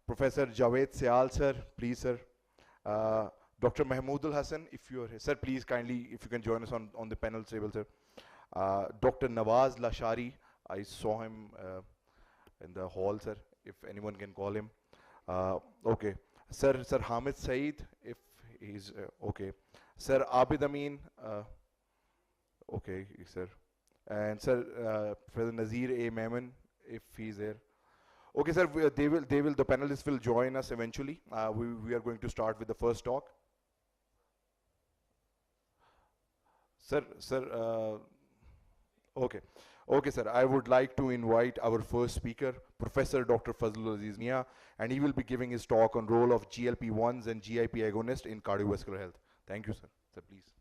Professor Javed Syal, sir, please, sir. Dr. Mahmood Hassan, if you are here. Sir, please kindly, if you can join us on the panel table, sir. Dr. Nawaz Lashari, I saw him in the hall, sir, if anyone can call him. Okay. Sir Hamid Saeed, if he's okay. Sir Abid Amin, okay, sir. And sir, Professor Nazir A. Maimon, if he's there. Okay, sir, the panelists will join us eventually. We are going to start with the first talk. Sir, okay. Okay, sir, I would like to invite our first speaker, Professor Dr. Fazlul Aziz Mia, and he will be giving his talk on role of GLP-1s and GIP agonist in cardiovascular health. Thank you, sir. Sir, please.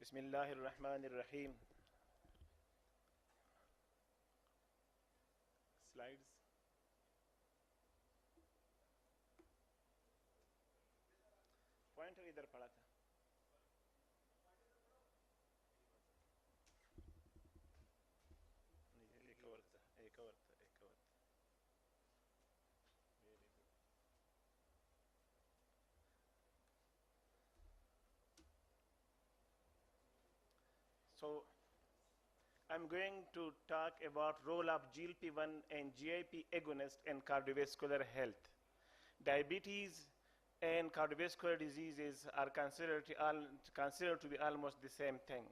Bismillahirrahmanirrahim. Slides. Pointer इधर पड़ा था. एक और था. So, I'm going to talk about role of GLP-1 and GIP agonist in cardiovascular health. Diabetes and cardiovascular diseases are considered to be almost the same thing.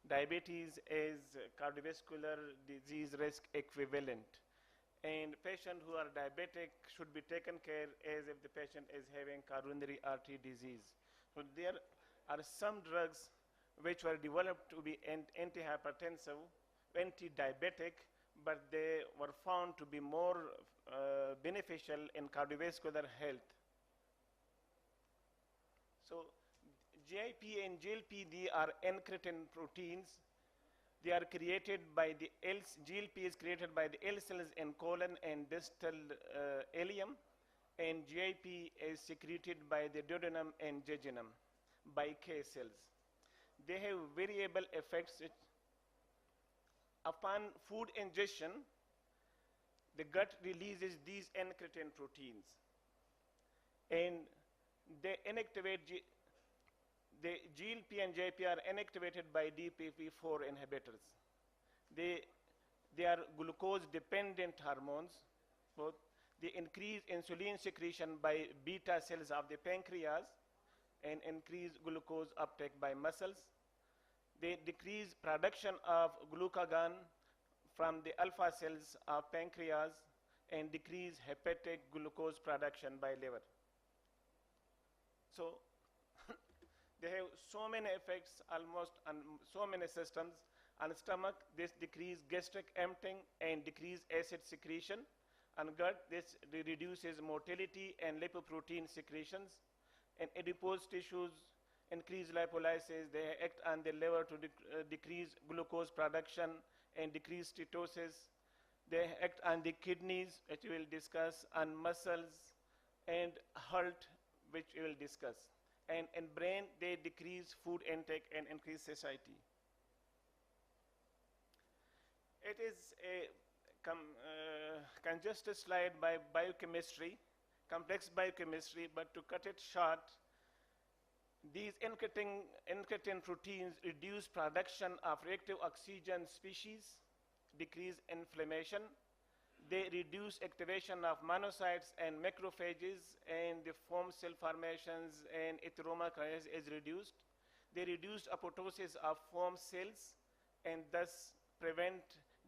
Diabetes is cardiovascular disease risk equivalent, and patients who are diabetic should be taken care as if the patient is having coronary artery disease. So there are some drugs which were developed to be antihypertensive, anti-diabetic, but they were found to be more beneficial in cardiovascular health. So GIP and GLP, they are incretin proteins. They are created by the GLP is created by the L cells in colon and distal ileum, and GIP is secreted by the duodenum and jejunum by K cells. They have variable effects. Upon food ingestion, the gut releases these incretin proteins, and they inactivate the GLP and GIP are inactivated by DPP-4 inhibitors. They are glucose-dependent hormones. Both they increase insulin secretion by beta cells of the pancreas and increase glucose uptake by muscles. They decrease production of glucagon from the alpha cells of pancreas and decrease hepatic glucose production by liver. So they have so many effects almost on so many systems. On stomach, this decrease gastric emptying and decrease acid secretion. On gut, this reduces motility and lipoprotein secretions. And adipose tissues increase lipolysis. They act on the liver to decrease glucose production and decrease steatosis. They act on the kidneys, which we will discuss, on muscles and heart, which we will discuss. And in brain, they decrease food intake and increase satiety. It is a congested slide by biochemistry, complex biochemistry, but to cut it short, these incretin proteins reduce production of reactive oxygen species, decrease inflammation. They reduce activation of monocytes and macrophages, and the foam cell formations and atheroma kinase is reduced. They reduce apoptosis of foam cells and thus prevent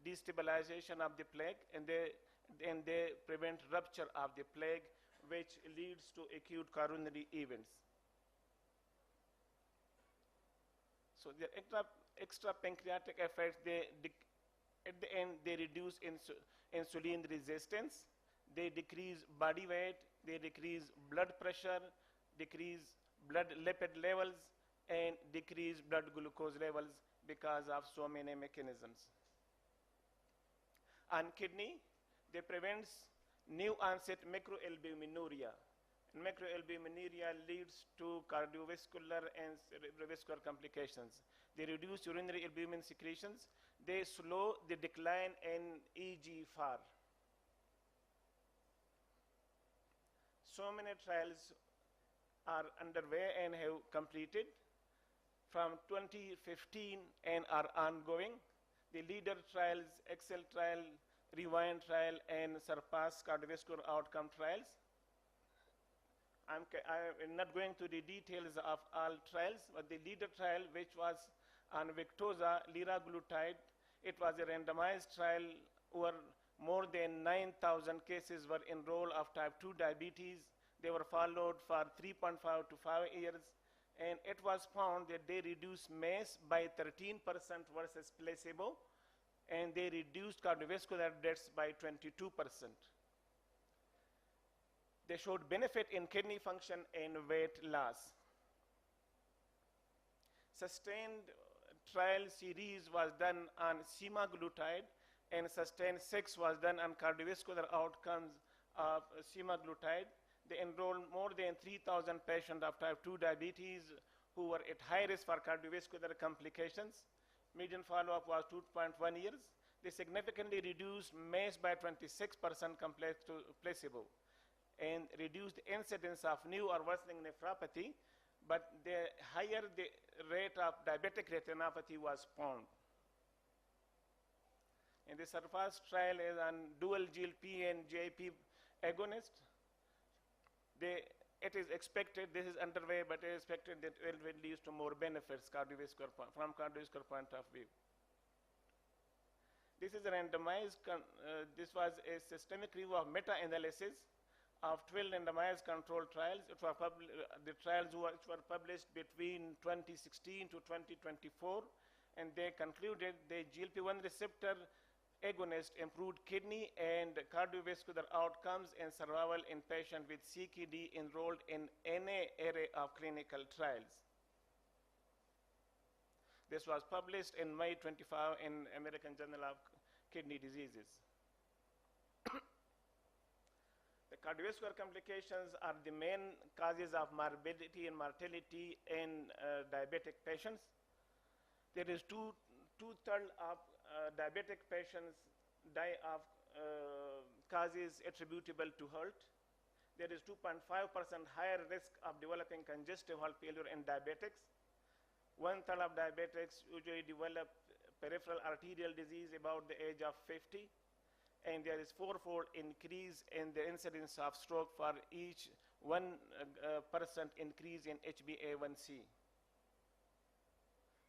destabilization of the plaque, and they prevent rupture of the plaque, which leads to acute coronary events. So the extra pancreatic effects, at the end, they reduce insulin resistance, they decrease body weight, they decrease blood pressure, decrease blood lipid levels, and decrease blood glucose levels because of so many mechanisms. On kidney, they prevent new onset macroalbuminuria. Macroalbuminuria leads to cardiovascular and cerebrovascular complications. They reduce urinary albumin secretions. They slow the decline in EGFR. So many trials are underway and have completed from 2015 and are ongoing. The leader trials, Excel trial, Rewind trial, and Surpass cardiovascular outcome trials. I'm not going to the details of all trials, but the leader trial, which was on Victoza liraglutide, it was a randomized trial where more than 9,000 cases were enrolled of type 2 diabetes. They were followed for 3.5 to 5 years, and it was found that they reduced MACE by 13% versus placebo, and they reduced cardiovascular deaths by 22%. They showed benefit in kidney function and weight loss. Sustained trial series was done on semaglutide, and Sustain 6 was done on cardiovascular outcomes of semaglutide. They enrolled more than 3,000 patients of type 2 diabetes who were at high risk for cardiovascular complications. Median follow-up was 2.1 years. They significantly reduced MACE by 26% compared to placebo, and reduced the incidence of new or worsening nephropathy, but the higher the rate of diabetic retinopathy was found. And the Surpass trial is on dual GLP and GIP agonist. It is expected, this is underway, but it is expected that it will lead to more benefits from cardiovascular point of view. This is a randomized, this was a systemic review of meta-analysis of 12 randomized controlled trials. The trials which were published between 2016 to 2024, and they concluded the GLP-1 receptor agonist improved kidney and cardiovascular outcomes and survival in patients with CKD enrolled in any array of clinical trials. This was published in May 25 in American Journal of Kidney Diseases. The cardiovascular complications are the main causes of morbidity and mortality in diabetic patients. There is two-thirds of diabetic patients die of causes attributable to heart. There is 2.5% higher risk of developing congestive heart failure in diabetics. 1/3 of diabetics usually develop peripheral arterial disease about the age of 50. And there is 4-fold increase in the incidence of stroke for each 1% increase in HbA1c.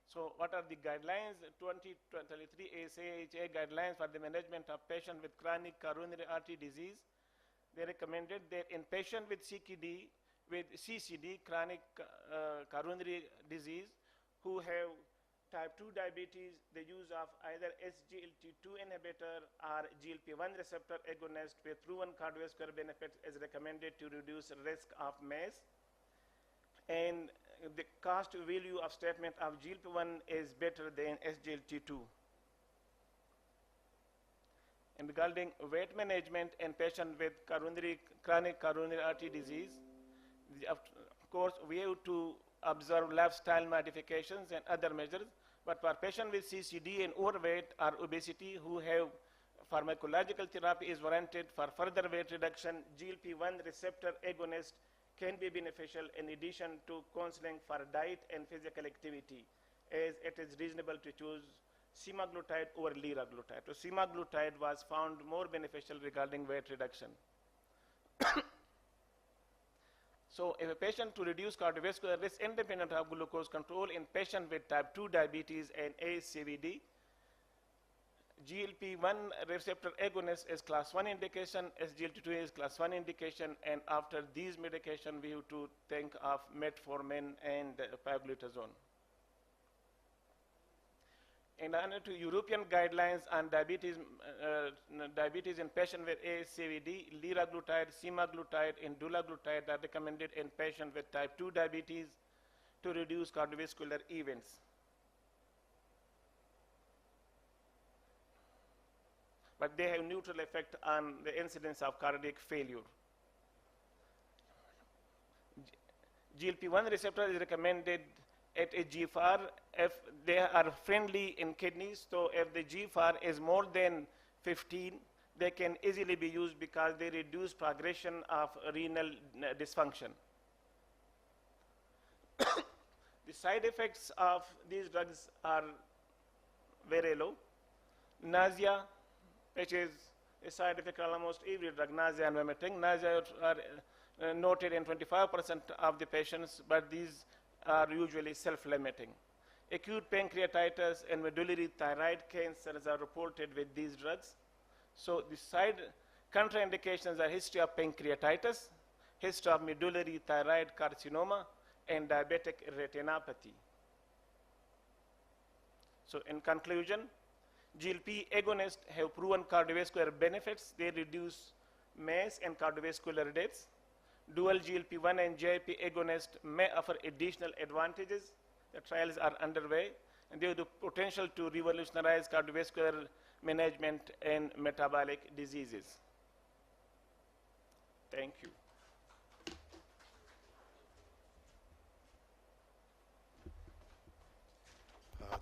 So what are the guidelines? 2023 ACHA guidelines for the management of patients with chronic coronary artery disease. They recommended that in patients with CKD, with CCD, chronic coronary disease, who have type 2 diabetes, the use of either SGLT2 inhibitor or GLP-1 receptor agonist with proven cardiovascular benefits is recommended to reduce risk of MACE. And the cost value of statement of GLP-1 is better than SGLT2. And regarding weight management in patients with chronic coronary artery disease, of course, we have to observe lifestyle modifications and other measures. But for patients with CCD and overweight or obesity who have pharmacological therapy is warranted for further weight reduction, GLP-1 receptor agonist can be beneficial in addition to counseling for diet and physical activity, as it is reasonable to choose semaglutide over liraglutide. So semaglutide was found more beneficial regarding weight reduction. So if a patient to reduce cardiovascular risk independent of glucose control in patients with type 2 diabetes and ASCVD, GLP-1 receptor agonist is class 1 indication, SGLT2 is class 1 indication, and after these medications we have to think of metformin and pioglitazone. And under to European guidelines on diabetes in patients with ASCVD, liraglutide, semaglutide, and dulaglutide are recommended in patients with type 2 diabetes to reduce cardiovascular events. But they have neutral effect on the incidence of cardiac failure. GLP-1 receptor is recommended at a GFR if they are friendly in kidneys. So if the GFR is more than 15, they can easily be used because they reduce progression of renal dysfunction. The side effects of these drugs are very low. Nausea, which is a side effect of almost every drug, nausea and vomiting. Nausea are noted in 25% of the patients, but these are usually self-limiting. Acute pancreatitis and medullary thyroid cancers are reported with these drugs. So the side contraindications are history of pancreatitis, history of medullary thyroid carcinoma, and diabetic retinopathy. So in conclusion, GLP agonists have proven cardiovascular benefits. They reduce MACE and cardiovascular deaths. Dual GLP-1 and GIP agonists may offer additional advantages. The trials are underway, and they have the potential to revolutionize cardiovascular management and metabolic diseases. Thank you.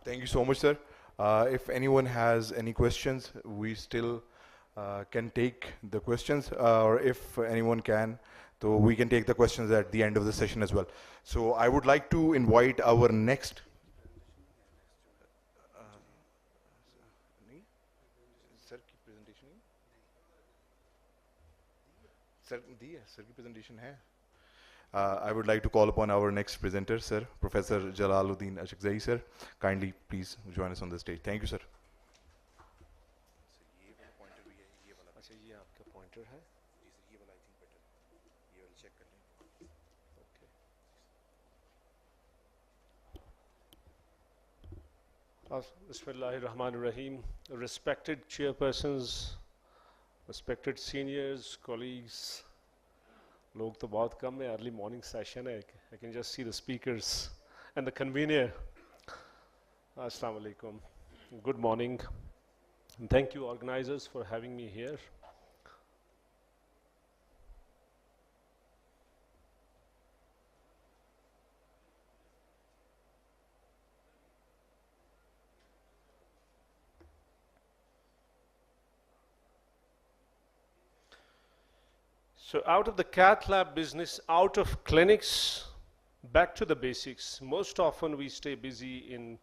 Thank you so much, sir. If anyone has any questions, we still can take the questions, or if anyone can, so we can take the questions at the end of the session as well. So I would like to invite our next sir की presentation sir की presentation है. I would like to call upon our next presenter, sir, Professor Jalaluddin Ashokzai, sir. Kindly, please join us on the stage. Thank you, sir. अच्छा ये आपका pointer है ये वाला I think better ये वाला चेक कर लें okay Bismillahirrahmanirrahim. Respected chairpersons, respected seniors, colleagues, लोग तो बहुत कम है, early morning session है. I can just see the speakers and the convener. Assalamu alaikum. Good morning. And thank you organizers for having me here. So out of the cath lab business, out of clinics, back to the basics. Most often we stay busy in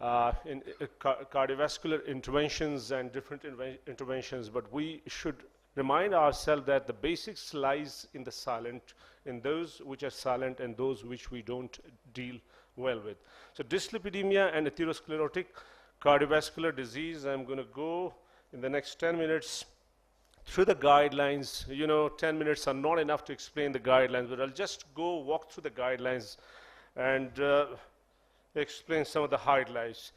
cardiovascular interventions and different interventions, but we should remind ourselves that the basics lies in the silent, in those which are silent and those which we don't deal well with. So dyslipidemia and atherosclerotic cardiovascular disease, I'm going to go in the next 10 minutes through the guidelines. You know, 10 minutes are not enough to explain the guidelines, but I'll just go walk through the guidelines and explain some of the highlights.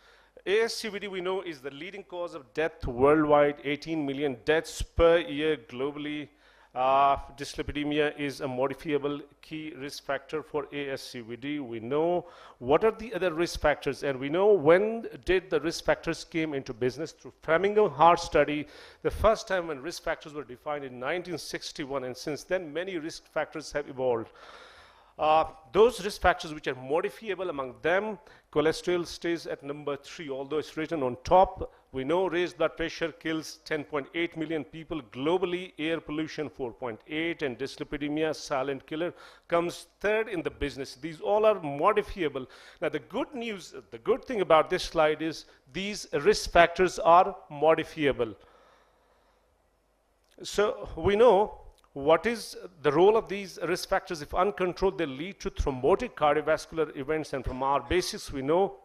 ASCVD, we know, is the leading cause of death worldwide, 18 million deaths per year globally. Dyslipidemia is a modifiable key risk factor for ASCVD. We know what are the other risk factors, and we know when did the risk factors came into business through Framingham Heart Study. The first time when risk factors were defined in 1961, and since then many risk factors have evolved. Those risk factors which are modifiable, among them cholesterol stays at number 3, although it's written on top. We know raised blood pressure kills 10.8 million people globally, air pollution 4.8, and dyslipidemia, silent killer, comes third in the business. These all are modifiable. Now the good news, the good thing about this slide is these risk factors are modifiable. So we know what is the role of these risk factors. If uncontrolled, they lead to thrombotic cardiovascular events, and from our basics we know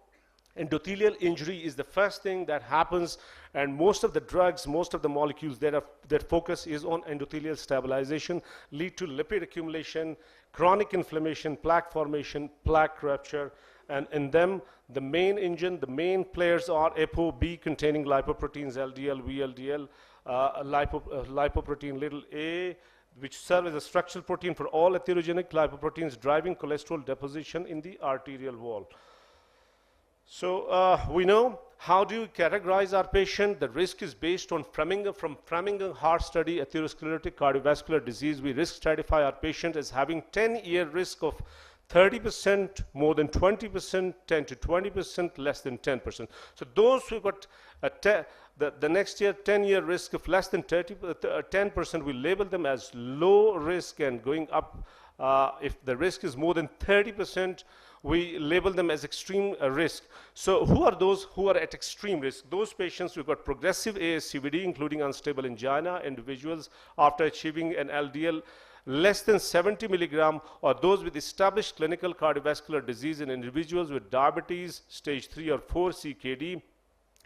endothelial injury is the first thing that happens, and most of the drugs, most of the molecules that focus is on endothelial stabilization, lead to lipid accumulation, chronic inflammation, plaque formation, plaque rupture, and in them the main engine, the main players are ApoB containing lipoproteins LDL, VLDL, lipoprotein little a, which serve as a structural protein for all atherogenic lipoproteins driving cholesterol deposition in the arterial wall. So we know how do you categorize our patient. The risk is based on Framingham Heart Study, atherosclerotic cardiovascular disease. We risk stratify our patient as having 10-year risk of 30%, more than 20%, 10 to 20%, less than 10%. So those who got the next year 10-year risk of less than 10%, we label them as low risk, and going up, if the risk is more than 30%, we label them as extreme risk. So who are those who are at extreme risk? Those patients who got progressive ASCVD, including unstable angina, individuals after achieving an LDL less than 70 milligram, or those with established clinical cardiovascular disease in individuals with diabetes, stage 3 or 4 CKD,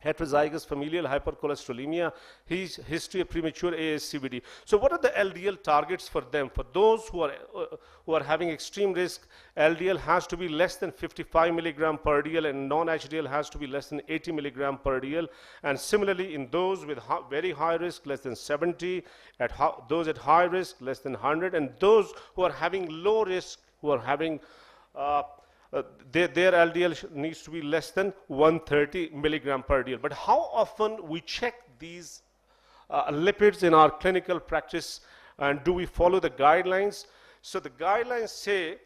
heterozygous familial hypercholesterolemia, history of premature ASCVD. So what are the LDL targets for them? For those who are having extreme risk, LDL has to be less than 55 milligram per dl, and non-HDL has to be less than 80 milligram per dl. And similarly, in those with very high risk, less than 70, those at high risk, less than 100, and those who are having low risk, who are having their LDL needs to be less than 130 milligram per dl. But how often we check these lipids in our clinical practice, and do we follow the guidelines? So the guidelines say,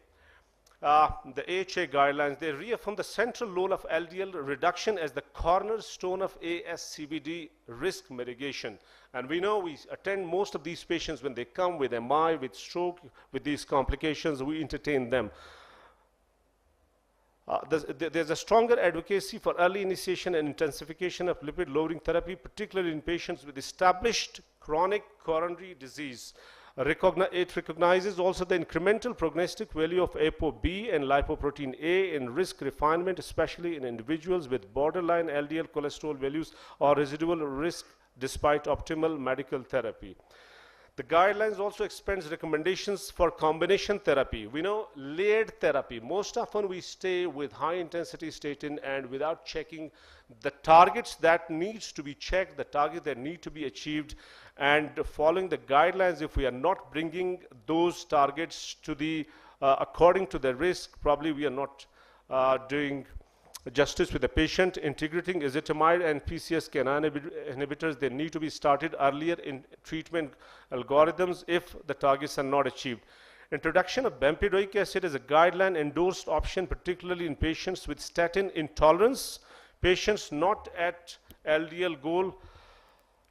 the AHA guidelines, they reaffirm the central role of LDL reduction as the cornerstone of ASCVD risk mitigation. And we know, we attend most of these patients when they come with MI, with stroke, with these complications, we entertain them. There's a stronger advocacy for early initiation and intensification of lipid-lowering therapy, particularly in patients with established chronic coronary disease. It recognizes also the incremental prognostic value of ApoB and lipoprotein A in risk refinement, especially in individuals with borderline LDL cholesterol values or residual risk despite optimal medical therapy. The guidelines also expands recommendations for combination therapy. We know layered therapy. Most often we stay with high intensity statin and without checking the targets that needs to be checked, the targets that need to be achieved, and following the guidelines. If we are not bringing those targets to the according to the risk, probably we are not doing justice with the patient. Integrating ezetimibe and PCSK9 inhibitors, they need to be started earlier in treatment algorithms if the targets are not achieved. Introduction of bempedoic acid as a guideline endorsed option, particularly in patients with statin intolerance, patients not at LDL goal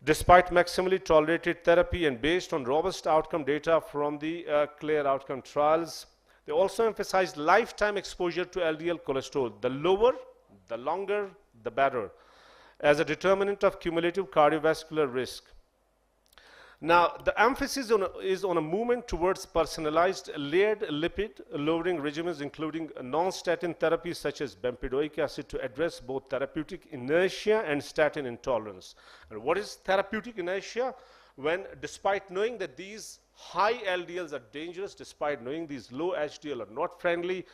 despite maximally tolerated therapy, and based on robust outcome data from the CLEAR outcome trials. They also emphasized lifetime exposure to LDL cholesterol. The lower, the longer, the better, as a determinant of cumulative cardiovascular risk. Now, the emphasis is on a movement towards personalized layered lipid-lowering regimens, including non-statin therapies such as bempedoic acid, to address both therapeutic inertia and statin intolerance. And what is therapeutic inertia? When, despite knowing that these high LDLs are dangerous, despite knowing these low HDL are not friendly,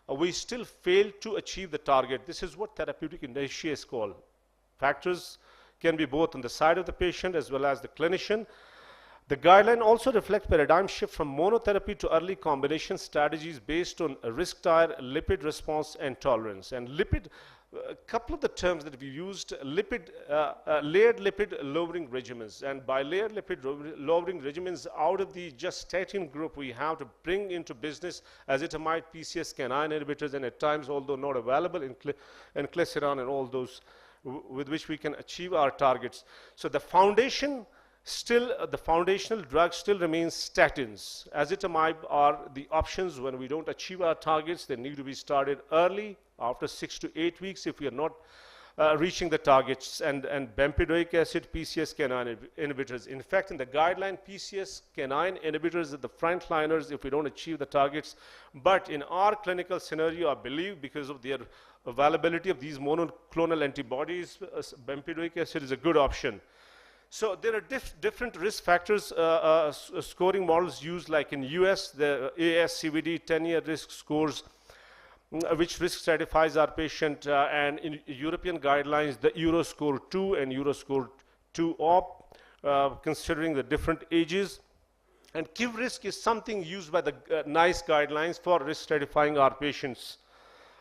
we still fail to achieve the target. This is what therapeutic inertia is called. Factors can be both on the side of the patient as well as the clinician. The guideline also reflects paradigm shift from monotherapy to early combination strategies based on a risk tier, lipid response, and tolerance. And lipid, a couple of the terms that we used, layered lipid lowering regimens. And by layered lipid lowering regimens, out of the just statin group, we have to bring into business ezetimibe, PCSK9 inhibitors, and at times, although not available, in inclisiran and all those with which we can achieve our targets. So the foundation still, the foundational drug still remains statins. Ezetimibe are the options when we don't achieve our targets. They need to be started early, after 6 to 8 weeks if we are not reaching the targets, and bempedoic acid, PCSK9 inhibitors. In fact, in the guideline, PCSK9 inhibitors are the frontliners if we don't achieve the targets. But in our clinical scenario, I believe because of their availability of these monoclonal antibodies, bempedoic acid is a good option. So there are different risk factors, scoring models used, like in US, the ASCVD 10-year risk scores, which risk stratifies our patient, and in European guidelines, the Euroscore 2 and Euroscore 2-OP, considering the different ages. And KIV risk is something used by the NICE guidelines for risk stratifying our patients.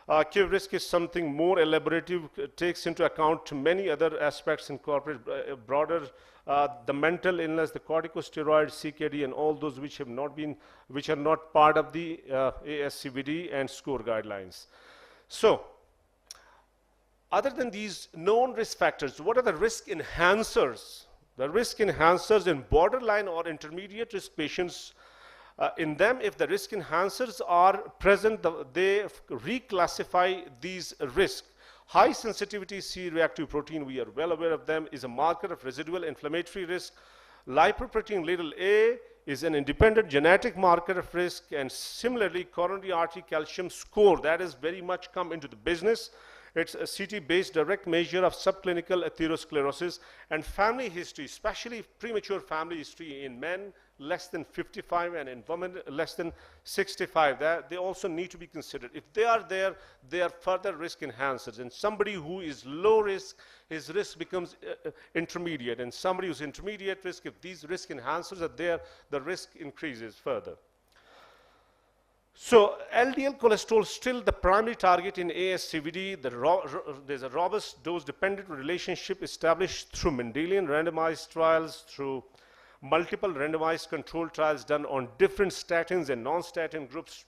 KIV risk is something more elaborative, takes into account many other aspects, incorporate broader the mental illness, the corticosteroids, CKD, and all those which have not been, which are not part of the ASCVD and SCORE guidelines. So, other than these known risk factors, what are the risk enhancers? The risk enhancers in borderline or intermediate risk patients, in them, if the risk enhancers are present, they reclassify these risks. High sensitivity C-reactive protein, we are well aware of them, is a marker of residual inflammatory risk. Lipoprotein little a is an independent genetic marker of risk, and similarly coronary artery calcium score, that has very much come into the business. It's a CT-based direct measure of subclinical atherosclerosis, and family history, especially premature family history in men less than 55 and in women less than 65. That they also need to be considered. If they are there, they are further risk enhancers. And somebody who is low risk, his risk becomes intermediate. And somebody who's intermediate risk, if these risk enhancers are there, the risk increases further. So LDL cholesterol still the primary target in ASCVD. There's a robust dose-dependent relationship established through Mendelian randomized trials, through multiple randomized controlled trials done on different statins and non-statin groups,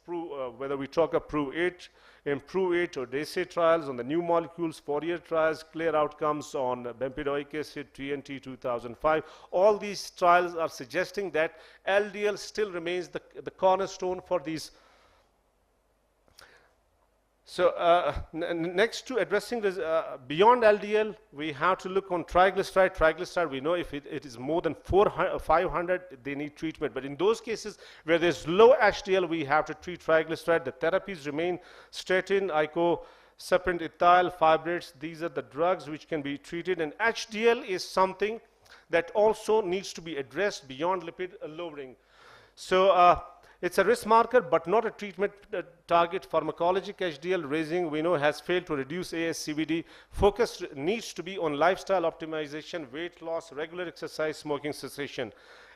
whether we talk of PROVE-8, IMPROVE-8 or DESE trials on the new molecules, Fourier trials, clear outcomes on bempedoic acid, TNT 2005. All these trials are suggesting that LDL still remains the cornerstone for these. So next to addressing this, beyond LDL, we have to look on triglyceride. Triglyceride, we know if it is more than 500, they need treatment. But in those cases where there's low HDL, we have to treat triglyceride. The therapies remain statin, icosapent ethyl, fibrates. These are the drugs which can be treated. And HDL is something that also needs to be addressed beyond lipid lowering. So it's a risk marker, but not a treatment target. Pharmacologic HDL raising, we know, has failed to reduce ASCVD. Focus needs to be on lifestyle optimization, weight loss, regular exercise, smoking cessation.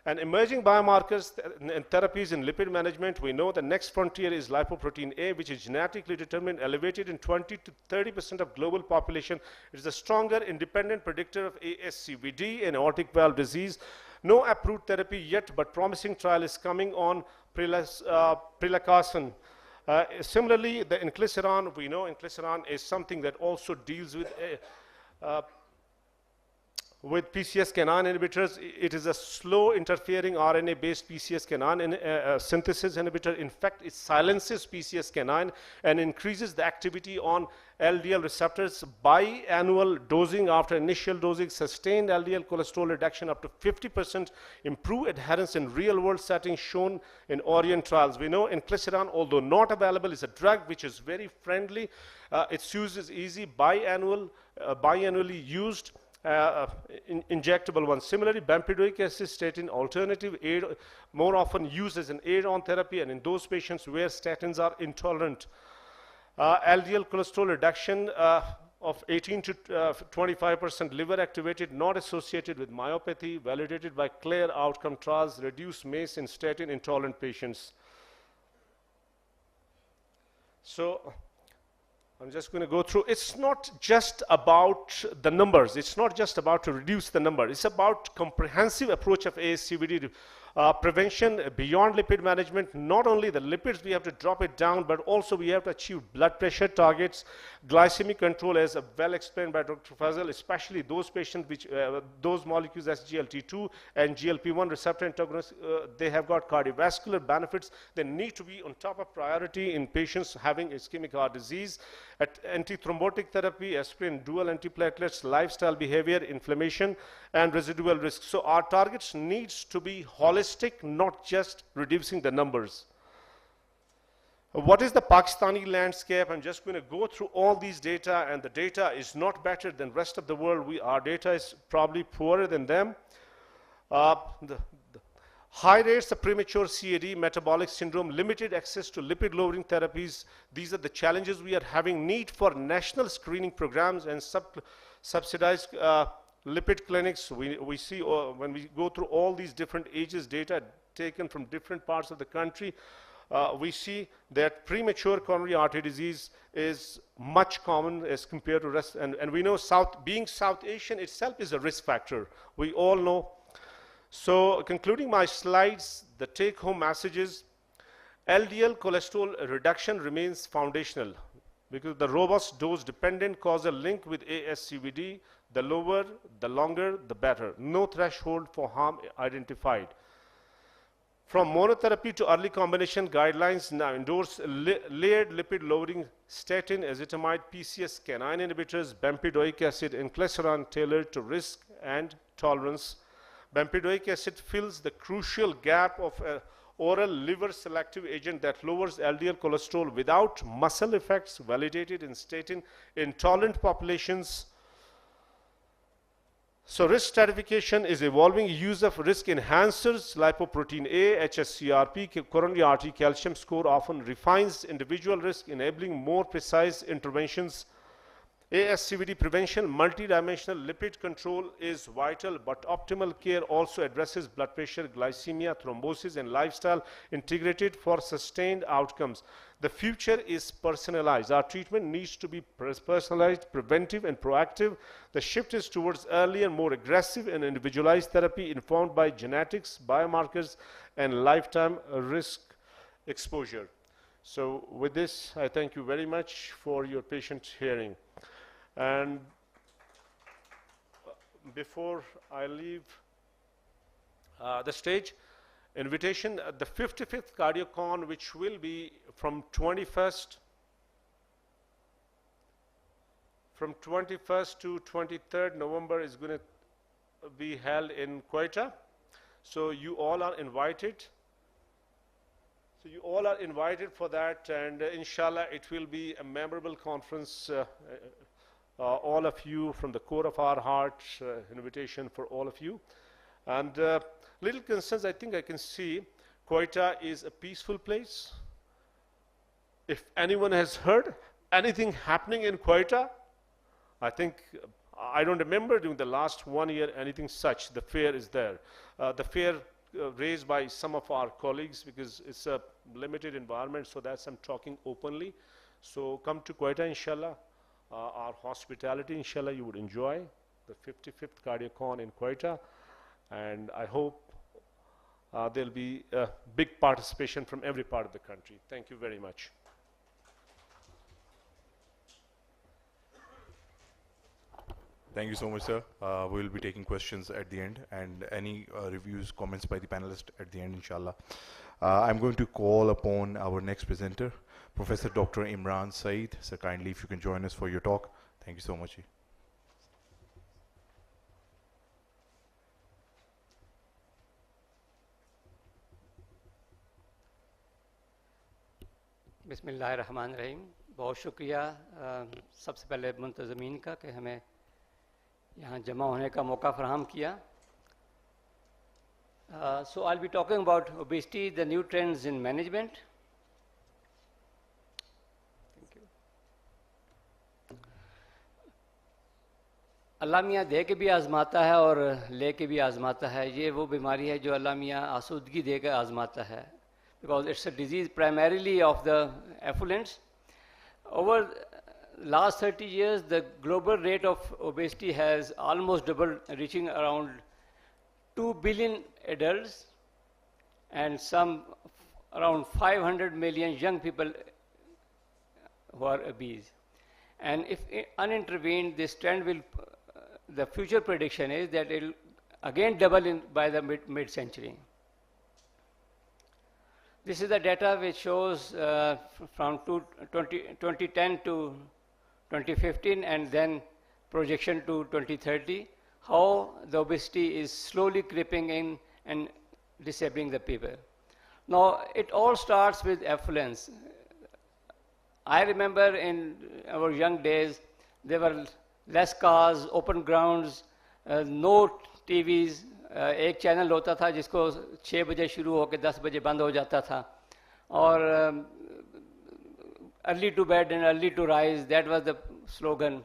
And emerging biomarkers and therapies in lipid management, we know the next frontier is lipoprotein A, which is genetically determined, elevated in 20 to 30% of global population. It is a stronger independent predictor of ASCVD and aortic valve disease. No approved therapy yet, but promising trial is coming on Prilacarsen. Similarly, the inclisiran, we know inclisiran is something that also deals with PCSK9 inhibitors. It is a slow interfering RNA-based PCSK9 synthesis inhibitor. In fact, it silences PCSK9 and increases the activity on LDL receptors. Biannual dosing after initial dosing, sustained LDL cholesterol reduction up to 50%, improved adherence in real-world settings shown in Orion trials. We know inclisiran, although not available, is a drug which is very friendly. Its use is easy, biannually used. Injectable ones. Similarly, bempedoic acid statin alternative aid, more often used as an aid-on therapy, and in those patients where statins are intolerant. LDL cholesterol reduction of 18 to 25%, liver activated, not associated with myopathy, validated by clear outcome trials, reduced MACE in statin intolerant patients. So I'm just going to go through. It's not just about the numbers. It's not just about to reduce the number. It's about comprehensive approach of ASCVD prevention beyond lipid management. Not only the lipids, we have to drop it down, but also we have to achieve blood pressure targets, glycemic control, as well explained by Dr. Fazal, especially those patients which those molecules SGLT2 and GLP-1 receptor antagonists, they have got cardiovascular benefits. They need to be on top of priority in patients having ischemic heart disease. At antithrombotic therapy, aspirin, dual antiplatelets, lifestyle behavior, inflammation, and residual risk. So our targets needs to be holistic, not just reducing the numbers. What is the Pakistani landscape? I'm just going to go through all these data, and the data is not better than rest of the world. Our data is probably poorer than them. High rates of premature CAD, metabolic syndrome, limited access to lipid-lowering therapies. These are the challenges we are having. Need for national screening programs and subsidized lipid clinics. We see when we go through all these different ages, data taken from different parts of the country. we see that premature coronary artery disease is much common as compared to rest, and we know being South Asian itself is a risk factor. We all know. So concluding my slides, the take-home messages: LDL cholesterol reduction remains foundational because the robust dose-dependent causal link with ASCVD, the lower, the longer, the better. No threshold for harm identified. From monotherapy to early combination, guidelines now endorse layered lipid-lowering statin, ezetimibe, PCSK9 inhibitors, bempedoic acid, and inclisiran tailored to risk and tolerance. Bempedoic acid fills the crucial gap of oral liver selective agent that lowers LDL cholesterol without muscle effects, validated in statin intolerant populations. So risk stratification is evolving. Use of risk enhancers, lipoprotein A, HSCRP, coronary artery calcium score often refines individual risk, enabling more precise interventions. ASCVD prevention, multidimensional lipid control is vital, but optimal care also addresses blood pressure, glycemia, thrombosis, and lifestyle integrated for sustained outcomes. The future is personalized. Our treatment needs to be personalized, preventive, and proactive. The shift is towards earlier, more aggressive, and individualized therapy informed by genetics, biomarkers, and lifetime risk exposure. So with this, I thank you very much for your patient hearing. And before I leave the stage, invitation at the 55th CardioCon, which will be from 21st to 23rd November, is going to be held in Quetta. So you all are invited. So you all are invited for that, and inshallah it will be a memorable conference. All of you, from the core of our hearts, invitation for all of you. And little concerns I think I can see, Quetta is a peaceful place. If anyone has heard anything happening in Quetta, I think, I don't remember during the last 1 year anything such. The fear is there. The fear raised by some of our colleagues, because it's a limited environment, so that's I'm talking openly. So come to Quetta, inshallah. Our hospitality, inshallah, you would enjoy the 55th CardioCon in Quetta, and I hope there'll be a big participation from every part of the country. Thank you very much. Thank you so much, sir. We will be taking questions at the end, and any reviews, comments by the panelists at the end, inshallah. I'm going to call upon our next presenter, Professor Dr. Imran Saeed. Sir, kindly, if you can join us for your talk. Thank you so much. बिस्मिल्लाहिर्रहमानिर्रहीम। बहुत शुक्रिया सबसे पहले मुंतज़मीन का कि हमें यहाँ जमा होने का मौका फराहम किया। So I'll be talking about obesity, the new trends in management. Thank you. अल्लाह मियाँ दे के भी आज़माता है और ले के भी आज़माता है। ये वो बीमारी है जो अल्लाह मियाँ आसूदगी दे के आज़माता है, because it's a disease primarily of the effluents. Over last 30 years, the global rate of obesity has almost doubled, reaching around 2 billion adults and some around 500 million young people who are obese. And if unintervened, this trend will, the future prediction is that it will again double by the mid-century. This is the data which shows from 2010 to 2015 and then projection to 2030, how the obesity is slowly creeping in and disabling the people. Now, it all starts with affluence. I remember in our young days, there were less cars, open grounds, no TVs. एक channel होता था जिसको 6 बजे शुरू होकर 10 बजे बंद हो जाता था, और early to bed and early to rise, that was the slogan.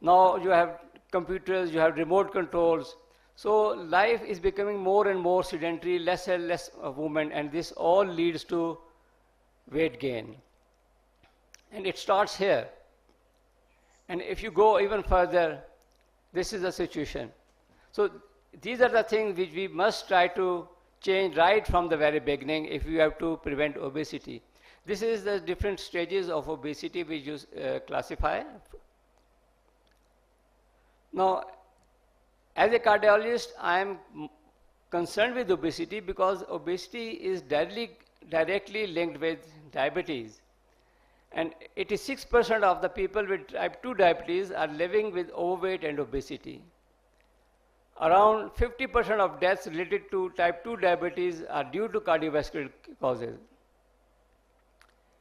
Now you have computers, you have remote controls, so life is becoming more and more sedentary, less and less movement, and this all leads to weight gain. And it starts here. And if you go even further, this is the situation. So these are the things which we must try to change right from the very beginning if you have to prevent obesity. This is the different stages of obesity which you classify. Now, as a cardiologist, I am concerned with obesity because obesity is directly linked with diabetes. And 86% of the people with type 2 diabetes are living with overweight and obesity. Around 50% of deaths related to type 2 diabetes are due to cardiovascular causes.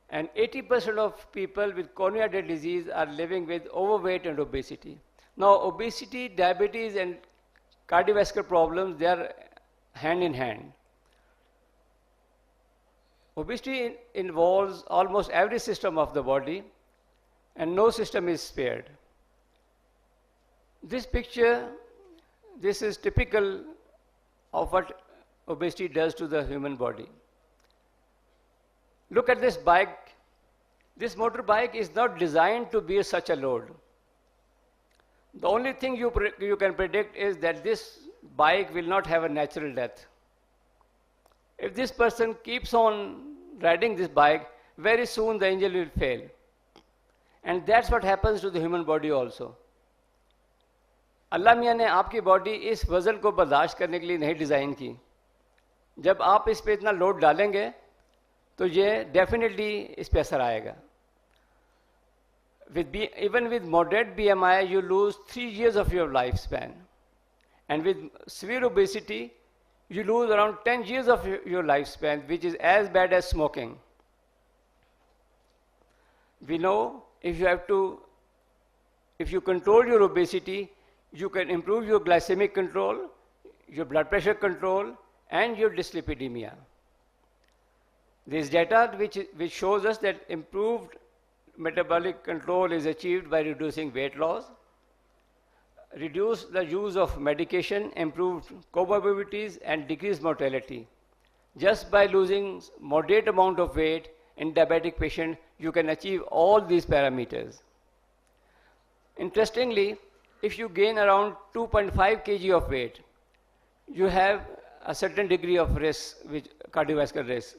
And 80% of people with coronary artery disease are living with overweight and obesity. Now, obesity, diabetes, and cardiovascular problems, they are hand in hand. Obesity involves almost every system of the body, and no system is spared. This picture, this is typical of what obesity does to the human body. Look at this bike. This motorbike is not designed to bear such a load. The only thing you can predict is that this bike will not have a natural death. If this person keeps on riding this bike, very soon the engine will fail. And that's what happens to the human body also. अल्लाह मियाँ ने आपकी body इस वज़न को बर्दाश्त करने के लिए नहीं डिज़ाइन की. जब आप इस पे इतना लोड डालेंगे तो ये डेफिनेटली इस पे असर आएगा. Even with moderate BMI, you lose 3 years of your lifespan. And with severe obesity, you lose around 10 years of your lifespan, which is as bad as smoking. We know if you control your obesity, you can improve your glycemic control, your blood pressure control, and your dyslipidemia. There is data which shows us that improved metabolic control is achieved by reducing weight loss, reduce the use of medication, improved comorbidities, and decrease mortality. Just by losing moderate amount of weight in diabetic patient, you can achieve all these parameters. Interestingly, if you gain around 2.5 kg of weight, you have a certain degree of risk, cardiovascular risk.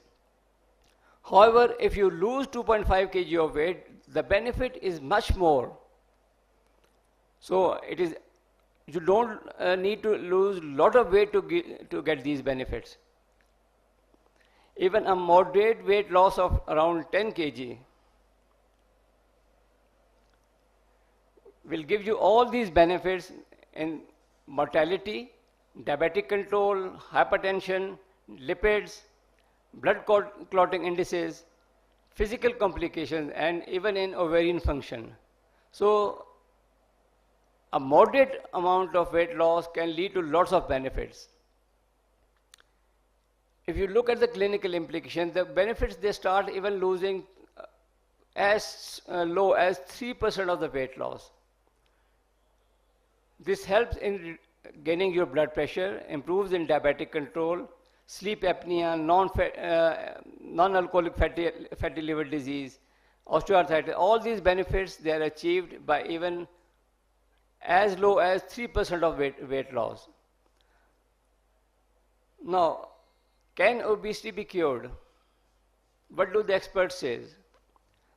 However, if you lose 2.5 kg of weight, the benefit is much more. So you don't need to lose a lot of weight to get these benefits. Even a moderate weight loss of around 10 kg will give you all these benefits in mortality, diabetic control, hypertension, lipids, blood clotting indices, physical complications, and even in ovarian function. So a moderate amount of weight loss can lead to lots of benefits. If you look at the clinical implications, the benefits, they start even losing as low as 3% of the weight loss. This helps in gaining your blood pressure, improves in diabetic control, sleep apnea, non-alcoholic fatty liver disease, osteoarthritis. All these benefits, they are achieved by even as low as 3% of weight loss. Now, can obesity be cured? What do the experts say?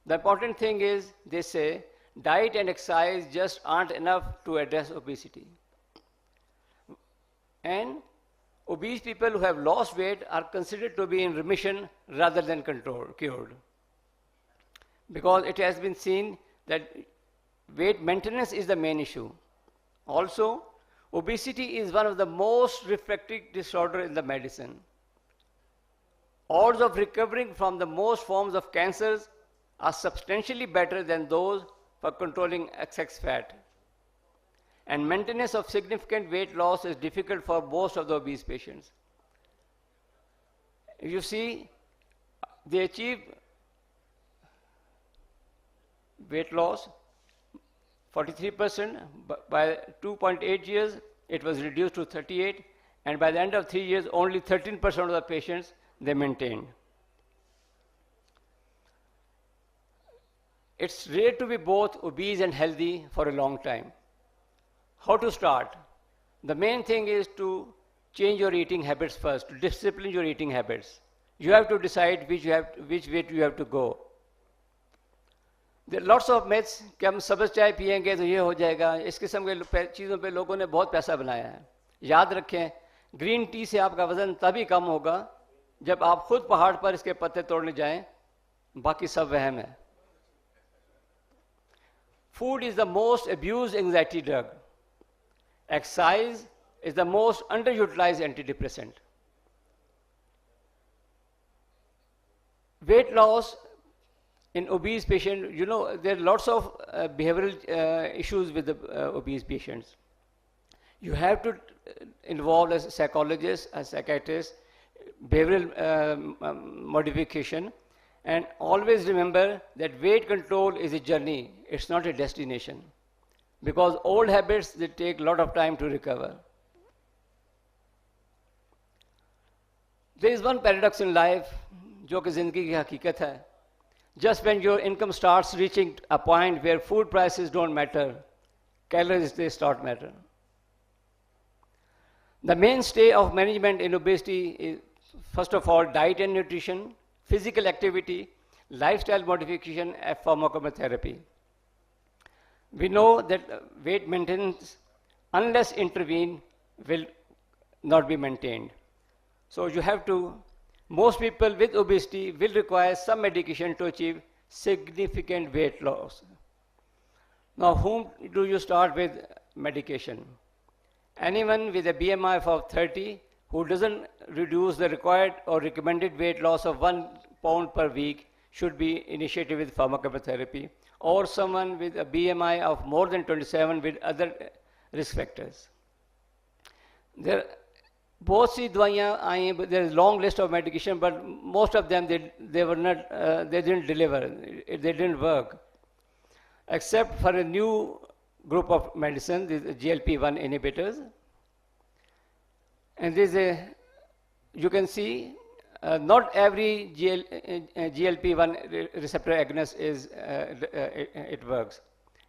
The important thing is, they say, diet and exercise just aren't enough to address obesity. And obese people who have lost weight are considered to be in remission rather than cured. Because it has been seen that weight maintenance is the main issue. Also, obesity is one of the most refractory disorders in the medicine. Odds of recovering from the most forms of cancers are substantially better than those for controlling excess fat. And maintenance of significant weight loss is difficult for most of the obese patients. If you see, they achieve weight loss 43%, by 2.8 years it was reduced to 38, and by the end of 3 years only 13% of the patients they maintained. It's rare to be both obese and healthy for a long time. How to start? The main thing is to change your eating habits first, to discipline your eating habits. You have to decide which way you have to go. There are lots of myths कि हम सब्ज़ चाय पियेंगे तो ये हो जाएगा. इस किस्म के चीज़ों पे लोगों ने बहुत पैसा बनाया है. याद रखें, ग्रीन टी से आपका वज़न तभी कम होगा जब आप खुद पहाड़ पर इसके पत्ते तोड़ने जाएं. बाकी सब वहम है. Food is the most abused anxiety drug. Exercise is the most underutilized antidepressant. Weight loss in obese patients, you know, there are lots of behavioral issues with the obese patients. You have to involve a psychologist, a psychiatrist, behavioral modification, and always remember that weight control is a journey, it's not a destination. Because old habits, they take a lot of time to recover. There is one paradox in life, जो कि ज़िंदगी की हकीकत है. Just when your income starts reaching a point where food prices don't matter, calories they start matter. The mainstay of management in obesity is, first of all, diet and nutrition, physical activity, lifestyle modification, and pharmacotherapy. We know that weight maintenance, unless intervened, will not be maintained. So you have to, most people with obesity will require some medication to achieve significant weight loss. Now, whom do you start with medication? Anyone with a BMI of 30 who doesn't reduce the required or recommended weight loss of 1 pound per week should be initiated with pharmacotherapy, or someone with a BMI of more than 27 with other risk factors. There बहुत सी दवाइयाँ आई हैं, there is a long list of medication, but most of them they were not, they didn't deliver, they didn't work, except for a new group of medicine, these GLP-1 inhibitors. And there's a, you can see, not every GLP-1 receptor agonist is, it works.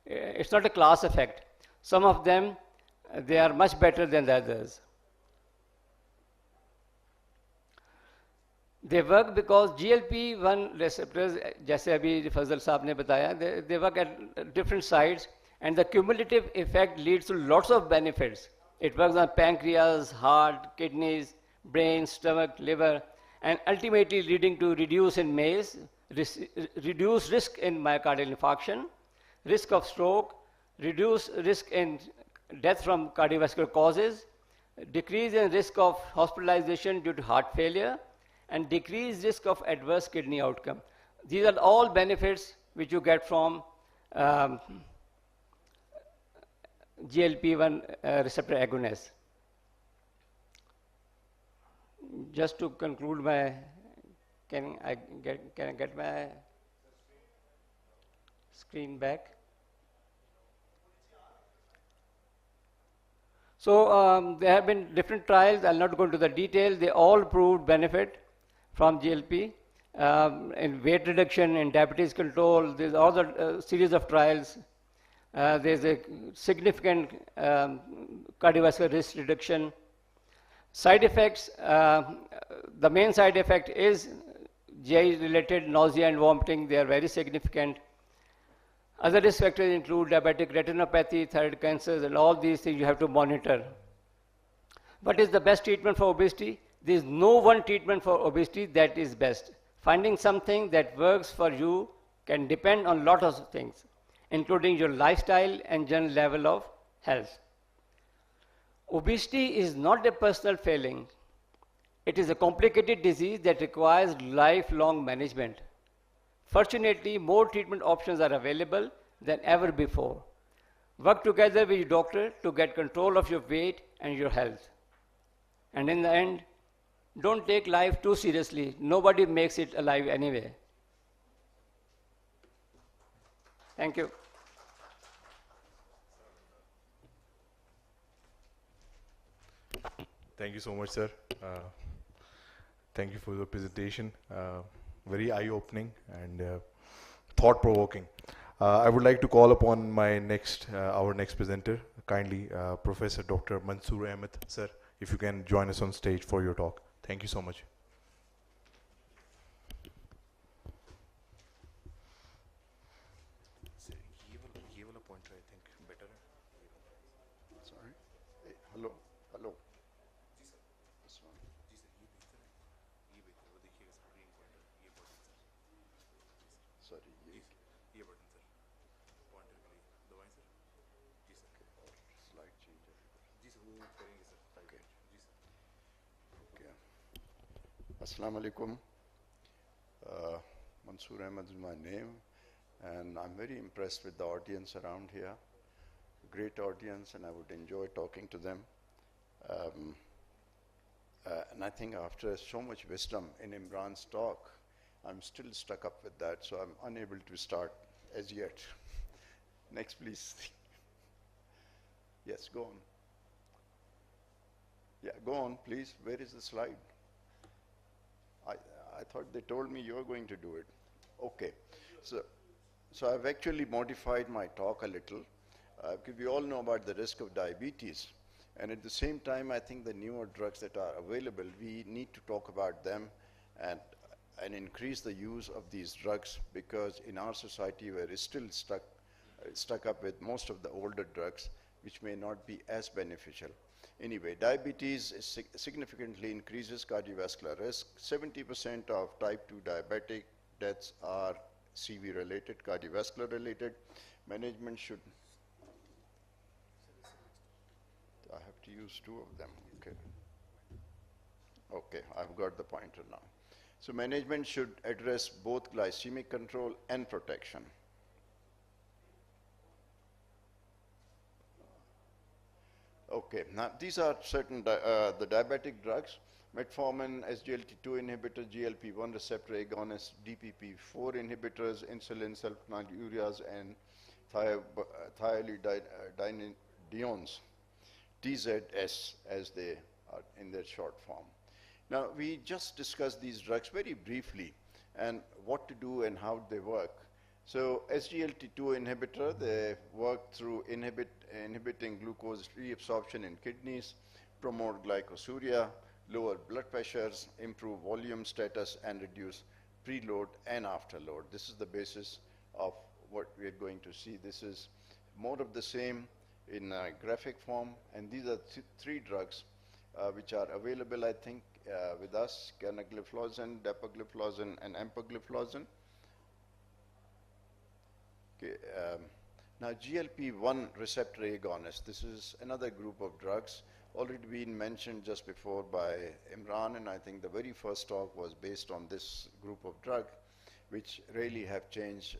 It's not a class effect. Some of them, they are much better than the others. They work because GLP-1 receptors, जैसे अभी फजल साहब ने बताया, they work at different sites, and the cumulative effect leads to lots of benefits. It works on pancreas, heart, kidneys, brain, stomach, liver, and ultimately leading to reduce in MACE, reduce risk in myocardial infarction, risk of stroke, reduce risk in death from cardiovascular causes, decrease in risk of hospitalization due to heart failure, and decrease risk of adverse kidney outcome. These are all benefits which you get from GLP-1 receptor agonists. Just to conclude my, can I get my screen back? So there have been different trials. I'll not go into the detail. They all proved benefit from GLP in weight reduction, in diabetes control. There's all the series of trials. There's a significant cardiovascular risk reduction. Side effects, the main side effect is GI-related nausea and vomiting. They are very significant. Other risk factors include diabetic retinopathy, thyroid cancers, and all these things you have to monitor. What is the best treatment for obesity? There is no one treatment for obesity that is best. Finding something that works for you can depend on a lot of things, including your lifestyle and general level of health. Obesity is not a personal failing. It is a complicated disease that requires lifelong management. Fortunately, more treatment options are available than ever before. Work together with your doctor to get control of your weight and your health. And in the end, don't take life too seriously. Nobody makes it alive anyway. Thank you. Thank you so much, sir. Thank you for the presentation. Very eye-opening, and thought-provoking. I would like to call upon my our next presenter, kindly, Professor Dr. Mansoor Ahmed, sir, if you can join us on stage for your talk. Thank you so much. Sorry. Hey, hello. Hello. This one. Sorry. Slide change. Okay. Okay. Assalamu alaikum. Mansoor Ahmed is my name, and I'm very impressed with the audience around here. Great audience, and I would enjoy talking to them. And I think after so much wisdom in Imran's talk, I'm still stuck up with that, so I'm unable to start as yet. Next, please. Yes, go on. Yeah, go on, please. Where is the slide? I thought they told me you're going to do it. Okay. So I've actually modified my talk a little, because we all know about the risk of diabetes. And at the same time, I think the newer drugs that are available, we need to talk about them and increase the use of these drugs, because in our society we're still stuck up with most of the older drugs, which may not be as beneficial. Anyway, diabetes significantly increases cardiovascular risk. 70% of type 2 diabetic deaths are CV related, cardiovascular related. Management should, I have to use two of them, okay. Okay, I've got the pointer now. So management should address both glycemic control and protection. Okay, now these are certain the diabetic drugs: metformin, SGLT2 inhibitor, GLP-1 receptor agonist, DPP-4 inhibitors, insulin, sulfonylureas, and thiolidinones, TZS as they are in their short form. Now, we just discussed these drugs very briefly and what to do and how they work. So SGLT2 inhibitor, they work through inhibiting glucose reabsorption in kidneys, promote glycosuria, lower blood pressures, improve volume status, and reduce preload and afterload. This is the basis of what we are going to see. This is more of the same in graphic form, and these are three drugs which are available, I think, with us: canagliflozin, dapagliflozin, and empagliflozin. Okay, now GLP-1 receptor agonist, this is another group of drugs already been mentioned just before by Imran, and I think the very first talk was based on this group of drugs, which really have changed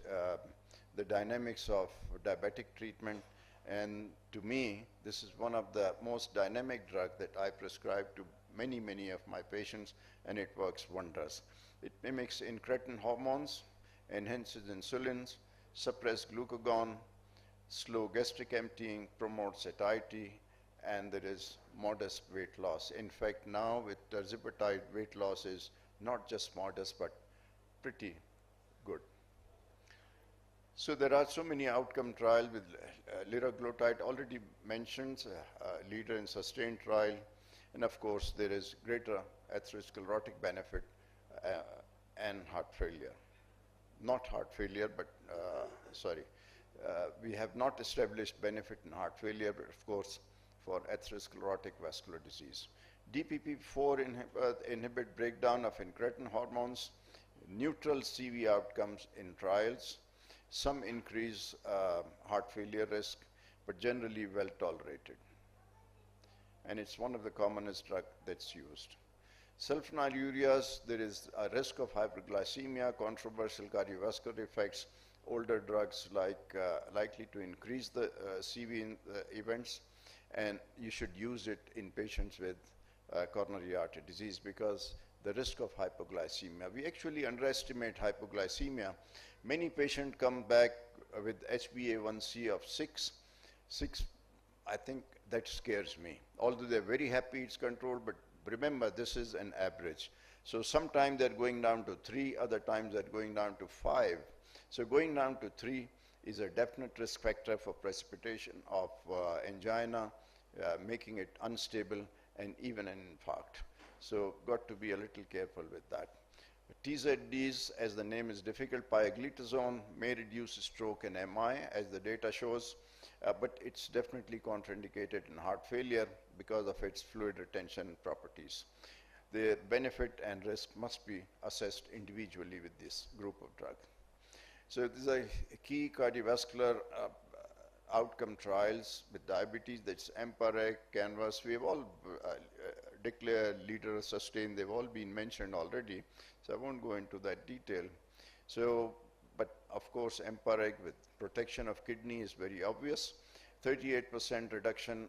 the dynamics of diabetic treatment. And to me, this is one of the most dynamic drugs that I prescribe to many, many of my patients, and it works wonders. It mimics incretin hormones, enhances insulin, suppress glucagon, slow gastric emptying, promotes satiety, and there is modest weight loss. In fact, now with tirzepatide, weight loss is not just modest, but pretty good. So there are so many outcome trials with liraglutide, already mentioned, leader in sustained trial, and of course there is greater atherosclerotic benefit and heart failure. Not heart failure, but we have not established benefit in heart failure, but of course for atherosclerotic vascular disease. DPP-4 inhibit breakdown of incretin hormones, neutral CV outcomes in trials, some increase heart failure risk, but generally well tolerated. And it's one of the commonest drugs that's used. Sulfonylureas, there is a risk of hyperglycemia, controversial cardiovascular effects, older drugs likely to increase the CV events, and you should use it in patients with coronary artery disease because the risk of hypoglycemia. We actually underestimate hypoglycemia. Many patients come back with HbA1c of 6. I think that scares me. Although they're very happy it's controlled, but remember, this is an average. So sometimes they're going down to 3, other times they're going down to 5. So going down to 3 is a definite risk factor for precipitation of angina, making it unstable, and even an infarct. So got to be a little careful with that. TZDs, as the name is difficult, pioglitazone may reduce stroke and MI, as the data shows, but it's definitely contraindicated in heart failure because of its fluid retention properties. The benefit and risk must be assessed individually with this group of drug. So these are key cardiovascular outcome trials with diabetes. That's EMPA-REG, CANVAS. We have all declared, leader, sustain. They've all been mentioned already. So I won't go into that detail. So, but of course, EMPA-REG with protection of kidney is very obvious. 38% reduction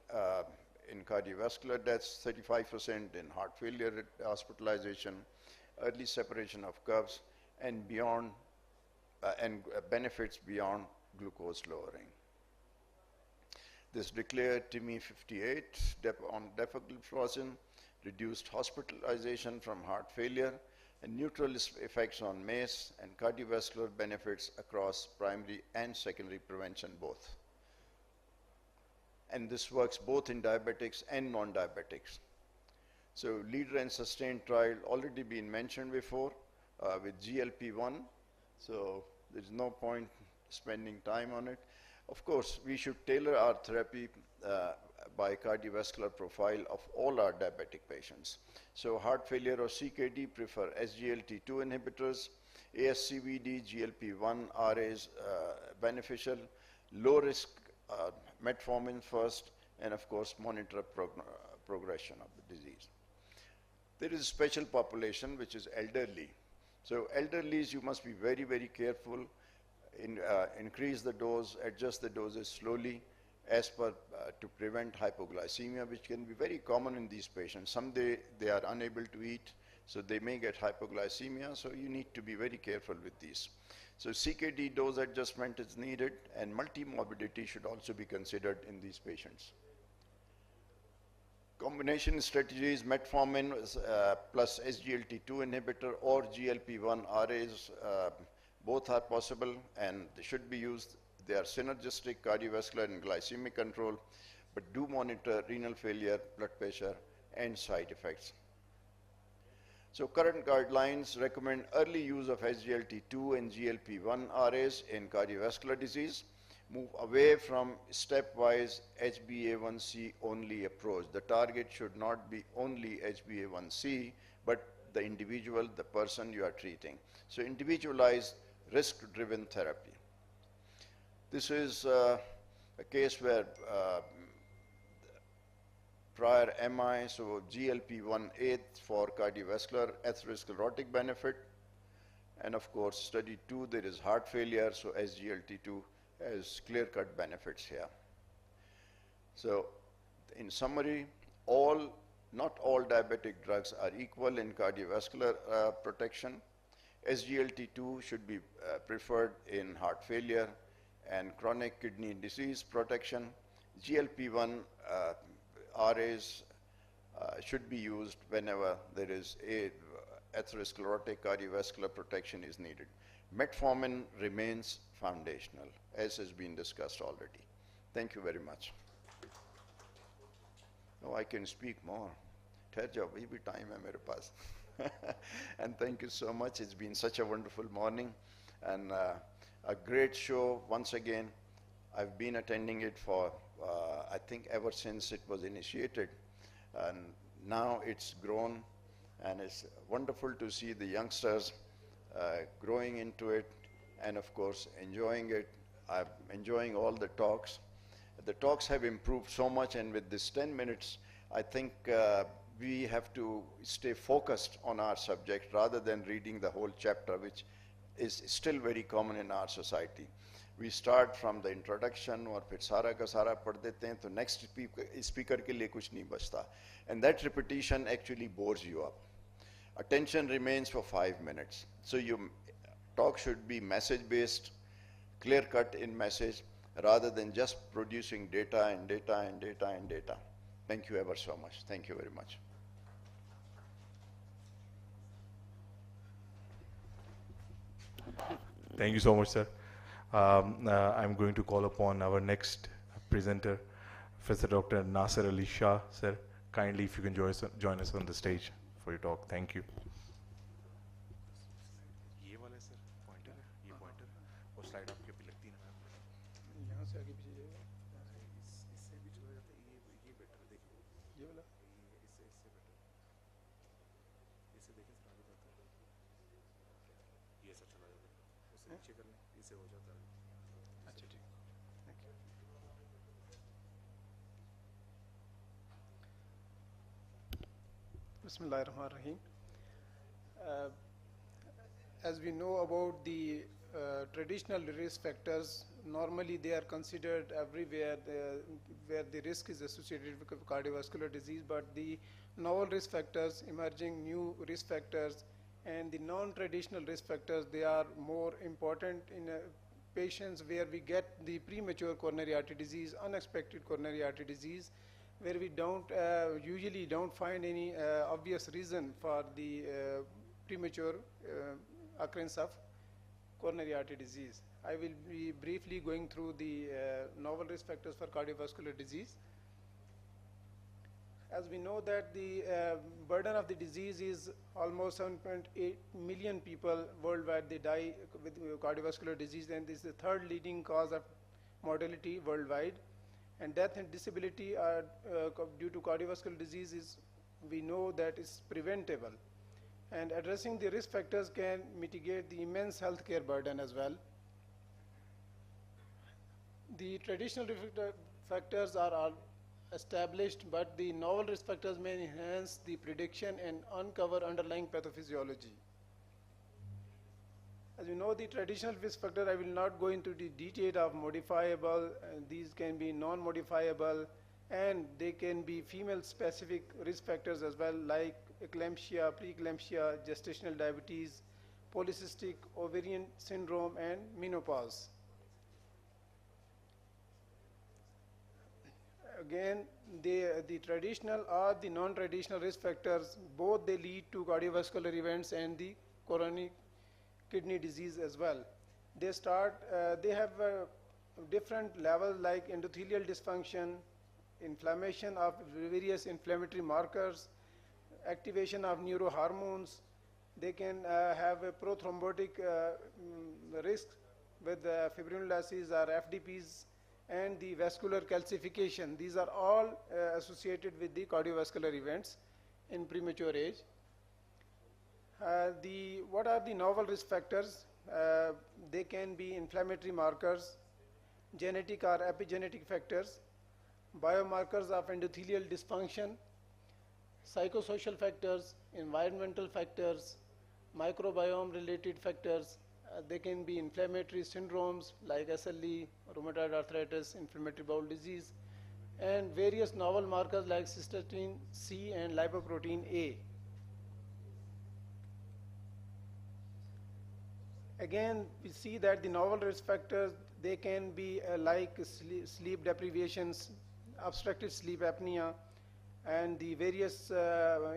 in cardiovascular deaths, 35% in heart failure hospitalization, early separation of curves, and beyond, benefits beyond glucose lowering. This declared TIMI 58 on dapagliflozin, reduced hospitalization from heart failure, and neutral effects on MACE and cardiovascular benefits across primary and secondary prevention both. And this works both in diabetics and non-diabetics. So leader and sustain trial already been mentioned before with GLP-1. So there's no point spending time on it. Of course, we should tailor our therapy by cardiovascular profile of all our diabetic patients. So heart failure or CKD prefer SGLT2 inhibitors, ASCVD, GLP-1, RAs beneficial, low risk metformin first, and of course monitor progression of the disease. There is a special population which is elderly. So elderlies, you must be very, very careful. Increase the dose, adjust the doses slowly as per to prevent hypoglycemia, which can be very common in these patients. Someday they are unable to eat, so they may get hypoglycemia, so you need to be very careful with these. So CKD dose adjustment is needed, and multimorbidity should also be considered in these patients. Combination strategies, metformin plus SGLT2 inhibitor or GLP-1 RAs, both are possible and they should be used. They are synergistic cardiovascular and glycemic control, but do monitor renal failure, blood pressure, and side effects. So current guidelines recommend early use of SGLT2 and GLP-1 RAs in cardiovascular disease. Move away from stepwise HbA1c only approach. The target should not be only HbA1c, but the individual, the person you are treating. So individualized risk-driven therapy. This is a case where prior MI, so GLP-1/8 for cardiovascular atherosclerotic benefit. And of course, study 2, there is heart failure, so SGLT2 has clear-cut benefits here. So in summary, not all diabetic drugs are equal in cardiovascular protection. SGLT2 should be preferred in heart failure and chronic kidney disease protection. GLP-1 RAs should be used whenever there is a atherosclerotic cardiovascular protection is needed. Metformin remains foundational, as has been discussed already. Thank you very much. Oh, I can speak more. Thir jao, abhi bhi time hai mere paas. And thank you so much. It's been such a wonderful morning and a great show once again. I've been attending it for, I think, ever since it was initiated. And now it's grown, and it's wonderful to see the youngsters growing into it and, of course, enjoying it. I'm enjoying all the talks. The talks have improved so much, and with this 10 minutes, I think we have to stay focused on our subject rather than reading the whole chapter, which is still very common in our society. We start from the introduction और फिर सारा का सारा पढ़ देते हैं तो next speaker के लिए कुछ नहीं बचता. And that repetition actually bores you up. Attention remains for 5 minutes. So your talk should be message-based, clear-cut in message, rather than just producing data and data and data and data. Thank you ever so much. Thank you very much. Thank you so much, sir. I'm going to call upon our next presenter, Professor Dr. Nasser Ali Shah, sir. Kindly, if you can join us on the stage for your talk. Thank you. ये वाला sir pointer है, ये pointer और slide आपके पे लगती है ना मैम। यहाँ से आगे पीछे जाएगा, इससे भी चला जाता है, ये बेटर है, देखिए ये वाला, इससे बेटर, इससे देखें सर आगे जाता है, ये सर चला जाता है, उससे नीचे कर लें, इससे हो जाता है। अच्छा ठीक, thank you. Bismillahirrahmanirrahim. As we know about the traditional risk factors, normally they are considered everywhere where the risk is associated with cardiovascular disease, but the novel risk factors, emerging new risk factors, and the non-traditional risk factors, they are more important in patients where we get the premature coronary artery disease, unexpected coronary artery disease, where we usually don't find any obvious reason for the premature occurrence of coronary artery disease. I will be briefly going through the novel risk factors for cardiovascular disease. As we know that the burden of the disease is almost 7.8 million people worldwide, they die with cardiovascular disease, and this is the third leading cause of mortality worldwide. And death and disability are due to cardiovascular disease is, we know that is preventable. And addressing the risk factors can mitigate the immense healthcare burden as well. The traditional risk factors are established, but the novel risk factors may enhance the prediction and uncover underlying pathophysiology. As you know, the traditional risk factor, I will not go into the detail of modifiable. These can be non-modifiable, and they can be female-specific risk factors as well, like eclampsia, preeclampsia, gestational diabetes, polycystic ovarian syndrome, and menopause. Again, the traditional or the non-traditional risk factors, both they lead to cardiovascular events and the coronary kidney disease as well. They have different levels like endothelial dysfunction, inflammation of various inflammatory markers, activation of neurohormones. They can have a prothrombotic risk with fibrinolysis or FDPs, and the vascular calcification. These are all associated with the cardiovascular events in premature age. What are the novel risk factors? They can be inflammatory markers, genetic or epigenetic factors, biomarkers of endothelial dysfunction, psychosocial factors, environmental factors, microbiome related factors. They can be inflammatory syndromes like SLE, rheumatoid arthritis, inflammatory bowel disease, and various novel markers like cystatin C and lipoprotein A. Again, we see that the novel risk factors, they can be like sleep deprivations, obstructive sleep apnea, and the various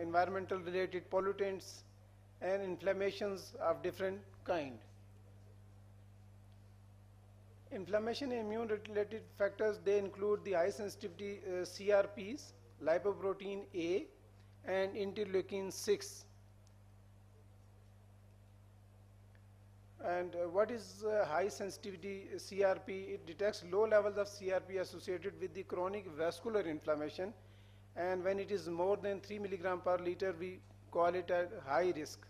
environmental related pollutants and inflammations of different kind. Inflammation and immune related factors, they include the high sensitivity CRPs, lipoprotein A, and interleukin 6. And what is high sensitivity CRP? It detects low levels of CRP associated with the chronic vascular inflammation, and when it is more than 3 milligram per liter, we call it a high risk.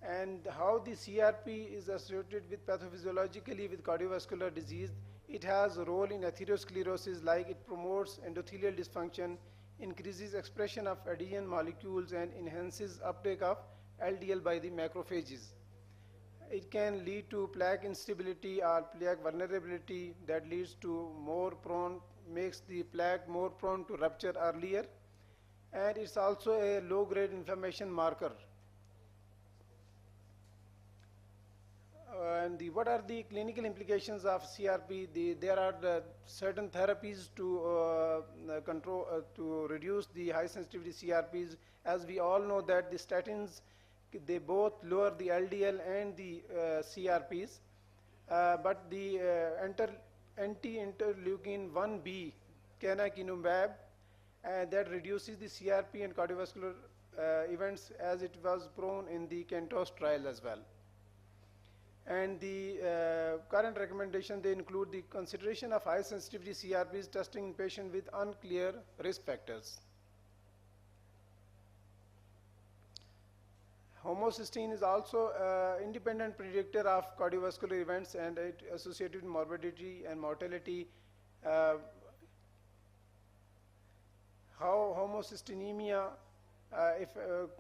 And how the CRP is associated with pathophysiologically with cardiovascular disease, it has a role in atherosclerosis, like it promotes endothelial dysfunction, increases expression of adhesion molecules, and enhances uptake of LDL by the macrophages. It can lead to plaque instability or plaque vulnerability that leads to makes the plaque more prone to rupture earlier, and it's also a low-grade inflammation marker. And what are the clinical implications of CRP? There are certain therapies to to reduce the high sensitivity CRPs. As we all know that the statins they both lower the LDL and the CRPs, but the anti-interleukin 1b canakinumab that reduces the CRP and cardiovascular events as it was proven in the CANTOS trial as well. And the current recommendation, they include the consideration of high sensitivity CRPs testing in patients with unclear risk factors. Homocysteine is also independent predictor of cardiovascular events and it associated with morbidity and mortality. How homocysteinemia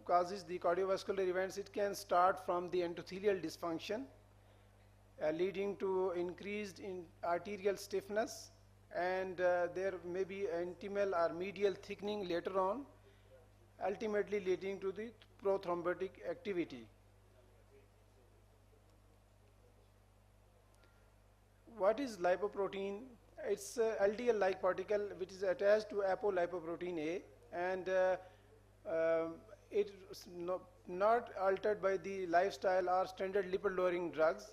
causes the cardiovascular events, it can start from the endothelial dysfunction leading to increased arterial stiffness, and there may be intimal or medial thickening later on, ultimately leading to the prothrombotic activity. What is lipoprotein? It's a LDL-like particle which is attached to apolipoprotein A, and it's not altered by the lifestyle or standard lipid-lowering drugs.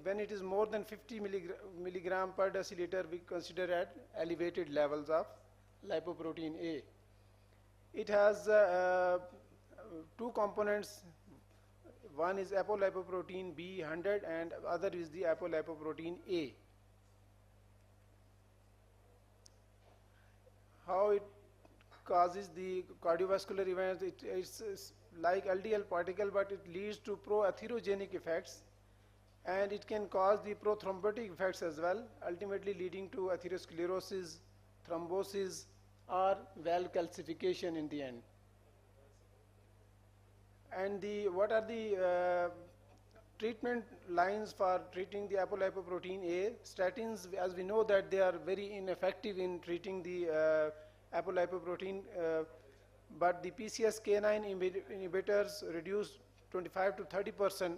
When it is more than 50 milligram per deciliter, we consider at elevated levels of lipoprotein A. It has two components. One is apolipoprotein B100 and other is the apolipoprotein A. How it causes the cardiovascular events? It's like LDL particle, but it leads to proatherogenic effects, and it can cause the prothrombotic effects as well, ultimately leading to atherosclerosis, thrombosis, or valve calcification in the end. And what are the treatment lines for treating the apolipoprotein A? Statins, as we know that they are very ineffective in treating the apolipoprotein, but the PCSK9 inhibitors reduce 25 to 30%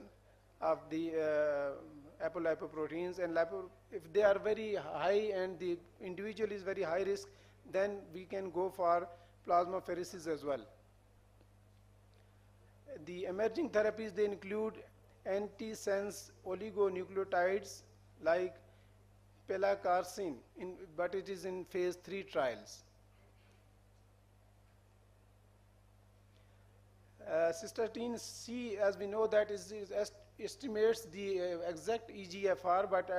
of the apolipoproteins, and if they are very high and the individual is very high risk, then we can go for plasmapheresis as well. The emerging therapies, they include antisense oligonucleotides like pelacarsen, but it is in phase 3 trials. Cystatin C, as we know that estimates the exact EGFR, but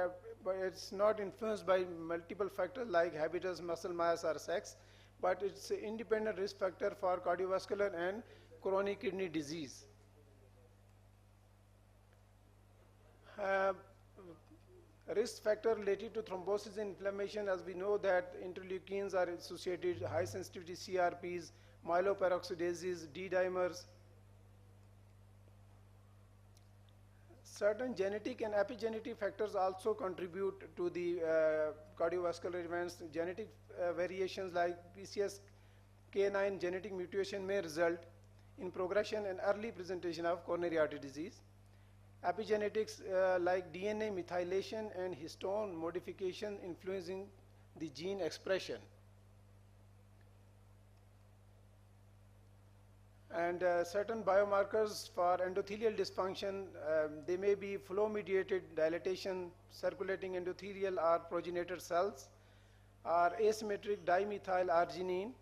it's not influenced by multiple factors like habitus, muscle mass, or sex, but it's an independent risk factor for cardiovascular and chronic kidney disease. Risk factor related to thrombosis and inflammation, as we know that interleukins are associated with high sensitivity CRPs, myeloperoxidases, D-dimers. Certain genetic and epigenetic factors also contribute to the cardiovascular events. Genetic variations like PCSK9 genetic mutation may result in progression and early presentation of coronary artery disease. Epigenetics like DNA methylation and histone modification influencing the gene expression. And certain biomarkers for endothelial dysfunction, they may be flow-mediated dilatation, circulating endothelial or progenitor cells, or asymmetric dimethyl arginine,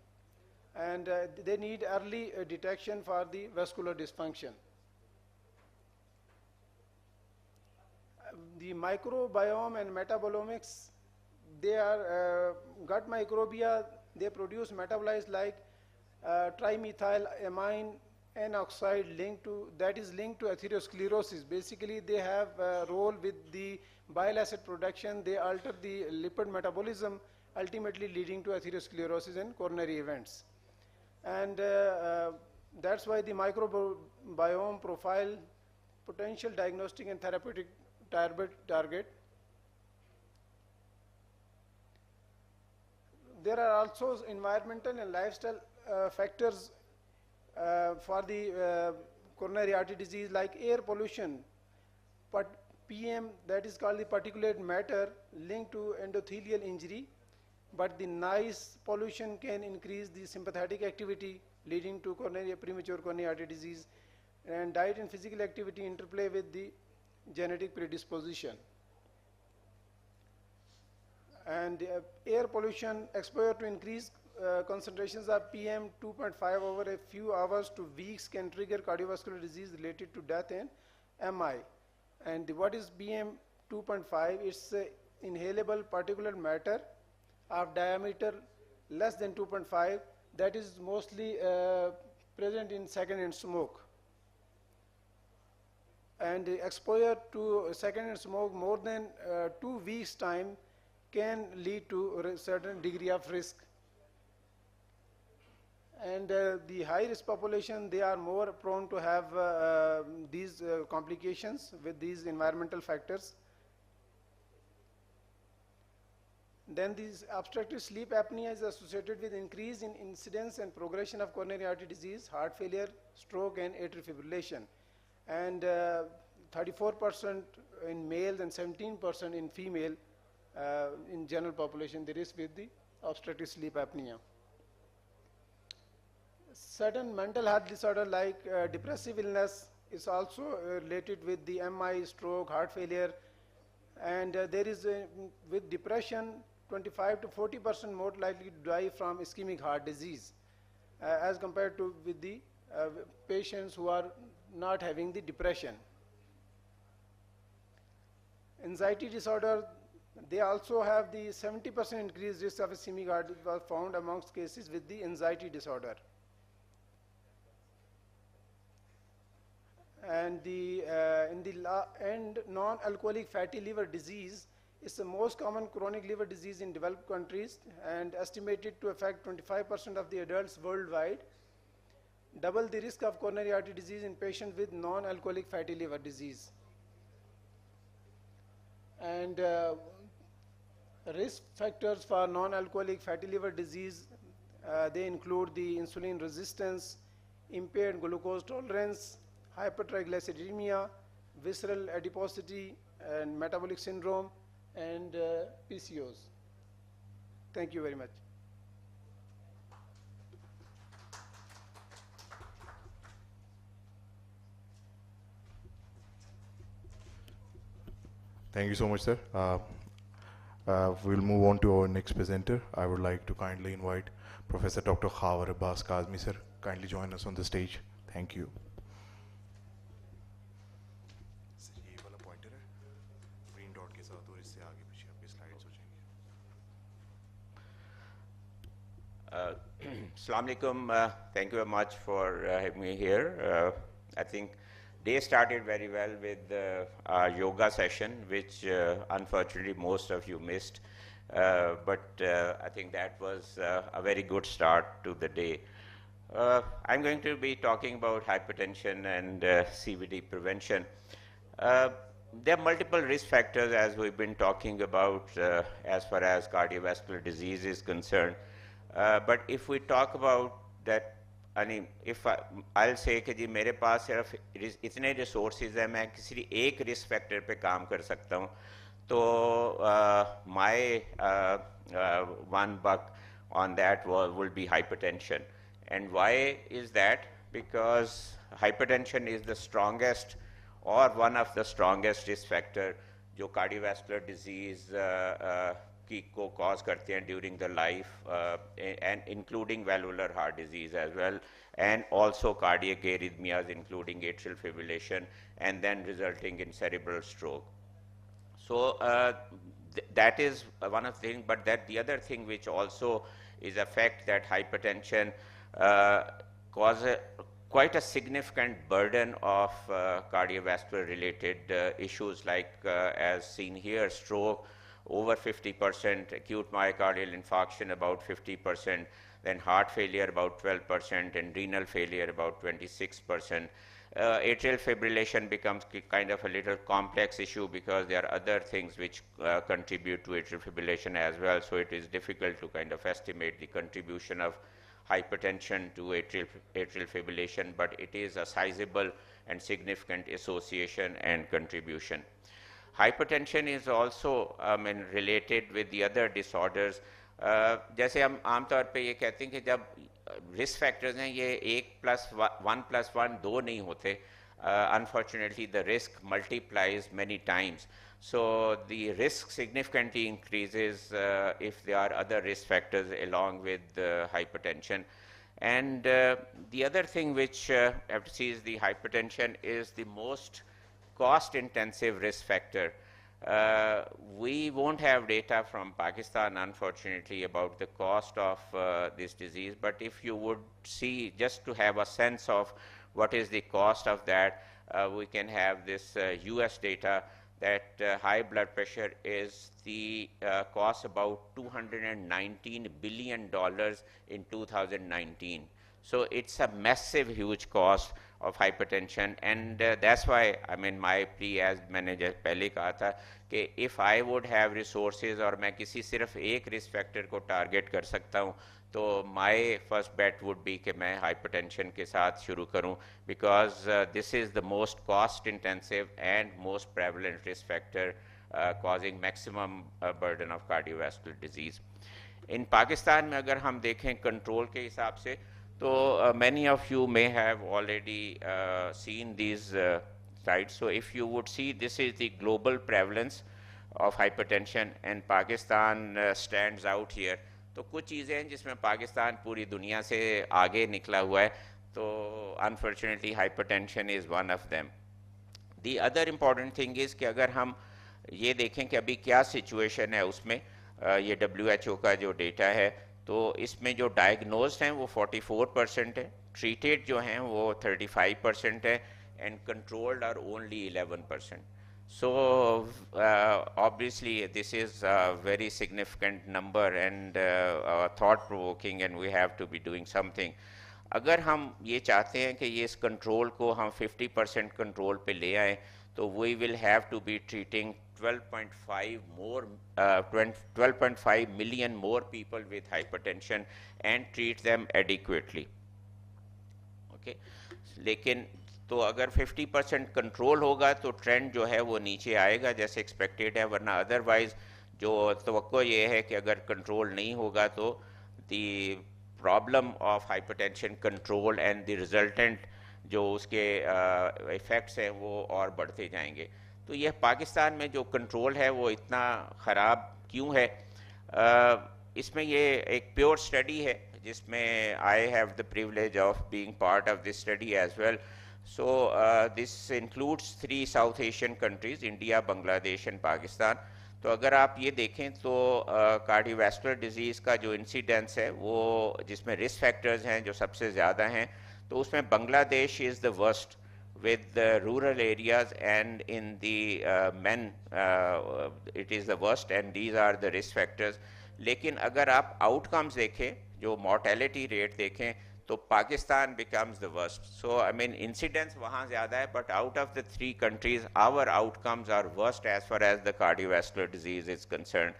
and they need early detection for the vascular dysfunction. The microbiome and metabolomics, they are gut microbia, they produce metabolites like trimethylamine N oxide that is linked to atherosclerosis. Basically, they have a role with the bile acid production. They alter the lipid metabolism, ultimately leading to atherosclerosis and coronary events. And that's why the microbiome profile, potential diagnostic and therapeutic target. There are also environmental and lifestyle factors for the coronary artery disease, like air pollution, but PM, that is called the particulate matter, linked to endothelial injury, but the noise pollution can increase the sympathetic activity leading to premature coronary artery disease. and diet and physical activity interplay with the genetic predisposition. And air pollution exposure to increased concentrations of PM 2.5 over a few hours to weeks can trigger cardiovascular disease related to death and MI. And what is PM 2.5? It's inhalable particulate matter of diameter less than 2.5 that is mostly present in second-hand smoke. And the exposure to second-hand smoke more than 2 weeks time can lead to a certain degree of risk. And the high-risk population, they are more prone to have these complications with these environmental factors. Then this obstructive sleep apnea is associated with increase in incidence and progression of coronary artery disease, heart failure, stroke, and atrial fibrillation. And 34% in males and 17% in female in general population, the risk with the obstructive sleep apnea. Certain mental health disorder like depressive illness is also related with the MI, stroke, heart failure, and there is with depression 25 to 40% more likely to die from ischemic heart disease as compared to with the patients who are not having the depression. Anxiety disorder, they also have the 70% increased risk of ischemic heart was found amongst cases with the anxiety disorder. And the non-alcoholic fatty liver disease is the most common chronic liver disease in developed countries and estimated to affect 25% of the adults worldwide, double the risk of coronary artery disease in patients with non-alcoholic fatty liver disease. And risk factors for non-alcoholic fatty liver disease, they include the insulin resistance, impaired glucose tolerance, hypertriglyceridemia, visceral adiposity, and metabolic syndrome, and PCOS. Thank you very much. Thank you so much, sir. We'll move on to our next presenter. I would like to kindly invite Professor Dr. Khawar Abbas Kazmi, sir. Kindly join us on the stage. Thank you. Assalamu alaikum. Thank you very much for having me here. I think day started very well with our yoga session, which unfortunately most of you missed. But I think that was a very good start to the day. I'm going to be talking about hypertension and CVD prevention. There are multiple risk factors as we've been talking about as far as cardiovascular disease is concerned. But if we talk about that, I mean, if I'll say कि जी मेरे पास सिर्फ इतने resources हैं मैं किसी एक risk factor पे काम कर सकता हूँ तो my one buck on that will be hypertension. And why is that? Because hypertension is the strongest or one of the strongest risk factor जो cardiovascular disease को cause करते हैं during the life and including valvular heart disease as well, and also cardiac arrhythmias including atrial fibrillation and then resulting in cerebral stroke. So that is one of the things, but that the other thing which also is a fact that hypertension causes quite a significant burden of cardiovascular related issues like as seen here, stroke over 50%, acute myocardial infarction about 50%, then heart failure about 12%, and renal failure about 26%. Atrial fibrillation becomes kind of a little complex issue because there are other things which contribute to atrial fibrillation as well, so it is difficult to kind of estimate the contribution of hypertension to atrial fibrillation, but it is a sizable and significant association and contribution. Hypertension is also related with the other disorders. जैसे हम आमतौर पे ये कहते हैं कि जब risk factors हैं ये 1+1 2 नहीं होते. Unfortunately, the risk multiplies many times. So the risk significantly increases if there are other risk factors along with hypertension. And the other thing which FTC the hypertension is the most cost-intensive risk factor. We won't have data from Pakistan, unfortunately, about the cost of this disease, but if you would see, just to have a sense of what is the cost of that, we can have this US data that high blood pressure is the cost about $219 billion in 2019. So it's a massive, huge cost of hypertension, and that's why, I mean, my plea, as मैंने जैसे पहले कहा था कि if I would have resources और मैं किसी सिर्फ एक risk factor को target कर सकता हूँ, तो my first bet would be कि मैं hypertension के साथ शुरू करूँ, because this is the most cost intensive and most prevalent risk factor causing maximum burden of cardiovascular disease. In Pakistan में अगर हम देखें control के हिसाब से, so many of you may have already seen these slides. So if you would see, this is the global prevalence of hypertension, and Pakistan stands out here. तो कुछ चीज़ें हैं जिसमें पाकिस्तान पूरी दुनिया से आगे निकला हुआ है, तो unfortunately hypertension is one of them. The other important thing is कि अगर हम ये देखें कि अभी क्या situation है उसमें, ये WHO का जो data है, तो इसमें जो डायग्नोज्ड हैं वो 44% है, ट्रीटेड जो हैं वो 35% है, and controlled are only 11%. So obviously this is a very significant number and thought provoking, and we have to be doing something. अगर हम ये चाहते हैं कि ये इस कंट्रोल को हम 50% कंट्रोल पे ले आएँ, तो we will have to be treating 12.5 million more people with hypertension and treat them adequately. Okay, लेकिन तो अगर 50% कंट्रोल होगा तो ट्रेंड जो है वो नीचे आएगा जैसे एक्सपेक्टेड है, वरना अदरवाइज जो तवक्को ये है कि अगर कंट्रोल नहीं होगा तो the problem of hypertension control and the resultant जो उसके इफ़ेक्ट्स हैं वो और बढ़ते जाएंगे. तो यह पाकिस्तान में जो कंट्रोल है वो इतना ख़राब क्यों है? इसमें ये एक प्योर स्टडी है जिसमें I have the privilege of being part of this study as well. So this includes 3 South Asian countries, India, Bangladesh and Pakistan. तो अगर आप ये देखें तो कार्डियोवैस्कुलर डिजीज़ का जो इंसिडेंस है वो जिसमें रिस्क फैक्टर्स हैं जो सबसे ज़्यादा हैं, तो उसमें Bangladesh is the worst with the rural areas, and in the men it is the worst, and these are the risk factors. लेकिन अगर आप outcomes देखें, जो mortality rate देखें, तो Pakistan becomes the worst. So I mean incidence वहाँ ज़्यादा है, but out of the 3 countries our outcomes are worst as far as the cardiovascular disease is concerned.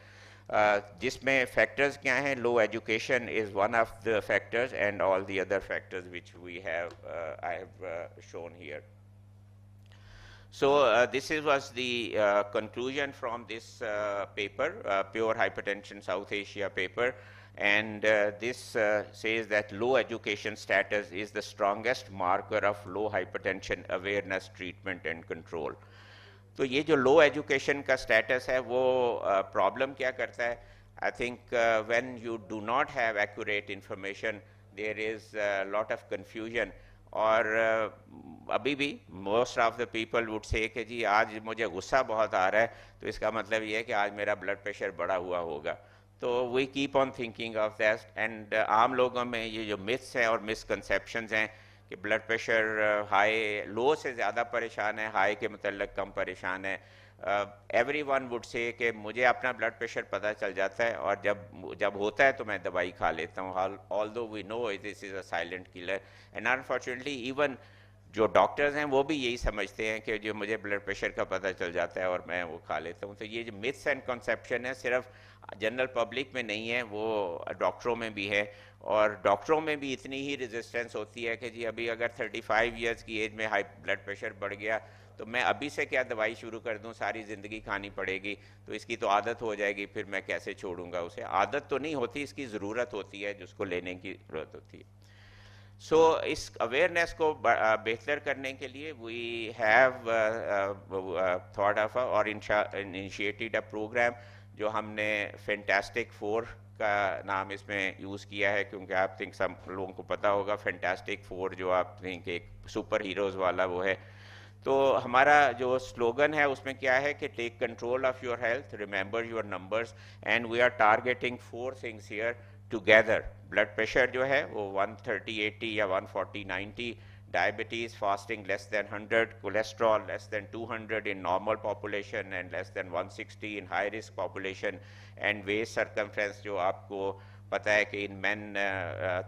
जिसमें factors क्या हैं? Low education is one of the factors, and all the other factors which we have I have shown here. So this was the conclusion from this paper, Pure Hypertension South Asia paper, and this says that low education status is the strongest marker of low hypertension awareness, treatment and control. तो ये जो low education का status है वो problem क्या करता है? I think when you do not have accurate information, there is a lot of confusion. और अभी भी most of the people would say कि जी आज मुझे गुस्सा बहुत आ रहा है तो इसका मतलब ये है कि आज मेरा ब्लड प्रेशर बढ़ा हुआ होगा. तो we keep on thinking of that, and आम लोगों में ये जो मिथ्स हैं और मिसकंसेप्शंस हैं कि ब्लड प्रेशर हाई लो से ज़्यादा परेशान है, हाई के मतलब कम परेशान है. everyone would say कि मुझे अपना ब्लड प्रेशर पता चल जाता है और जब होता है तो मैं दवाई खा लेता हूँ. although we know this is a silent killer, and unfortunately even जो डॉक्टर्स हैं वो भी यही समझते हैं कि जो मुझे ब्लड प्रेशर का पता चल जाता है और मैं वो खा लेता हूँ. तो ये जो मिथ्स एंड कॉन्सेप्शन है सिर्फ जनरल पब्लिक में नहीं है, वो डॉक्टरों में भी है. और डॉक्टरों में भी इतनी ही रेजिस्टेंस होती है कि जी अभी अगर 35 इयर्स की एज में हाई ब्लड प्रेशर बढ़ गया तो मैं अभी से क्या दवाई शुरू कर दूं, सारी ज़िंदगी खानी पड़ेगी, तो इसकी तो आदत हो जाएगी, फिर मैं कैसे छोड़ूंगा उसे. आदत तो नहीं होती, इसकी ज़रूरत होती है जिसको लेने की ज़रूरत होती है. सो इस अवेयरनेस को बेहतर करने के लिए वी हैव थॉट ऑफ और इनिशिएटेड अ प्रोग्राम जो हमने फैंटास्टिक फोर का नाम इसमें यूज़ किया है, क्योंकि आप थिंक सब लोगों को पता होगा फैंटास्टिक फोर जो आप थिंक एक सुपर हीरोज़ वाला वो है। तो हमारा जो स्लोगन है उसमें क्या है कि take control of your health, remember your numbers, and we are targeting 4 things here together. Blood pressure जो है वो 130/80 या 140/90, diabetes fasting less than 100, cholesterol less than 200 in normal population and less than 160 in high risk population, and waist circumference जो आपको पता है कि in men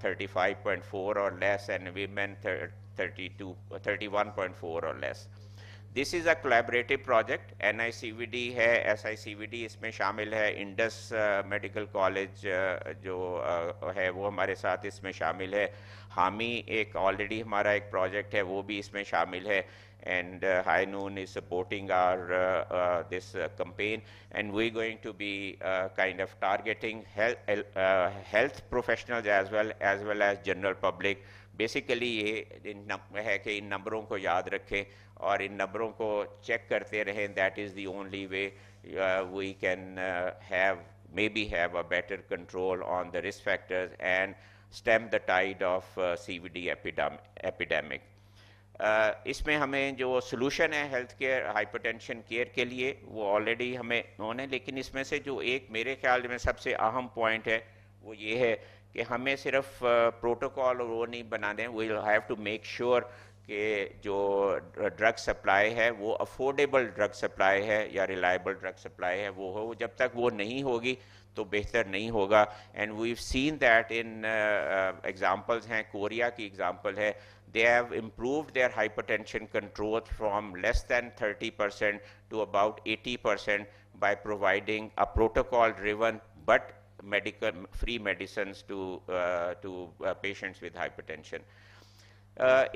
35.4 or less and women 31.4 or less. This is a collaborative project, NICVD है, SICVD इसमें शामिल है, Indus medical college जो है वो हमारे साथ इसमें शामिल है, हामी एक ऑलरेडी हमारा एक प्रोजेक्ट है वो भी इसमें शामिल है, and High Noon is supporting our this campaign, and we're going to be kind of targeting health professionals as well as general public. Basically ये है कि इन नंबरों को याद रखें और इन नंबरों को चेक करते रहें. That is the only way we can have maybe have a better control on the risk factors and stem the tide of CVD epidemic. इसमें हमें जो सोल्यूशन है हेल्थ केयर हाइपरटेंशन केयर के लिए वो ऑलरेडी हमें होने, लेकिन इसमें से जो एक मेरे ख्याल में सबसे अहम पॉइंट है वो ये है कि हमें सिर्फ प्रोटोकॉल और वो नहीं बनाने, we have to make sure कि जो ड्रग सप्लाई है वो अफोर्डेबल ड्रग सप्लाई है या रिलायबल ड्रग सप्लाई है वो हो. जब तक वो नहीं होगी तो बेहतर नहीं होगा. And we have seen that in examples हैं, कोरिया की एग्जांपल है, they have improved their hypertension control from less than 30% to about 80% by providing a protocol driven but medical free medicines to patients with hypertension.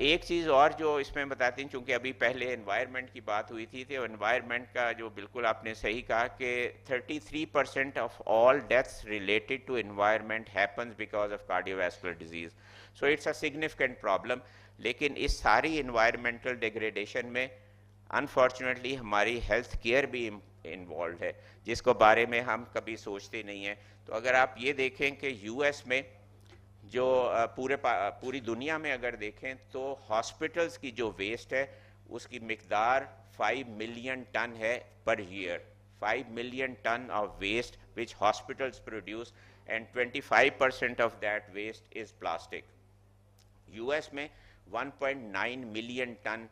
एक चीज़ और जो इसमें बताती हैं, चूँकि अभी पहले एनवायरनमेंट की बात हुई थी तो एनवायरनमेंट का जो बिल्कुल आपने सही कहा कि 33% of all deaths related to environment happens because of cardiovascular disease. So it's a significant problem. लेकिन इस सारी एनवायरमेंटल डिग्रेडेशन में अनफॉर्चुनेटली हमारी हेल्थ केयर भी इन्वॉल्व है, जिसको बारे में हम कभी सोचते नहीं हैं. तो अगर आप ये देखें कि यूएस में जो पूरी दुनिया में अगर देखें तो हॉस्पिटल्स की जो वेस्ट है उसकी मिकदार 5 मिलियन टन है per year. 5 million ton of waste which hospitals produce and 25% of that waste is plastic. US में 1.9 million ton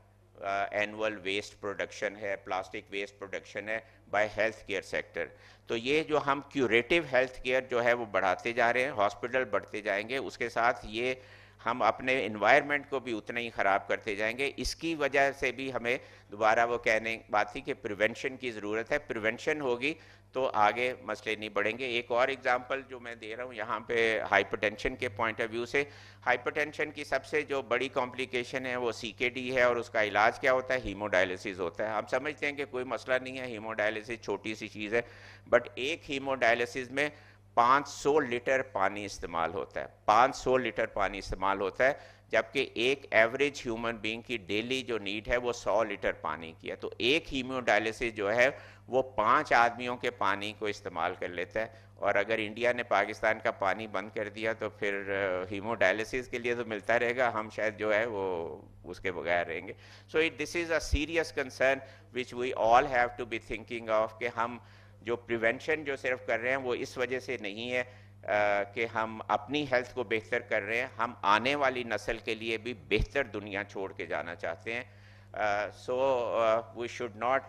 annual waste production है, प्लास्टिक वेस्ट प्रोडक्शन है बाय हेल्थ केयर सेक्टर. तो ये जो हम क्यूरेटिव हेल्थ केयर जो है वो बढ़ाते जा रहे हैं, हॉस्पिटल बढ़ते जाएंगे, उसके साथ ये हम अपने इन्वायरमेंट को भी उतना ही ख़राब करते जाएंगे. इसकी वजह से भी हमें दोबारा वो कहने बात थी कि प्रिवेंशन की ज़रूरत है. प्रिवेंशन होगी तो आगे मसले नहीं बढ़ेंगे. एक और एग्जांपल जो मैं दे रहा हूँ यहाँ पे हाइपरटेंशन के पॉइंट ऑफ व्यू से, हाइपरटेंशन की सबसे जो बड़ी कॉम्प्लिकेशन है वो CKD है और उसका इलाज क्या होता है? हीमोडायलिसिस होता है. हम समझते हैं कि कोई मसला नहीं है, हीमोडायलिसिस छोटी सी चीज़ है, बट एक हीमोडायलिसिस में 500 लीटर पानी इस्तेमाल होता है. 500 लीटर पानी इस्तेमाल होता है, जबकि एक एवरेज ह्यूमन बीइंग की डेली जो नीड है वो 100 लीटर पानी की है. तो एक हीमोडायलिसिस जो है वो 5 आदमियों के पानी को इस्तेमाल कर लेता है. और अगर इंडिया ने पाकिस्तान का पानी बंद कर दिया तो फिर हीमोडायलिसिस के लिए तो मिलता रहेगा, हम शायद जो है वो उसके बगैर रहेंगे. So this is a serious concern which we all have to be thinking of कि हम जो प्रिवेंशन जो सिर्फ कर रहे हैं वो इस वजह से नहीं है कि हम अपनी हेल्थ को बेहतर कर रहे हैं, हम आने वाली नस्ल के लिए भी बेहतर दुनिया छोड़ के जाना चाहते हैं. So we should not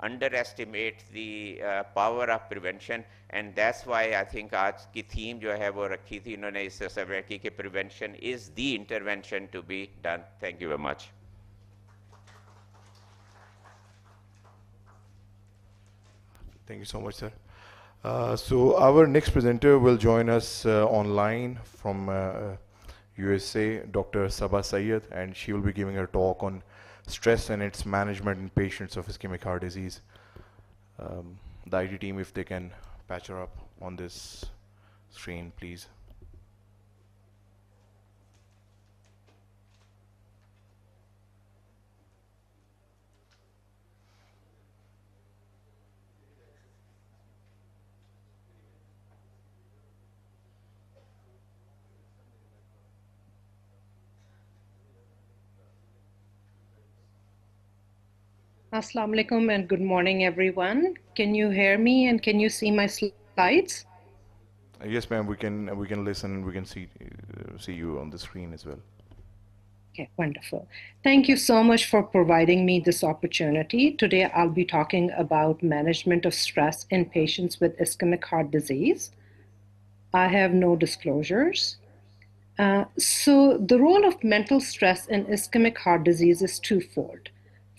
underestimate the power of prevention, and that's why I think आज की थीम जो है वो रखी थी इन्होंने इस सर्वे की कि prevention is the intervention to be done. Thank you very much. Thank you so much, sir. So our next presenter will join us online from USA, Dr. Sabah Syed, and she will be giving a talk on stress and its management in patients of ischemic heart disease. The IT team, if they can patch her up on this screen, please. Assalamu alaikum and good morning, everyone. Can you hear me and can you see my slides? Yes, ma'am. We can listen. We can see you on the screen as well. Okay, wonderful. Thank you so much for providing me this opportunity. Today, I'll be talking about management of stress in patients with ischemic heart disease. I have no disclosures. So the role of mental stress in ischemic heart disease is twofold.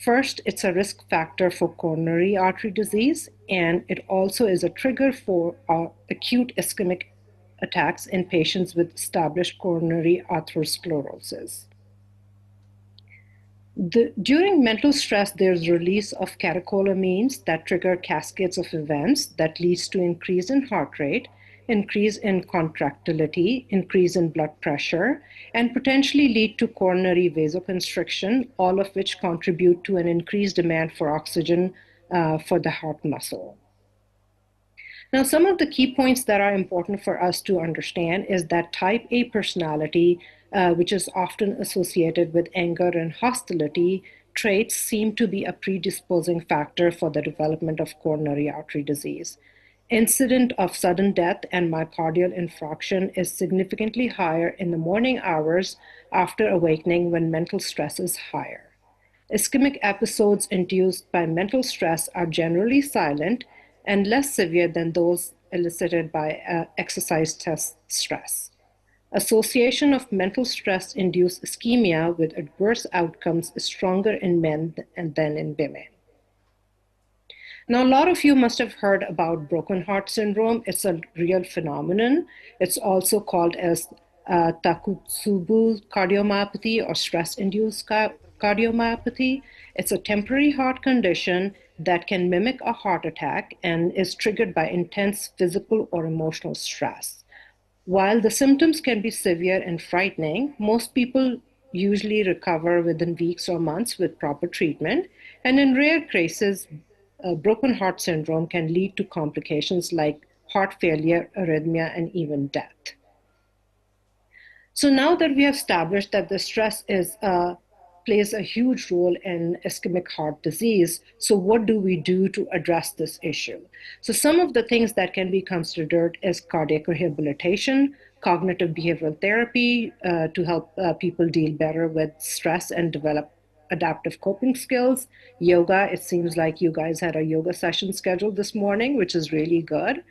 First, it's a risk factor for coronary artery disease, and it also is a trigger for acute ischemic attacks in patients with established coronary atherosclerosis. During mental stress, there's release of catecholamines that trigger cascades of events that leads to increase in heart rate, increase in contractility, increase in blood pressure, and potentially lead to coronary vasoconstriction, all of which contribute to an increased demand for oxygen for the heart muscle. Now, some of the key points that are important for us to understand is that type A personality, which is often associated with anger and hostility, traits seem to be a predisposing factor for the development of coronary artery disease. Incidence of sudden death and myocardial infarction is significantly higher in the morning hours after awakening when mental stress is higher. Ischemic episodes induced by mental stress are generally silent and less severe than those elicited by exercise test stress. Association of mental stress-induced ischemia with adverse outcomes is stronger in men than in women. Now, a lot of you must have heard about broken heart syndrome. It's a real phenomenon. It's also called as Takotsubo cardiomyopathy or stress-induced cardiomyopathy. It's a temporary heart condition that can mimic a heart attack and is triggered by intense physical or emotional stress. While the symptoms can be severe and frightening, most people usually recover within weeks or months with proper treatment, and in rare cases, broken heart syndrome can lead to complications like heart failure, arrhythmia, and even death. So now that we have established that the stress plays a huge role in ischemic heart disease, so what do we do to address this issue? So some of the things that can be considered is cardiac rehabilitation, cognitive behavioral therapy to help people deal better with stress and develop adaptive coping skills, yoga. It seems like you guys had a yoga session scheduled this morning, which is really good.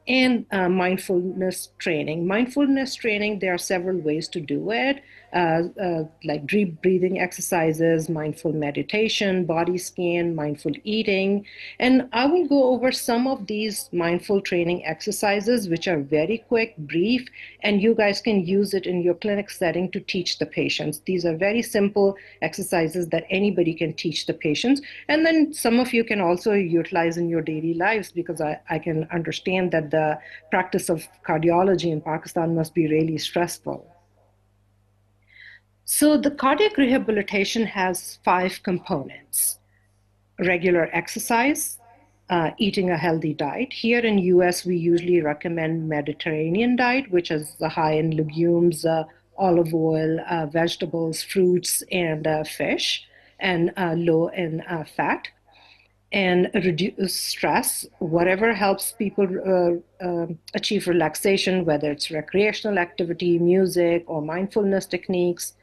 And mindfulness training. Mindfulness training, there are several ways to do it, like deep breathing exercises, mindful meditation, body scan, mindful eating. And I will go over some of these mindful training exercises, which are very quick, brief, and you guys can use it in your clinic setting to teach the patients. These are very simple exercises that anybody can teach the patients. And then some of you can also utilize in your daily lives, because I can understand that the practice of cardiology in Pakistan must be really stressful. So the cardiac rehabilitation has 5 components: regular exercise, eating a healthy diet. Here in US, we usually recommend Mediterranean diet, which is high in legumes, olive oil, vegetables, fruits, and fish, and low in fat. And reduce stress, whatever helps people achieve relaxation, whether it's recreational activity, music, or mindfulness techniques.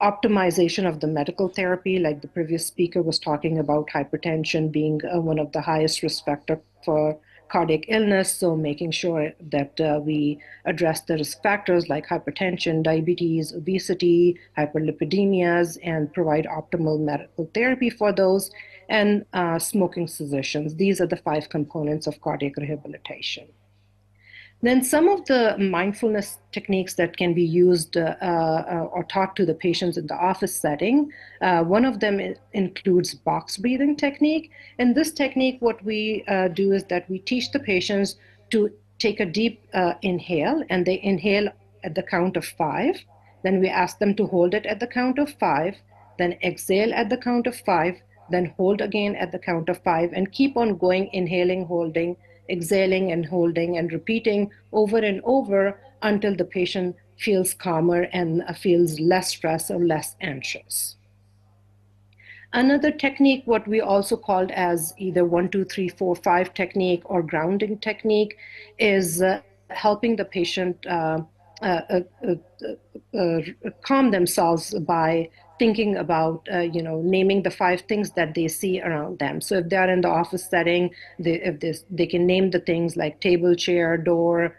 Optimization of the medical therapy, like the previous speaker was talking about hypertension being one of the highest risk factor for cardiac illness, so making sure that we address the risk factors like hypertension, diabetes, obesity, hyperlipidemias, and provide optimal medical therapy for those, and smoking cessations. These are the 5 components of cardiac rehabilitation. Then some of the mindfulness techniques that can be used or taught to the patients in the office setting, one of them includes box breathing technique. In this technique, what we do is that we teach the patients to take a deep inhale, and they inhale at the count of 5. Then we ask them to hold it at the count of 5, then exhale at the count of 5, then hold again at the count of 5, and keep on going, inhaling, holding, exhaling and holding, and repeating over and over until the patient feels calmer and feels less stressed or less anxious. Another technique, what we also called as either 1, 2, 3, 4, 5 technique or grounding technique, is helping the patient uh, uh, uh, uh, calm themselves by thinking about, naming the 5 things that they see around them. So if they are in the office setting, they can name the things like table, chair, door,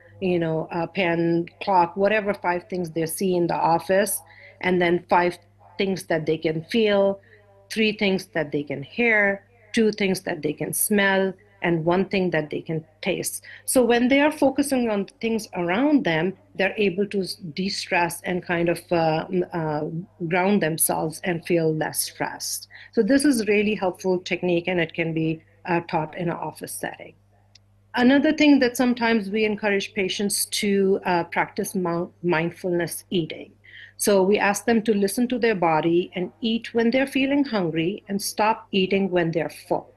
pen, clock, whatever 5 things they see in the office, and then 5 things that they can feel, 3 things that they can hear, 2 things that they can smell, and 1 thing that they can taste. So when they are focusing on things around them, they're able to de-stress and kind of ground themselves and feel less stressed. So this is really helpful technique, and it can be taught in an office setting. Another thing that sometimes we encourage patients to practice mindfulness eating. So we ask them to listen to their body and eat when they're feeling hungry and stop eating when they're full.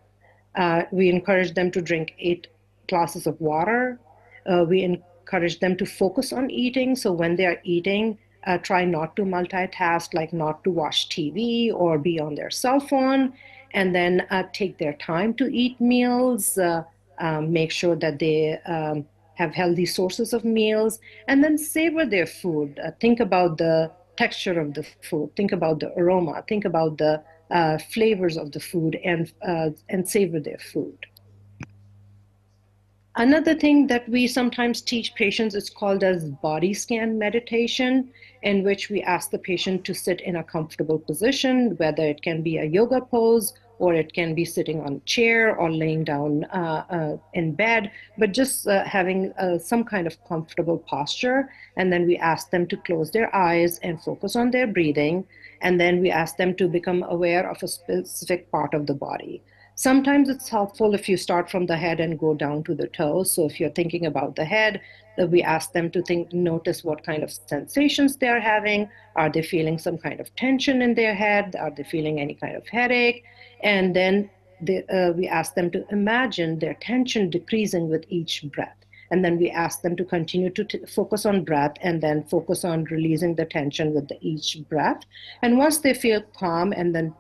We encourage them to drink 8 glasses of water. We encourage them to focus on eating. So when they're eating, try not to multitask, like not to watch TV or be on their cell phone, and then take their time to eat meals. Make sure that they have healthy sources of meals, and then savor their food. Think about the texture of the food, think about the aroma, think about the flavors of the food, and savor their food. Another thing that we sometimes teach patients is called as body scan meditation, in which we ask the patient to sit in a comfortable position, whether it can be a yoga pose or it can be sitting on a chair or laying down in bed, but just having some kind of comfortable posture. And then we ask them to close their eyes and focus on their breathing. And then we ask them to become aware of a specific part of the body. Sometimes it's helpful if you start from the head and go down to the toes. So if you're thinking about the head, we ask them to notice what kind of sensations they're having. Are they feeling some kind of tension in their head? Are they feeling any kind of headache? And then we ask them to imagine their tension decreasing with each breath. And then we ask them to continue to focus on breath and then focus on releasing the tension with each breath. And once they feel calm and then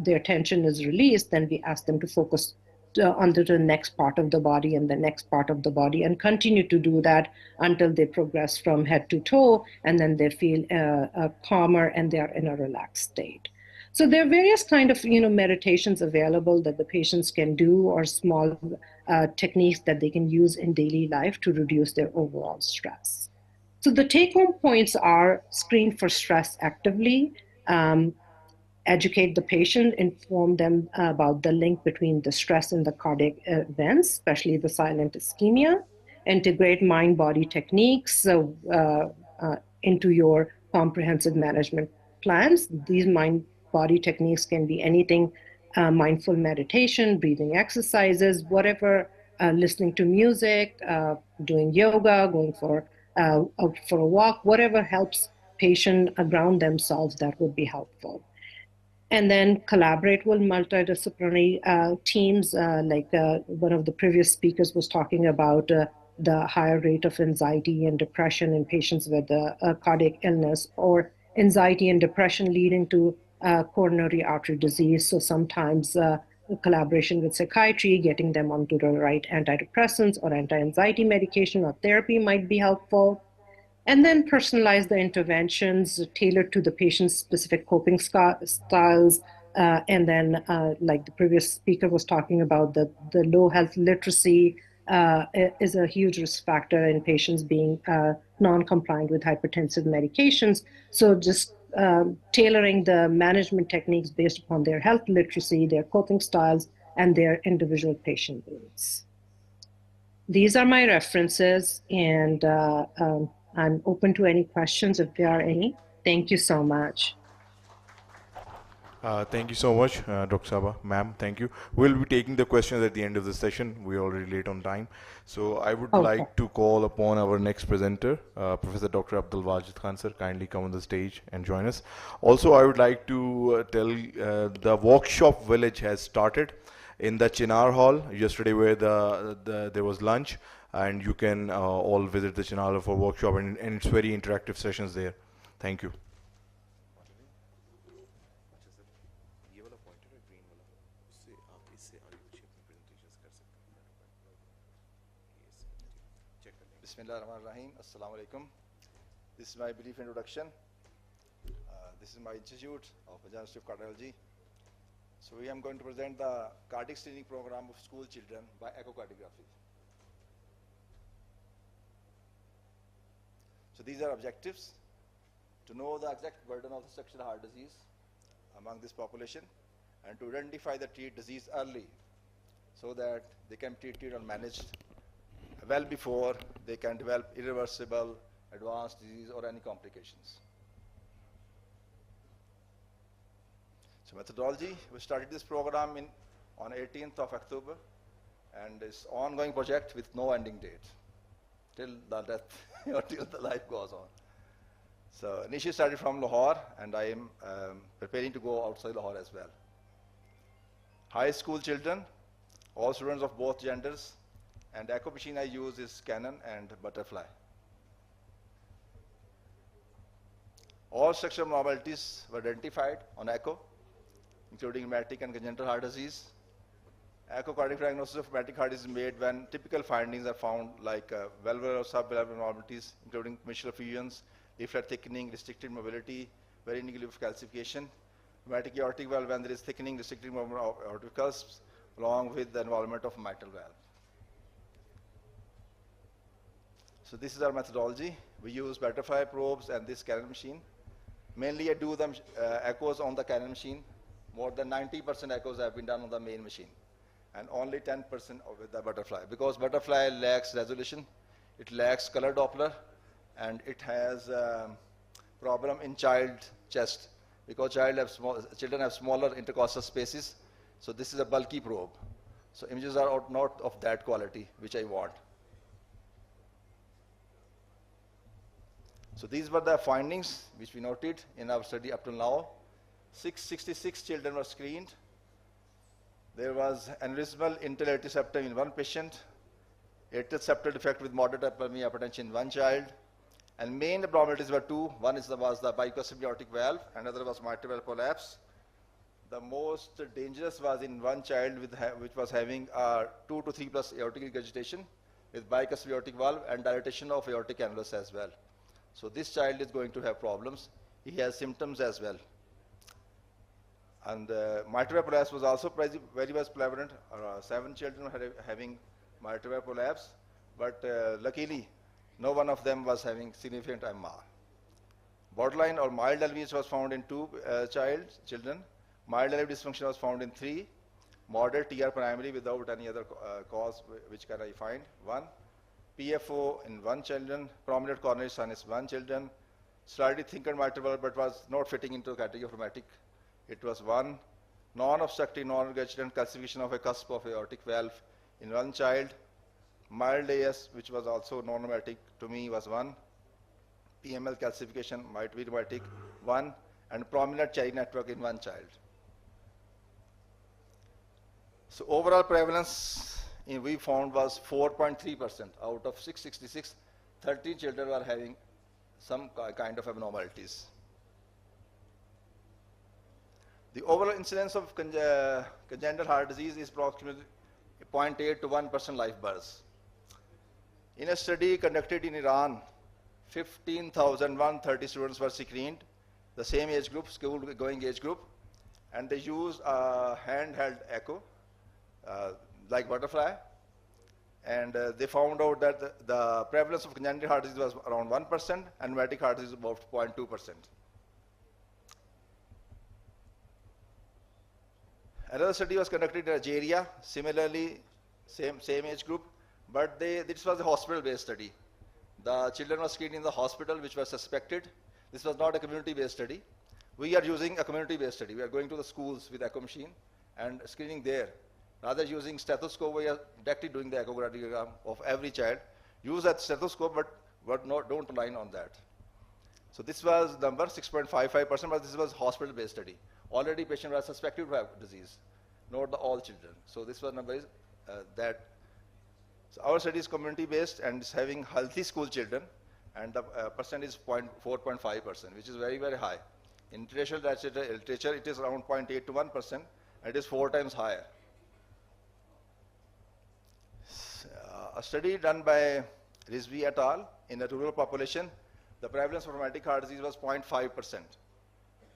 their tension is released, then we ask them to focus on the next part of the body and the next part of the body, and continue to do that until they progress from head to toe, and then they feel calmer and they are in a relaxed state. So there are various kind of meditations available that the patients can do, or small techniques that they can use in daily life to reduce their overall stress. So the take-home points are: screen for stress actively, educate the patient, inform them about the link between the stress and the cardiac events, especially the silent ischemia, integrate mind-body techniques into your comprehensive management plans. These mind-body techniques can be anything: mindful meditation, breathing exercises, whatever, listening to music, doing yoga, going out for a walk, whatever helps patient ground themselves, that would be helpful. And then collaborate with multidisciplinary teams, like one of the previous speakers was talking about the higher rate of anxiety and depression in patients with cardiac illness, or anxiety and depression leading to coronary artery disease. So sometimes collaboration with psychiatry, getting them onto the right antidepressants or anti-anxiety medication or therapy might be helpful. And then personalize the interventions tailored to the patient's specific coping styles. And then, like the previous speaker was talking about, the low health literacy is a huge risk factor in patients being non-compliant with hypertensive medications. So just tailoring the management techniques based upon their health literacy, their coping styles, and their individual patient needs. These are my references, and I'm open to any questions if there are any. Thank you so much. Thank you so much, Dr. Saba. Ma'am, thank you. We'll be taking the questions at the end of the session. We're already late on time. So I would like to call upon our next presenter, Professor Dr. Abdul Wajid Khan sir. Kindly come on the stage and join us. Also, I would like to tell the workshop village has started in the Chinar Hall yesterday, where there was lunch, and you can all visit the Chinar Hall for workshop, and it's very interactive sessions there. Thank you. से आप इससे आगे कुछ अपनी presentations कर सकते हैं. Yes, check कर लेंगे. Bismillahirrahmanirrahim. Assalamu alaikum. This is my brief introduction. This is my institute of University of Cardiology. So we am going to present the cardiac screening program of school children by echocardiography. So these are objectives: to know the exact burden of the structural heart disease among this population, and to identify the treat disease early so that they can be treated and managed well before they can develop irreversible advanced disease or any complications. So methodology, we started this program on 18th of October, and it's ongoing project with no ending date till the death or till the life goes on. So initially started from Lahore, and I am preparing to go outside Lahore as well. High school children, all students of both genders, and echo machine I use is Canon and Butterfly. All structural abnormalities were identified on echo, including rheumatic and congenital heart disease. Echocardiographic diagnosis of rheumatic heart disease is made when typical findings are found, like valvular or subvalvular abnormalities, including commissural effusions, leaflet thickening, restricted mobility, very negative calcification. Rheumatic aortic valve, when there is thickening, restricted movement of aortic cusps, along with the involvement of mitral valve. So this is our methodology. We use butterfly probes and this Canon machine. Mainly I do them echoes on the Canon machine. More than 90% echoes have been done on the main machine, and only 10% with the butterfly, because butterfly lacks resolution, it lacks color Doppler, and it has problem in child chest, because children have smaller intercostal spaces, so this is a bulky probe. So images are not of that quality which I want. So these were the findings which we noted in our study up till now. 666 children were screened. There was aneurysmal interatrial septum in one patient, atrial septal defect with moderate pulmonary hypertension in one child, and main abnormalities were two. One was the bicuspid aortic valve, another was mitral valve prolapse. The most dangerous was in one child which was having 2 to 3 plus aortic regurgitation with bicuspid aortic valve and dilatation of aortic annulus as well. So this child is going to have problems. He has symptoms as well. And mitral valve prolapse was also very much prevalent. 7 children were having mitral valve prolapse, but luckily no one of them was having significant MR. Borderline or mild LVH was found in 2 children. Mild LV dysfunction was found in 3. Moderate TR primary without any other cause which can I find, 1. PFO in 1 children. Prominent coronary sinus 1 children. Slightly thinner mitral valve, but was not fitting into the category of rheumatic. It was 1. Non-obstructive, non-regurgitant calcification of a cusp of aortic valve in 1 child. Mild AS, which was also non-rheumatic to me, was 1. PML calcification might be rheumatic, 1. And prominent cherry network in 1 child. So overall prevalence we found was 4.3%. Out of 666, 13 children were having some kind of abnormalities. The overall incidence of congenital heart disease is approximately 0.8 to 1% live births. In a study conducted in Iran, 15,130 students were screened, the same age group, school-going age group, and they used a handheld echo, like butterfly, and they found out that the prevalence of congenital heart disease was around 1%, and rheumatic heart disease about 0.2%. Another study was conducted in Algeria, similarly, same age group, but this was a hospital-based study. The children were screened in the hospital, which was suspected. This was not a community-based study. We are using a community-based study. We are going to the schools with echo machine and screening there. Rather using stethoscope, we are directly doing the echocardiogram of every child. Use that stethoscope, but don't rely on that. So this was number 6.55%, but this was hospital-based study. Already patient was suspected to have disease, not all children. So this was number is that. So our study is community-based and is having healthy school children, and the percent is 4.5%, which is very, very high. In international literature, it is around 0.8 to 1%, and it is 4 times higher. a study done by Rizvi et al. In a rural population, the prevalence of rheumatic heart disease was 0.5%.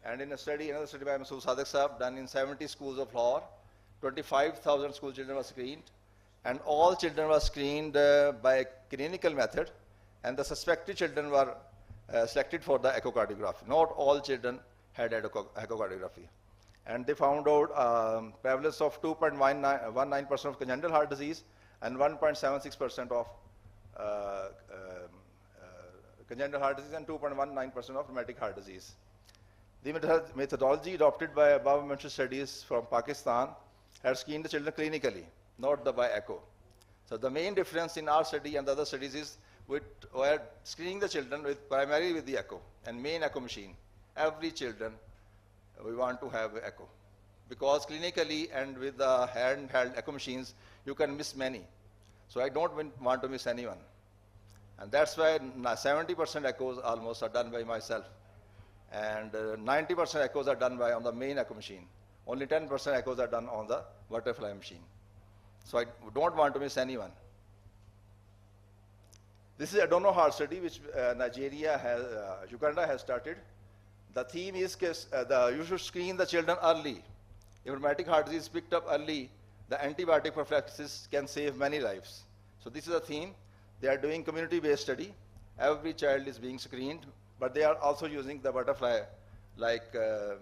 And in a study, another study by Masood Sadiq Saab, done in 70 schools of Lahore, 25,000 school children were screened, and all children were screened by clinical method, and the suspected children were selected for the echocardiography. Not all children had echocardiography. And they found out prevalence of 2.19% of congenital heart disease and 1.76% of congenital heart disease and 2.19% of rheumatic heart disease. The methodology adopted by above mentioned studies from Pakistan had screened the children clinically, not by echo. So the main difference in our study and the other studies is we are screening the children primarily with the echo and main echo machine. Every children we want to have echo, because clinically and with the handheld echo machines you can miss many. So I don't want to miss anyone, and that's why 70% echoes almost are done by myself, and 90% echoes are done on the main echo machine. Only 10% echoes are done on the butterfly machine. So I don't want to miss anyone. This is a donor heart study which Nigeria has, Uganda has started. The theme is you should screen the children early. If rheumatic heart disease is picked up early, the antibiotic prophylaxis can save many lives. So this is a theme. They are doing community-based study. Every child is being screened, but they are also using the butterfly-like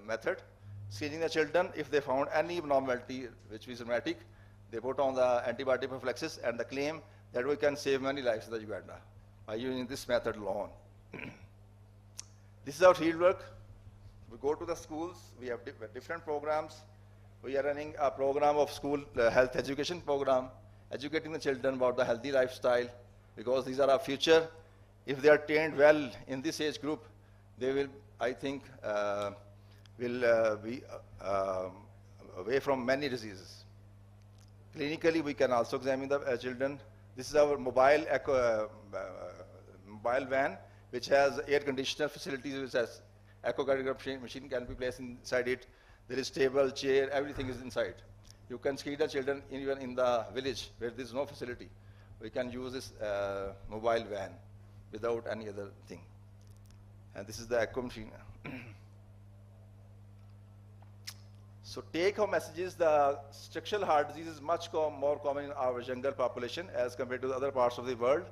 method. Screening the children, if they found any abnormality which is rheumatic, they put on the antibiotic prophylaxis and the claim that we can save many lives in the Uganda by using this method alone. This is our field work. We go to the schools, we have different programs. We are running a program of school health education program, educating the children about the healthy lifestyle, because these are our future. If they are trained well in this age group, they will, I think, will be away from many diseases. Clinically, we can also examine the children. This is our mobile mobile van, which has air conditioner facilities, which has echocardiography machine can be placed inside it. There is table, chair, everything is inside. You can screen the children even in the village where there is no facility. We can use this mobile van without any other thing. And this is the echo machine. So take-home messages: the structural heart disease is much more common in our younger population as compared to the other parts of the world.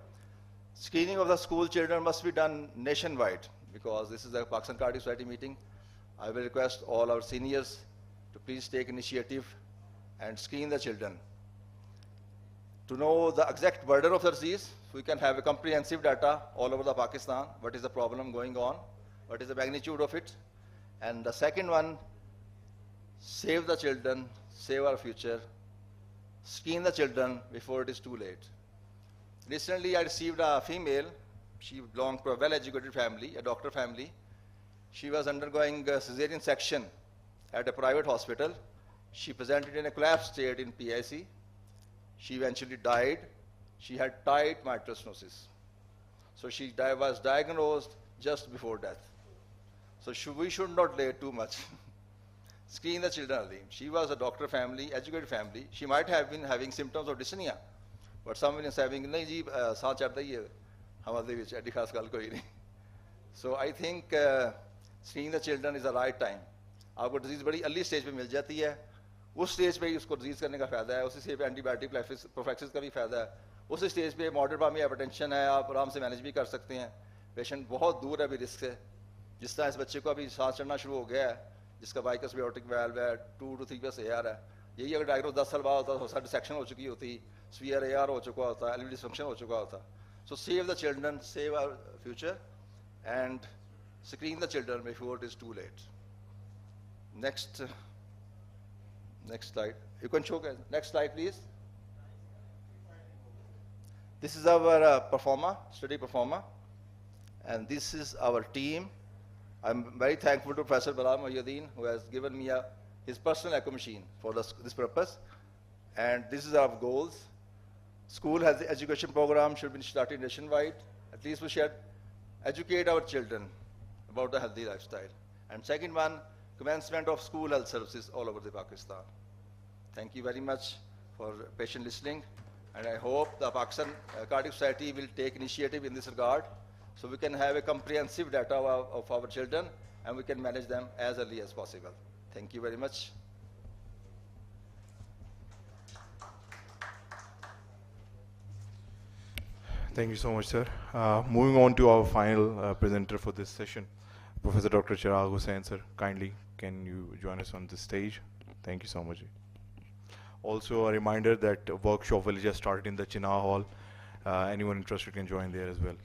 Screening of the school children must be done nationwide, because this is a Pakistan Cardiac Society meeting. I will request all our seniors to please take initiative and screen the children. To know the exact burden of the disease, we can have a comprehensive data all over the Pakistan. What is the problem going on? What is the magnitude of it? And the second one, save the children, save our future. Screen the children before it is too late. Recently, I received a female. She belonged to a well-educated family, a doctor family. She was undergoing a cesarean section at a private hospital. She presented in a collapsed state in PIC. She eventually died. She had tight mitral stenosis. So she was diagnosed just before death. So we should not delay too much. Screen the children early. She was a doctor family, educated family. She might have been having symptoms of dyspnea, but someone is having, nahi ji, saah chadda hi hai, hamare vich addi khas gal koi nahi. So I think screening the children is the right time. आपको disease बड़ी early stage पे मिल जाती है, उस stage पे उसको disease करने का फायदा है, उसी stage पे antibiotic prophylaxis का भी फायदा है, उस stage पे moderate primary hypertension है, आप आराम से manage भी कर सकते हैं. Patient बहुत दूर है अभी risk से. जिस तरह इस बच्चे को अभी सांस चढ़ना शुरू हो गया है, जिसका बाइकस बायोटिक वाल्व है, 2 to 3 plus AR है, यही अगर डायग्नोस 10 साल बाद होता तो डिसेक्शन हो चुकी होती, severe AR हो चुका होता, LV dysfunction हो चुका होता. So save the children, save our future, and screen the children before it is too late. Next slide. You can show guys. Next slide, please. This is our study performer, and this is our team. I'm very thankful to Professor Bilal Mohyuddin, who has given me his personal echo machine for this purpose. And this is our goals. School has the education program should be started nationwide. At least we should educate our children about the healthy lifestyle. And second one, commencement of school health services all over the Pakistan. Thank you very much for patient listening. And I hope the Pakistan Cardiac Society will take initiative in this regard, so we can have a comprehensive data of our children, and we can manage them as early as possible. Thank you very much. Thank you so much, sir. Moving on to our final presenter for this session, Professor Dr. Chirag Hussain, sir. Kindly, can you join us on the stage? Thank you so much. Also, a reminder that a workshop will just start in the Chinna Hall. Anyone interested can join there as well.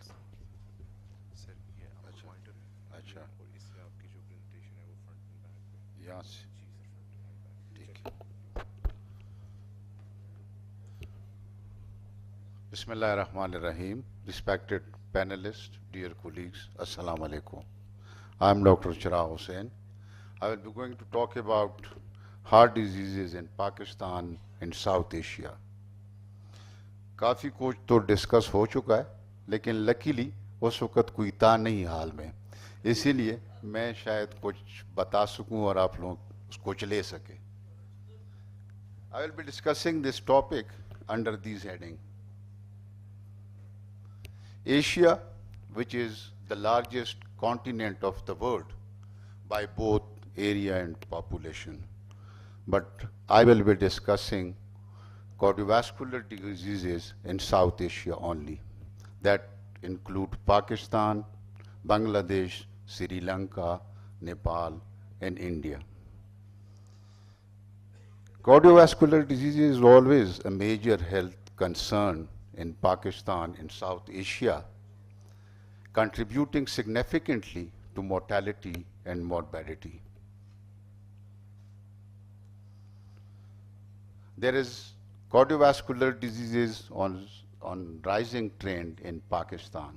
Yes. Bismillahirrahmanirrahim. Respected panelists, dear colleagues, Assalamu alaikum. I am Dr. Chirag Hussain. I will be going to talk about heart diseases in Pakistan and South Asia. काफ़ी कुछ तो discuss हो चुका है, लेकिन luckily उस वक़्त कोई था नहीं हाल में, इसीलिए मैं शायद कुछ बता सकूं और आप लोग उसको ले सके. I will be discussing this topic under these headings. Asia, which is the largest continent of the world by both area and population. But I will be discussing cardiovascular diseases in South Asia only, that include Pakistan, Bangladesh, Sri Lanka, Nepal, and India. Cardiovascular disease is always a major health concern in Pakistan and South Asia, contributing significantly to mortality and morbidity. There is cardiovascular diseases on rising trend in Pakistan,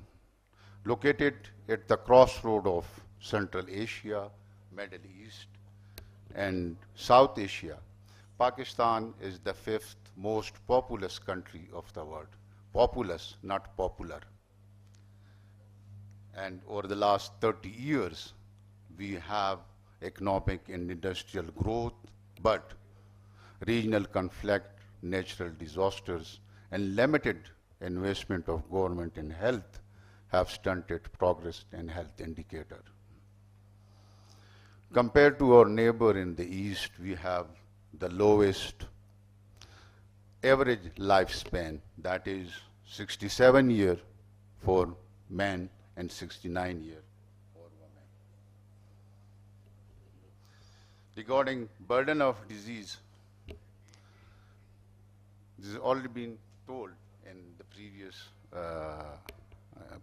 located at the crossroad of Central Asia, Middle East, and South Asia. Pakistan is the 5th most populous country of the world. Populous, not popular. And over the last 30 years, we have economic and industrial growth, but regional conflict, natural disasters, and limited investment of government in health have stunted progress in health indicator. Compared to our neighbor in the east, we have the lowest average lifespan, that is 67 years for men and 69 years for women. Regarding burden of disease, this has already been told in the previous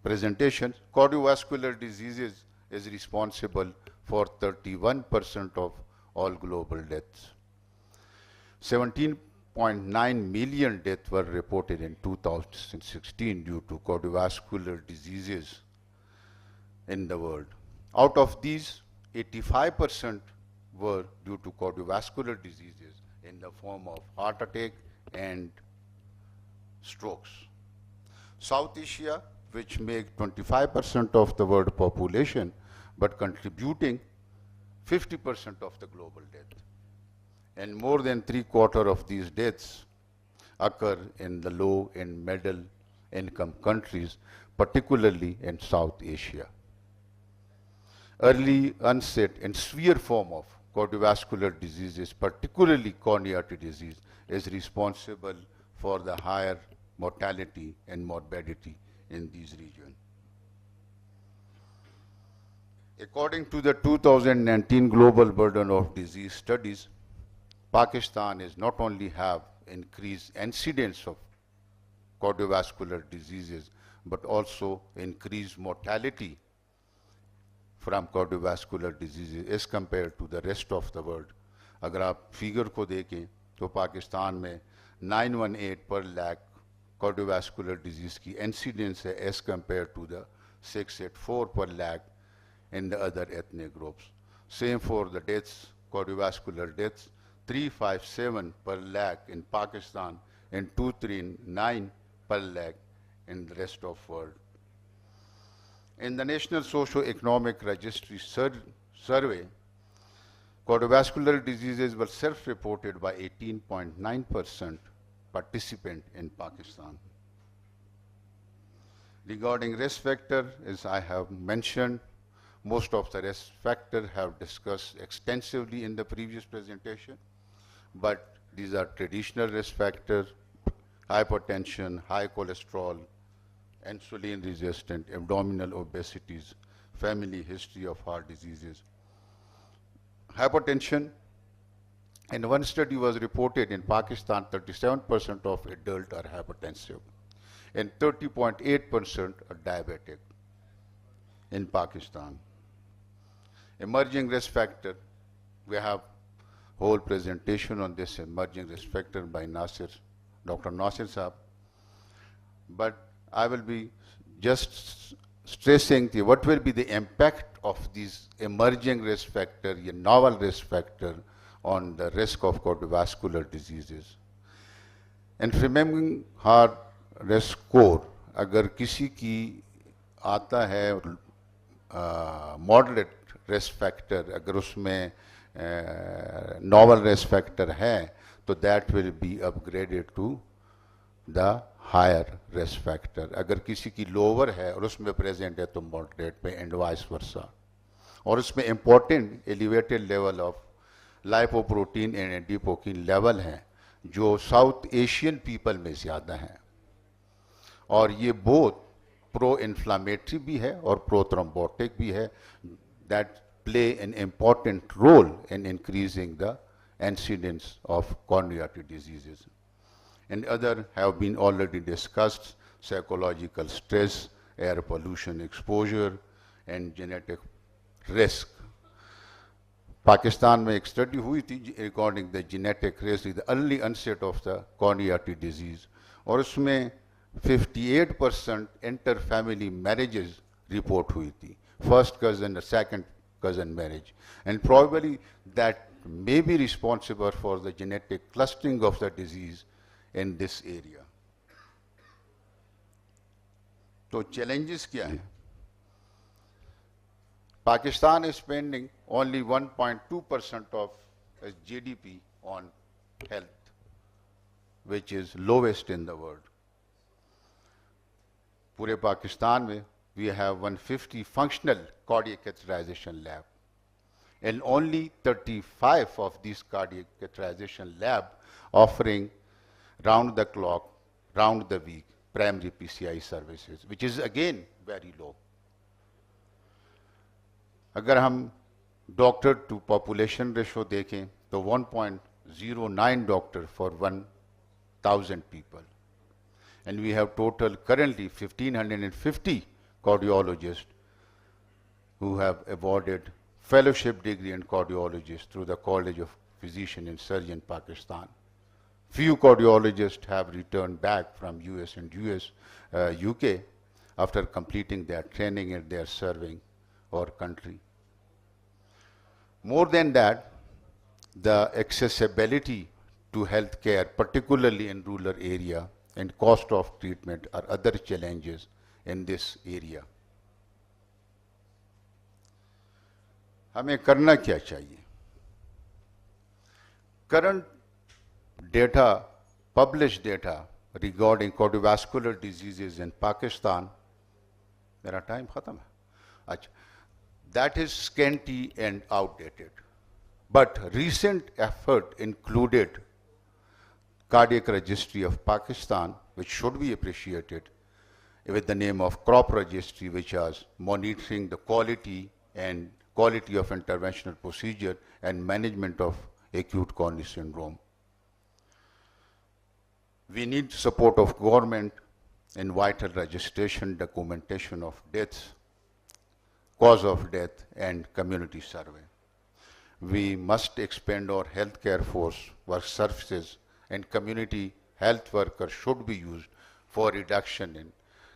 presentation. Cardiovascular diseases is responsible for 31% of all global deaths. 17.9 million deaths were reported in 2016 due to cardiovascular diseases in the world. Out of these, 85% were due to cardiovascular diseases in the form of heart attack and strokes. South Asia, which make 25% of the world population, but contributing 50% of the global death. And more than 3/4 of these deaths occur in the low and middle income countries, particularly in South Asia. Early onset and severe form of cardiovascular diseases, particularly coronary artery disease, is responsible for the higher mortality and morbidity in these regions. According to the 2019 Global Burden of Disease studies, Pakistan is not only have increased incidence of cardiovascular diseases, but also increased mortality from cardiovascular diseases as compared to the rest of the world. अगर आप figure को देखें तो पाकिस्तान में 918 per lakh cardiovascular disease की incidence है as compared to the 684 per lakh in the other ethnic groups. Same for the deaths, cardiovascular deaths, 357 per lakh in Pakistan and 239 per lakh in the rest of world. In the National Socio-Economic Registry survey, cardiovascular diseases were self-reported by 18.9%, participant in Pakistan. Regarding risk factor, as I have mentioned, most of the risk factors have discussed extensively in the previous presentation, but these are traditional risk factors: hypertension, high cholesterol, insulin resistant, abdominal obesities, family history of heart diseases. Hypertension, in one study was reported in Pakistan, 37% of adults are hypertensive and 30.8% are diabetic in Pakistan. Emerging risk factor, we have whole presentation on this emerging risk factor by Nasir, Dr. Nasir Saab. But I will be just stressing what will be the impact of these emerging risk factor, novel risk factor on the risk of cardiovascular diseases. And remembering heart risk score, अगर किसी की आता है moderate risk factor, अगर उसमें novel risk factor है, तो that will be upgraded to the higher risk factor. अगर किसी की lower है और उसमें present है तो moderate पे and vice versa. और उसमें important elevated level of lipoprotein and adipoprotein level हैं जो South Asian people में ज़्यादा हैं. और ये both pro-inflammatory भी है और pro-thrombotic भी है, that play an important role in increasing the incidence of coronary artery diseases. And other have been already discussed: psychological stress, air pollution exposure, and genetic risk. Pakistan में एक study हुई थी regarding the genetic risk, the early onset of the coronary artery disease, और उसमें 58% inter-family marriages report हुई थी, first cousin or second cousin marriage, and probably that may be responsible for the genetic clustering of the disease in this area. तो challenges क्या हैं? Pakistan is spending only 1.2% of its GDP on health, which is lowest in the world. पूरे पाकिस्तान में we have 150 functional cardiac catheterization lab, and only 35 of these cardiac catheterization lab offering round the clock, round the week primary PCI services, which is again very low. अगर हम doctor to population ratio देखें तो 1.09 doctor for 1,000 people, and we have total currently 1,550 cardiologists who have awarded fellowship degree in cardiologist through the College of Physician and Surgeon Pakistan. Few cardiologists have returned back from US and UK after completing their training and their serving our country. More than that, the accessibility to health care, particularly in rural area, and cost of treatment are other challenges in this area. हमें करना क्या चाहिए? Current data, published data regarding cardiovascular diseases in Pakistan, मेरा time खत्म है. अच्छा, that is scanty and outdated. But recent effort included Cardiac Registry of Pakistan, which should be appreciated, with the name of Crop Registry, which is monitoring the quality of interventional procedure and management of acute coronary syndrome. We need support of government in vital registration, documentation of deaths, cause of death, and community survey. We must expand our healthcare force, work services, and community health workers should be used for reduction in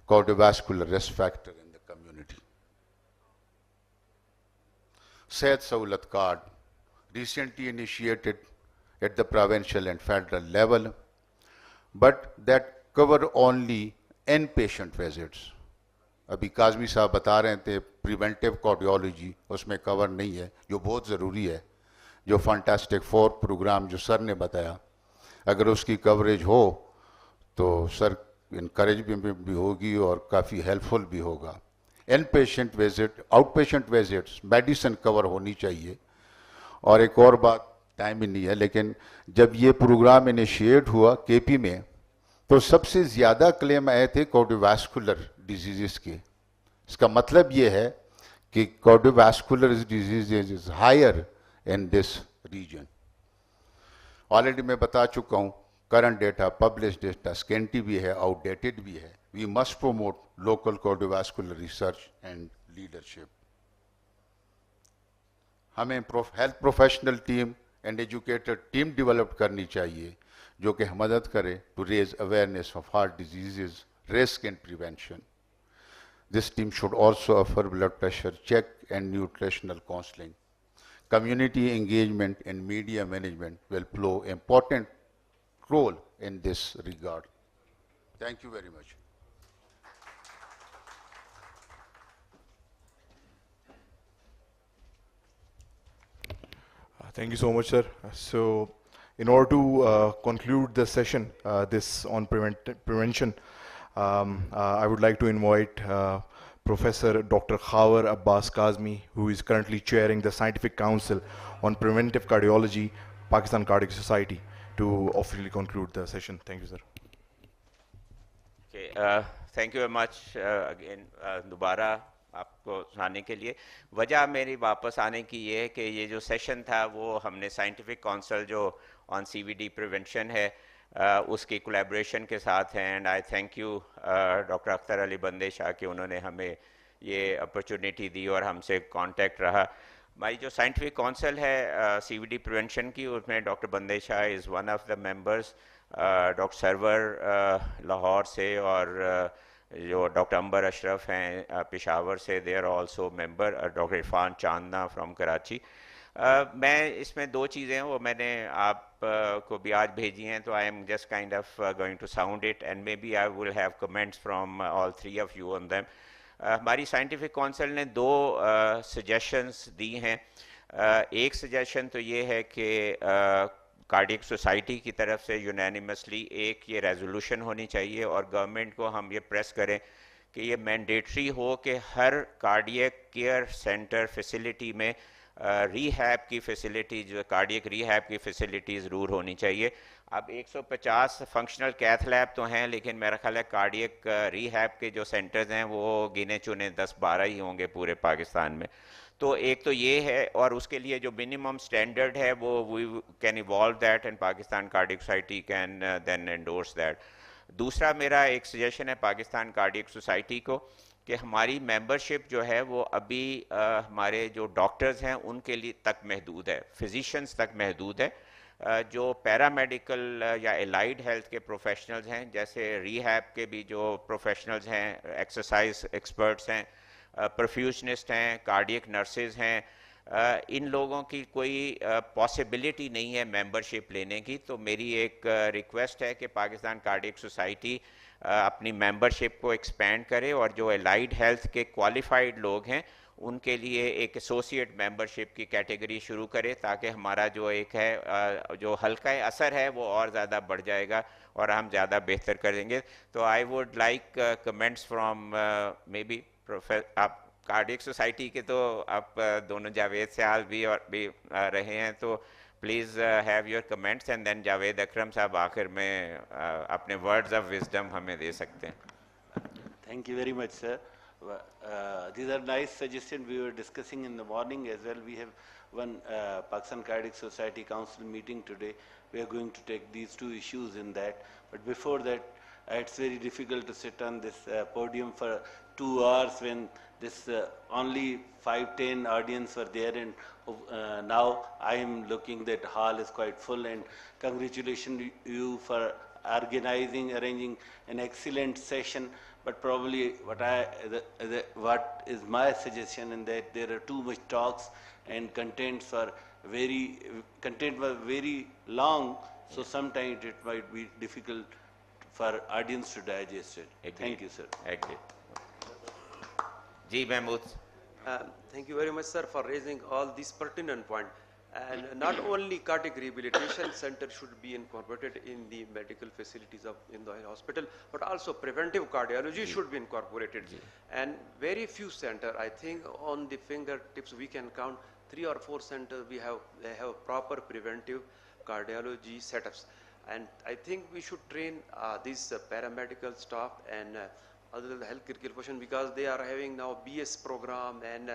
cardiovascular risk factor in the community. Sehat Sahulat Card, recently initiated at the provincial and federal level, but that cover only inpatient visits. अभी काजमी साहब बता रहे थे preventive cardiology उसमें cover नहीं है, जो बहुत ज़रूरी है. जो फंटास्टिक 4 प्रोग्राम जो सर ने बताया, अगर उसकी कवरेज हो तो सर इनकरेजमेंट भी होगी और काफ़ी हेल्पफुल भी होगा। Inpatient visit, outpatient visits, medicine cover होनी चाहिए। और एक और बात, टाइम ही नहीं है, लेकिन जब ये प्रोग्राम इनिशिएट हुआ केपी में, तो सबसे ज़्यादा क्लेम आए थे कार्डियोवास्कुलर डिजीज़ के। इसका मतलब ये है कि cardiovascular disease is higher in this region. Already मैं बता चुका हूँ, current data, publish data scanty भी है, आउटडेटेड भी है। We must promote local cardiovascular research and leadership. हमें health professional team and educator team develop करनी चाहिए जो कि मदद करे to raise awareness of heart diseases, risk and prevention. This team should also offer blood pressure check and nutritional counseling. Community engagement and media management will play an important role in this regard. Thank you very much. Thank you so much, sir. So, in order to conclude the session, this on prevention, I would like to invite Professor Dr. Khawar Abbas Kazmi, who is currently chairing the Scientific Council on Preventive Cardiology, Pakistan Cardiac Society, to officially conclude the session. Thank you, sir. Okay, thank you very much again, दोबारा आपको आने के लिए। वजह मेरी वापस आने की ये है कि ये जो सेशन था वो हमने साइंटिफिक काउंसिल जो ऑन सीवीडी प्रिवेंशन है उसकी कोलैबोरेशन के साथ है। And I thank you doctor Akhtar Ali बंदे शाह कि उन्होंने हमें ये अपॉर्चुनिटी दी और हमसे कांटेक्ट रहा। हमारी जो साइंटिफिक काउंसिल है सीवीडी प्रिवेंशन की, उसमें doctor Bande Shah is one of the members, doctor Sarwar Lahore से, और जो डॉक्टर अंबर अशरफ हैं पेशावर से, they are also member, doctor Irfan Chandna from Karachi. मैं इसमें दो चीज़ें हैं वो मैंने आप को भी आज भेजी हैं, तो I am just kind of going to sound it and maybe I will have comments from all three of you on them. हमारी साइंटिफिक काउंसिल ने दो सजेशंस दी हैं। एक सजेशन तो ये है कि कार्डियक सोसाइटी की तरफ से यूनानिमसली एक ये रेजोल्यूशन होनी चाहिए और गवर्नमेंट को हम ये प्रेस करें कि ये मैंडेटरी हो कि हर कार्डियक केयर सेंटर फैसिलिटी में रीहैब की फैसिलिटीज, कार्डियक रीहैब की फैसिलिटी ज़रूर होनी चाहिए। अब 150 फंक्शनल कैथ लैब तो हैं, लेकिन मेरा ख्याल है कार्डियक रीहैब के जो सेंटर्स हैं वो गिने चुने 10-12 ही होंगे पूरे पाकिस्तान में। तो एक तो ये है, और उसके लिए जो मिनिमम स्टैंडर्ड है वो we can evolve that and Pakistan cardiac society can then endorse that. दूसरा मेरा एक सजेशन है पाकिस्तान कार्डियक सोसाइटी को कि हमारी मेंबरशिप जो है वो अभी हमारे जो डॉक्टर्स हैं उनके लिए तक महदूद है, फिजिशियंस तक महदूद है। जो पैरामेडिकल या एलाइड हेल्थ के प्रोफेशनल्स हैं, जैसे रीहैब के भी जो प्रोफेशनल्स हैं, एक्सरसाइज एक्सपर्ट्स हैं, परफ्यूशनिस्ट हैं, कार्डियक नर्सेज हैं, इन लोगों की कोई पॉसिबिलिटी नहीं है मेंबरशिप लेने की। तो मेरी एक रिक्वेस्ट है कि पाकिस्तान कार्डियक सोसाइटी अपनी मेंबरशिप को एक्सपेंड करे और जो एलाइड हेल्थ के क्वालिफाइड लोग हैं उनके लिए एक एसोसिएट मेंबरशिप की कैटेगरी शुरू करे, ताकि हमारा जो एक है जो हल्का असर है वो और ज़्यादा बढ़ जाएगा और हम ज़्यादा बेहतर करेंगे। तो I would like comments from may be आप कार्डियक सोसाइटी के, तो आप दोनों जावेद सयाल भी और भी रहे हैं, तो please have your comments and then Javed Akram sahab आखिर में अपने वर्ड्स ऑफ विजडम हमें दे सकते हैं। Thank you very much, sir. These are nice suggestions. We were discussing in the morning as well. We have one Pakistan Cardiac Society Council meeting today. We are going to take these two issues in that. But before that, it's very difficult to sit on this podium for 2 hours when this only 5-10 audience were there, and now I am looking that hall is quite full, and congratulations you for arranging an excellent session. But probably what is my suggestion in that there are too much talks and content was very long, so sometimes it might be difficult for audience to digest it. Agreed. Thank you, sir. Agreed. Ji Mahmood. Thank you very much, sir, for raising all these pertinent points. And not only cardiac rehabilitation center should be incorporated in the medical facilities of in the hospital, but also preventive cardiology should be incorporated. And very few center, I think on the fingertips we can count 3 or 4 centers they have proper preventive cardiology setups. And I think we should train these paramedical staff and other healthcare profession, because they are having now BS program and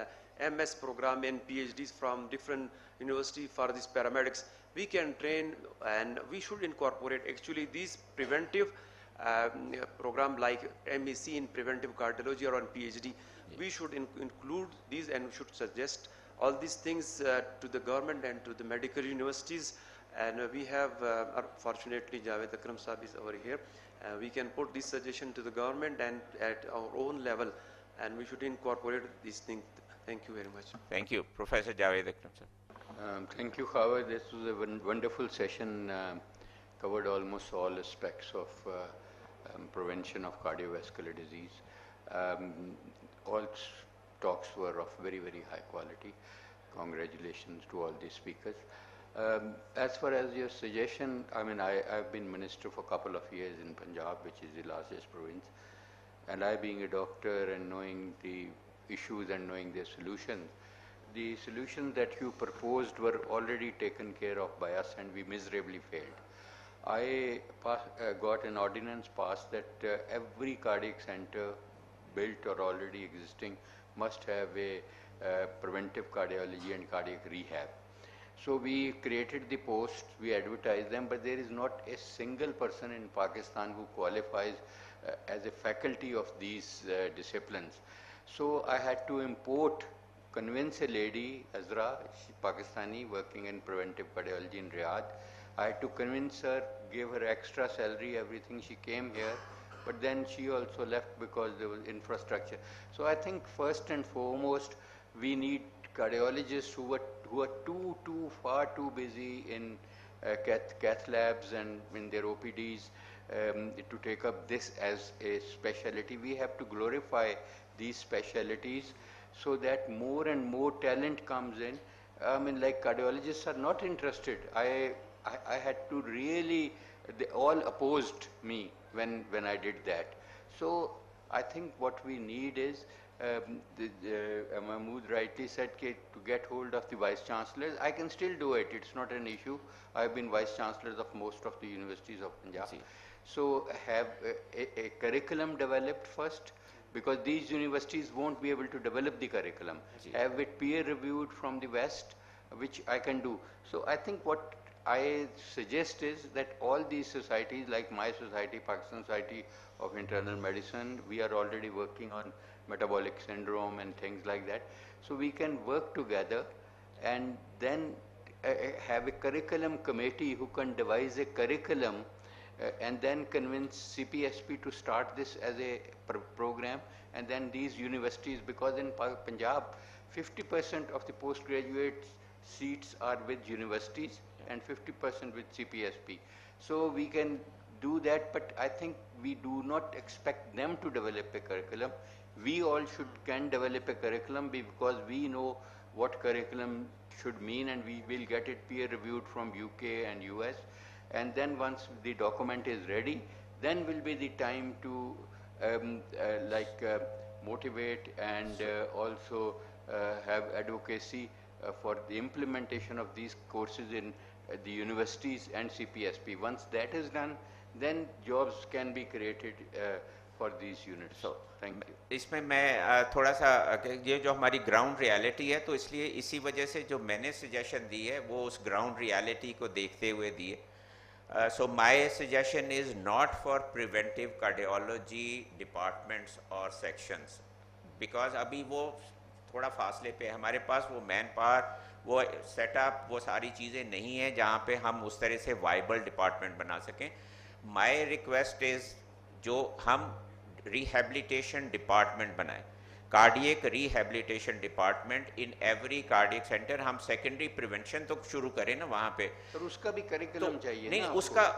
MS program and PhDs from different universities for these paramedics. We can train, and we should incorporate actually these preventive program like MEC in preventive cardiology or on PhD. We should include these, and we should suggest all these things to the government and to the medical universities. And we have, fortunately, Javed Akram Saab is over here. We can put this suggestion to the government and at our own level, and we should incorporate these things. Thank you very much. Thank you. Professor Javed Akram sir. Thank you, Howard. This was a wonderful session, covered almost all aspects of prevention of cardiovascular disease. All talks were of very, very high quality. Congratulations to all the speakers. As far as your suggestion, I mean, I've been minister for a couple of years in Punjab, which is the largest province, and I, being a doctor and knowing the issues and knowing their solutions, the solutions that you proposed were already taken care of by us, and we miserably failed. I got an ordinance passed that every cardiac center built or already existing must have a preventive cardiology and cardiac rehab. So we created the posts, we advertised them, but there is not a single person in Pakistan who qualifies as a faculty of these disciplines. So I had to convince a lady, Azra, Pakistani, working in preventive cardiology in Riyadh. I had to convince her, give her extra salary, everything. She came here, but then she also left because there was infrastructure. So I think first and foremost, we need cardiologists who are far too busy in cath labs and in their OPDs to take up this as a specialty. We have to glorify these specialties so that more and more talent comes in. I mean, like, cardiologists are not interested. I had to really, they all opposed me when I did that. So I think what we need is, Mahmood rightly said, to get hold of the vice chancellors. I can still do it, it's not an issue. I've been vice chancellors of most of the universities of Punjab. So have a curriculum developed first, because these universities won't be able to develop the curriculum. Have it peer reviewed from the West, which I can do. So I think what I suggest is that all these societies, like my society, Pakistan Society of Internal Medicine, we are already working on metabolic syndrome and things like that. So we can work together and then have a curriculum committee who can devise a curriculum and then convince CPSP to start this as a program, and then these universities, because in Punjab 50% of the postgraduate seats are with universities and 50% with CPSP. So we can do that, but I think we do not expect them to develop a curriculum. We all can develop a curriculum because we know what curriculum should mean, and we will get it peer reviewed from UK and US. And then once the document is ready, then will be the time to motivate and also have advocacy for the implementation of these courses in the universities and CPSP. Once that is done, then jobs can be created for these units. So, thank you. इसमें मैं थोड़ा सा, ये जो हमारी ground reality है, तो इसलिए इसी वजह से जो मैंने सजेशन दी है वो उस ग्राउंड रियलिटी को देखते हुए दिए. So my suggestion is not for preventive cardiology departments or sections, because अभी वो थोड़ा फासले पे हमारे पास वो मैन पावर, वो सेटअप, वो सारी चीज़ें नहीं है जहाँ पे हम उस तरह से वाइबल डिपार्टमेंट बना सकें. माय रिक्वेस्ट इज़ जो हम रिहेबिलिटेशन डिपार्टमेंट बनाएं, cardiac rehabilitation department in every cardiac centre. हम सेकेंडरी प्रिवेंशन तो शुरू करें ना वहाँ पे, पर उसका भी करिकुलम चाहिए नहीं,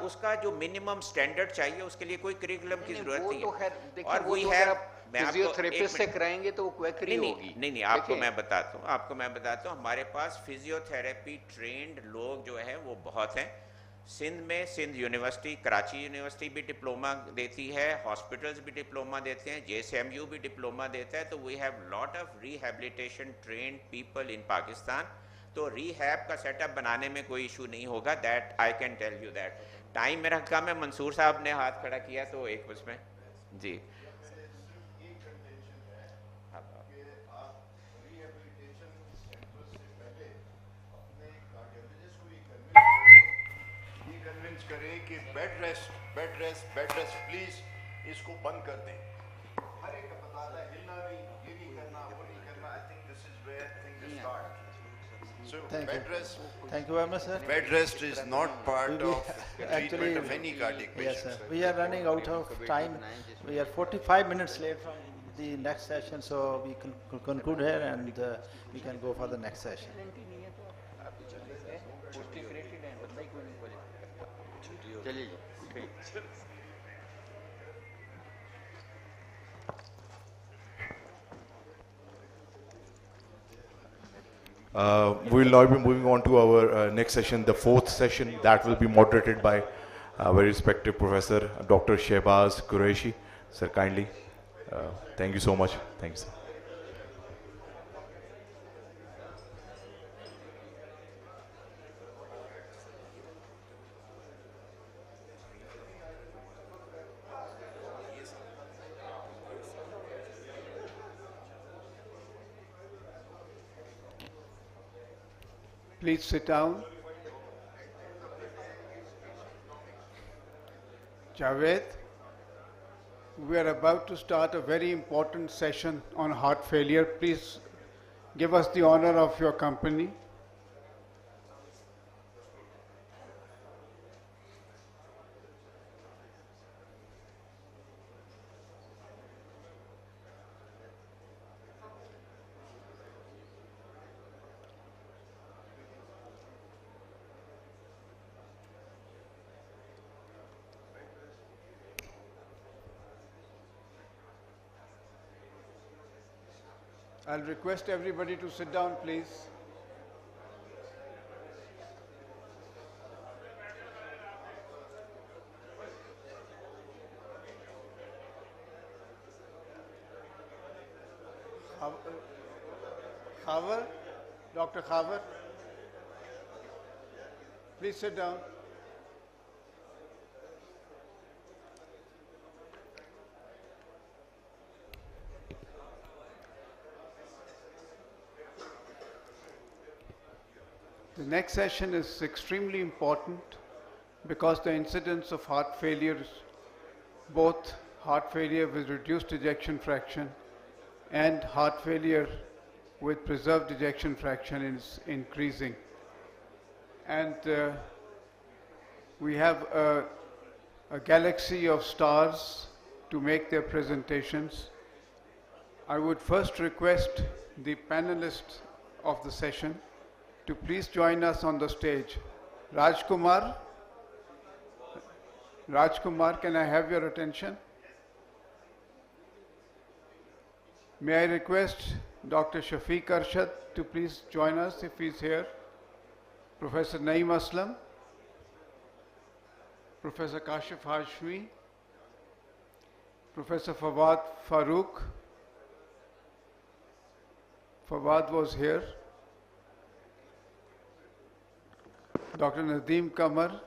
उसका जो मिनिमम स्टैंडर्ड चाहिए, उसके लिए कोई करिकुलम की जरूरत नहीं है. और वी हैव मैं आपको फिजियोथेरेपिस्ट से कराएंगे तो वो क्वैकरी होगी। नहीं, आपको मैं बताता हूँ, हमारे पास फिजियोथेरेपी ट्रेंड लोग जो है वो बहुत हैं। सिंध में सिंध यूनिवर्सिटी, कराची यूनिवर्सिटी भी डिप्लोमा देती है, हॉस्पिटल्स भी डिप्लोमा देते हैं, JSMU भी डिप्लोमा देता है। तो we have lot of rehabilitation trained people in Pakistan. तो रीहैब का सेटअप बनाने में कोई इशू नहीं होगा, that I can tell you that. Time मेरा कम है, मंसूर साहब ने हाथ खड़ा किया तो एक उसमें जी। करें कि बेड रेस्ट प्लीज इसको बंद कर दें। हर एक का पता है हिलना नहीं, ये नहीं करना, वो नहीं करना। I think this is where things start. So thank you very much, sir. bed rest is not part of treatment of any cardiac patient. Yes, sir. We are running out of time. We are 45 minutes late from the next session, so we can conclude here and we can go for the next session. We'll now be moving on to our next session, the fourth session, that will be moderated by very respected Professor Dr. Shehbaz Qureshi. Sir, kindly. Thank you so much. Thank you, sir. Please sit down. Javed, we are about to start a very important session on heart failure. Please give us the honor of your company. I'll request everybody to sit down, please. Khavar, Dr. Khavar, please sit down. The next session is extremely important because the incidence of heart failure, both heart failure with reduced ejection fraction and heart failure with preserved ejection fraction is increasing. And we have a galaxy of stars to make their presentations. I would first request the panelists of the session to please join us on the stage. Rajkumar, can I have your attention? May I request Dr. Shafiq Arshad to please join us if he's here. Professor Naeem Aslam, Professor Kashif Hashmi, Professor Fawad Farooq. Fawad was here. Dr. Nadeem Kamar,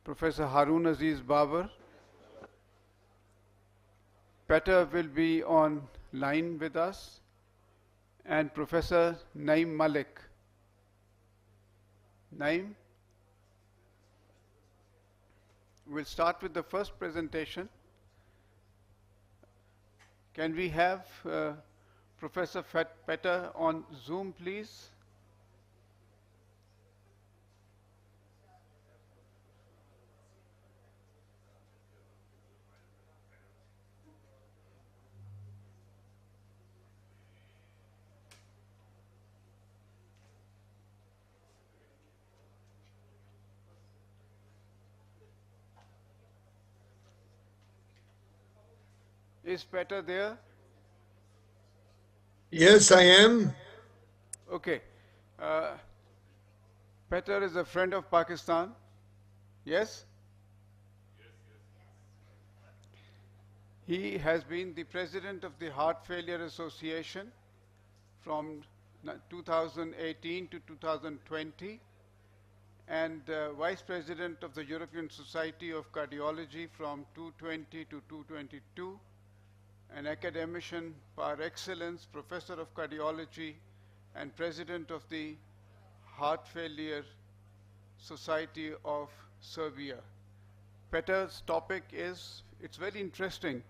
Professor Harun Aziz Babar. Petter will be on line with us, and Professor Naeem Malik. Naeem, we'll start with the first presentation. Can we have Professor Petter on Zoom, please? Is Peter there? Yes, I am. Okay. Peter is a friend of Pakistan. Yes? He has been the president of the Heart Failure Association from 2018 to 2020 and vice president of the European Society of Cardiology from 220 to 222, an academician par excellence, professor of cardiology, and president of the Heart Failure Society of Serbia. Peter's topic is, it's very interesting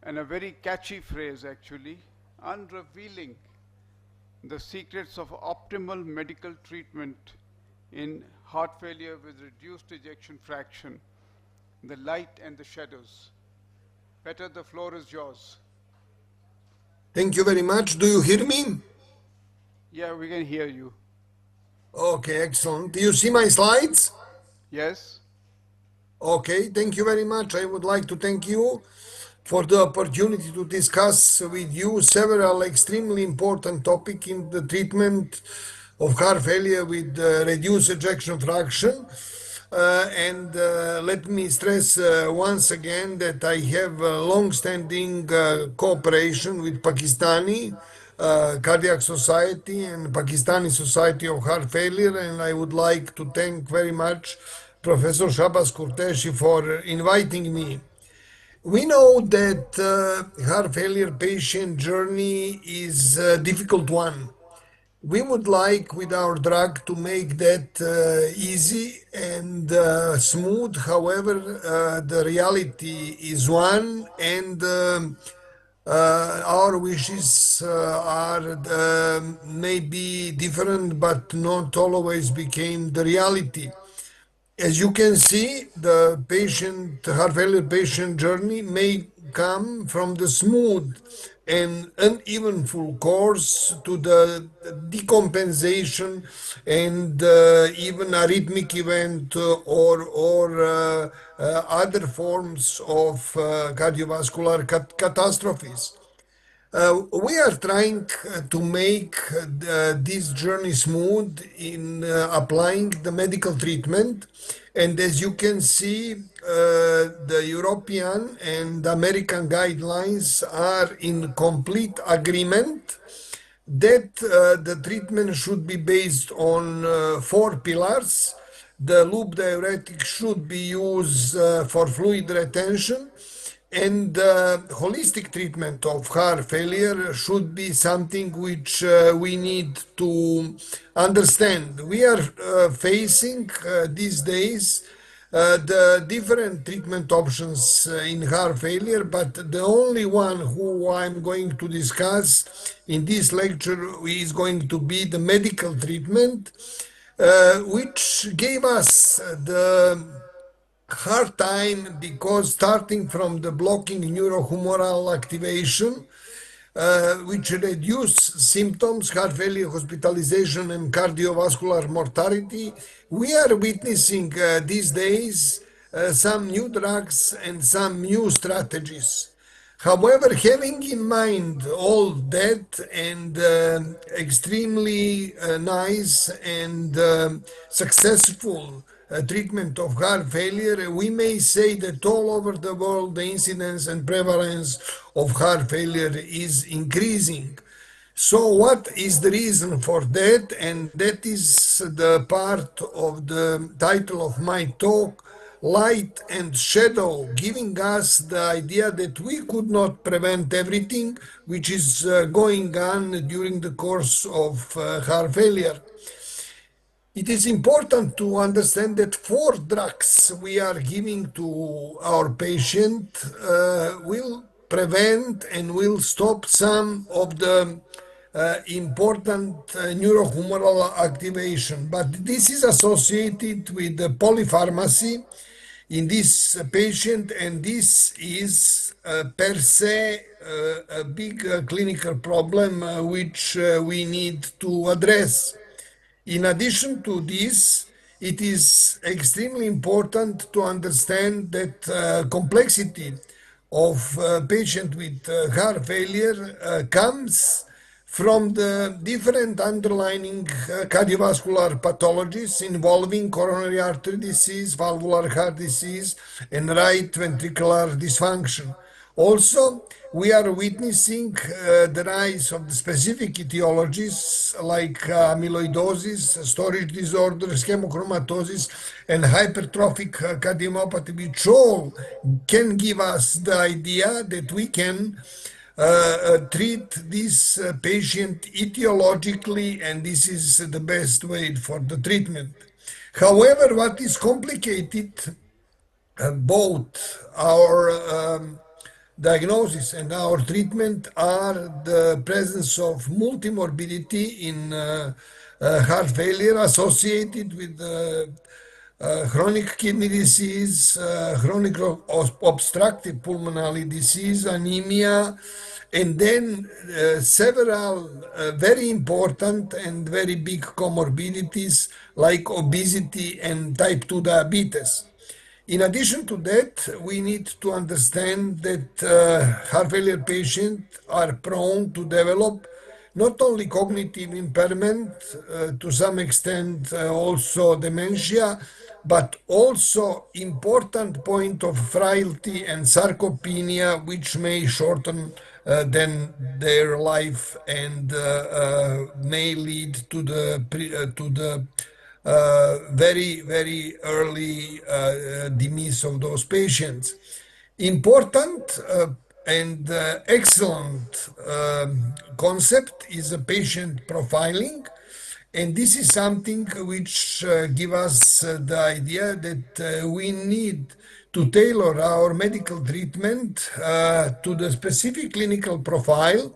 and a very catchy phrase actually, unrevealing the secrets of optimal medical treatment in heart failure with reduced ejection fraction, the light and the shadows. Peter, the floor is yours. Thank you very much. Do you hear me? Yeah, we can hear you. Okay, excellent. Do you see my slides? Yes. Okay, thank you very much. I would like to thank you for the opportunity to discuss with you several extremely important topics in the treatment of heart failure with reduced ejection fraction. Let me stress once again that I have a long-standing cooperation with Pakistani Cardiac Society and Pakistani Society of Heart Failure, and I would like to thank very much Professor Shabas Kurteshi for inviting me. We know that heart failure patient journey is a difficult one. We would like with our drug to make that easy and smooth. However, the reality is one, and our wishes are maybe different, but not always became the reality. As you can see, the heart failure patient journey may come from the smooth and uneventful course to the decompensation and even arrhythmic event or other forms of cardiovascular catastrophes. We are trying to make this journey smooth in applying the medical treatment. And as you can see, the European and American guidelines are in complete agreement that the treatment should be based on 4 pillars. The loop diuretic should be used for fluid retention, and holistic treatment of heart failure should be something which we need to understand. We are facing these days the different treatment options in heart failure, but the only one who I'm going to discuss in this lecture is going to be the medical treatment, which gave us the hard time because starting from the blocking neurohumoral activation, which reduce symptoms, heart failure, hospitalization, and cardiovascular mortality, we are witnessing these days some new drugs and some new strategies. However, having in mind all that and extremely nice and successful treatment of heart failure, we may say that all over the world the incidence and prevalence of heart failure is increasing. So what is the reason for that? And that is the part of the title of my talk, Light and Shadow, giving us the idea that we could not prevent everything which is going on during the course of heart failure. It is important to understand that 4 drugs we are giving to our patient will prevent and will stop some of the important neurohumoral activation. But this is associated with the polypharmacy in this patient, and this is per se a big clinical problem which we need to address. In addition to this, it is extremely important to understand that complexity of patient with heart failure comes from the different underlying cardiovascular pathologies involving coronary artery disease, valvular heart disease, and right ventricular dysfunction. Also, we are witnessing the rise of the specific etiologies like amyloidosis, storage disorders, hemochromatosis, and hypertrophic cardiomyopathy, which all can give us the idea that we can treat this patient etiologically, and this is the best way for the treatment. However, what is complicated, both our diagnosis and our treatment, are the presence of multimorbidity in heart failure associated with chronic kidney disease, chronic obstructive pulmonary disease, anemia, and then several very important and very big comorbidities like obesity and type 2 diabetes. In addition to that, we need to understand that heart failure patients are prone to develop not only cognitive impairment, to some extent also dementia, but also important point of frailty and sarcopenia, which may shorten then their life and may lead to the very, very early demise of those patients. Important and excellent concept is a patient profiling, and this is something which gives us the idea that we need to tailor our medical treatment to the specific clinical profile.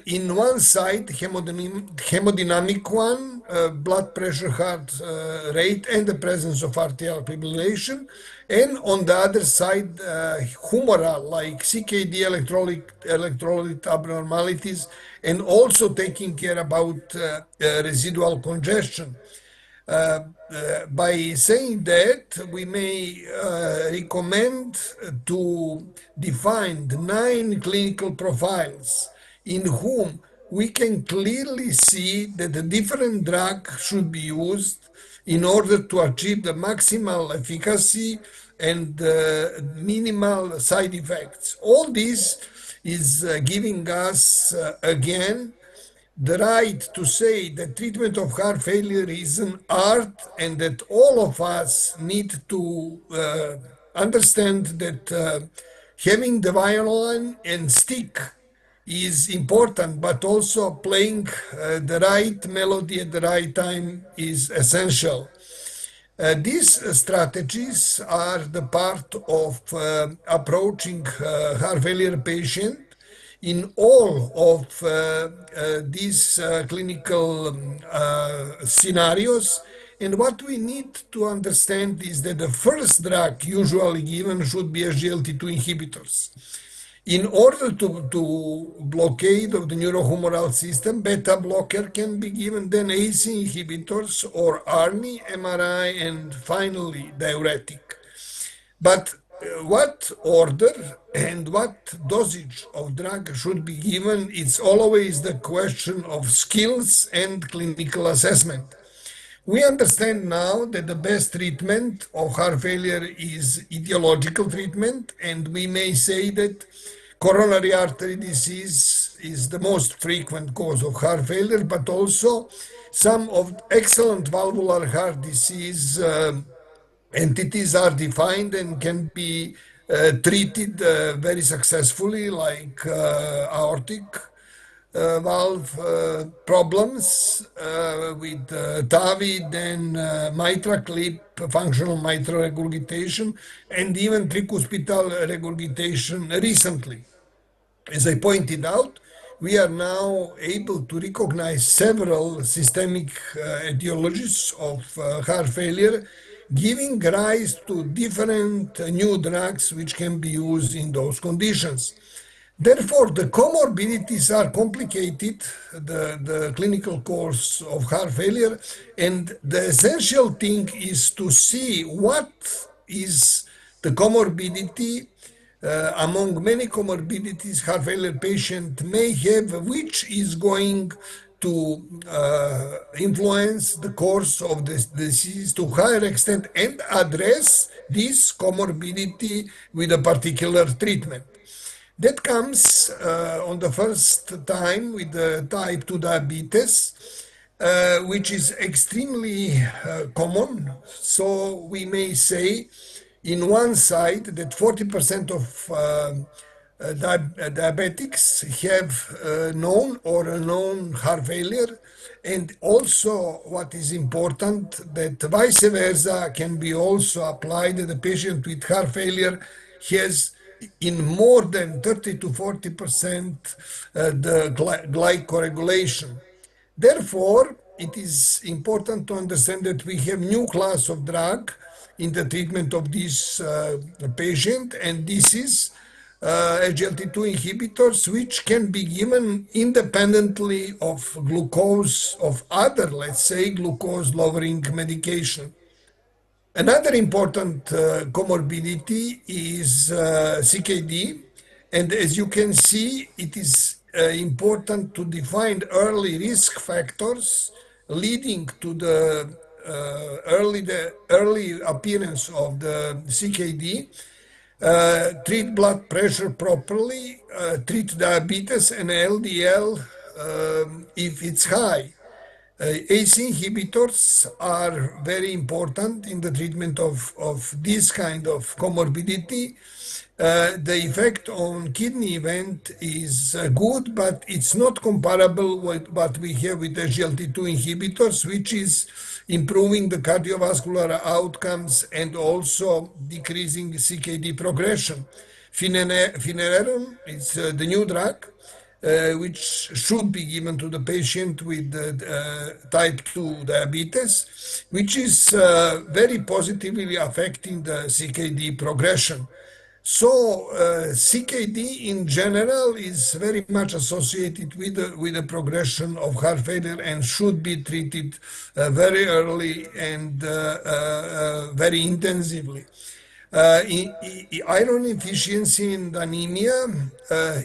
In one side, hemodynamic one, blood pressure, heart rate, and the presence of arterial fibrillation. And on the other side, humoral, like CKD, electrolyte abnormalities, and also taking care about residual congestion. By saying that, we may recommend to define the 9 clinical profiles in whom we can clearly see that the different drug should be used in order to achieve the maximal efficacy and minimal side effects. All this is giving us, again, the right to say that treatment of heart failure is an art, and that all of us need to understand that having the violin and stick is important, but also playing the right melody at the right time is essential. These strategies are the part of approaching heart failure patient in all of these clinical scenarios. And what we need to understand is that the first drug usually given should be SGLT2 inhibitors. In order to blockade of the neurohumoral system, beta blocker can be given, then AC inhibitors or ARNI, MRI, and finally diuretic. But what order and what dosage of drug should be given, it's always the question of skills and clinical assessment. We understand now that the best treatment of heart failure is etiological treatment, and we may say that coronary artery disease is the most frequent cause of heart failure, but also some of excellent valvular heart disease entities are defined and can be treated very successfully, like aortic valve problems with TAVI, then mitral clip, functional mitral regurgitation, and even tricuspidal regurgitation recently. As I pointed out, we are now able to recognize several systemic etiologies of heart failure, giving rise to different new drugs which can be used in those conditions. Therefore, the comorbidities are complicated, the clinical course of heart failure, and the essential thing is to see what is the comorbidity among many comorbidities heart failure patient may have, which is going to influence the course of the disease to higher extent and address this comorbidity with a particular treatment. That comes on the first time with the type 2 diabetes, which is extremely common. So we may say in one side that 40% of diabetics have known or unknown heart failure, and also what is important that vice versa can be also applied that the patient with heart failure has in more than 30 to 40% the glycoregulation. Therefore, it is important to understand that we have new class of drug in the treatment of this patient, and this is SGLT2 inhibitors, which can be given independently of glucose, of other, let's say, glucose-lowering medication. Another important comorbidity is CKD, and as you can see, it is important to define early risk factors leading to the early appearance of the CKD, treat blood pressure properly, treat diabetes and LDL if it's high. ACE inhibitors are very important in the treatment of this kind of comorbidity. The effect on kidney event is good, but it's not comparable with what we have with SGLT2 inhibitors, which is improving the cardiovascular outcomes and also decreasing CKD progression. Finerenone is the new drug, which should be given to the patient with type 2 diabetes, which is very positively affecting the CKD progression. So CKD in general is very much associated with the progression of heart failure and should be treated very early and very intensively. Iron deficiency and anemia,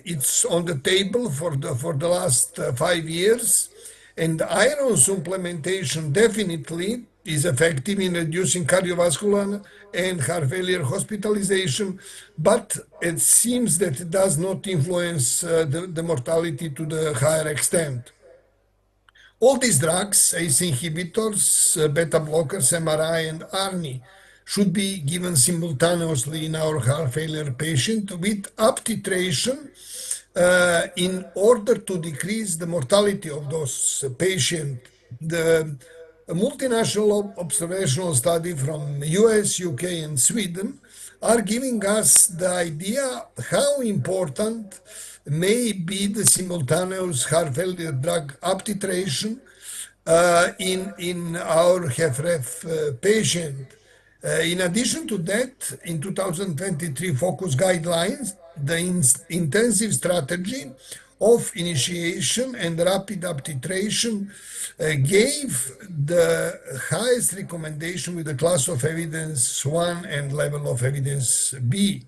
it's on the table for the last 5 years, and iron supplementation definitely is effective in reducing cardiovascular and heart failure hospitalization, but it seems that it does not influence the mortality to the higher extent. All these drugs, ACE inhibitors, beta blockers, MRI, and ARNI, should be given simultaneously in our heart failure patient with up titration in order to decrease the mortality of those patients. The multinational observational study from US, UK, and Sweden are giving us the idea how important may be the simultaneous heart failure drug up titration in our HFrEF patient. In addition to that, in 2023 focus guidelines, the intensive strategy of initiation and rapid up titration gave the highest recommendation with the class of evidence 1 and level of evidence B.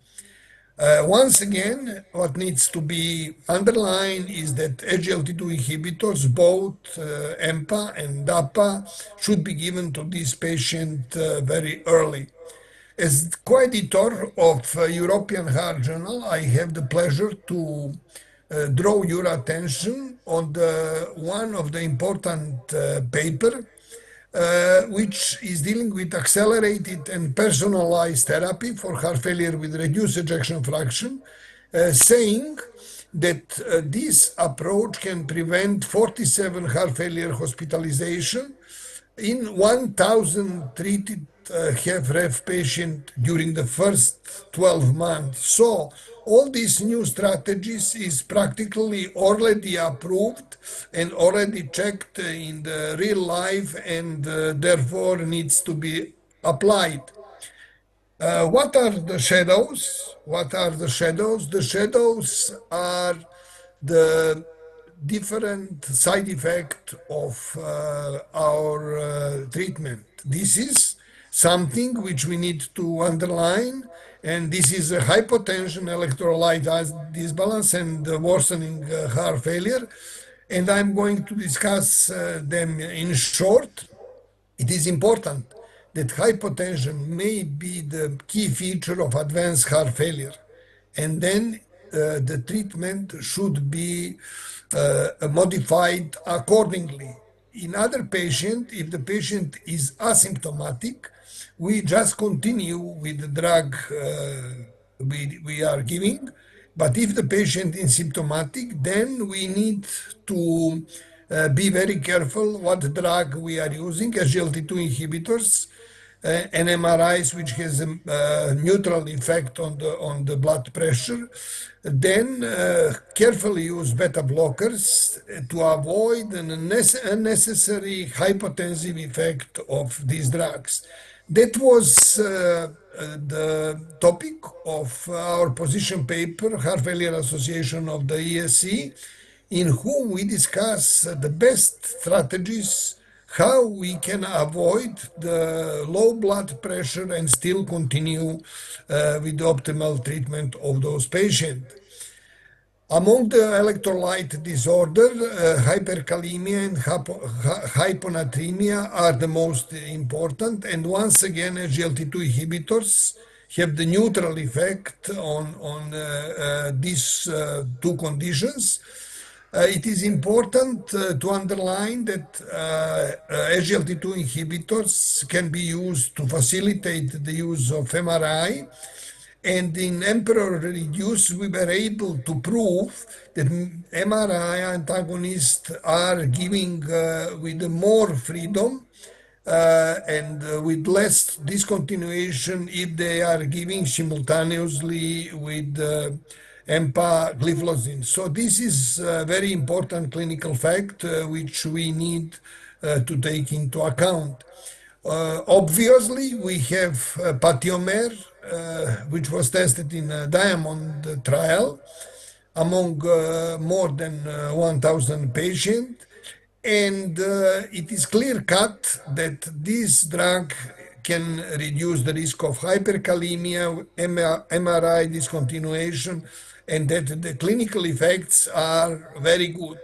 Once again, what needs to be underlined is that SGLT2 inhibitors, both EMPA and DAPA, should be given to this patient very early. As co-editor of European Heart Journal, I have the pleasure to draw your attention on one of the important paper which is dealing with accelerated and personalized therapy for heart failure with reduced ejection fraction, saying that this approach can prevent 47 heart failure hospitalization in 1,000 treated HFrEF patient during the first 12 months. So all these new strategies is practically already approved and already checked in the real life, and therefore needs to be applied. What are the shadows? What are the shadows? The shadows are the different side effect of our treatment. This is something which we need to underline, And this is a hypotension, electrolyte disbalance, and worsening heart failure. And I'm going to discuss them in short. It is important that hypotension may be the key feature of advanced heart failure, and then the treatment should be modified accordingly. In other patient, if the patient is asymptomatic, we just continue with the drug we are giving. But if the patient is symptomatic, then we need to be very careful what drug we are using, SGLT2 inhibitors, NMRIs, which has a neutral effect on the blood pressure. Then carefully use beta blockers to avoid an unnecessary hypotensive effect of these drugs. That was the topic of our position paper, Heart Failure Association of the ESC, in whom we discuss the best strategies, how we can avoid the low blood pressure and still continue with the optimal treatment of those patients. Among the electrolyte disorder, hyperkalemia and hyponatremia are the most important. And once again, SGLT2 inhibitors have the neutral effect on these two conditions. It is important to underline that SGLT2 inhibitors can be used to facilitate the use of MRI. And in Emperor Reduce, we were able to prove that MRI antagonists are giving with more freedom and with less discontinuation if they are giving simultaneously with empagliflozin. So this is a very important clinical fact which we need to take into account. Obviously, we have Patiomer, which was tested in a Diamond trial among more than 1,000 patients. And it is clear cut that this drug can reduce the risk of hyperkalemia, MRI discontinuation, and that the clinical effects are very good.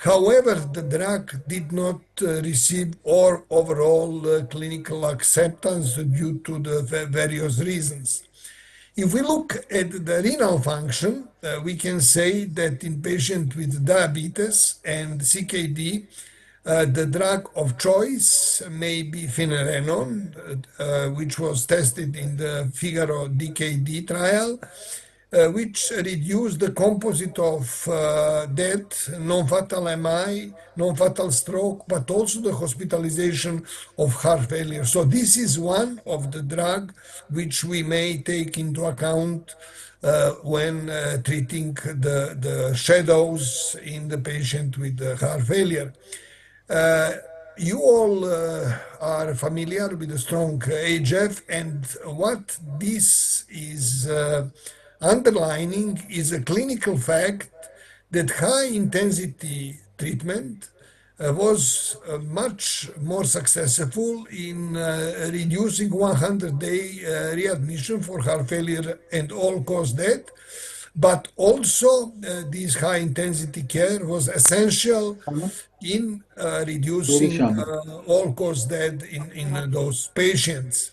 However, the drug did not receive or overall clinical acceptance due to the various reasons. If we look at the renal function, we can say that in patients with diabetes and CKD, the drug of choice may be finerenone, which was tested in the Figaro DKD trial, which reduced the composite of death, non-fatal MI, non-fatal stroke, but also the hospitalization of heart failure. So this is one of the drugs which we may take into account when treating the shadows in the patient with heart failure. You all are familiar with the strong HF, and what this is underlining is a clinical fact that high intensity treatment was much more successful in reducing 100-day readmission for heart failure and all-cause death. But also, this high-intensity care was essential in reducing all-cause death in those patients.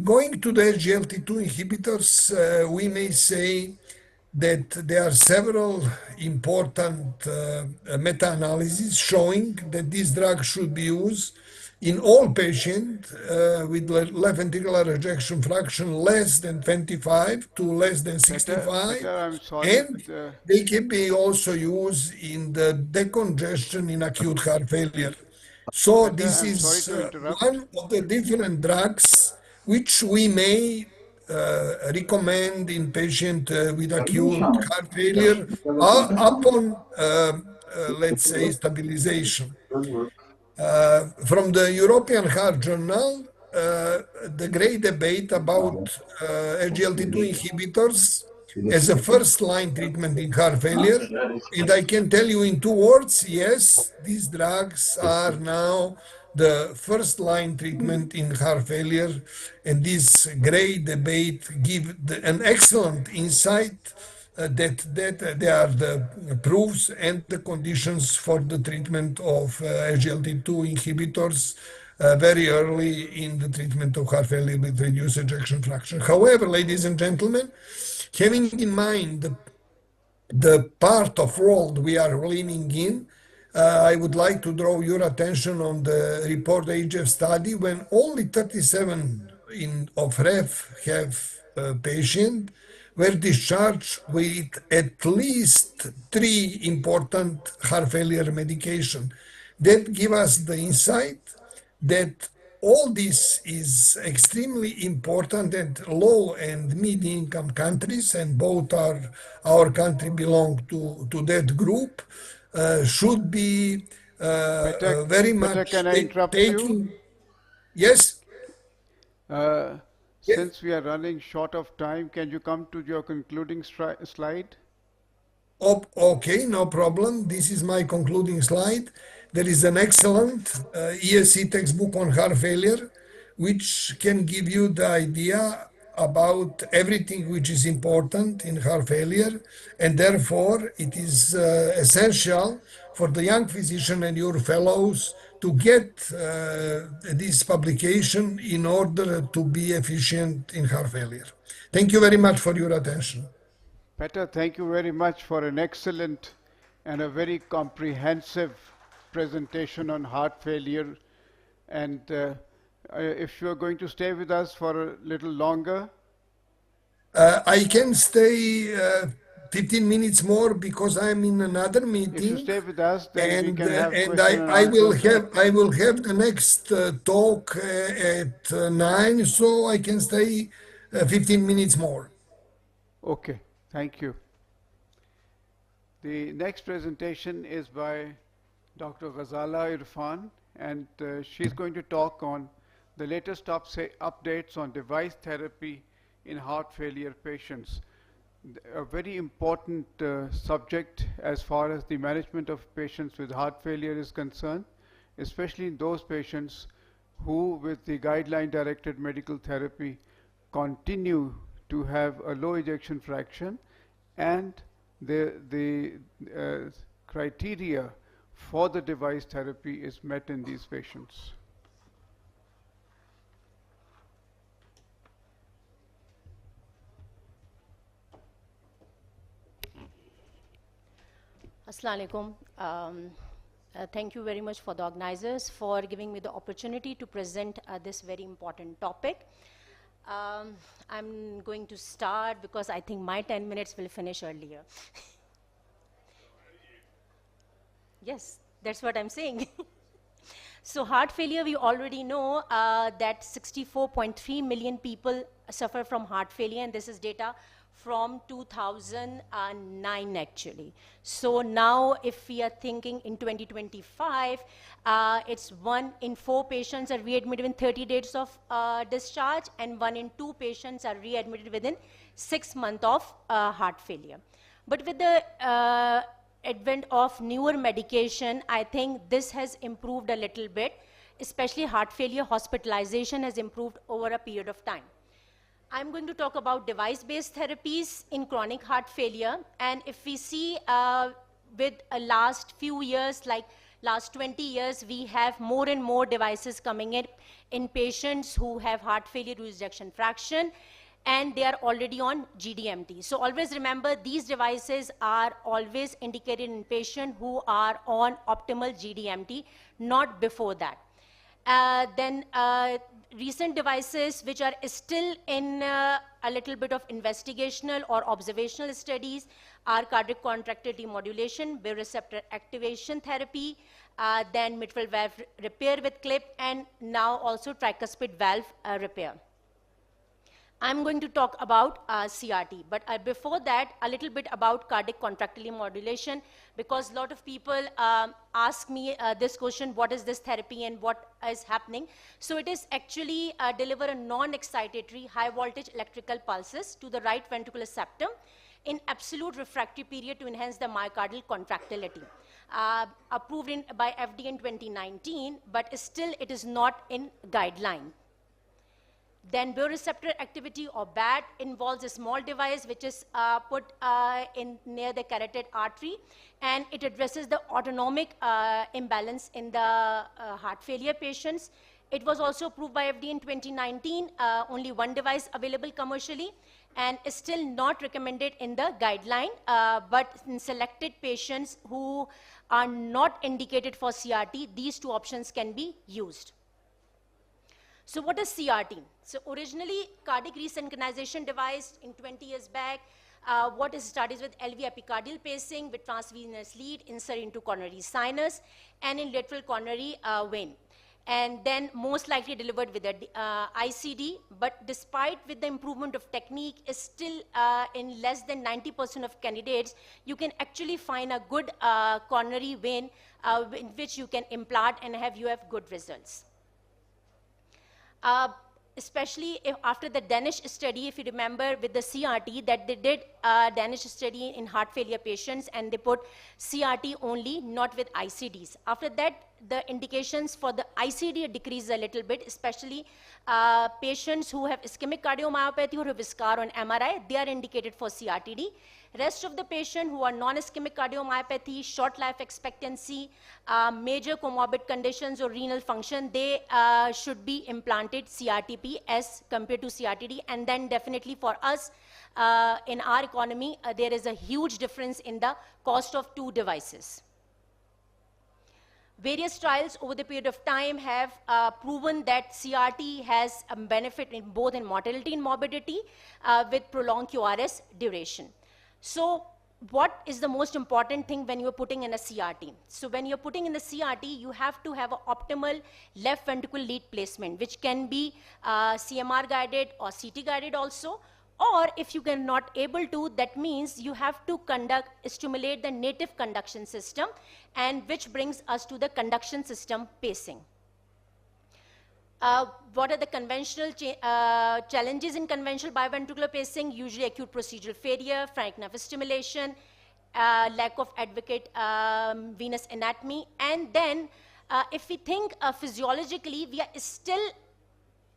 Going to the SGLT2 inhibitors, we may say that there are several important meta-analyses showing that this drug should be used in all patients with left ventricular ejection fraction less than 25 to less than 65, I'm sorry, and they can be also used in the decongestion in acute heart failure. So this is one of the different drugs which we may recommend in patient with acute heart failure upon, let's say, stabilization. From the European Heart Journal, the great debate about SGLT2 inhibitors as a first-line treatment in heart failure. And I can tell you in 2 words, yes, these drugs are now the first-line treatment in heart failure. And this great debate give an excellent insight that they are the proofs and the conditions for the treatment of SGLT2 inhibitors very early in the treatment of heart failure with reduced ejection fraction. However, ladies and gentlemen, having in mind the part of world we are living in, I would like to draw your attention on the report HF study when only 37 of REF have patient were discharged with at least 3 important heart failure medication. That give us the insight that all this is extremely important at low and mid-income countries, and both our country belong to that group, should be very much can I interrupt taking. you? Yes? Since we are running short of time, can you come to your concluding slide? Okay, no problem. This is my concluding slide. There is an excellent ESC textbook on heart failure, which can give you the idea about everything which is important in heart failure, and therefore it is essential for the young physician and your fellows to get this publication in order to be efficient in heart failure. Thank you very much for your attention. Peter, thank you very much for an excellent and a very comprehensive presentation on heart failure. And if you're going to stay with us for a little longer. I can stay 15 minutes more because I'm in another meeting. If you stay with us, then we can have and question and I will answers. have the next talk at 9, so I can stay 15 minutes more. Okay, thank you. The next presentation is by Dr. Ghazala Irfan, and she's going to talk on the latest updates on device therapy in heart failure patients. A very important subject as far as the management of patients with heart failure is concerned, especially in those patients who, with the guideline-directed medical therapy, continue to have a low ejection fraction, and the criteria for the device therapy is met in these patients. Assalamu alaikum. Thank you very much for the organizers for giving me the opportunity to present this very important topic. I'm going to start because I think my 10 minutes will finish earlier. Yes, that's what I'm saying. So heart failure, we already know that 64.3 million people suffer from heart failure, and this is data from 2009 actually. So now if we are thinking in 2025, it's 1 in 4 patients are readmitted within 30 days of discharge, and 1 in 2 patients are readmitted within 6 months of heart failure. But with the advent of newer medication, I think this has improved a little bit, especially heart failure hospitalization has improved over a period of time. I'm going to talk about device-based therapies in chronic heart failure. And if we see with last few years, like last 20 years, we have more and more devices coming in patients who have heart failure with ejection fraction, and they are already on GDMT. So always remember, these devices are always indicated in patients who are on optimal GDMT, not before that. Then recent devices which are still in a little bit of investigational or observational studies are cardiac contractile demodulation, receptor activation therapy, then mitral valve repair with clip, and now also tricuspid valve repair. I'm going to talk about CRT, but before that, a little bit about cardiac contractility modulation, because a lot of people ask me this question, what is this therapy and what is happening? So it is actually deliver a non-excitatory high voltage electrical pulses to the right ventricular septum in absolute refractory period to enhance the myocardial contractility. Approved by FDA in 2019, but still it is not in guideline. Then baroreceptor activity, or BAT, involves a small device which is put in near the carotid artery, and it addresses the autonomic imbalance in the heart failure patients. It was also approved by FDA in 2019, only one device available commercially, and is still not recommended in the guideline, but in selected patients who are not indicated for CRT, these two options can be used. So what is CRT? So originally, cardiac resynchronization device in 20 years back, what is studies with LV epicardial pacing with transvenous lead insert into coronary sinus and in lateral coronary vein. And then most likely delivered with a ICD, but despite with the improvement of technique, is still in less than 90% of candidates, you can actually find a good coronary vein in which you can implant and you have good results. Especially if after the Danish study, if you remember with the CRT, that they did Danish study in heart failure patients and they put CRT only, not with ICDs. After that, the indications for the ICD decrease a little bit, especially patients who have ischemic cardiomyopathy or have scar on MRI, they are indicated for CRTD. Rest of the patient who are non-ischemic cardiomyopathy, short life expectancy, major comorbid conditions or renal function, they should be implanted CRTP as compared to CRTD. And then definitely for us, in our economy, there is a huge difference in the cost of two devices. Various trials over the period of time have proven that CRT has a benefit in both in mortality and morbidity with prolonged QRS duration. So what is the most important thing when you're putting in a CRT? So when you're putting in a CRT, you have to have an optimal left ventricle lead placement, which can be CMR guided or CT guided also. Or if you are not able to, that means you have to stimulate the native conduction system, and which brings us to the conduction system pacing. What are the conventional challenges in conventional biventricular pacing? Usually acute procedural failure, frank nerve stimulation, lack of adequate venous anatomy. And then if we think physiologically, we are still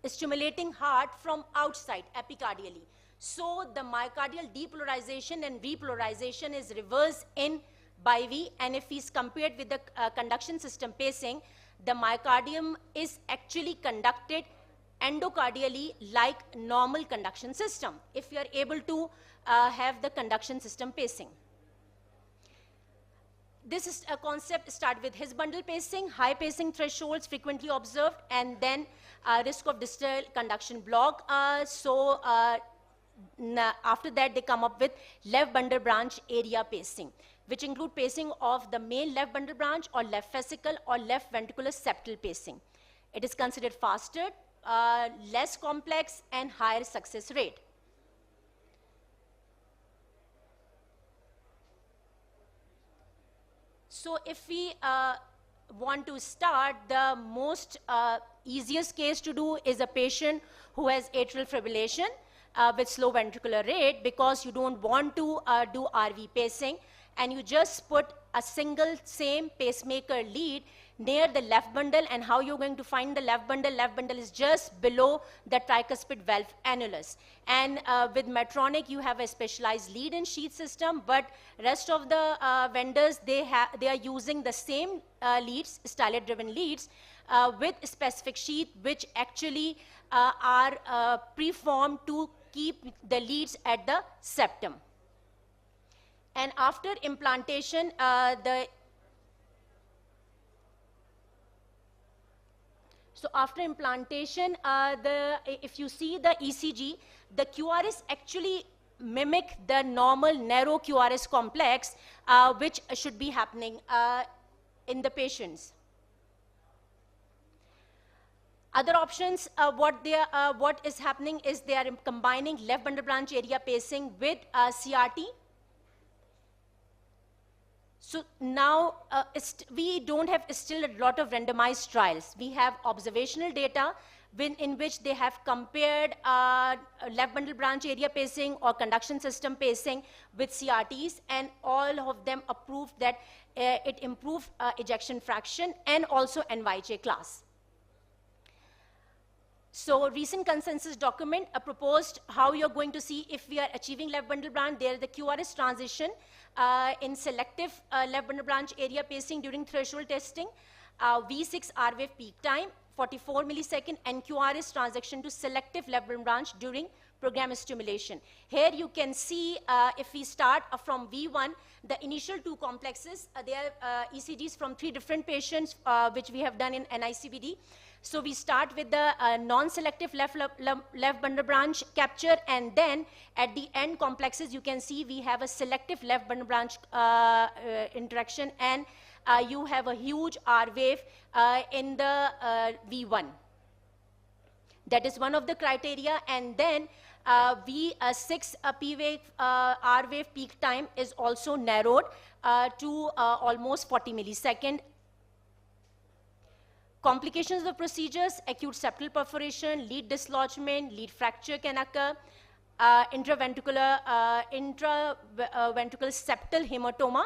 stimulating heart from outside epicardially. So the myocardial depolarization and repolarization is reversed in BIV, and if is compared with the conduction system pacing, the myocardium is actually conducted endocardially like normal conduction system, if you are able to have the conduction system pacing. This is a concept start with his bundle pacing, high pacing thresholds frequently observed, and then risk of distal conduction block. After that, they come up with left bundle branch area pacing, which include pacing of the main left bundle branch or left vesicle or left ventricular septal pacing. It is considered faster, less complex, and higher success rate. So if we want to start, the most easiest case to do is a patient who has atrial fibrillation with slow ventricular rate, because you don't want to do RV pacing, and you just put a single same pacemaker lead near the left bundle. And how you're going to find the left bundle? Left bundle is just below the tricuspid valve annulus. And with Medtronic, you have a specialized lead and sheath system, but rest of the vendors, they are using the same leads, stylet driven leads, with specific sheath, which actually are preformed to keep the leads at the septum. And after implantation, after implantation, if you see the ECG, the QRS actually mimic the normal narrow QRS complex, which should be happening in the patients. Other options, what is happening is they are combining left bundle branch area pacing with CRT. So now we don't have still a lot of randomized trials. We have observational data in which they have compared left bundle branch area pacing or conduction system pacing with CRTs, and all of them approved that it improved ejection fraction and also NYJ class. So recent consensus document proposed how you're going to see if we are achieving left bundle branch. There is the QRS transition in selective left bundle branch area pacing during threshold testing, V6 R wave peak time, 44 millisecond, and QRS transition to selective left bundle branch during program stimulation. Here you can see if we start from V1, the initial two complexes, they are ECGs from 3 different patients which we have done in NICBD. So we start with the non-selective left bundle branch capture, and then at the end complexes you can see we have a selective left bundle branch interaction, and you have a huge R wave in the V1. That is one of the criteria, and then V6 P wave R wave peak time is also narrowed to almost 40 millisecond. Complications of the procedures: acute septal perforation, lead dislodgement, lead fracture can occur, intraventricular septal hematoma,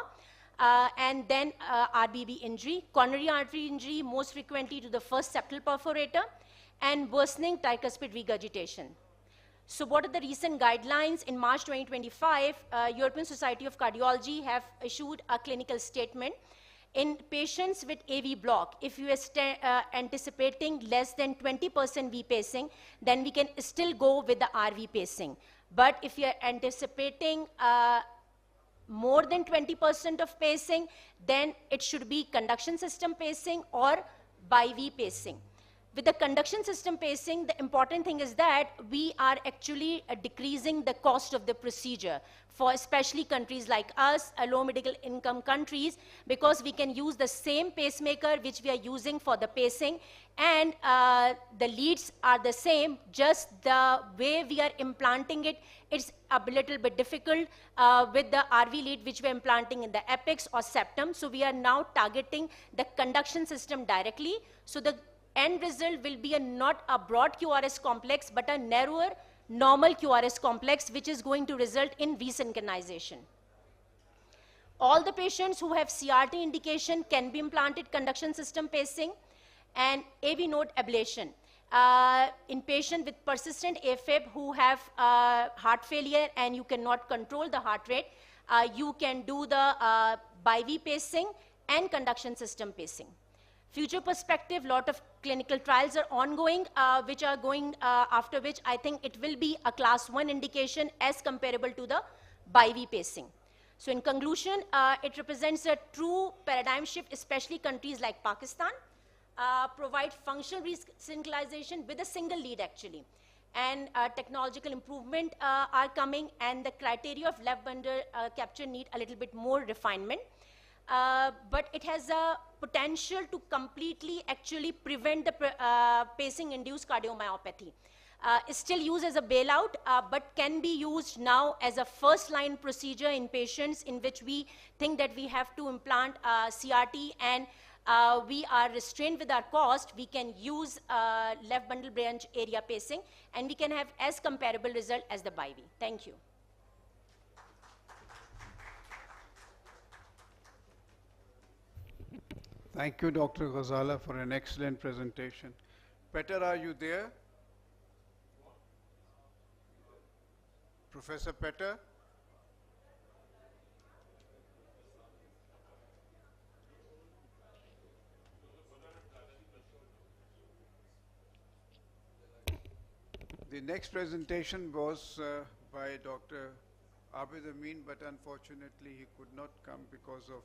and then RBB injury, coronary artery injury, most frequently to the first septal perforator, and worsening tricuspid regurgitation. So what are the recent guidelines? In March 2025, European Society of Cardiology have issued a clinical statement. In patients with AV block, if you are anticipating less than 20% V pacing, then we can still go with the RV pacing. But if you are anticipating more than 20% of pacing, then it should be conduction system pacing or by V pacing. With the conduction system pacing, the important thing is that we are actually decreasing the cost of the procedure for especially countries like us, low middle income countries, because we can use the same pacemaker which we are using for the pacing, and the leads are the same, just the way we are implanting it, it's a little bit difficult with the RV lead which we are implanting in the apex or septum. So we are now targeting the conduction system directly. So the end result will be not a broad QRS complex, but a narrower normal QRS complex, which is going to result in resynchronization. All the patients who have CRT indication can be implanted conduction system pacing and AV node ablation. In patients with persistent AFib who have heart failure and you cannot control the heart rate, you can do the bi-V pacing and conduction system pacing. Future perspective, lot of clinical trials are ongoing, which are going after which I think it will be a class 1 indication as comparable to the bi-V pacing. So in conclusion, it represents a true paradigm shift, especially countries like Pakistan, provide functional resynchronization with a single lead actually. And technological improvement are coming, and the criteria of left bundle capture need a little bit more refinement. But it has a potential to completely actually prevent the pacing-induced cardiomyopathy. It's still used as a bailout, but can be used now as a first-line procedure in patients in which we think that we have to implant CRT and we are restrained with our cost. We can use left bundle branch area pacing, and we can have as comparable result as the bi-V. Thank you. Thank you, Dr. Ghazala, for an excellent presentation. Peter, are you there? Professor Peter? The next presentation was by Dr. Abid Amin, but unfortunately he could not come because of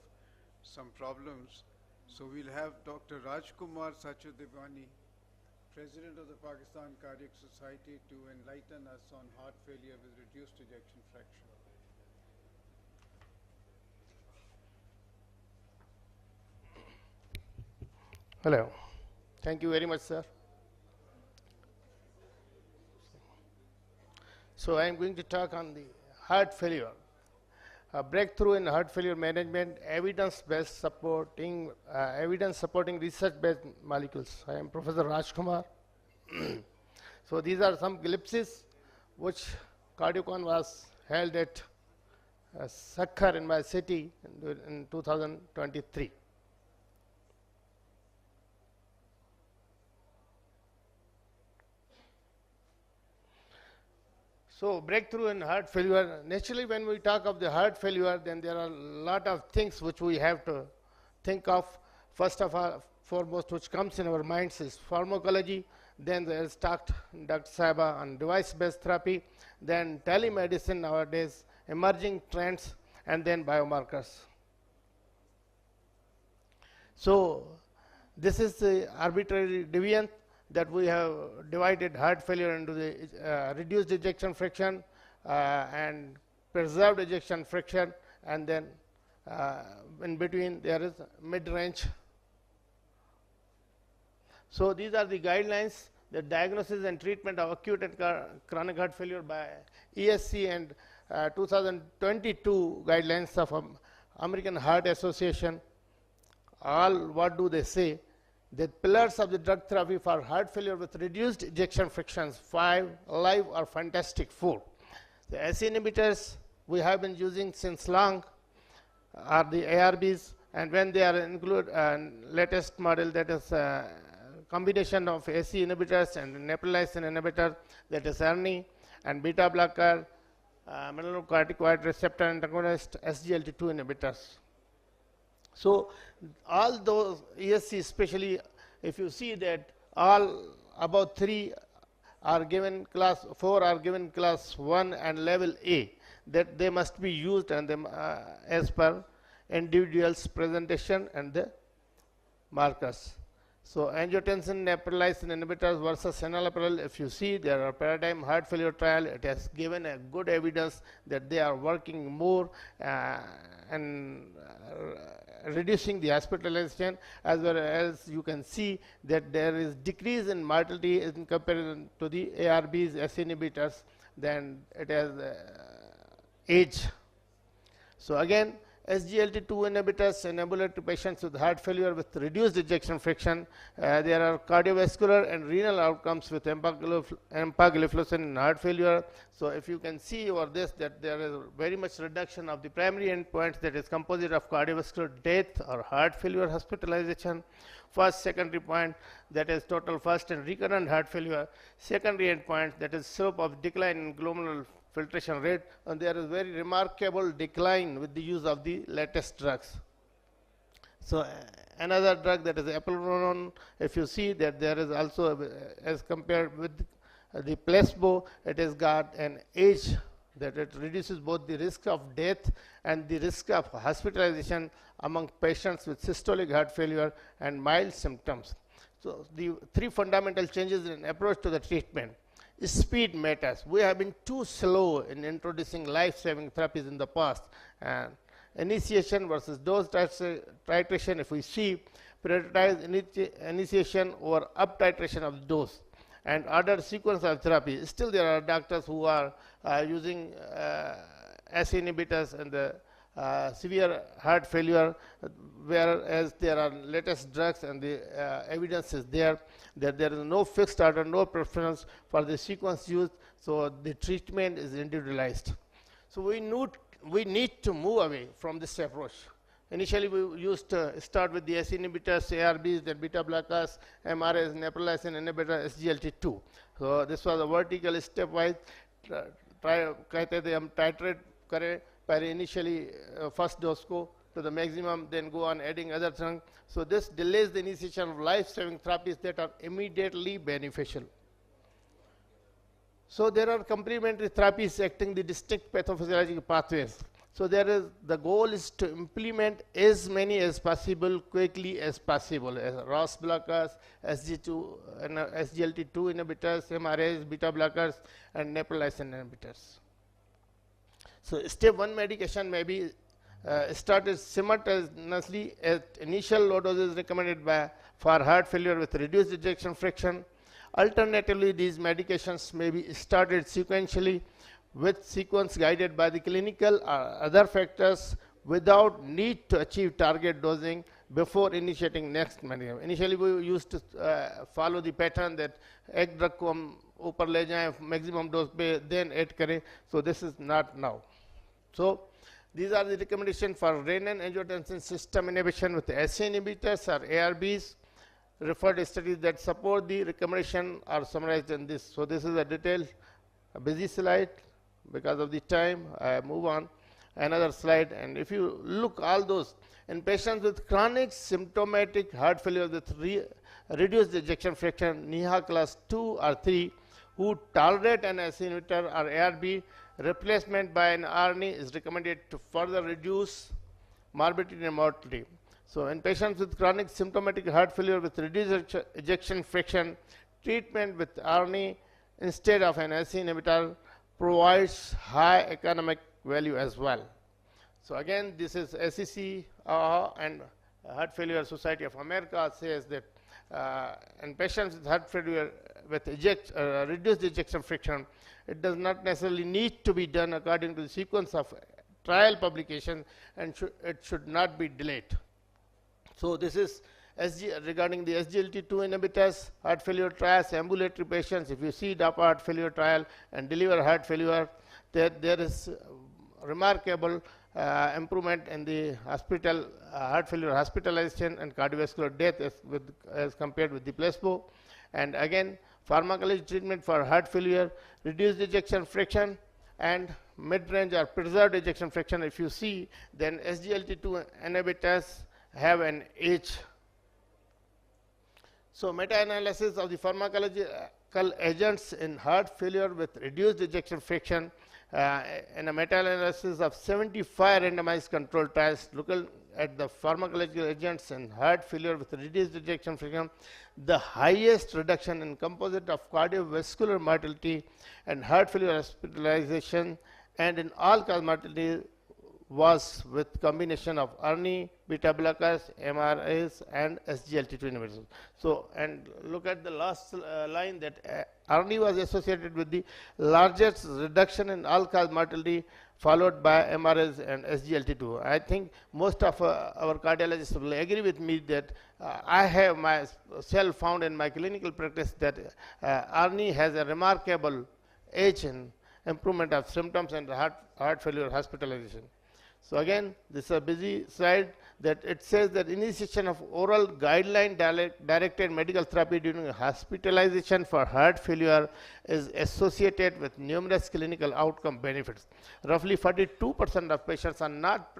some problems. So we'll have Dr. Rajkumar Sachadevani, President of the Pakistan Cardiac Society, to enlighten us on heart failure with reduced ejection fraction. Hello. Thank you very much, sir. So I am going to talk on the heart failure. A breakthrough in heart failure management, evidence-based supporting, evidence supporting research-based molecules. I am Professor Rajkumar. So these are some glimpses which CardioCon was held at Sakkar in my city in 2023. So breakthrough in heart failure, naturally when we talk of the heart failure, then there are a lot of things which we have to think of. First of all, foremost which comes in our minds is pharmacology, then there is talked Dr. Saiba on device-based therapy, then telemedicine nowadays, emerging trends, and then biomarkers. So this is the arbitrary deviance that we have divided heart failure into the reduced ejection fraction and preserved ejection fraction, and then in between there is mid-range. So these are the guidelines, the diagnosis and treatment of acute and chronic heart failure by ESC and 2022 guidelines of American Heart Association. All what do they say? The pillars of the drug therapy for heart failure with reduced ejection fractions, 5, alive or fantastic 4. The SE inhibitors we have been using since long are the ARBs, and when they are included latest model, that is combination of SE inhibitors and neprilysin inhibitor, that is ERNI, and beta blocker, mineralocorticoid receptor antagonist, SGLT2 inhibitors. So all those ESC, especially if you see that all about 3 are given class, 4 are given class 1 and level A, that they must be used and them as per individual's presentation and the markers. So angiotensin neprilysin inhibitors versus enalapril, if you see there are paradigm heart failure trial, it has given a good evidence that they are working more and reducing the hospitalization, as well as you can see that there is decrease in mortality in comparison to the ARBs, SE inhibitors, than it has age. So again, SGLT2 inhibitors enable to patients with heart failure with reduced ejection fraction. There are cardiovascular and renal outcomes with empagliflozin in heart failure. So if you can see over this that there is very much reduction of the primary endpoints, that is composite of cardiovascular death or heart failure hospitalization. First secondary point, that is total first and recurrent heart failure. Secondary endpoint, that is slope of decline in glomerular filtration rate, and there is very remarkable decline with the use of the latest drugs. So another drug, that is eplerenone, if you see that there is also as compared with the placebo, it has got an age that it reduces both the risk of death and the risk of hospitalization among patients with systolic heart failure and mild symptoms. So the 3 fundamental changes in approach to the treatment. Speed matters. We have been too slow in introducing life-saving therapies in the past, and initiation versus dose titration, if we see, prioritize initiation over up titration of dose and order sequence of therapy. Still there are doctors who are using SE inhibitors and the severe heart failure, whereas there are latest drugs and the evidence is there that there is no fixed order, no preference for the sequence used, so the treatment is individualized. So we need to move away from this approach. Initially we used to start with the SE inhibitors, ARBs, then beta blockers, MRAs, neprilysin inhibitor, SGLT2. So this was a vertical stepwise, कहते थे हम titrate करें, पहले initially first dose को to the maximum, then go on adding other things. So this delays the initiation of life-saving therapies that are immediately beneficial. So there are complementary therapies acting the distinct pathophysiological pathways. So there is, the goal is to implement as many as possible, quickly as possible, as ROS blockers, SGLT2 inhibitors, MRAs, beta blockers, and neprilysin inhibitors. So step 1 medication may be started simultaneously at initial low doses recommended for heart failure with reduced ejection fraction, Alternatively, these medications may be started sequentially with sequence guided by the clinical or other factors without need to achieve target dosing before initiating next medication. Initially, we used to follow the pattern that एक drug को हम ऊपर ले जाएं maximum dose पे then add करें. So this is not now. So these are the recommendations for renin-angiotensin system inhibition with SC inhibitors or ARBs. Referred studies that support the recommendation are summarized in this. So this is a detailed, a busy slide. Because of the time, I move on. Another slide, and if you look all those in patients with chronic symptomatic heart failure with reduced ejection fraction, NIHA class 2 or 3, who tolerate an SC inhibitor or ARB, replacement by an RNA is recommended to further reduce morbidity and mortality. So in patients with chronic symptomatic heart failure with reduced ejection fraction, treatment with RNA instead of an SC inhibitor provides high economic value as well. So again, this is SEC and Heart Failure Society of America says that in patients with heart failure with reduced ejection fraction, it does not necessarily need to be done according to the sequence of trial publication, and it should not be delayed. So this is regarding the SGLT2 inhibitors, heart failure trials, ambulatory patients. If you see DAPA heart failure trial and deliver heart failure, there is remarkable improvement in the hospital heart failure hospitalization and cardiovascular death as compared with the placebo. And again, pharmacology treatment for heart failure, reduced ejection fraction and mid-range or preserved ejection fraction. If you see, then SGLT2 inhibitors have an age. So meta-analysis of the pharmacological agents in heart failure with reduced ejection fraction in a meta-analysis of 75 randomized controlled trials looking at the pharmacological agents in heart failure with reduced ejection fraction, the highest reduction in composite of cardiovascular mortality and heart failure hospitalization and in all-cause mortality was with combination of ARNI, beta blockers, MRAs, and SGLT2 inhibitors. So, and look at the last line that ARNI was associated with the largest reduction in all-cause mortality, followed by MRAs and SGLT2. I think most of our cardiologists will agree with me that I have myself found in my clinical practice that ARNI has a remarkable age in improvement of symptoms and heart failure hospitalization. So again, this is a busy slide that it says that initiation of oral guideline directed medical therapy during hospitalization for heart failure is associated with numerous clinical outcome benefits. Roughly 42% of patients are not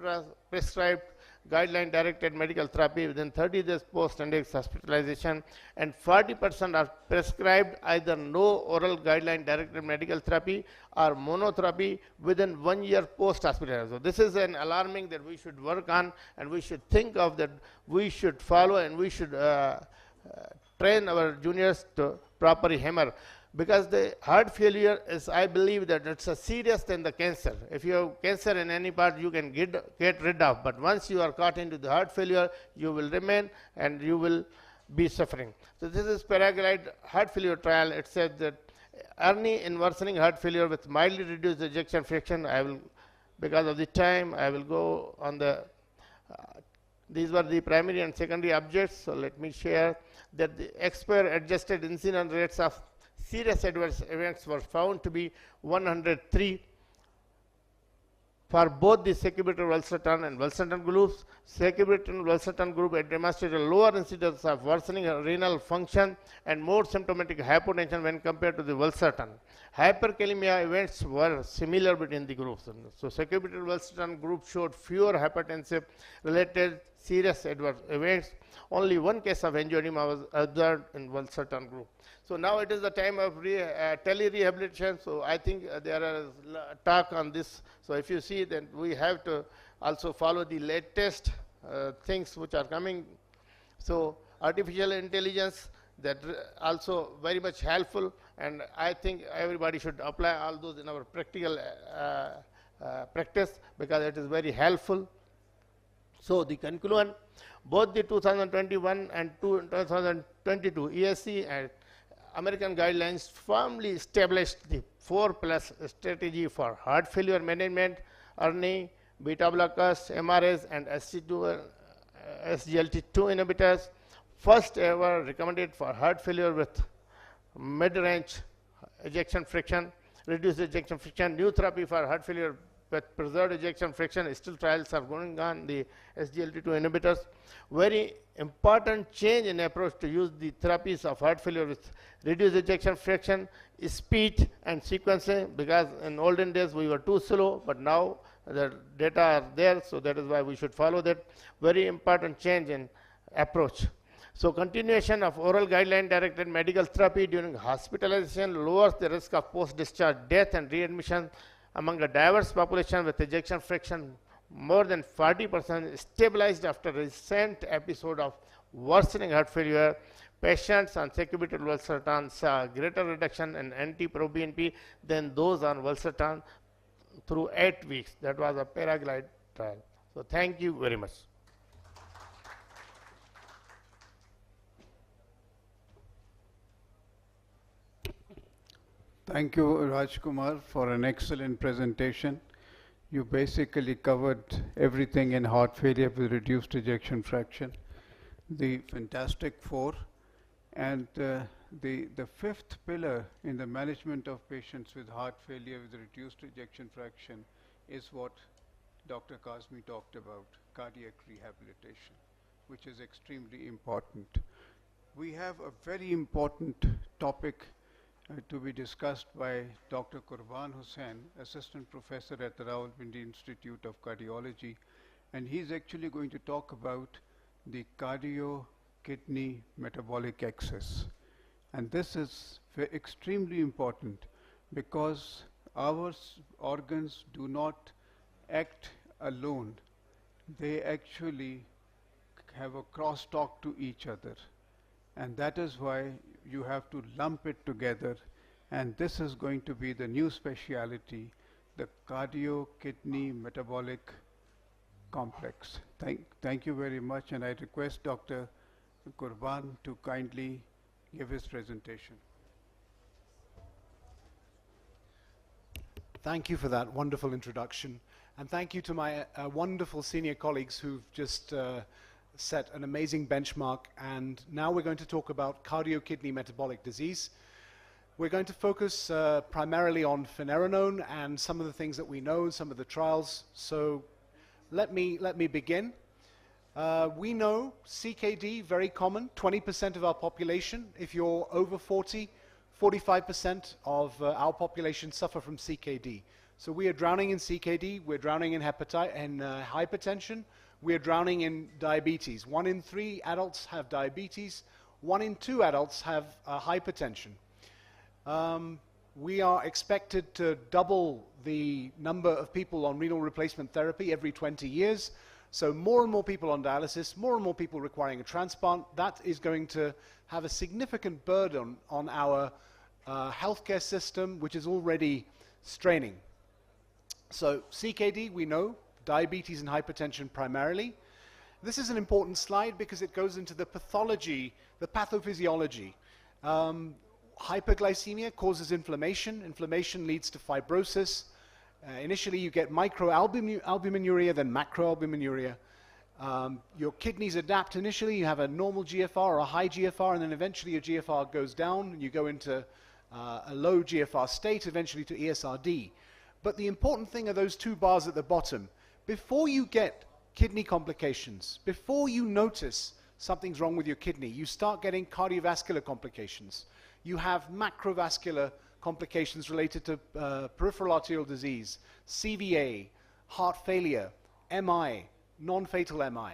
prescribed guideline directed medical therapy within 30 days post-index hospitalization, and 40% are prescribed either no oral guideline directed medical therapy or monotherapy within 1 year post-hospitalization. So this is an alarming that we should work on, and we should think of that we should follow, and we should train our juniors to properly hammer. Because the heart failure is, I believe that it's a serious than the cancer. If you have cancer in any part, you can get rid of. But once you are caught into the heart failure, you will remain and you will be suffering. So this is paraglide heart failure trial. It said that ARNI in worsening heart failure with mildly reduced ejection fraction. I will, because of the time, I will go on the, these were the primary and secondary objects. So let me share that the expert adjusted incidence rates of serious adverse events were found to be 103 for both the sacubitril/valsartan and valsartan groups. Sacubitril/valsartan group had demonstrated lower incidence of worsening renal function and more symptomatic hypotension when compared to the valsartan. Hyperkalemia events were similar between the groups. So sacubitril/valsartan group showed fewer hypertensive related serious adverse events. Only one case of angioedema was observed in valsartan group. So now it is the time of tele-rehabilitation. So I think there is talk on this. So if you see, then we have to also follow the latest things which are coming. So artificial intelligence, that also very much helpful, and I think everybody should apply all those in our practical practice, because it is very helpful. So the conclusion, both the 2021 and 2022 ESC and American guidelines firmly established the 4+ strategy for heart failure management: ARNI, beta blockers, MRAs, and SGLT2 inhibitors. First ever recommended for heart failure with mid-range ejection fraction, reduced ejection fraction. New therapy for heart failure with preserved ejection fraction. Still trials are going on, the SGLT2 inhibitors. Very important change in approach to use the therapies of heart failure with reduced ejection fraction, speed and sequencing, because in olden days we were too slow, but now the data are there, so that is why we should follow that. Very important change in approach. So continuation of oral guideline directed medical therapy during hospitalization lowers the risk of post-discharge death and readmission among a diverse population with ejection fraction more than 40% stabilized after recent episode of worsening heart failure. Patients on sacubitril valsartan saw greater reduction in NT-proBNP than those on valsartan through 8 weeks. That was a Paraglide trial. So thank you very much. Thank you, Rajkumar, for an excellent presentation. You basically covered everything in heart failure with reduced ejection fraction, the fantastic 4, and the fifth pillar in the management of patients with heart failure with reduced ejection fraction is what Dr. Kazmi talked about, cardiac rehabilitation, which is extremely important. We have a very important topic to be discussed by Dr. Bhourban, Assistant Professor at the Rawalpindi Institute of Cardiology, and he's actually going to talk about the cardio-kidney metabolic axis. And this is extremely important because our organs do not act alone. They actually have a crosstalk to each other. And that is why you have to lump it together, and this is going to be the new speciality, the cardio-kidney metabolic complex. Thank you very much, and I request Dr. Bhourban to kindly give his presentation. Thank you for that wonderful introduction, and thank you to my wonderful senior colleagues who've just set an amazing benchmark. And now we're going to talk about cardio-kidney metabolic disease. We're going to focus primarily on finerenone and some of the things that we know, some of the trials. So let me begin. We know CKD, very common, 20% of our population. If you're over 40, 45% of our population suffer from CKD. So we are drowning in CKD, we're drowning in hypertension, we are drowning in diabetes. 1 in 3 adults have diabetes. 1 in 2 adults have hypertension. We are expected to double the number of people on renal replacement therapy every 20 years. So more and more people on dialysis, more and more people requiring a transplant. That is going to have a significant burden on our healthcare system, which is already straining. So CKD, we know. Diabetes and hypertension primarily. This is an important slide because it goes into the pathology, the pathophysiology. Hyperglycemia causes inflammation. Inflammation leads to fibrosis. Initially you get microalbuminuria, then macroalbuminuria. Your kidneys adapt initially. You have a normal GFR or a high GFR, and then eventually your GFR goes down and you go into a low GFR state, eventually to ESRD. But the important thing are those 2 bars at the bottom. Before you get kidney complications, before you notice something's wrong with your kidney, you start getting cardiovascular complications. You have macrovascular complications related to peripheral arterial disease, CVA, heart failure, MI, non-fatal MI.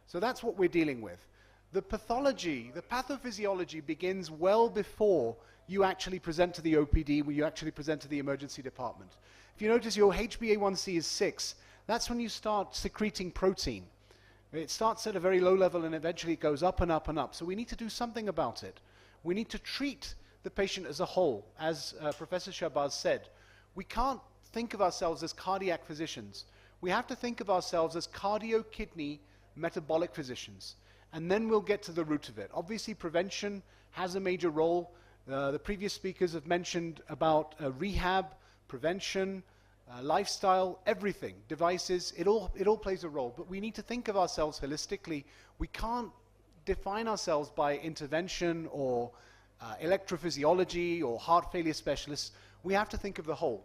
So that's what we're dealing with. The pathology, the pathophysiology begins well before you actually present to the OPD, when you actually present to the emergency department. If you notice your HbA1c is 6, that's when you start secreting protein. It starts at a very low level and eventually it goes up and up and up. So we need to do something about it. We need to treat the patient as a whole. As Professor Shahbaz said, we can't think of ourselves as cardiac physicians. We have to think of ourselves as cardio-kidney metabolic physicians. And then we'll get to the root of it. Obviously, prevention has a major role. The previous speakers have mentioned about rehab, prevention, lifestyle, everything, devices, it all plays a role. But we need to think of ourselves holistically. We can't define ourselves by intervention or electrophysiology or heart failure specialists. We have to think of the whole.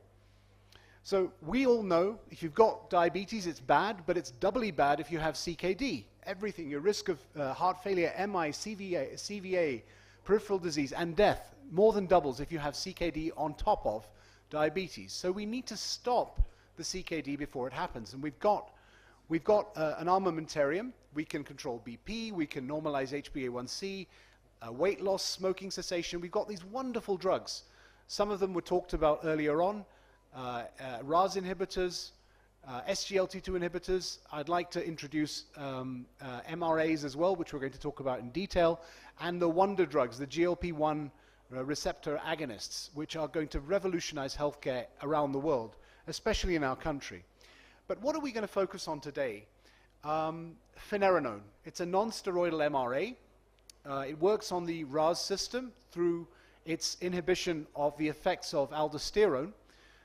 So we all know if you've got diabetes, it's bad, but it's doubly bad if you have CKD. Everything, your risk of heart failure, MI, CVA, peripheral disease, and death more than doubles if you have CKD on top of diabetes. So we need to stop the CKD before it happens. And we've got an armamentarium. We can control BP, we can normalize HbA1c, weight loss, smoking cessation. We've got these wonderful drugs. Some of them were talked about earlier on. RAS inhibitors, SGLT2 inhibitors. I'd like to introduce MRAs as well, which we're going to talk about in detail, and the wonder drugs, the GLP-1 receptor agonists, which are going to revolutionize healthcare around the world, especially in our country. But what are we going to focus on today? Finerenone. It's a non-steroidal MRA. It works on the RAS system through its inhibition of the effects of aldosterone.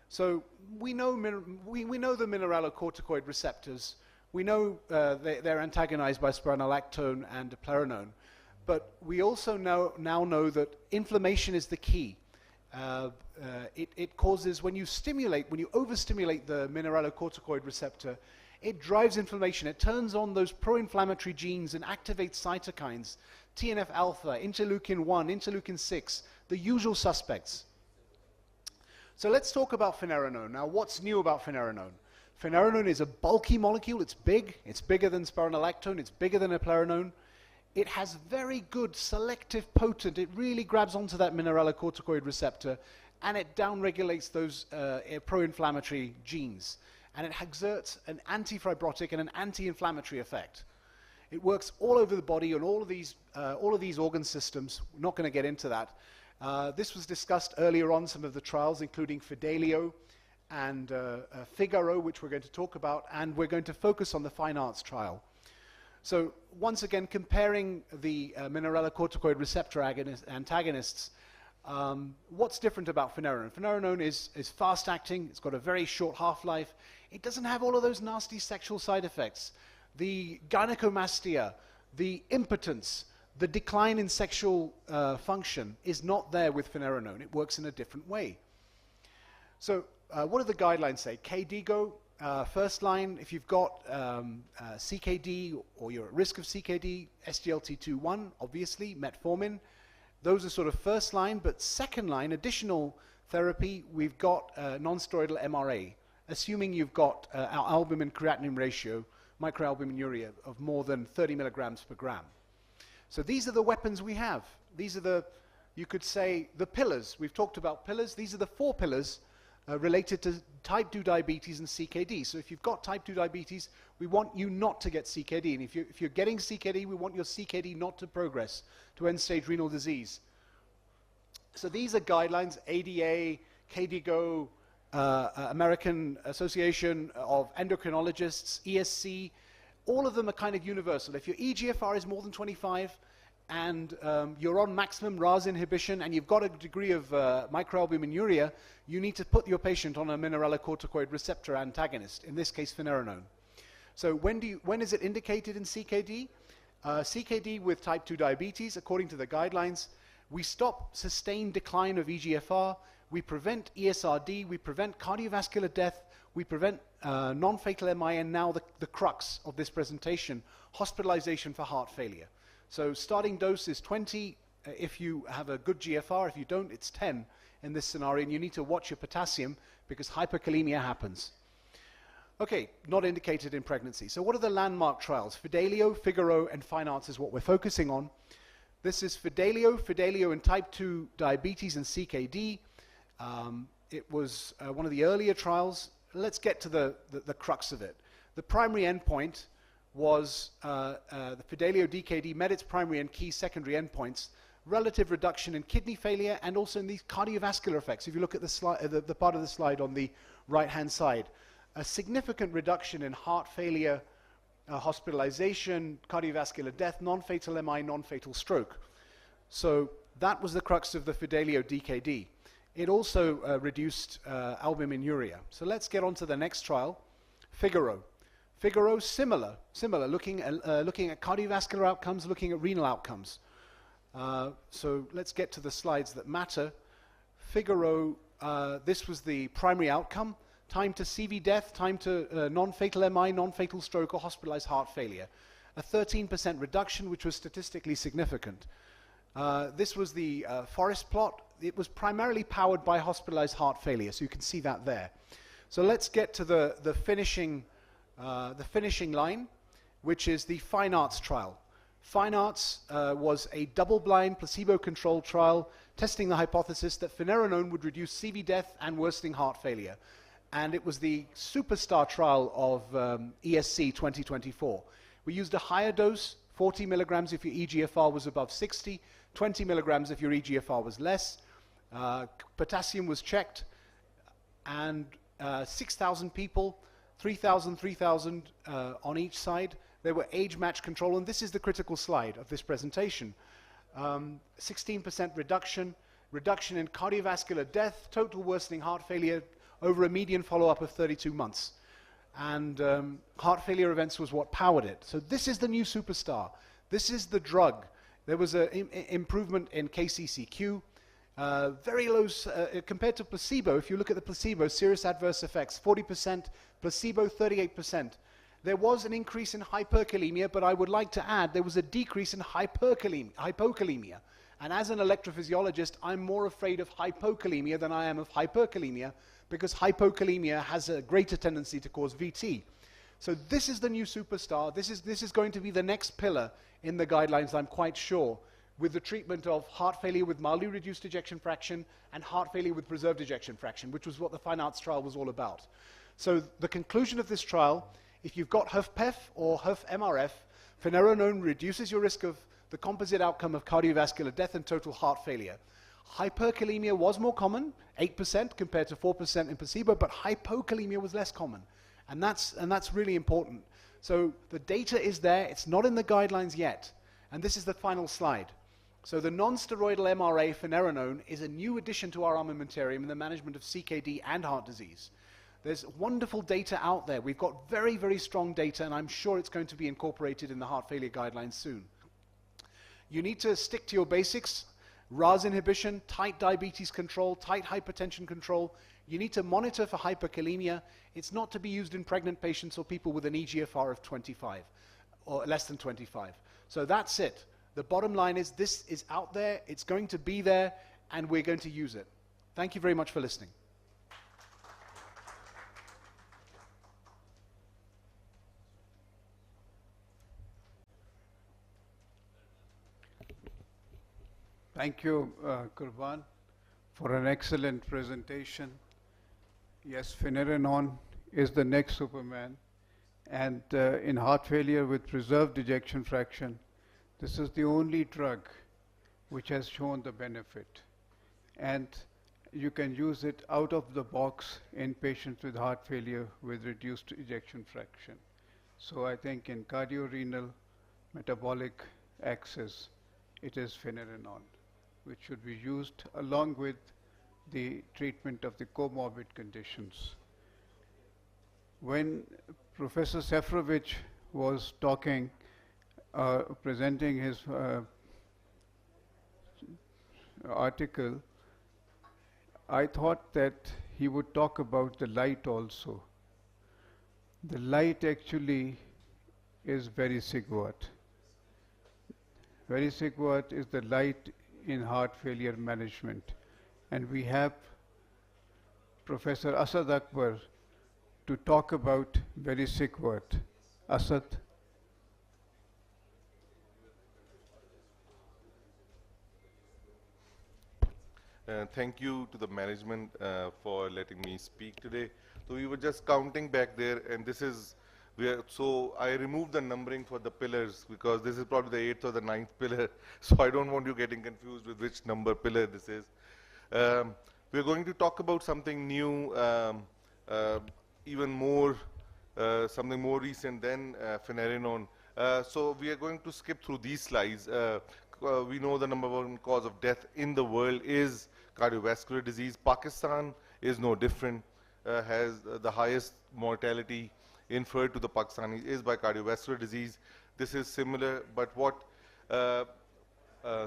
So we know the mineralocorticoid receptors. We know they're antagonized by spironolactone and eplerenone. But we also now know that inflammation is the key. It causes, when you overstimulate the mineralocorticoid receptor, it drives inflammation. It turns on those pro-inflammatory genes and activates cytokines, TNF-alpha, interleukin-1, interleukin-6, the usual suspects. So let's talk about finerenone. Now, what's new about finerenone? Finerenone is a bulky molecule. It's big. It's bigger than spironolactone. It's bigger than eplerenone. It has very good selective potent. It really grabs onto that mineralocorticoid receptor, and it downregulates those pro-inflammatory genes. And it exerts an anti-fibrotic and an anti-inflammatory effect. It works all over the body on all of these organ systems. We're not going to get into that. This was discussed earlier on, some of the trials, including Fidelio and Figaro, which we're going to talk about, and we're going to focus on the fine arts trial. So once again, comparing the mineralocorticoid receptor antagonists, what's different about finerenone? Finerenone is fast-acting. It's got a very short half-life. It doesn't have all of those nasty sexual side effects. The gynecomastia, the impotence, the decline in sexual function is not there with finerenone. It works in a different way. So what do the guidelines say? KDIGO, first line, if you've got CKD or you're at risk of CKD, SGLT2-1, obviously, metformin. Those are sort of first line, but second line, additional therapy, we've got non-steroidal MRA, assuming you've got albumin-creatinine ratio, microalbuminuria of more than 30 milligrams per gram. So these are the weapons we have. These are the, you could say, the pillars. We've talked about pillars. These are the 4 pillars related to type 2 diabetes and CKD. So if you've got type 2 diabetes, we want you not to get CKD. And if you're getting CKD, we want your CKD not to progress to end-stage renal disease. So these are guidelines, ADA, KDIGO, American Association of Endocrinologists, ESC. All of them are kind of universal. If your EGFR is more than 25 and you're on maximum RAS inhibition and you've got a degree of microalbuminuria, you need to put your patient on a mineralocorticoid receptor antagonist, in this case finerenone. So when is it indicated in CKD? CKD with type 2 diabetes, according to the guidelines, we stop sustained decline of EGFR, we prevent ESRD, we prevent cardiovascular death, we prevent non-fatal MI, and now the crux of this presentation, hospitalization for heart failure. So starting dose is 20 if you have a good GFR. If you don't, it's 10 in this scenario, and you need to watch your potassium because hyperkalemia happens. Okay, not indicated in pregnancy. So what are the landmark trials? Fidelio, Figaro, and Fine Arts is what we're focusing on. This is Fidelio in type 2 diabetes and CKD. It was one of the earlier trials. Let's get to the crux of it. The primary endpoint was the Fidelio DKD met its primary and key secondary endpoints, relative reduction in kidney failure and also in these cardiovascular effects. If you look at the slide, the part of the slide on the right-hand side, a significant reduction in heart failure, hospitalization, cardiovascular death, non-fatal MI, non-fatal stroke. So That was the crux of the Fidelio DKD. It also reduced albuminuria. So let's get on to the next trial, Figaro. Figaro, similar, looking at cardiovascular outcomes, looking at renal outcomes. So let's get to the slides that matter. Figaro, this was the primary outcome, time to CV death, time to non-fatal MI, non-fatal stroke or hospitalized heart failure. A 13% reduction, which was statistically significant. This was the forest plot. It was primarily powered by hospitalized heart failure, so you can see that there. So let's get to the finishing line, which is the Fine Arts trial. Fine Arts was a double-blind, placebo-controlled trial testing the hypothesis that finerenone would reduce CV death and worsening heart failure. And it was the superstar trial of ESC 2024. We used a higher dose, 40 milligrams if your eGFR was above 60, 20 milligrams if your eGFR was less. Potassium was checked, and 6,000 people, 3,000 on each side. They were age-match control, and this is the critical slide of this presentation. 16% reduction in cardiovascular death, total worsening heart failure over a median follow-up of 32 months. And heart failure events was what powered it. So this is the new superstar. This is the drug. There was an improvement in KCCQ, very low compared to placebo. If you look at the placebo, serious adverse effects, 40%, placebo 38%. There was an increase in hyperkalemia, but I would like to add there was a decrease in hypokalemia. And as an electrophysiologist, I'm more afraid of hypokalemia than I am of hyperkalemia, because hypokalemia has a greater tendency to cause VT. So this is the new superstar. This is going to be the next pillar in the guidelines, I'm quite sure, with the treatment of heart failure with mildly reduced ejection fraction and heart failure with preserved ejection fraction, which was what the Fine Arts trial was all about. So the conclusion of this trial, if you've got HFpEF or HFMRF, finerenone reduces your risk of the composite outcome of cardiovascular death and total heart failure. Hyperkalemia was more common, 8% compared to 4% in placebo, but hypokalemia was less common. And that's really important. So the data is there. It's not in the guidelines yet. And this is the final slide. So the non-steroidal MRA finerenone is a new addition to our armamentarium in the management of CKD and heart disease. There's wonderful data out there. We've got very, very strong data, and I'm sure it's going to be incorporated in the heart failure guidelines soon. You need to stick to your basics: RAS inhibition, tight diabetes control, tight hypertension control. You need to monitor for hyperkalemia. It's not to be used in pregnant patients or people with an eGFR of 25 or less than 25. So that's it. The bottom line is this is out there, it's going to be there, and we're going to use it. Thank you very much for listening. Thank you, Bhourban, for an excellent presentation. Yes, finerenone is the next Superman. And in heart failure with preserved ejection fraction, this is the only drug which has shown the benefit. And you can use it out of the box in patients with heart failure with reduced ejection fraction. So I think in cardiorenal metabolic axis, it is finerenone, which should be used along with the treatment of the comorbid conditions. When Professor Sefrovich was talking, presenting his article, I thought that he would talk about the light also. The light actually is vericiguat. Vericiguat is the light in heart failure management. And we have Professor Asad Akbar to talk about vericiguat. Asad. Thank you to the management for letting me speak today. So we were just counting back there, and this is, so I removed the numbering for the pillars because this is probably the 8th or the 9th pillar, so I don't want you getting confused with which number pillar this is. We're going to talk about something new, even more, something more recent than finerenone. So we are going to skip through these slides we know the number one cause of death in the world is cardiovascular disease. Pakistan is no different, has the highest mortality inferred to the Pakistanis is by cardiovascular disease. This is similar, but what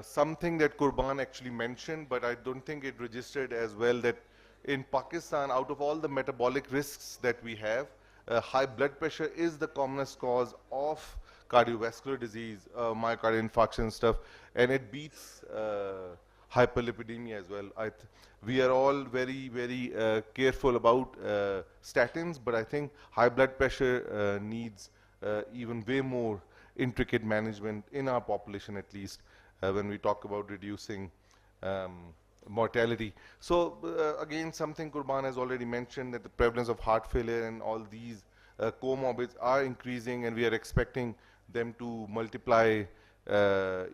something that Bhourban actually mentioned, but I don't think it registered as well, that in Pakistan, out of all the metabolic risks that we have, high blood pressure is the commonest cause of cardiovascular disease, myocardial infarction and stuff, and it beats hyperlipidemia as well. We are all very, very careful about statins, but I think high blood pressure needs even way more intricate management in our population, at least, when we talk about reducing mortality. So again, something Bhourban has already mentioned, that the prevalence of heart failure and all these comorbids are increasing, and we are expecting them to multiply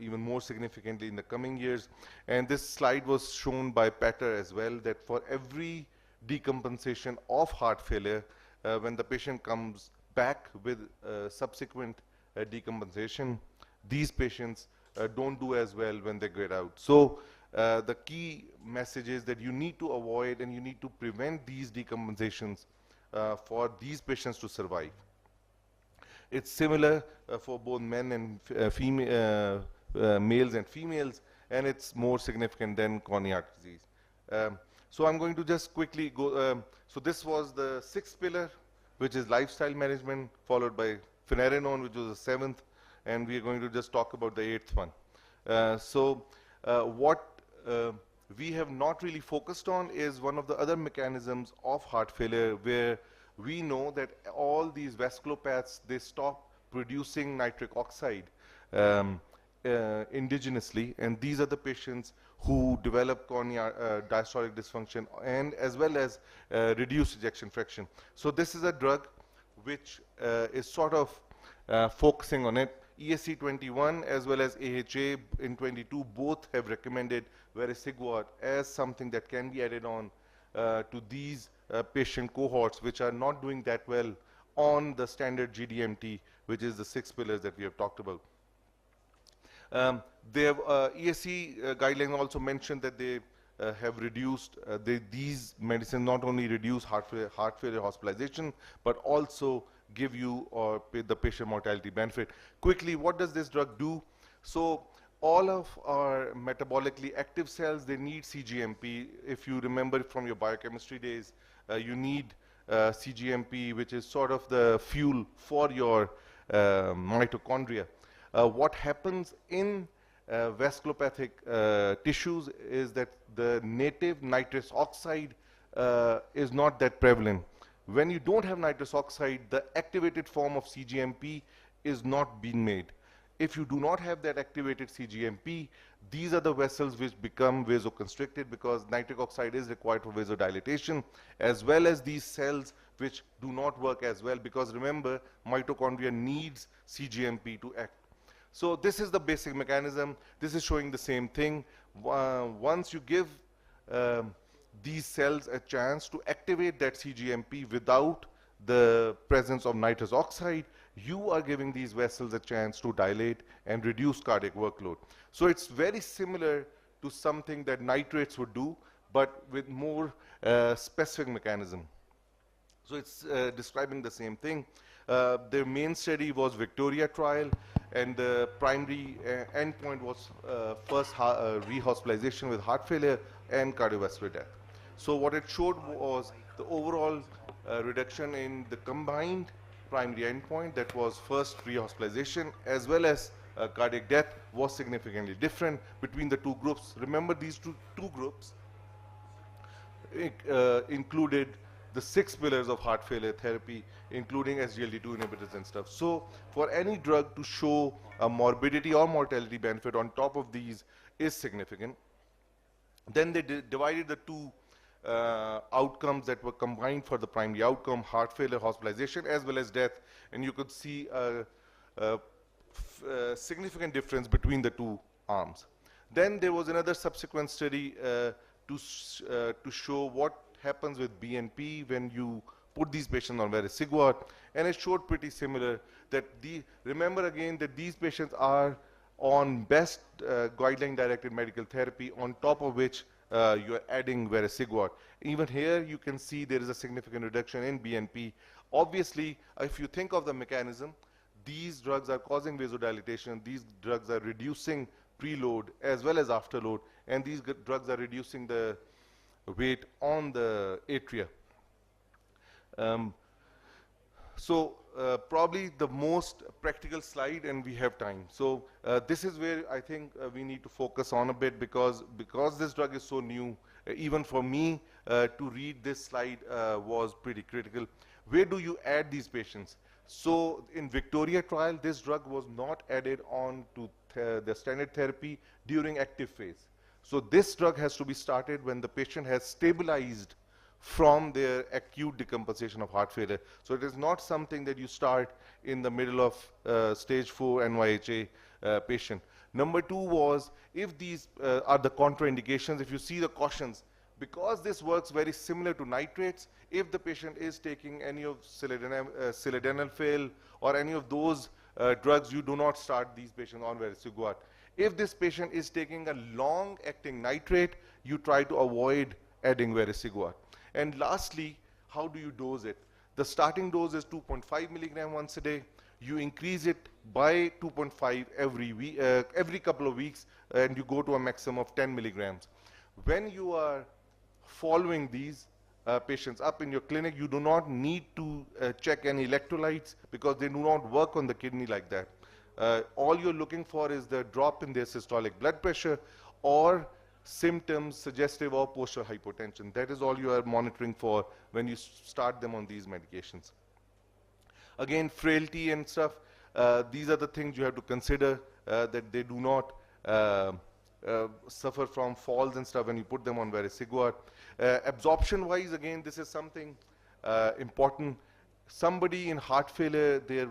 even more significantly in the coming years. And this slide was shown by Petter as well, that for every decompensation of heart failure, when the patient comes back with subsequent decompensation, these patients don't do as well when they get out. So the key message is that you need to avoid and you need to prevent these decompensations for these patients to survive. It's similar for both men and males and females, and it's more significant than coronary heart disease. So I'm going to just quickly go. So this was the sixth pillar, which is lifestyle management, followed by finerenone, which was the seventh, and we are going to just talk about the eighth one. What we have not really focused on is one of the other mechanisms of heart failure, where we know that all these vasculopaths, they stop producing nitric oxide indigenously, and these are the patients who develop coronary diastolic dysfunction and as well as reduced ejection fraction. So this is a drug which is sort of focusing on it. ESC 21 as well as AHA in 22 both have recommended vericiguat as something that can be added on to these patient cohorts which are not doing that well on the standard GDMT, which is the 6 pillars that we have talked about. ESC guidelines also mentioned that they have reduced, these medicines not only reduce heart failure hospitalization, but also give you the patient mortality benefit. Quickly, what does this drug do? So all of our metabolically active cells, they need CGMP. If you remember from your biochemistry days, you need CGMP, which is sort of the fuel for your mitochondria. What happens in vasculopathic tissues is that the native nitrous oxide is not that prevalent. When you don't have nitrous oxide, the activated form of CGMP is not being made. If you do not have that activated CGMP, these are the vessels which become vasoconstricted, because nitric oxide is required for vasodilatation, as well as these cells which do not work as well, because remember, mitochondria needs CGMP to act. So this is the basic mechanism. This is showing the same thing. Once you give these cells a chance to activate that CGMP without the presence of nitrous oxide, you are giving these vessels a chance to dilate and reduce cardiac workload. So it's very similar to something that nitrates would do, but with more specific mechanism. So it's describing the same thing. Their main study was Victoria trial, and the primary endpoint was first rehospitalization with heart failure and cardiovascular death. So what it showed was the overall reduction in the combined primary endpoint, that was first rehospitalization as well as cardiac death, was significantly different between the two groups. Remember, these two groups included the 6 pillars of heart failure therapy, including SGLT2 inhibitors and stuff. So for any drug to show a morbidity or mortality benefit on top of these is significant. Then they divided the two outcomes that were combined for the primary outcome, heart failure, hospitalization, as well as death, and you could see a significant difference between the two arms. Then there was another subsequent study to show what happens with BNP when you put these patients on vericiguat, and it showed pretty similar that remember again that these patients are on best guideline-directed medical therapy, on top of which you are adding vericiguat. Even here, you can see there is a significant reduction in BNP. Obviously, if you think of the mechanism, these drugs are causing vasodilatation, these drugs are reducing preload as well as afterload, and these drugs are reducing the weight on the atria. Probably the most practical slide, and we have time. So this is where I think we need to focus on a bit, because this drug is so new, even for me to read this slide was pretty critical. Where do you add these patients? So in Victoria trial, this drug was not added on to the standard therapy during active phase. So this drug has to be started when the patient has stabilized from their acute decompensation of heart failure. So it is not something that you start in the middle of stage 4 NYHA patient. Number 2 was, if these are the contraindications, if you see the cautions, because this works very similar to nitrates, if the patient is taking any of sildenafil or any of those drugs, you do not start these patients on vericiguat. If this patient is taking a long-acting nitrate, you try to avoid adding vericiguat. And lastly, how do you dose it? The starting dose is 2.5 milligram once a day. You increase it by 2.5 every couple of weeks, and you go to a maximum of 10 milligrams. When you are following these patients up in your clinic, you do not need to check any electrolytes, because they do not work on the kidney like that. All you're looking for is the drop in their systolic blood pressure or symptoms suggestive of postural hypotension. That is all you are monitoring for when you start them on these medications. Again, frailty and stuff, these are the things you have to consider, that they do not suffer from falls and stuff when you put them on vericiguat. Absorption wise, again, this is something important. Somebody in heart failure, their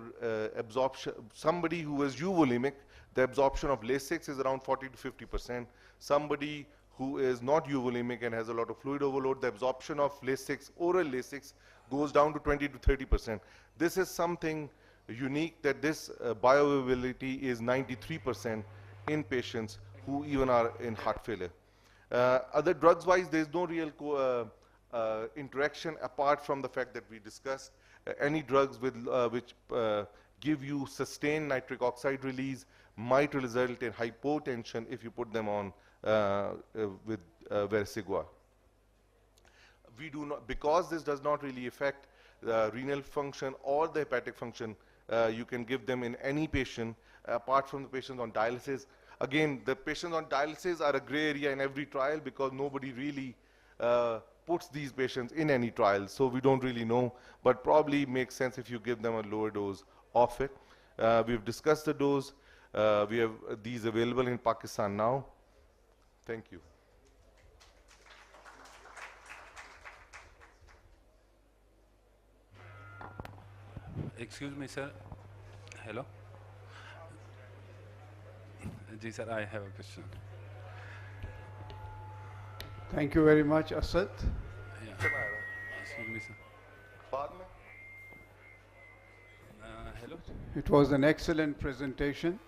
absorption, somebody who is euvolemic, the absorption of Lasix is around 40 to 50%. Somebody who is not euvolemic and has a lot of fluid overload, the absorption of Lasix, oral Lasix, goes down to 20 to 30%. This is something unique, that this bioavailability is 93% in patients who even are in heart failure. Other drugs wise, there is no real interaction apart from the fact that we discussed. Any drugs with, which give you sustained nitric oxide release might result in hypotension if you put them on with vericiguat. We do not, because this does not really affect the renal function or the hepatic function, you can give them in any patient apart from the patients on dialysis. Again, the patients on dialysis are a gray area in every trial, because nobody really puts these patients in any trial, so we don't really know, but probably makes sense if you give them a lower dose of it. We've discussed the dose. We have these available in Pakistan now. Thank you. Excuse me, sir. Hello. Ji, sir, I have a question. Thank you very much, Asad. Yeah. Excuse me, sir. Hello. It was an excellent presentation.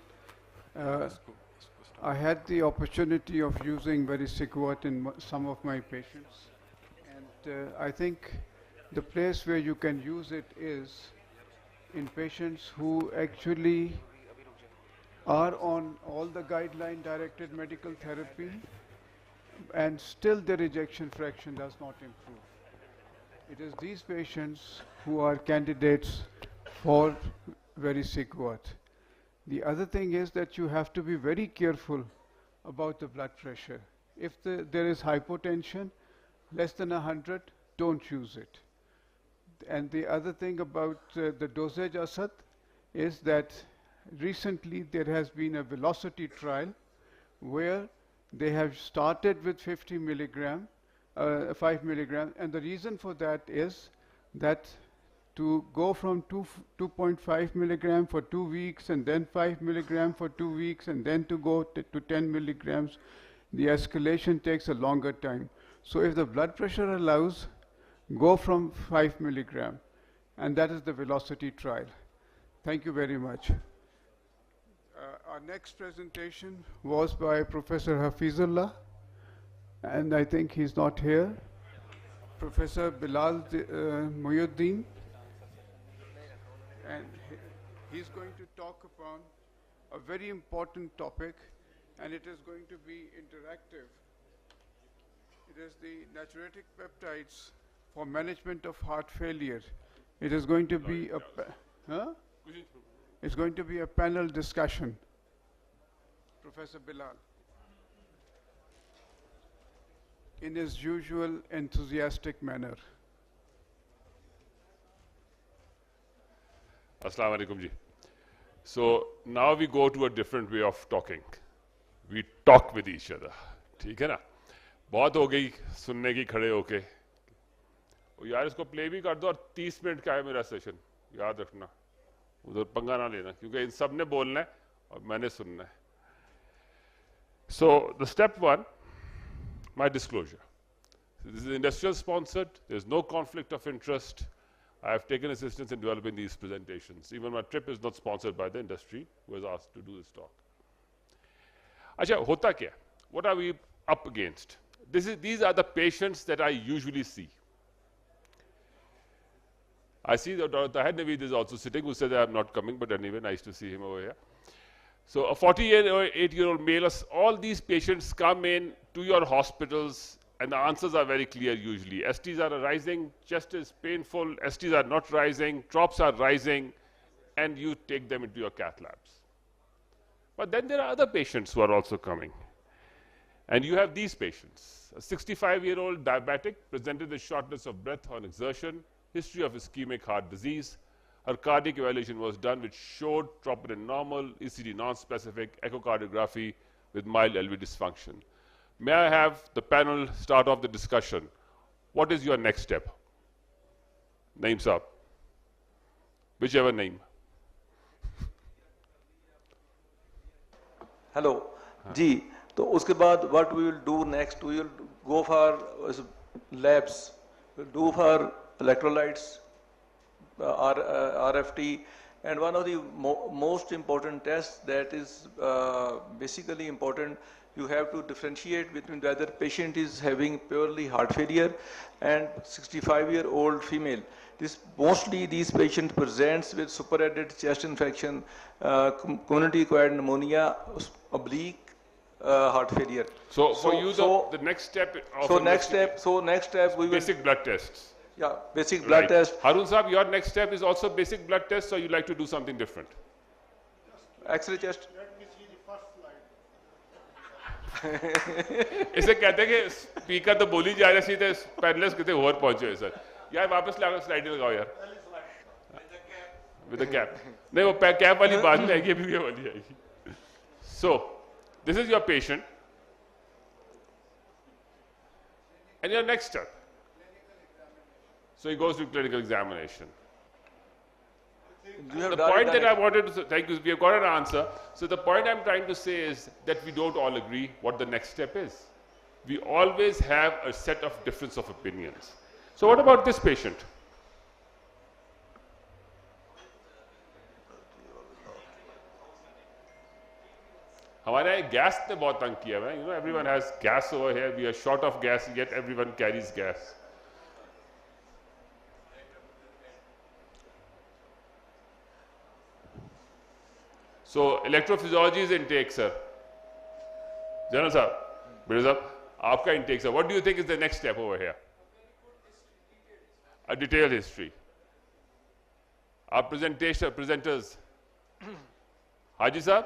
I had the opportunity of using vericiguat in some of my patients, and I think the place where you can use it is in patients who actually are on all the guideline-directed medical therapy, and still their ejection fraction does not improve. It is these patients who are candidates for vericiguat. The other thing is that you have to be very careful about the blood pressure. If there is hypotension, less than 100, don't use it. And the other thing about the dosage, Asad, is that recently there has been a velocity trial where they have started with 50 milligram, 5 milligram, and the reason for that is that to go from 2.5 milligram for 2 weeks and then 5 milligram for 2 weeks and then to go to 10 milligrams, the escalation takes a longer time. So if the blood pressure allows, go from 5 milligram, and that is the velocity trial. Thank you very much. Our next presentation was by Professor Hafizullah, and I think he's not here. Professor Bilal Muhyiddin, and he's going to talk upon a very important topic, and it is going to be interactive. It is the natriuretic peptides for management of heart failure. It is going to be it's going to be a panel discussion. Professor Bilal, in his usual enthusiastic manner. Assalamu alaikum ji. So now we go to a different way of talking. We talk with each other. ठीक है ना? बहुत हो गई सुनने की खड़े होके. यार इसको प्ले भी कर दो और 30 मिनट का है मेरा सेशन. याद रखना. उधर पंगा ना लेना क्योंकि इन सब ने बोलना है और मैंने सुनना है. So the step one, my disclosure. So this is industrial sponsored. There's no conflict of interest. I have taken assistance in developing these presentations. Even my trip is not sponsored by the industry who has asked to do this talk. Acha, hota kya? What are we up against? These are the patients that I usually see. I see that Dr. Tahir Naveed is also sitting, who said I'm not coming, but anyway, nice to see him over here. So a 48-year-old male, all these patients come in to your hospitals and the answers are very clear usually. STs are rising, chest is painful, STs are not rising, drops are rising, and you take them into your cath labs. But then there are other patients who are also coming. And you have these patients. A 65-year-old diabetic presented with shortness of breath on exertion, history of ischemic heart disease. Her cardiac evaluation was done which showed troponin normal, ECG non-specific, echocardiography with mild LV dysfunction. May I have the panel start off the discussion? What is your next step? Name sir. Whichever name. Hello. Ji, so uske baad what we will do next? We will go for labs, we'll do for electrolytes, RFT, and one of the most important tests that is basically important, you have to differentiate between whether patient is having purely heart failure and 65-year-old female. Mostly these patients presents with superadded chest infection, community-acquired pneumonia, oblique heart failure. So for you, the next step of next step we will basic blood tests. Yeah, basic blood test. Harun Saab, your next step is also basic blood tests, or you like to do something different? X-ray chest. इसे कहते हैं कि speaker तो बोली जा रही थी panelist कितने ओवर पहुंचे सर यार वापस लाकर स्लाइड लगाओ यार विद द कैप नहीं वो कैप वाली बात में आएगी अभी ये वाली आएगी so this is your patient and your next step so he goes to clinical examination. The point that I wanted to thank you, we have got an answer. So the point I'm trying to say is that we don't all agree what the next step is. We always have a set of difference of opinions. So what about this patient? हमारे gas ने बहुत तंग किया है. You know, everyone has gas over here. We are short of gas, yet everyone carries gas. So electrophysiology is intake, sir. General sir, Birla sir, आपका intake, sir. What do you think is the next step over here? A detailed history. Our presenters. Haji sir.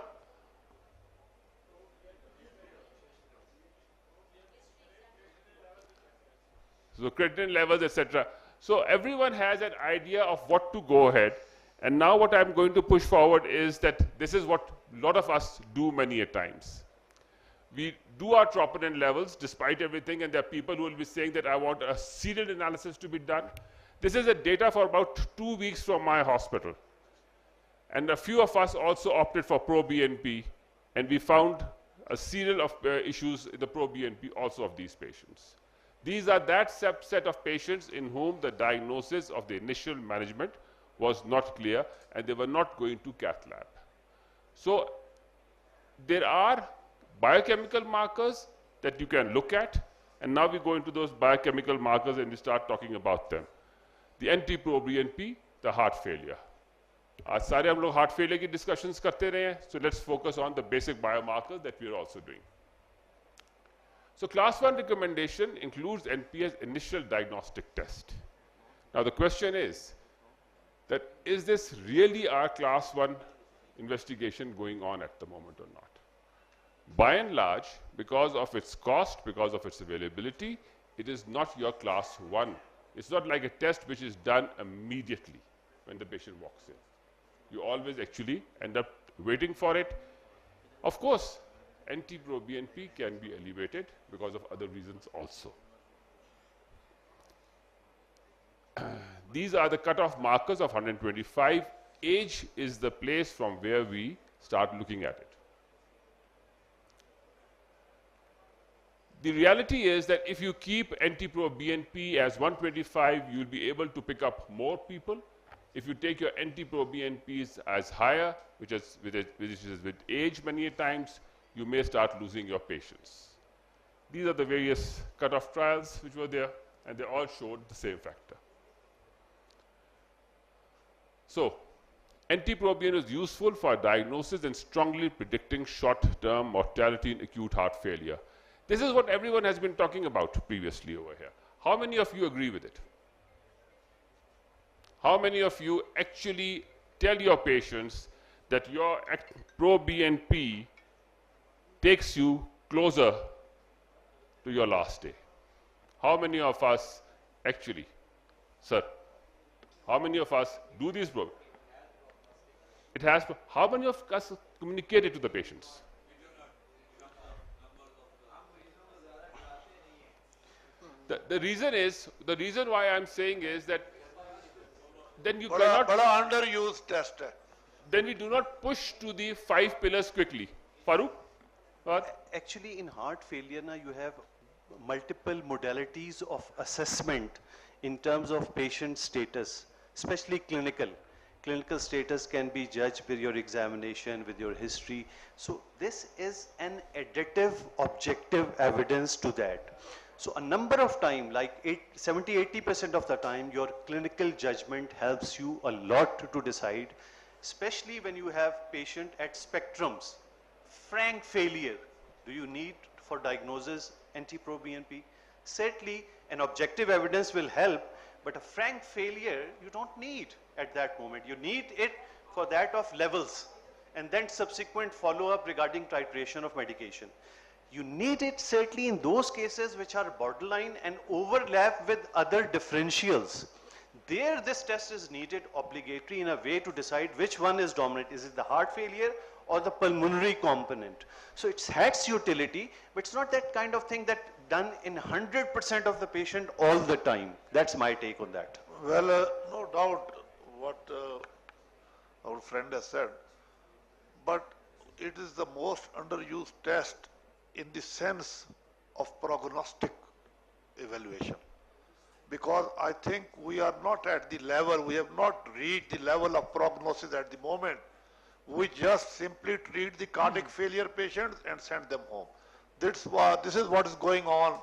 So creatinine levels, etc. So everyone has an idea of what to go ahead. And now what I'm going to push forward is that this is what a lot of us do many a times. We do our troponin levels despite everything, and there are people who will be saying that I want a serial analysis to be done. This is the data for about 2 weeks from my hospital. And a few of us also opted for pro-BNP, and we found a serial of issues in the pro-BNP also of these patients. These are that subset of patients in whom the diagnosis of the initial management was not clear and they were not going to cath lab. So there are biochemical markers that you can look at, and now we go into those biochemical markers and we start talking about them. The NT-proBNP, the heart failure. आज सारे हम लोग heart failure की discussions करते रहे हैं, so let's focus on the basic biomarkers that we are also doing. So class 1 recommendation includes NP as initial diagnostic test. Now the question is that is this really our class 1 investigation going on at the moment or not? By and large, because of its cost, because of its availability, it is not your class 1. It's not like a test which is done immediately when the patient walks in. You always actually end up waiting for it. Of course, NT-proBNP can be elevated because of other reasons also. These are the cutoff markers of 125. Age is the place from where we start looking at it. The reality is that if you keep NT-proBNP as 125, you'll be able to pick up more people. If you take your NT-proBNPs as higher, which is with age many times, you may start losing your patients. These are the various cutoff trials which were there, and they all showed the same factor. So, NT-proBNP is useful for diagnosis and strongly predicting short-term mortality in acute heart failure. This is what everyone has been talking about previously over here. How many of you agree with it? How many of you actually tell your patients that your proBNP takes you closer to your last day? How many of us actually, sir, how many of us do these programs? It has, how many of us communicate it to the patients? The reason why I'm saying is that then you cannot. Underused test. Then we do not push to the 5 pillars quickly. Farooq? Actually, in heart failure, now you have multiple modalities of assessment in terms of patient status, especially clinical. Clinical status can be judged with your examination, with your history. So this is an additive, objective evidence to that. So a number of time, like 70–80% of the time, your clinical judgment helps you a lot to decide, especially when you have patient at spectrums. Frank failure, do you need for diagnosis NT-proBNP? Certainly, an objective evidence will help, but a frank failure you don't need at that moment. You need it for that of levels and then subsequent follow-up regarding titration of medication. You need it certainly in those cases which are borderline and overlap with other differentials. There, this test is needed obligatory in a way to decide which one is dominant. Is it the heart failure or the pulmonary component? So it has utility, but it's not that kind of thing that done in 100% of the patient all the time. That's my take on that. Well, no doubt what our friend has said, but it is the most underused test in the sense of prognostic evaluation. Because I think we are not at the level, we have not reached the level of prognosis at the moment. We just simply treat the cardiac failure patients and send them home. This is what is going on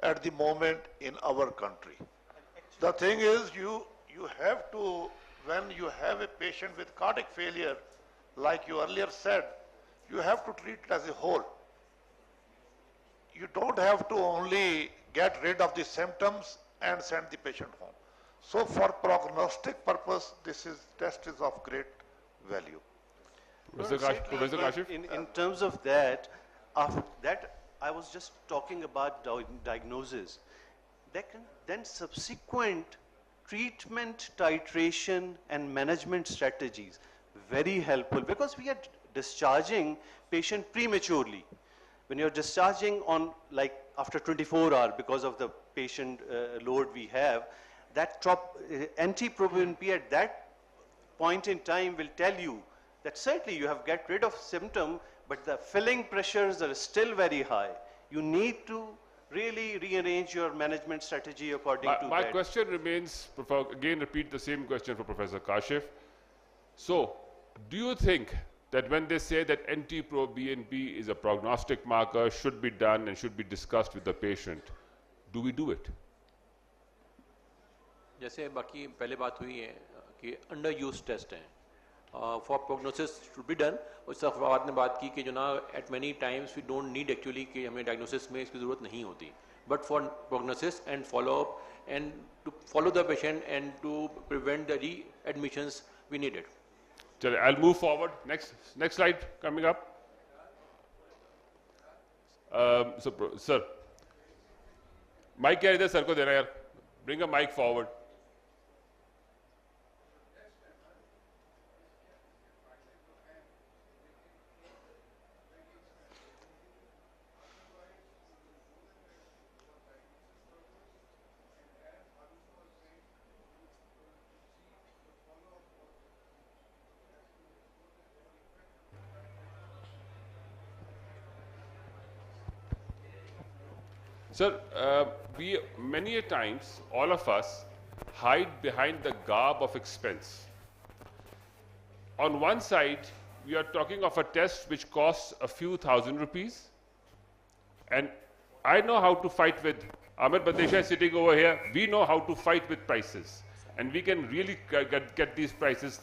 at the moment in our country. The thing is, you have to, when you have a patient with cardiac failure, like you earlier said, you have to treat it as a whole. You don't have to only get rid of the symptoms and send the patient home. So for prognostic purpose, this test is of great value. Professor Kashif? In terms of that, after that I was just talking about diagnosis. Then subsequent treatment, titration and management strategies, very helpful, because we are discharging patient prematurely. When you're discharging on like after 24 hours because of the patient load we have, that NT-proBNP at that point in time will tell you that certainly you have get rid of symptom, but the filling pressures are still very high. You need to really rearrange your management strategy according to that. My question remains, again repeat the same question for Professor Kashif. So, do you think that when they say that NT-proBNP is a prognostic marker, should be done and should be discussed with the patient, do we do it? जैसे बाकी पहले बात हुई है कि under use test हैं for prognosis should be done और इस बाद ने बात की कि जो ना at many times we don't need actually कि हमें डायग्नोसिस में इसकी ज़रूरत नहीं होती but for prognosis and follow up and to follow the patient and to prevent the readmissions we need it. I'll move forward. Next slide coming up. Sir, mic इधर sir को देना यार. Bring a mic forward. Sir, we many a times, all of us, hide behind the garb of expense. On one side, we are talking of a test which costs a few thousand rupees, and I know how to fight with, Amir Badesha is sitting over here, we know how to fight with prices, and we can really get these prices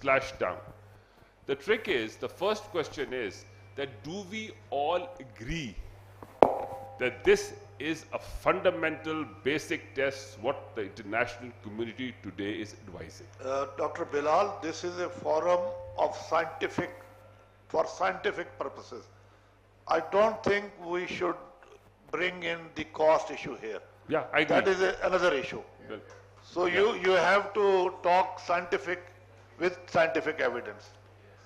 slashed down. The trick is, the first question is, that do we all agree that this is a fundamental basic test what the international community today is advising? Dr. Bilal, this is a forum of for scientific purposes. I don't think we should bring in the cost issue here. Yeah, I agree. That is another issue. Well, So you have to talk scientific with scientific evidence.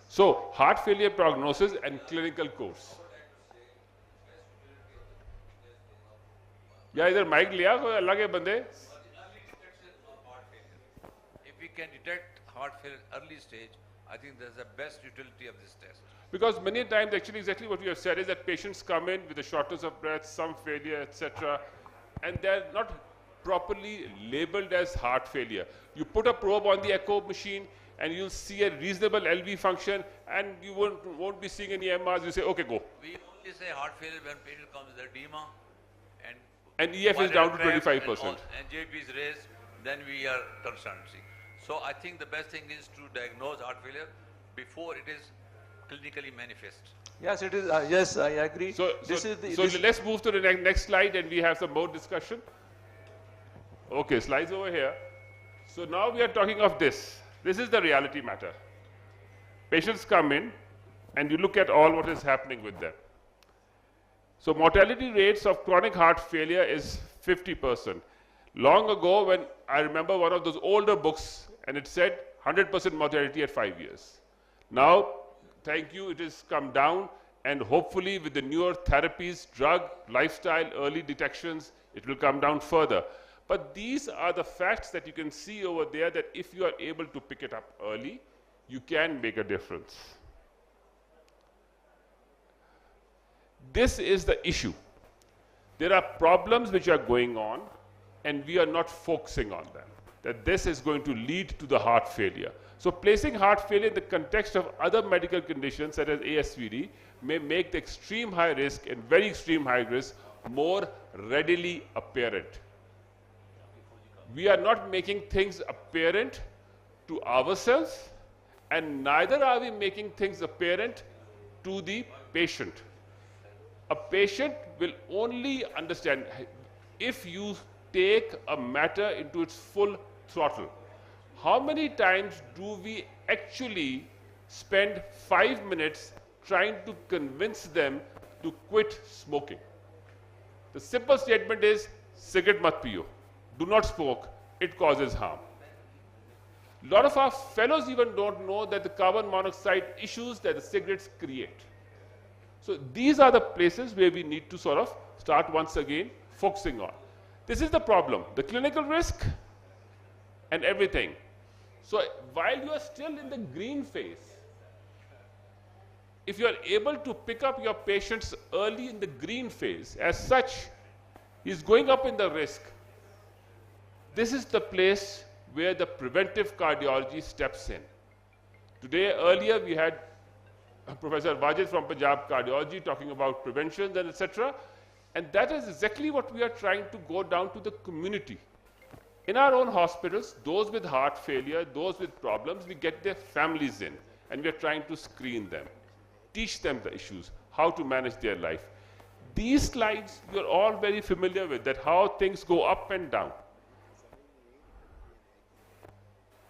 So, heart failure prognosis and clinical course. या इधर mic लिया कोई अल्लाह के बंदे. If we can detect heart failure early stage, I think that's the best utility of this test. Because many times, actually, exactly what you have said is that patients come in with a shortness of breath, some failure, etc., and they're not properly labeled as heart failure. You put a probe on the echo machine, and you'll see a reasonable LV function, and you won't be seeing any MRs. You say, okay, go. We only say heart failure when patient comes with edema, And EF is down to 25%. And JP is raised, then we are concerned. See. So I think the best thing is to diagnose heart failure before it is clinically manifest. Yes, it is. Yes, I agree. So let's move to the next slide, and we have some more discussion. Okay, slides over here. So now we are talking of this. This is the reality matter. Patients come in, and you look at all what is happening with them. So mortality rates of chronic heart failure is 50%. Long ago, when I remember one of those older books, and it said 100% mortality at 5 years. Now, thank you, it has come down, and hopefully with the newer therapies, drug, lifestyle, early detections, it will come down further. But these are the facts that you can see over there, that if you are able to pick it up early, you can make a difference. This is the issue. There are problems which are going on, and we are not focusing on them, that this is going to lead to the heart failure. So placing heart failure in the context of other medical conditions such as ASVD may make the extreme high risk and very extreme high risk more readily apparent. We are not making things apparent to ourselves, and neither are we making things apparent to the patient. A patient will only understand if you take a matter into its full throttle. How many times do we actually spend 5 minutes trying to convince them to quit smoking? The simple statement is, cigarette mat piyo. Do not smoke, it causes harm. A lot of our fellows even don't know that the carbon monoxide issues that the cigarettes create. So these are the places where we need to sort of start once again focusing on. This is the problem, the clinical risk and everything. So while you are still in the green phase, if you are able to pick up your patients early in the green phase, as such, he's going up in the risk. This is the place where the preventive cardiology steps in. Today, earlier we had Professor Wajid from 25th Cardiology talking about prevention and etc. And that is exactly what we are trying to go down to the community. In our own hospitals, those with heart failure, those with problems, we get their families in and we are trying to screen them, teach them the issues, how to manage their life. These slides you're all very familiar with, that how things go up and down.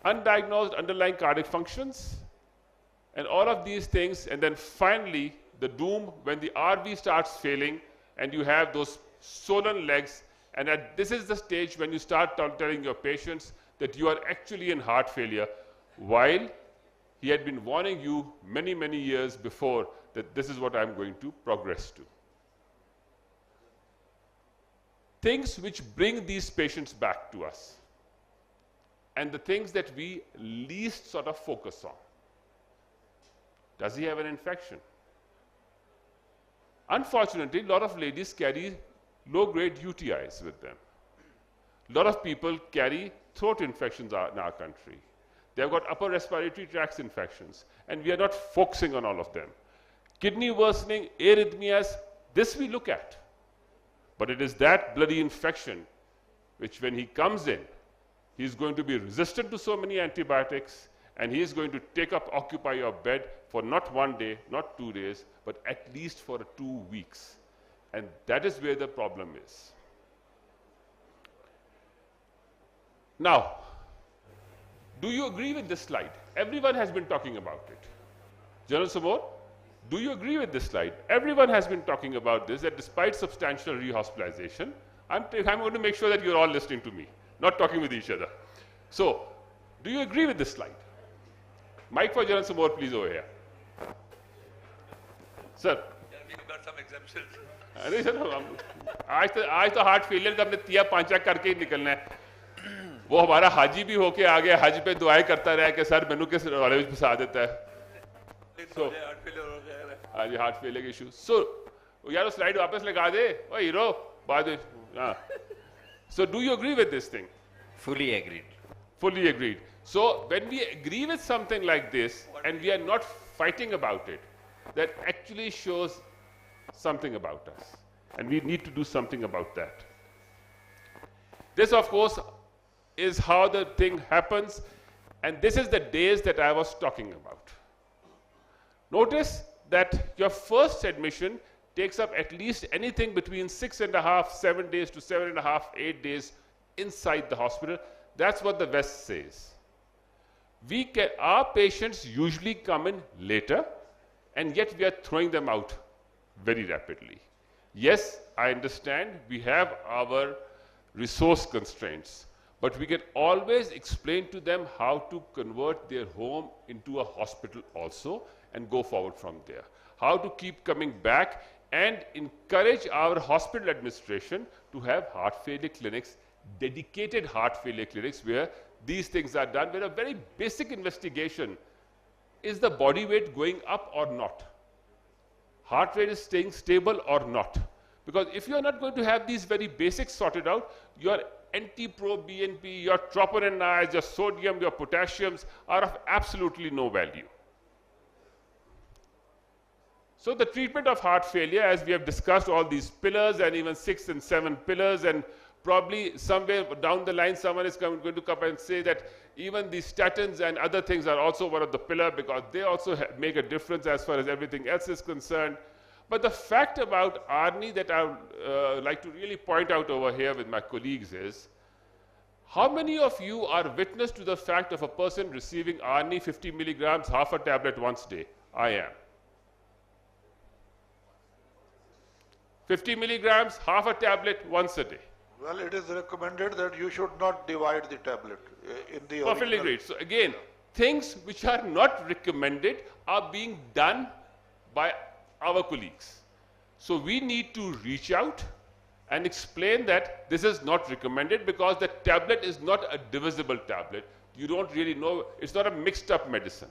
Undiagnosed underlying cardiac functions, and all of these things, and then finally the doom when the RV starts failing and you have those swollen legs, and this is the stage when you start telling your patients that you are actually in heart failure, while he had been warning you many, many years before that this is what I'm going to progress to. Things which bring these patients back to us, and the things that we least sort of focus on. Does he have an infection? Unfortunately, a lot of ladies carry low-grade UTIs with them. A lot of people carry throat infections in our country. They've got upper respiratory tract infections, and we are not focusing on all of them. Kidney worsening, arrhythmias, this we look at. But it is that bloody infection which, when he comes in, he's going to be resistant to so many antibiotics, and he is going to occupy your bed for not 1 day, not 2 days, but at least for 2 weeks. And that is where the problem is. Now, do you agree with this slide? Everyone has been talking about it. General Samor, do you agree with this slide? Everyone has been talking about this, that despite substantial rehospitalization, I'm going to make sure that you're all listening to me, not talking with each other. So, do you agree with this slide? Mic for General Samor, please, over here. Sir. Yeah, we've got some exemptions. अरे sir आज तो heart failure का अपने तिया पांचा करके ही निकलना है. वो हमारा हाजी भी होके आ गया, हज पे दुआएं करता रहा कि सर मैनू किस वाले में फंसा देता है. So, हाँ जी, हार्ट फेलियर के इशू. So, यार स्लाइड वापस लगा दे, ओ हीरो, बाद में. हाँ. So, do you agree with this thing? Fully agreed. Fully agreed. So, when we agree with something like this and we are not fighting about it, that actually shows something about us, and we need to do something about that. This, of course, is how the thing happens, and this is the days that I was talking about. Notice that your first admission takes up at least anything between 6.5, 7 days to 7.5, 8 days inside the hospital. That's what the West says. Our patients usually come in later, and yet we are throwing them out very rapidly. Yes, I understand we have our resource constraints, but we can always explain to them how to convert their home into a hospital also and go forward from there. How to keep coming back and encourage our hospital administration to have heart failure clinics, dedicated heart failure clinics where these things are done, where a very basic investigation is the body weight going up or not? Heart rate is staying stable or not? Because if you are not going to have these very basics sorted out, your NT-proBNP, your troponin Is, your sodium, your potassiums are of absolutely no value. So the treatment of heart failure, as we have discussed all these pillars and even 6 and 7 pillars, and probably somewhere down the line someone is going to come and say that even the statins and other things are also one of the pillars because they also make a difference as far as everything else is concerned. But the fact about ARNI that I would like to really point out over here with my colleagues is, how many of you are witness to the fact of a person receiving ARNI 50 milligrams, half a tablet once a day? I am. 50 milligrams, half a tablet once a day. Well, it is recommended that you should not divide the tablet in the Perfectly original. great. So again, things which are not recommended are being done by our colleagues. So we need to reach out and explain that this is not recommended because the tablet is not a divisible tablet. You don't really know, it's not a mixed up medicine.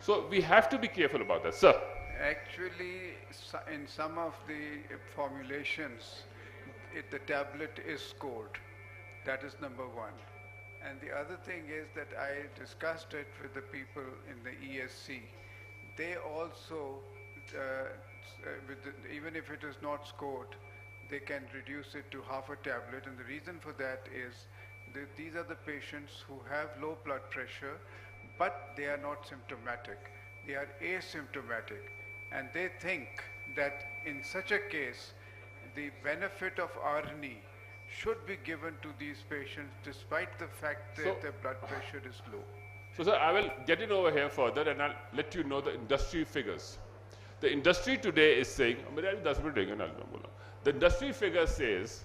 So we have to be careful about that. Sir. Actually, in some of the formulations, the tablet is scored. That is number one. And the other thing is that I discussed it with the people in the ESC, they also, even if it is not scored, they can reduce it to half a tablet. And the reason for that is that these are the patients who have low blood pressure, but they are not symptomatic. They are asymptomatic. And they think that in such a case, the benefit of ARNI should be given to these patients despite the fact that their blood pressure is low. So, sir, I will get in over here further and I'll let you know the industry figures. The industry today is saying, the industry figure says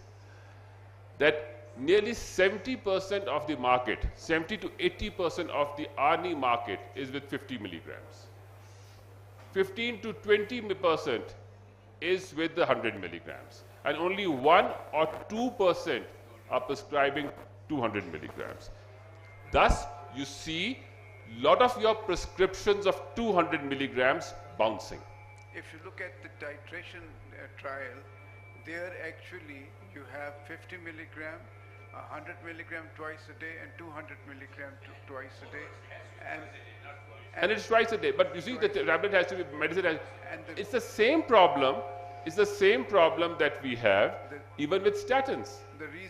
that nearly 70% of the market, 70 to 80% of the ARNI market is with 50 milligrams. 15 to 20% is with the 100 milligrams. And only 1 or 2% are prescribing 200 milligrams. Thus, you see a lot of your prescriptions of 200 milligrams bouncing. If you look at the titration trial, there actually you have 50 milligram, 100 milligram twice a day and 200 milligram twice a day. And it's twice a day. But you see, the tablet has to be medicine. It's the same problem. It's the same problem that we have even with statins.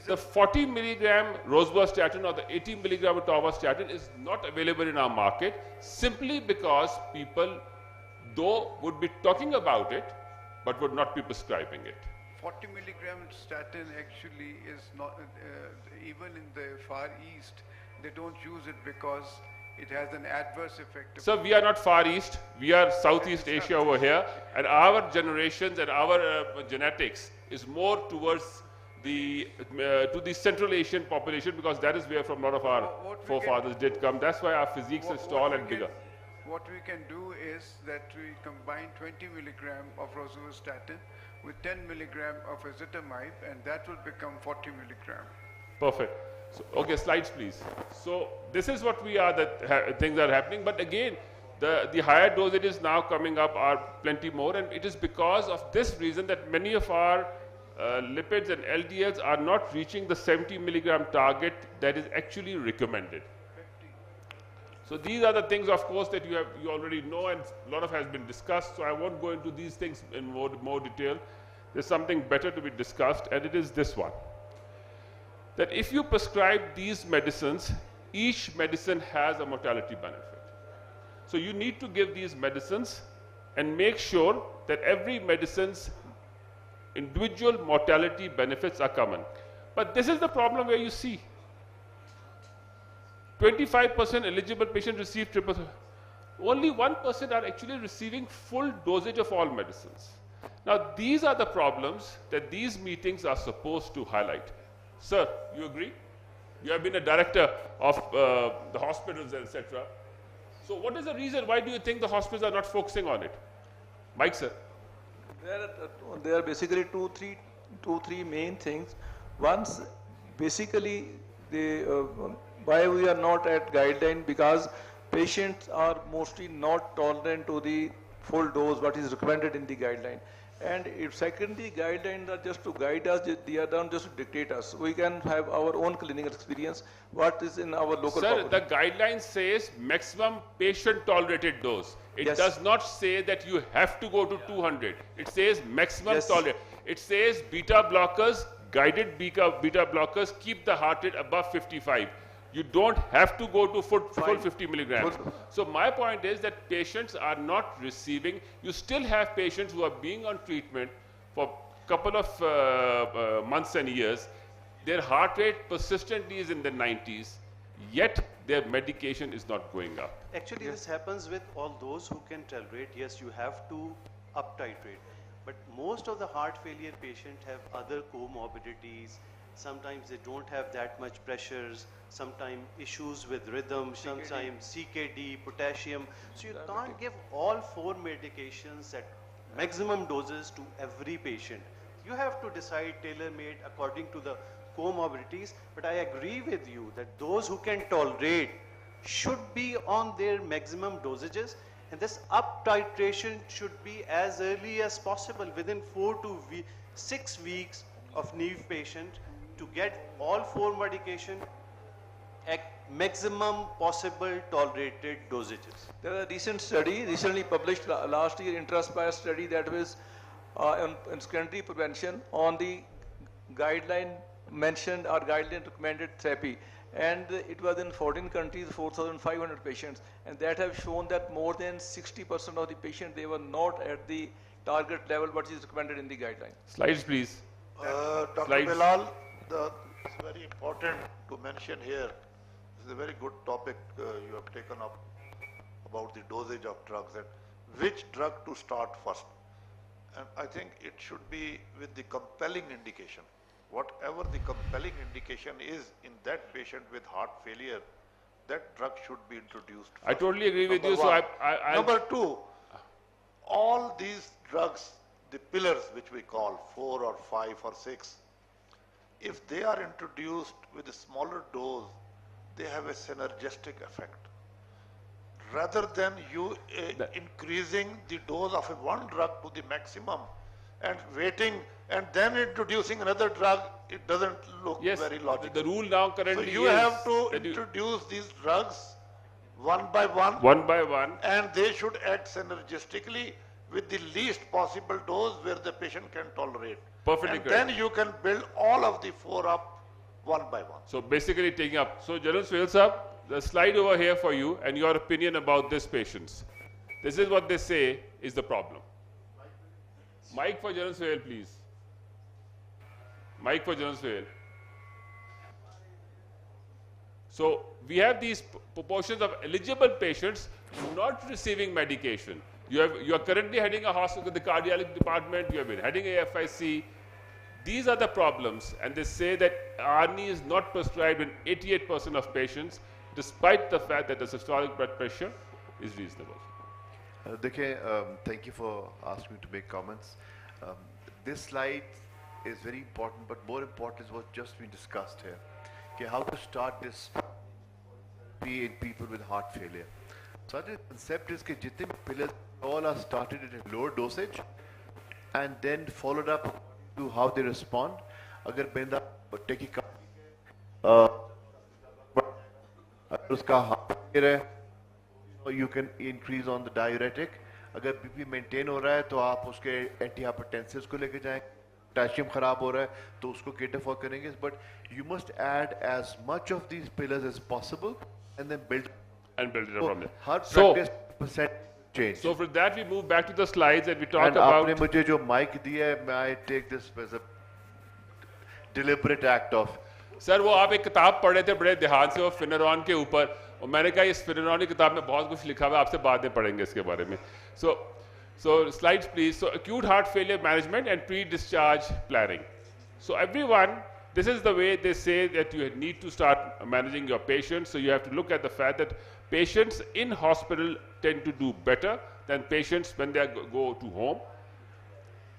The 40 milligram rosuvastatin or the 80 milligram atorvastatin is not available in our market simply because people, though, would be talking about it, but would not be prescribing it. 40 milligram statin actually is not, even in the Far East, they don't use it because it has an adverse effect. So we are not Far East, we are Southeast Asia over here, and our generations and our genetics is more towards the to the Central Asian population, because that is where from a lot of our forefathers did come. That's why our physiques is tall and bigger. What we can do is that we combine 20 milligram of rosuvastatin with 10 milligram of ezetimibe, and that will become 40 milligram. Perfect. So, okay, slides please. So this is what we are, that things are happening, but again, the higher dosages now coming up are plenty more, and it is because of this reason that many of our lipids and LDLs are not reaching the 70 milligram target that is actually recommended. So these are the things, of course, that you already know, and a lot of has been discussed, so I won't go into these things in more detail. There's something better to be discussed, and it is this one. That if you prescribe these medicines, each medicine has a mortality benefit. So you need to give these medicines and make sure that every medicine's individual mortality benefits are common. But this is the problem where you see 25% eligible patients receive triple. Only 1% are actually receiving full dosage of all medicines. Now these are the problems that these meetings are supposed to highlight. Sir, you agree? You have been a director of the hospitals, etc. So what is the reason? Why do you think the hospitals are not focusing on it? Mike, sir. There are basically two, three main things. Once, basically, why we are not at guideline, because patients are mostly not tolerant to the full dose what is recommended in the guideline. And if secondly, guidelines are just to guide us, they are not just to dictate us. We can have our own clinical experience, what is in our local population. Sir, the guideline says maximum patient tolerated dose. It does not say that you have to go to 200. It says maximum tolerated. It says beta blockers, guided beta blockers keep the heart rate above 55. You don't have to go to full 50 milligrams. So my point is that patients are not receiving, you still have patients who are being on treatment for a couple of months and years. Their heart rate persistently is in the 90s, yet their medication is not going up. Actually, this happens with all those who can tolerate. Yes, you have to up titrate. But most of the heart failure patients have other comorbidities. Sometimes they don't have that much pressures, sometimes issues with rhythm, sometimes CKD, potassium. So you can't give all 4 medications at maximum doses to every patient. You have to decide tailor-made according to the comorbidities. But I agree with you that those who can tolerate should be on their maximum dosages, and this up titration should be as early as possible, within 4 to 6 weeks of NEV patient, to get all 4 medication at maximum possible tolerated dosages? There was a recent study, recently published last year, intra-spire study that was on secondary prevention on the guideline mentioned or guideline recommended therapy. And it was in 14 countries, 4,500 patients. And that have shown that more than 60% of the patients, they were not at the target level what is recommended in the guideline. Slides, please. Dr. Slides. Bilal, it's very important to mention here, this is a very good topic you have taken up about the dosage of drugs and which drug to start first. And I think it should be with the compelling indication. Whatever the compelling indication is in that patient with heart failure, that drug should be introduced first. I totally agree with you. Number So one. Number two, all these drugs, the pillars which we call 4 or 5 or 6, if they are introduced with a smaller dose, they have a synergistic effect. Rather than you increasing the dose of one drug to the maximum and waiting and then introducing another drug, it doesn't look very logical. The rule now currently so you have to introduce these drugs one by one. One by one. And they should act synergistically with the least possible dose where the patient can tolerate. Perfectly and correct. then you can build all of the 4 up one by one. So basically taking up. So General Swales sir, the slide over here for you and your opinion about this patients. This is what they say is the problem. Mic for General Swale, please. Mic for General Swale. So we have these proportions of eligible patients not receiving medication. You are currently heading a hospital, the cardiology department, you have been heading a FIC. These are the problems, and they say that ARNI is not prescribed in 88% of patients, despite the fact that the systolic blood pressure is reasonable. Thank you for asking me to make comments. This slide is very important, but more important is what just been discussed here. Okay, how to start this in people with heart failure. So the concept is that jitne pillars all are started at a lower dosage and then followed up to how they respond. Agar benda take uska heart failure hai, you can increase on the diuretic. अगर BP maintain हो रहा है तो आप उसके anti हाइपरटेंसिव्स को लेके जाएं, पोटेशियम खराब हो रहा है तो उसको केटर फॉर करेंगे, but you must add as much of these pillars as possible and then build it up from there. हर practice percent change. So for that we move back to the slides and we talk and about. आपने मुझे जो mic दिया है, I take this as a deliberate act of. Sir वो आप एक किताब पढ़ रहे थे बड़े ध्यान से, वो फिनरॉन के ऊपर, और मैंने कहा इस फिनरॉन की किताब में बहुत कुछ लिखा हुआ है, आपसे बाद में पढ़ेंगे इसके बारे में. So slides please. So acute heart failure management and pre-discharge planning. So everyone, this is the way they say that you need to start managing your patients. So you have to look at the fact that patients in hospital tend to do better than patients when they go to home.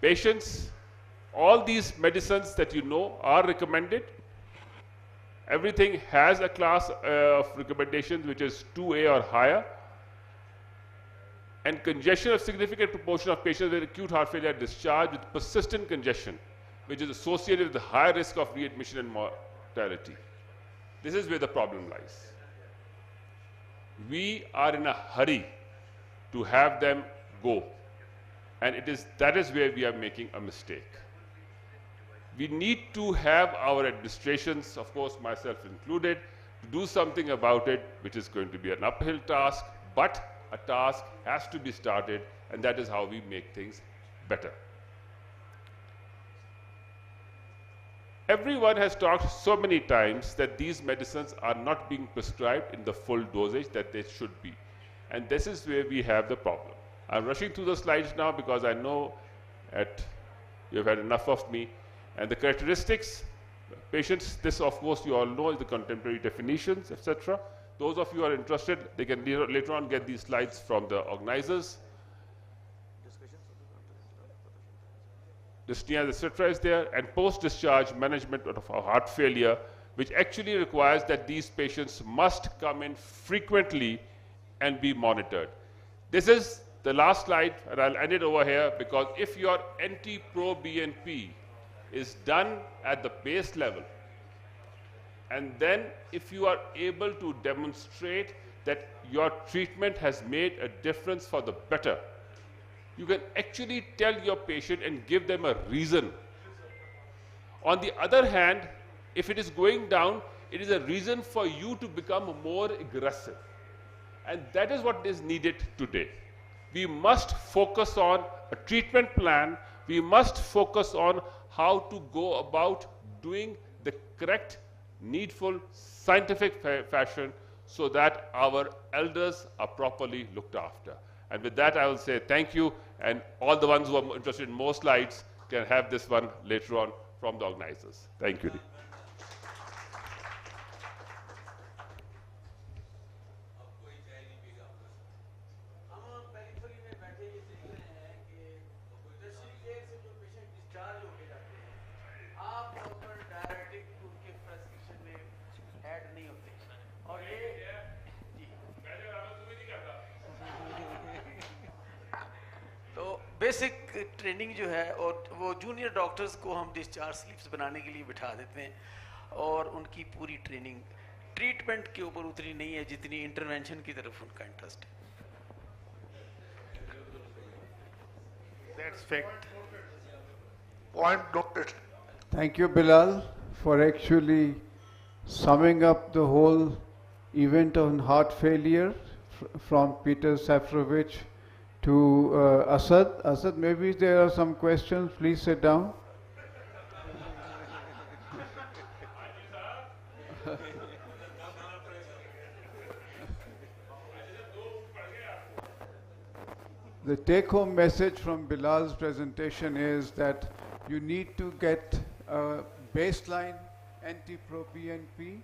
Patients, all these medicines that you know are recommended. Everything has a class of recommendations which is 2A or higher. And congestion of significant proportion of patients with acute heart failure are discharged with persistent congestion, which is associated with the high risk of readmission and mortality. This is where the problem lies. We are in a hurry to have them go, and that is where we are making a mistake. We need to have our administrations, of course myself included, to do something about it, which is going to be an uphill task, but a task has to be started, and that is how we make things better. Everyone has talked so many times that these medicines are not being prescribed in the full dosage that they should be. And this is where we have the problem. I'm rushing through the slides now because I know you've had enough of me. And the characteristics, patients, this of course you all know is the contemporary definitions, etc. Those of you who are interested, they can later on get these slides from the organizers. Dyspnea, etc. is there, and post-discharge management of heart failure, which actually requires that these patients must come in frequently and be monitored. This is the last slide, and I'll end it over here, because if your NT-proBNP is done at the base level, And then if you are able to demonstrate that your treatment has made a difference for the better, you can actually tell your patient and give them a reason. On the other hand, if it is going down, it is a reason for you to become more aggressive. And that is what is needed today. We must focus on a treatment plan. We must focus on how to go about doing the correct, needful, scientific fashion so that our elders are properly looked after. And with that, I will say thank you, and all the ones who are interested in more slides can have this one later on from the organizers. Thank you. Basic training जो है और वो junior doctors को हम discharge slips बनाने के लिए बिठा देते हैं और उनकी पूरी ट्रेनिंग ट्रीटमेंट के ऊपर उतनी नहीं है जितनी इंटरवेंशन की तरफ उनका इंटरेस्ट है. That's fact. Point noted. Thank you, Bilal, for actually summing up the whole event on heart failure from Peter Safrovich to Asad. Asad, maybe there are some questions. Please sit down. The take-home message from Bilal's presentation is that you need to get a baseline anti-proBNP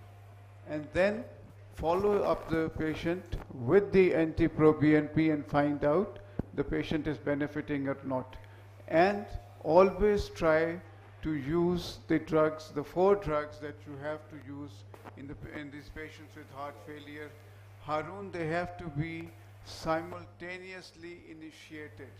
and then follow up the patient with the anti-proBNP and find out the patient is benefiting or not. And always try to use the drugs, the 4 drugs that you have to use in these patients with heart failure. Harun, they have to be simultaneously initiated.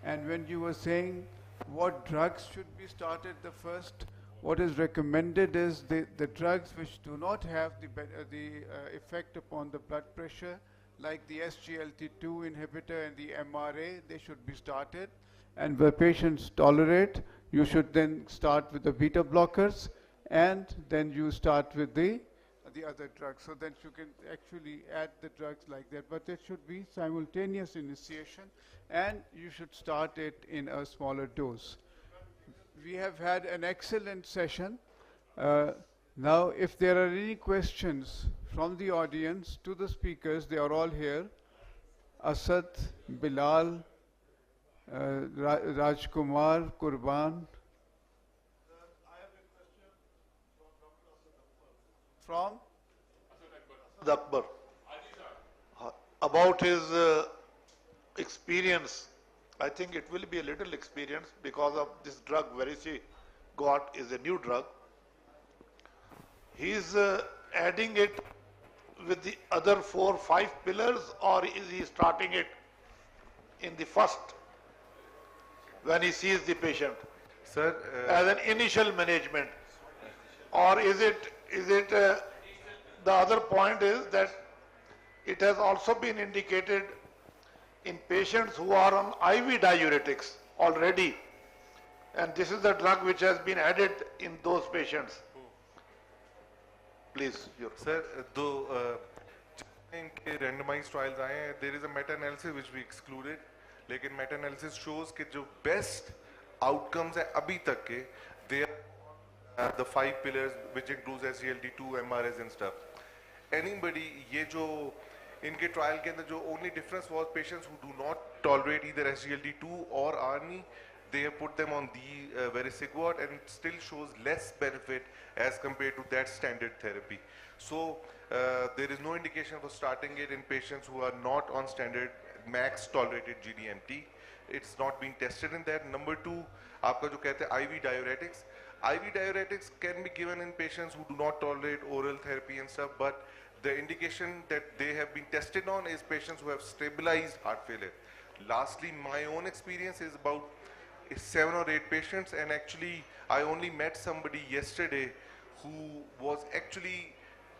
And when you were saying what drugs should be started the first, what is recommended is the drugs which do not have the effect upon the blood pressure, like the SGLT2 inhibitor and the MRA, they should be started. And where patients tolerate, you should then start with the beta blockers, and then you start with the other drugs. So then you can actually add the drugs like that. But it should be simultaneous initiation, and you should start it in a smaller dose. We have had an excellent session. Now, if there are any questions from the audience to the speakers, they are all here. Asad, Bilal, Rajkumar, Bhourban. From? Akbar. About his experience, I think it will be a little experience because of this drug Verici got is a new drug. He is adding it with the other 4, 5 pillars, or is he starting it in the first when he sees the patient? Sir, as an initial management, or is it the other point is that it has also been indicated in patients who are on IV diuretics already, and this is the drug which has been added in those patients. Please, sir, though इनके randomized trials आए हैं, there is a meta-analysis which we excluded, लेकिन meta-analysis shows कि जो best outcomes हैं अभी तक के, they are the 5 pillars which includes SGLT2, MRS and stuff. Anybody, ये जो इनके trial के अंदर जो only difference was patients who do not tolerate either SGLT2 or ARNI, they have put them on the vericiguat, and it still shows less benefit as compared to that standard therapy. So there is no indication for starting it in patients who are not on standard max tolerated GDMT. It's not being tested in that. Number 2, आपका जो कहते हैं IV diuretics. IV diuretics can be given in patients who do not tolerate oral therapy and stuff, but the indication that they have been tested on is patients who have stabilized heart failure. Lastly, my own experience is about 7 or 8 patients, and actually I only met somebody yesterday who was actually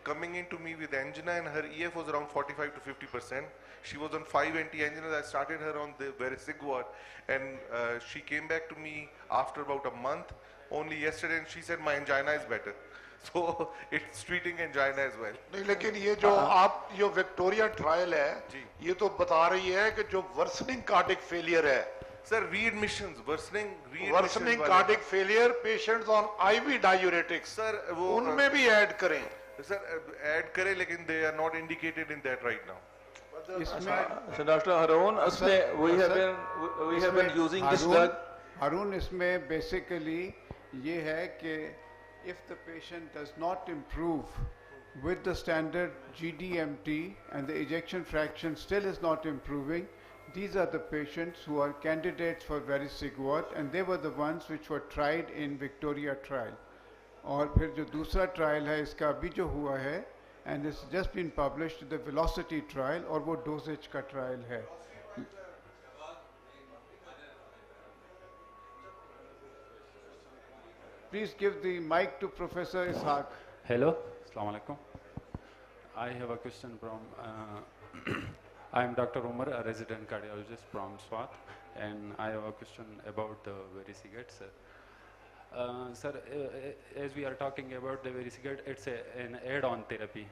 coming into me with angina, and her EF was around 45 to 50%. She was on 5 anti-anginas. I started her on the Vericiguat, and she came back to me after about a month, only yesterday, and she said my angina is better. So it's treating angina as well. नहीं, लेकिन ये जो आप ये Victoria trial है, ये तो बता रही है कि जो वर्सनिंग कार्डिक फेलियर है, Sir, readmissions, worsening cardiac failure, patients on IV diuretics, sir, उनमें भी ऐड करें. Sir, add करें, लेकिन they are not indicated in that right now. So Dr. Harun, we have been using this drug. Harun, इसमें basically ये है कि if the patient does not improve with the standard GDMT and the ejection fraction still is not improving, these are the patients who are candidates for Vericiguat, and they were the ones which were tried in Victoria trial. और फिर जो दूसरा trial है इसका अभी जो हुआ है, and it's just been published, the velocity trial, और वो dosage का trial है. Please give the mic to Professor Ishaq. Hello, Assalamu alaikum. I have a question from, I am Dr. Umar, a resident cardiologist from Swat, and I have a question about the Vericiguat, sir. Sir, as we are talking about the Vericiguat, it's an add-on therapy.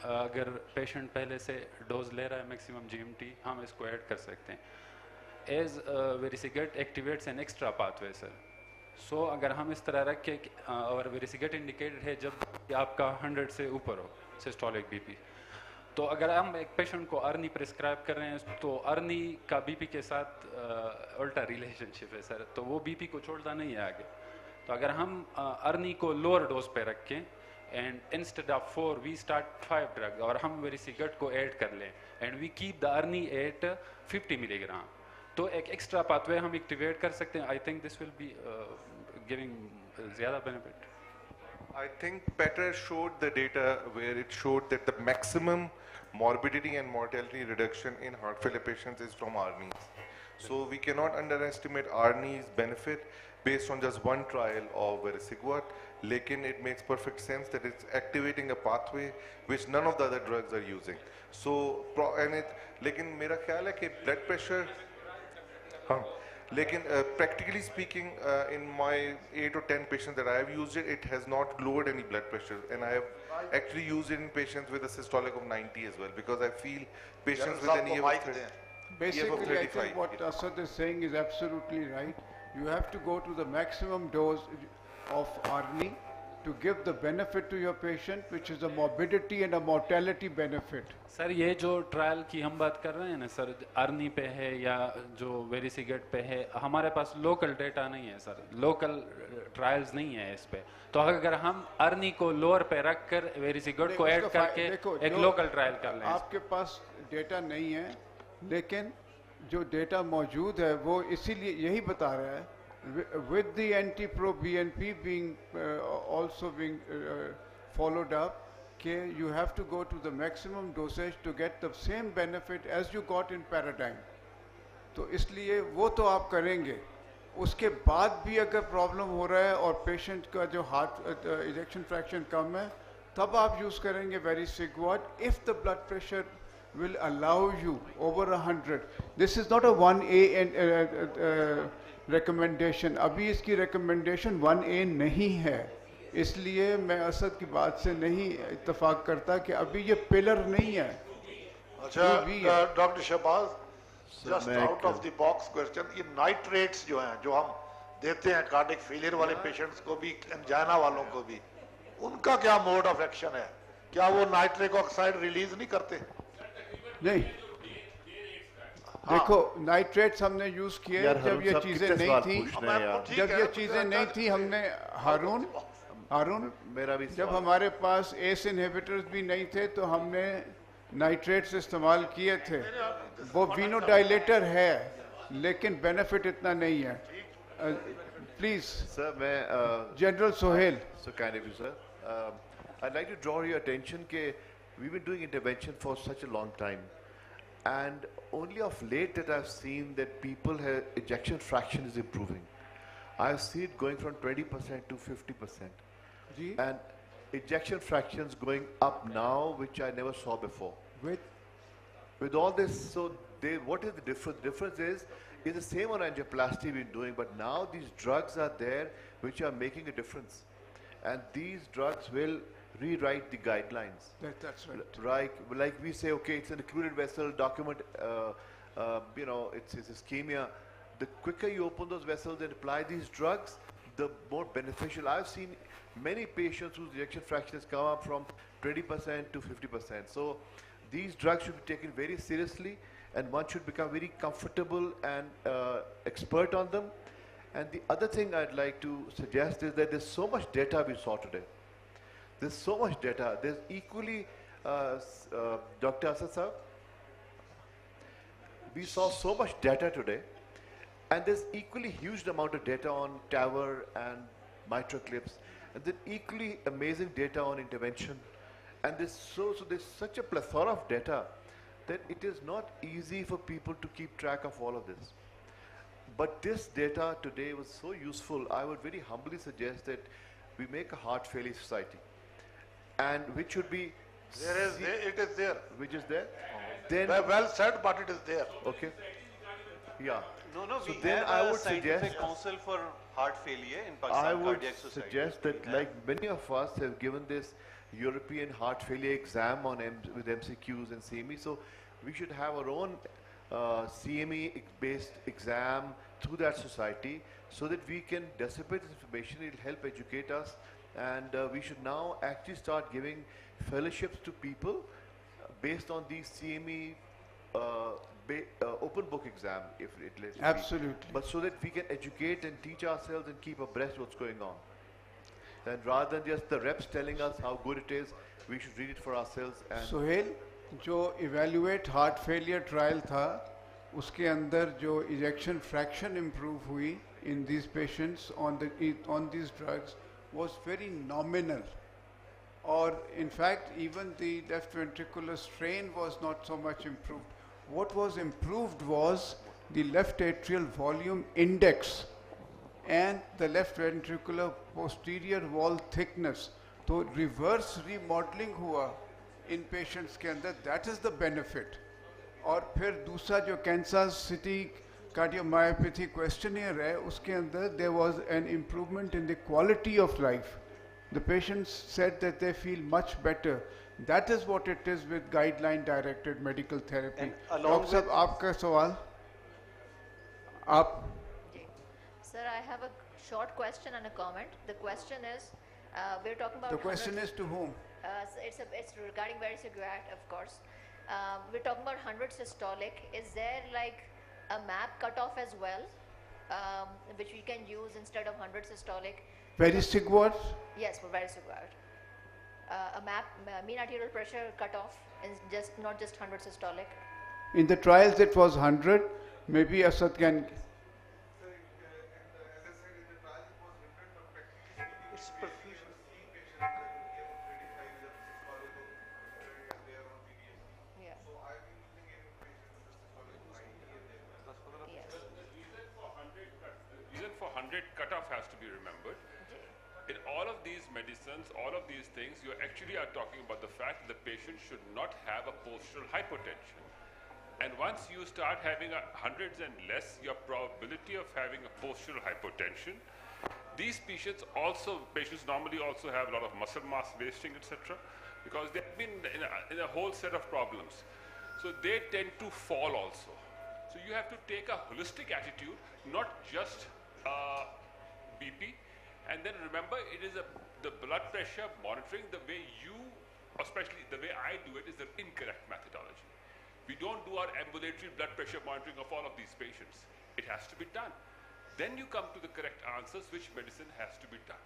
अगर patient पहले से dose ले रहा है maximum GMT, हम इसको add कर सकते हैं. As Vericiguat activates an extra pathway, sir. So अगर हम इस तरह रखें और Vericiguat इंडिकेटेड है जब आपका 100 से ऊपर हो सिस्टोलिक बीपी, तो अगर हम एक पेशेंट को अर्नी प्रिस्क्राइब कर रहे हैं तो अर्नी का बीपी के साथ उल्टा रिलेशनशिप है सर, तो वो बीपी को छोड़ता नहीं है आगे. तो अगर हम अर्नी को लोअर डोज पे रखें and instead of 4 we start 5 drug और हम Vericiguat को ऐड कर लें and we keep the ARNI at 50 milligram, तो एक एक्स्ट्रा पाथवे हम एक्टिवेट कर सकते हैं. I think this will be giving ज़्यादा benefit. I think Petter showed the data where it showed that the maximum morbidity and mortality reduction in heart failure patients is from ARNIs. So we cannot underestimate ARNIs benefit based on just one trial of Vericiguat. Lekin it makes perfect sense that it's activating a pathway which none of the other drugs are using. So लेकिन मेरा ख्याल है कि blood pressure, हाँ, लेकिन practically speaking, in my 8 or 10 patients that I have used it, it has not lowered any blood pressure, and I have actually used it in patients with a systolic of 90 as well, because I feel patients with an EF of 30. Basically, I think what Asad is saying is absolutely right. You have to go to the maximum dose of ARNI to give the benefit to your patient, which is a morbidity and a mortality benefit. Sir ये जो trial की हम बात कर रहे हैं ना sir, Arni पे है या जो Vericiguat पे है, हमारे पास लोकल डेटा नहीं है सर, लोकल ट्रायल्स नहीं है इस पे. तो अगर हम अर्नी को लोअर पे रख कर Vericiguat को ऐड करके एक लोकल ट्रायल कर लें. आपके पास डेटा नहीं है, लेकिन जो डेटा मौजूद है वो इसीलिए यही बता रहा है, with the anti-pro-BNP being also being followed up, okay, you have to go to the maximum dosage to get the same benefit as you got in paradigm. तो इसलिए वो तो आप करेंगे, उसके बाद भी अगर प्रॉब्लम हो रहा है और पेशेंट का जो हार्ट इजेक्शन फ्रैक्शन कम है, तब आप यूज़ करेंगे Vericiguat if the blood pressure will allow you over 100. This is not a 1A recommendation. अभी इसकी recommendation 1A नहीं है, इसलिए मैं असद की बात से नहीं इत्तेफाक करता कि अभी ये पिलर नहीं है. अच्छा doctor Shahbaz, just out of the box question, ये नाइट्रेट्स जो हैं जो हम देते हैं कार्डिक फेलियर वाले पेशेंट्स को भी, एंजाइना वालों को भी, उनका क्या मोड ऑफ एक्शन है? क्या वो नाइट्रिक ऑक्साइड रिलीज नहीं करते? नहीं, देखो नाइट्रेट्स हमने यूज किए जब ये चीजें नहीं थी, जब ये चीजें नहीं थी हमने हारून मेरा भी जब हमारे पास एस इनहिबिटर्स भी नहीं थे तो हमने नाइट्रेट्स इस्तेमाल किए थे. वो वीनोडाइलेटर है लेकिन बेनिफिट इतना नहीं है. प्लीज सर, मैं general Sohail. So kind of you, sir. I'd like to draw your attention that we've been doing intervention for such a long time, and only of late that I've seen that people have ejection fraction is improving. I've seen it going from 20% to 50%. And ejection fractions going up now, which I never saw before. With all this, so what is the difference? The difference is the same on angioplasty we've been doing, but now these drugs are there which are making a difference. And these drugs will rewrite the guidelines. That's right. Like we say, okay, it's an occluded vessel, document, it's ischemia. The quicker you open those vessels and apply these drugs, the more beneficial. I've seen many patients whose ejection fraction has come up from 20% to 50%. So these drugs should be taken very seriously, and one should become very comfortable and expert on them. And the other thing I'd like to suggest is that there's so much data we saw today. There's so much data. There's equally, Dr. Asad sir, we saw so much data today, and there's equally huge amount of data on TAVR and mitral clips, and then equally amazing data on intervention. And there's such a plethora of data that it is not easy for people to keep track of all of this. But this data today was so useful. I would very humbly suggest that we make a heart failure society, and which should be it is there. Which is there? Then well said, but it is there. Okay. Yeah. No, So we then have I a would scientific suggest council for heart failure in I Pakistan would Cardiac Society. suggest that, like many of us have given this European heart failure exam on with MCQs and CME, so we should have our own CME-based exam through that society, so that we can dissipate this information. It will help educate us, and we should now actually start giving fellowships to people based on these CME open book exam, if it lets be. Absolutely. But so that we can educate and teach ourselves and keep abreast what's going on. And rather than just the reps telling us how good it is, we should read it for ourselves. And Sohail, जो evaluate heart failure trial था, उसके अंदर जो ejection fraction improve हुई in these patients on these drugs was very nominal. Or in fact, even the left ventricular strain was not so much improved. What was improved was the left atrial volume index and the left ventricular posterior wall thickness. तो reverse remodeling हुआ in patients के अंदर, that is the benefit. और फिर दूसरा जो Kansas City cardiomyopathy questionnaire है, उसके अंदर there was an improvement in the quality of life. The patients said that they feel much better. That is what it is with guideline-directed medical therapy. along Doctor साहब, आपका सवाल? आप? Sir, I have a short question and a comment. The question is, we're talking about... The question is to whom? It's regarding varicograt, of course. We're talking about 100 systolic. Is there like a map cutoff as well, which we can use instead of 100 systolic? Verisig what? Yes, for varicograt. A map, mean arterial pressure cutoff, and not just 100 systolic. In the trials it was 100. Maybe Asad can... It's perfusion. Yeah. Reason for 100 cutoff has to be remembered. In all of these medicines, all of these things, you actually are talking about the fact that the patient should not have a postural hypotension. And once you start having hundreds and less, your probability of having a postural hypotension, these patients normally also have a lot of muscle mass wasting, etc., because they've been in a whole set of problems. So they tend to fall also. So you have to take a holistic attitude, not just BP. And then remember, it is the blood pressure monitoring, the way you, especially the way I do it, is the incorrect methodology. We don't do our ambulatory blood pressure monitoring of all of these patients. It has to be done. Then you come to the correct answers, which medicine has to be done.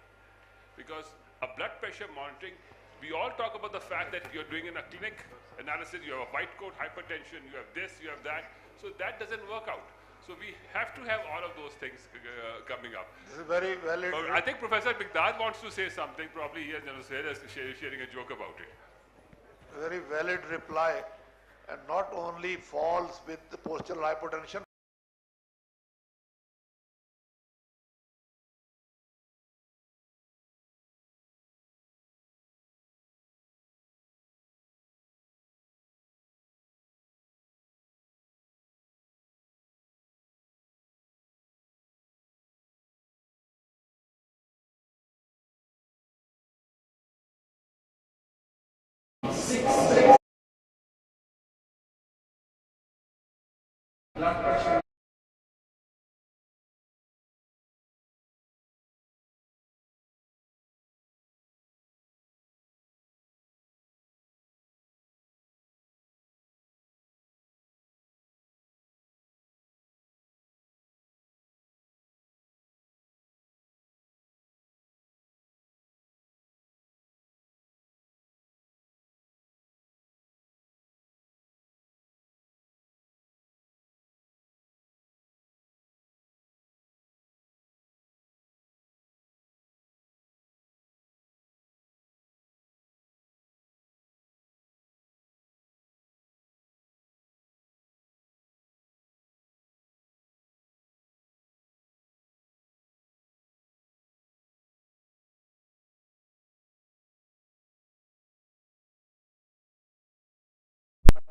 Because a blood pressure monitoring, we all talk about the fact that you're doing in a clinic analysis, you have a white coat hypertension, you have this, you have that. So that doesn't work out. So we have to have all of those things coming up. This is very valid. I think Professor Bigdad wants to say something. Probably he has sharing a joke about it. Very valid reply, and not only falls with the postural hypotension,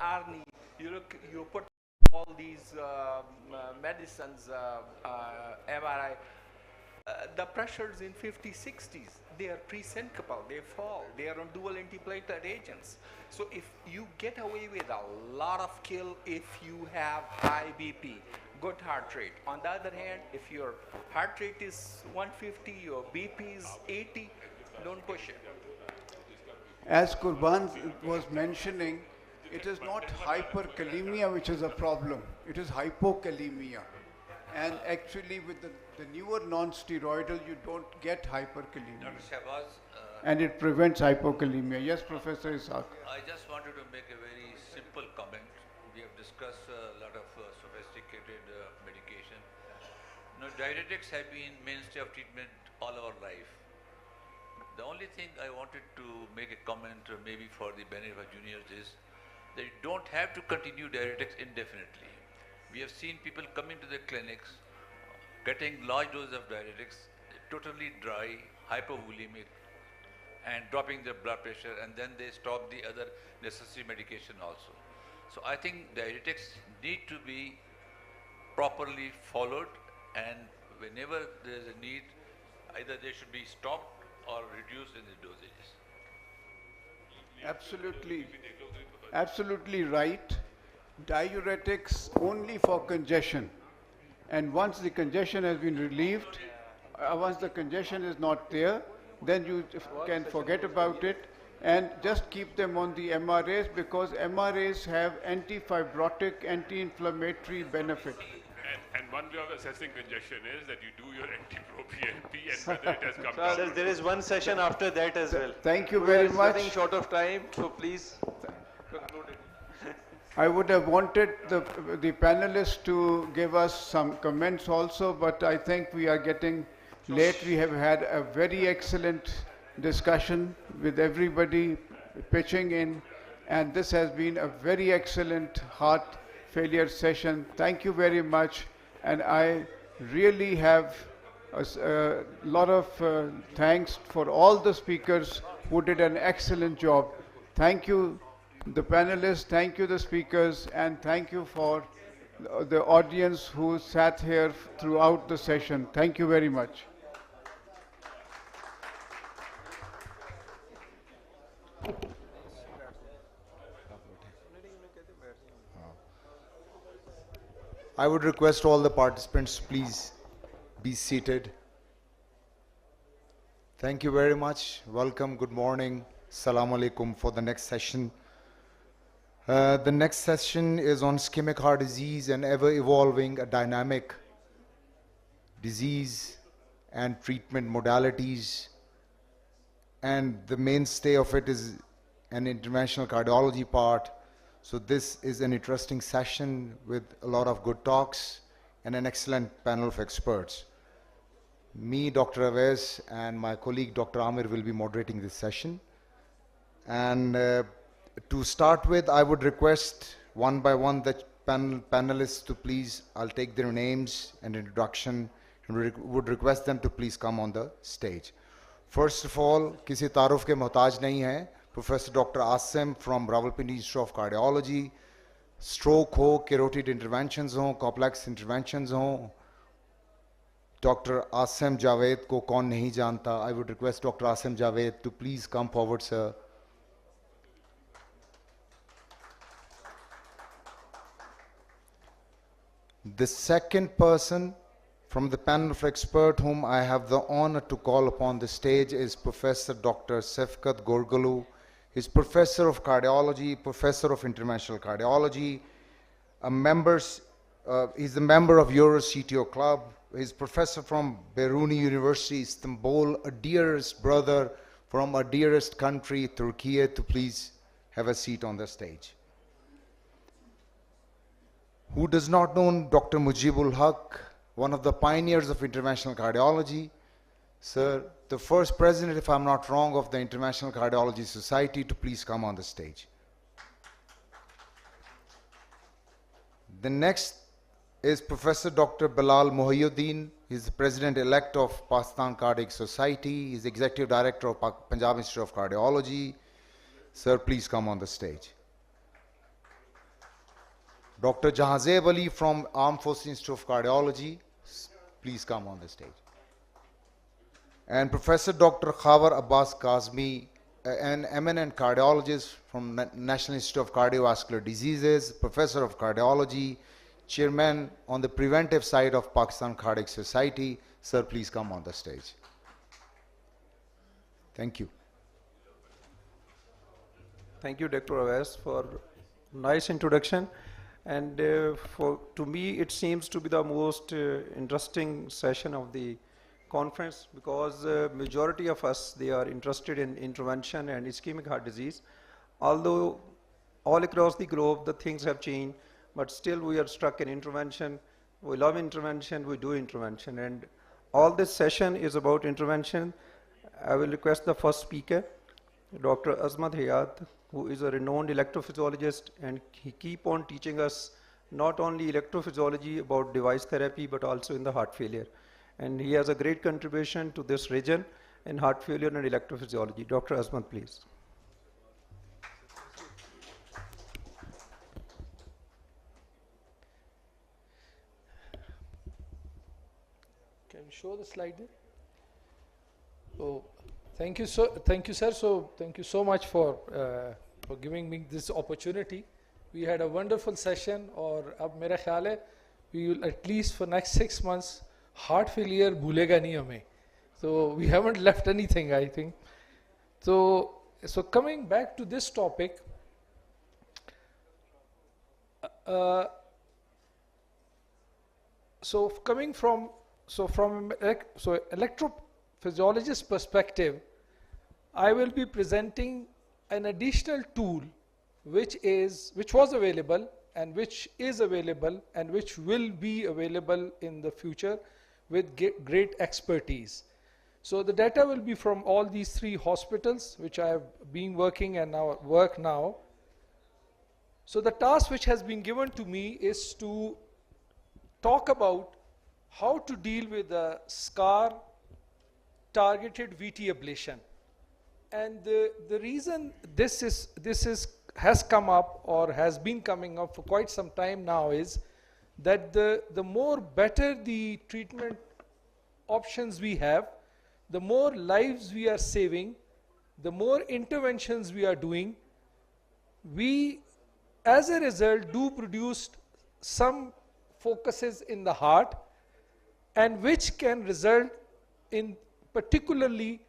Arni, you put all these medicines, MRI, the pressures in 50, 60s, they are pre-syncopal, they fall, they are on dual antiplatelet agents. So if you get away with a lot of kill if you have high BP, good heart rate. On the other hand, if your heart rate is 150, your BP is 80, don't push it. As Bhourban was mentioning, it is not hyperkalemia which is a problem, it is hypokalemia. And actually with the newer non-steroidal, you don't get hyperkalemia. Dr. Shahbaz, And it prevents hypokalemia. Yes, Professor Isaac. I just wanted to make a very simple comment. We have discussed a lot of sophisticated medication. Now, diuretics have been mainstay of treatment all our life. The only thing I wanted to make a comment, maybe for the benefit of juniors, is that you don't have to continue diuretics indefinitely. We have seen people coming to the clinics, getting large doses of diuretics, totally dry, hypovolemic, and dropping their blood pressure, and then they stop the other necessary medication also. So I think diuretics need to be properly followed, and whenever there is a need, either they should be stopped or reduced in the dosages. Absolutely right. Diuretics only for congestion. And once the congestion has been relieved, once the congestion is not there, then you can forget about it and just keep them on the MRAs, because MRAs have anti-fibrotic, anti-inflammatory benefit. And one way of assessing congestion is that you do your anti-pro-BNP and whether it has come down. Sir, there is one session after that as well. Thank you very much. We are running short of time, so please conclude it. I would have wanted the panelists to give us some comments also, but I think we are getting late. We have had a very excellent discussion with everybody pitching in, and this has been a very excellent heart failure session. Thank you very much, and I really have a lot of thanks for all the speakers who did an excellent job. Thank you, the panelists, thank you, the speakers, and thank you for the audience who sat here throughout the session. Thank you very much. I would request all the participants, please be seated. Thank you very much. Welcome, good morning. Assalamu alaikum for the next session. The next session is on ischemic heart disease, and ever evolving, a dynamic disease and treatment modalities. And the mainstay of it is an interventional cardiology part. So this is an interesting session with a lot of good talks and an excellent panel of experts. Me, Dr. Aves, and my colleague Dr. Amir will be moderating this session. And to start with, I would request one by one the panelists to please, I'll take their names and introduction, and would request them to please come on the stage. First of all, किसी तारुफ के मोहताज नहीं है, Professor Dr. Asim from Rawalpindi Institute of Cardiology. Stroke ho, carotid interventions ho, complex interventions ho. Dr. Asim Javed ko kaun nahi janta. I would request Dr. Asim Javed to please come forward, sir. The second person from the panel of experts whom I have the honor to call upon the stage is Professor Dr. Sefkat Gorgalu. He's Professor of Cardiology, Professor of Interventional Cardiology, he's a member of Euro CTO Club. He's Professor from Bhourban University, Istanbul, a dearest brother from a dearest country, Turkey, to please have a seat on the stage. Who does not know Dr. Mujibul Haq, one of the pioneers of interventional cardiology? Sir, the first president, if I'm not wrong, of the International Cardiology Society, to please come on the stage. The next is Professor Dr. Bilal Mohyuddin. He's the president-elect of Pakistan Cardiac Society. He's executive director of Punjab Institute of Cardiology. Sir, please come on the stage. Dr. Jahazeb Ali from Armed Forces Institute of Cardiology, please come on the stage. And Professor Dr. Khabar Abbas Kazmi, an eminent cardiologist from National Institute of Cardiovascular Diseases, Professor of Cardiology, Chairman on the preventive side of Pakistan Cardiac Society. Sir, please come on the stage. Thank you. Thank you, Dr. Awais, for nice introduction. And to me, it seems to be the most interesting session of the conference, because majority of us, they are interested in intervention and ischemic heart disease. Although all across the globe, the things have changed, but still we are stuck in intervention. We love intervention, we do intervention. And all this session is about intervention. I will request the first speaker, Dr. Azmat Hayat, who is a renowned electrophysiologist, and he keep on teaching us not only electrophysiology about device therapy, but also in the heart failure. And he has a great contribution to this region in heart failure and electrophysiology. Dr. Azmat, please. Can you show the slide there? Oh, thank you, sir. Thank you, sir. So thank you so much for giving me this opportunity. We had a wonderful session, और अब मेरा ख्याल है we will at least for next 6 months heart failure भूलेगा नहीं हमें. So we haven't left anything, I think. So coming back to this topic, from electrophysiologist perspective, I will be presenting an additional tool which was available and which is available and which will be available in the future with great expertise. So the data will be from all these 3 hospitals which I have been working and now work now. So the task which has been given to me is to talk about how to deal with the scar targeted VT ablation. And the reason this has come up or has been coming up for quite some time now is that the more better the treatment options we have, the more lives we are saving, the more interventions we are doing, we as a result do produce some focuses in the heart, and which can result in particularly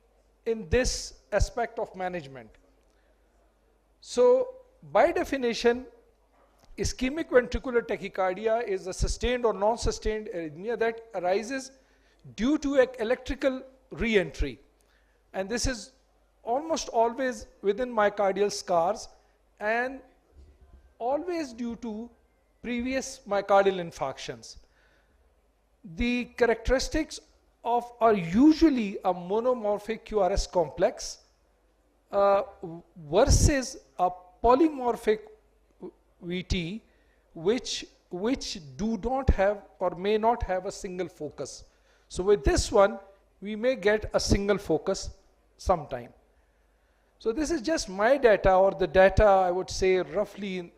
in this aspect of management. So by definition, ischemic ventricular tachycardia is a sustained or non-sustained arrhythmia that arises due to an electrical re-entry, and this is almost always within myocardial scars and always due to previous myocardial infarctions. The characteristics are usually a monomorphic QRS complex versus a polymorphic VT which do not have or may not have a single focus. So with this one, we may get a single focus sometime. So this is just my data, or the data I would say roughly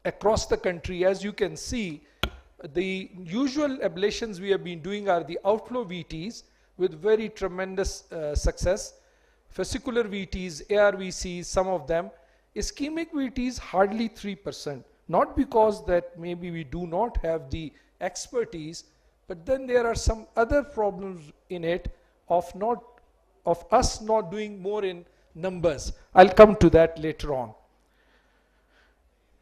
across the country. As you can see, the usual ablations we have been doing are the outflow VTs with very tremendous success. Fascicular VTs, ARVCs, some of them. Ischemic VTs hardly 3%. Not because that maybe we do not have the expertise, but then there are some other problems in it of us not doing more in numbers. I'll come to that later on.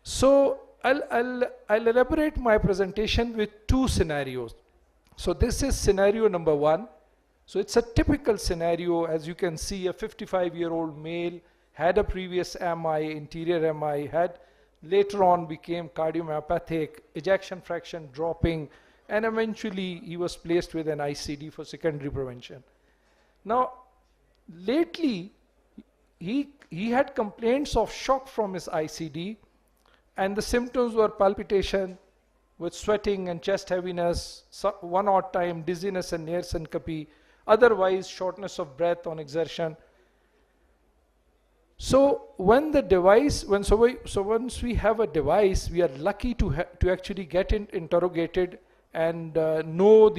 So I'll elaborate my presentation with two scenarios. So this is scenario number one. So it's a typical scenario. As you can see, a 55-year-old male had a previous MI, interior MI, had later on became cardiomyopathic, ejection fraction dropping, and eventually he was placed with an ICD for secondary prevention. Now, lately, he had complaints of shock from his ICD, and the symptoms were palpitation with sweating and chest heaviness, one odd time dizziness and near syncope, otherwise shortness of breath on exertion. So when the device, once we have a device, we are lucky to actually get interrogated and know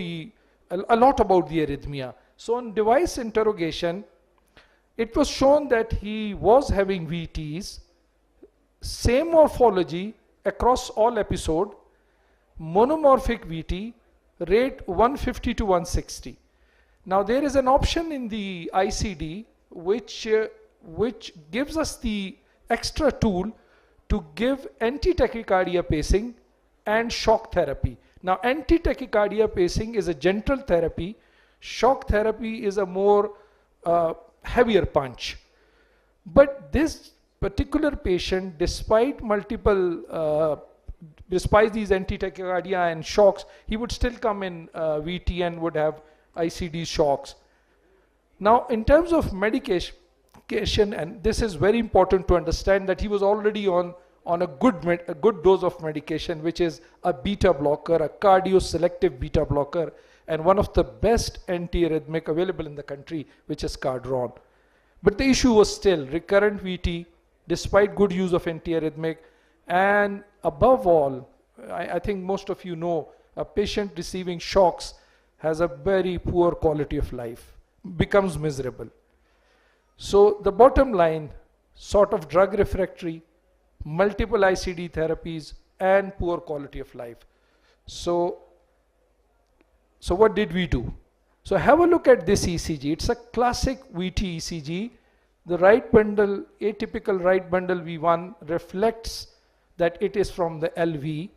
a lot about the arrhythmia. So on device interrogation, it was shown that he was having VTs, same morphology across all episode, monomorphic VT, rate 150 to 160. Now there is an option in the ICD which gives us the extra tool to give anti-tachycardia pacing and shock therapy. Now anti-tachycardia pacing is a gentle therapy, shock therapy is a more heavier punch. But this particular patient, despite these anti-tachycardia and shocks, he would still come in VT and would have ICD shocks. Now in terms of medication, and this is very important to understand, that he was already on a good dose of medication, which is a beta blocker, a cardio-selective beta blocker, and one of the best antiarrhythmic available in the country, which is Cardron. But the issue was still recurrent VT, despite good use of antiarrhythmic, and above all, I think most of you know, a patient receiving shocks has a very poor quality of life, becomes miserable. So the bottom line, sort of drug refractory, multiple ICD therapies, and poor quality of life. So what did we do? So have a look at this ECG. It's a classic VT ECG. The right bundle, atypical right bundle V1 reflects that it is from the LV.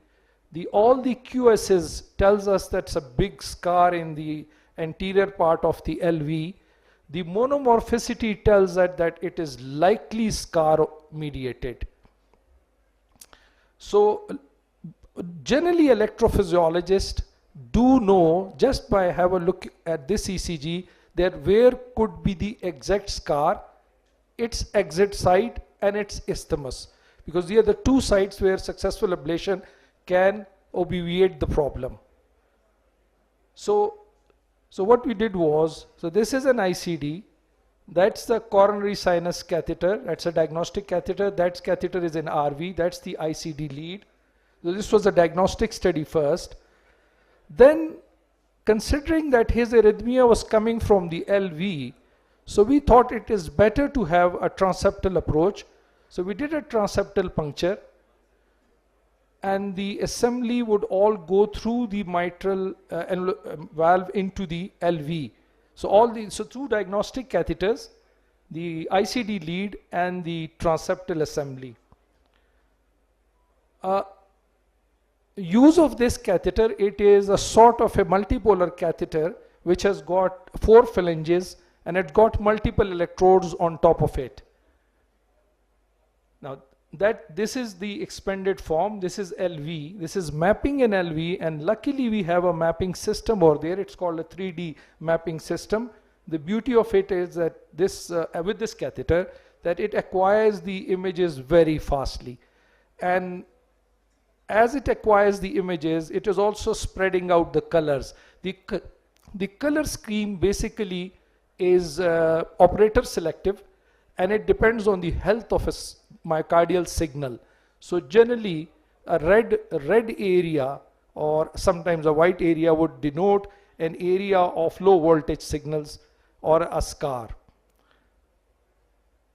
All the QSs tells us that's a big scar in the anterior part of the LV. The monomorphicity tells us that it is likely scar mediated. So generally electrophysiologists do know, just by have a look at this ECG, that where could be the exact scar, its exit site and its isthmus, because these are the two sites where successful ablation can obviate the problem. So what we did was, so this is an ICD, that's the coronary sinus catheter, that's a diagnostic catheter, that catheter is in RV, that's the ICD lead. So this was a diagnostic study first. Then, considering that his arrhythmia was coming from the LV, so we thought it is better to have a transeptal approach. So we did a transeptal puncture, and the assembly would all go through the mitral valve into the LV. So two diagnostic catheters, the ICD lead and the transeptal assembly. Use of this catheter, it is a sort of a multipolar catheter which has got 4 phalanges and it got multiple electrodes on top of it. Now this is the expanded form, this is LV, this is mapping in LV, and luckily we have a mapping system over there. It's called a 3D mapping system. The beauty of it is that this with this catheter, that it acquires the images very fastly, and as it acquires the images, it is also spreading out the colors. The color scheme basically is operator selective, and it depends on the health of a myocardial signal. So generally a red area or sometimes a white area would denote an area of low voltage signals or a scar.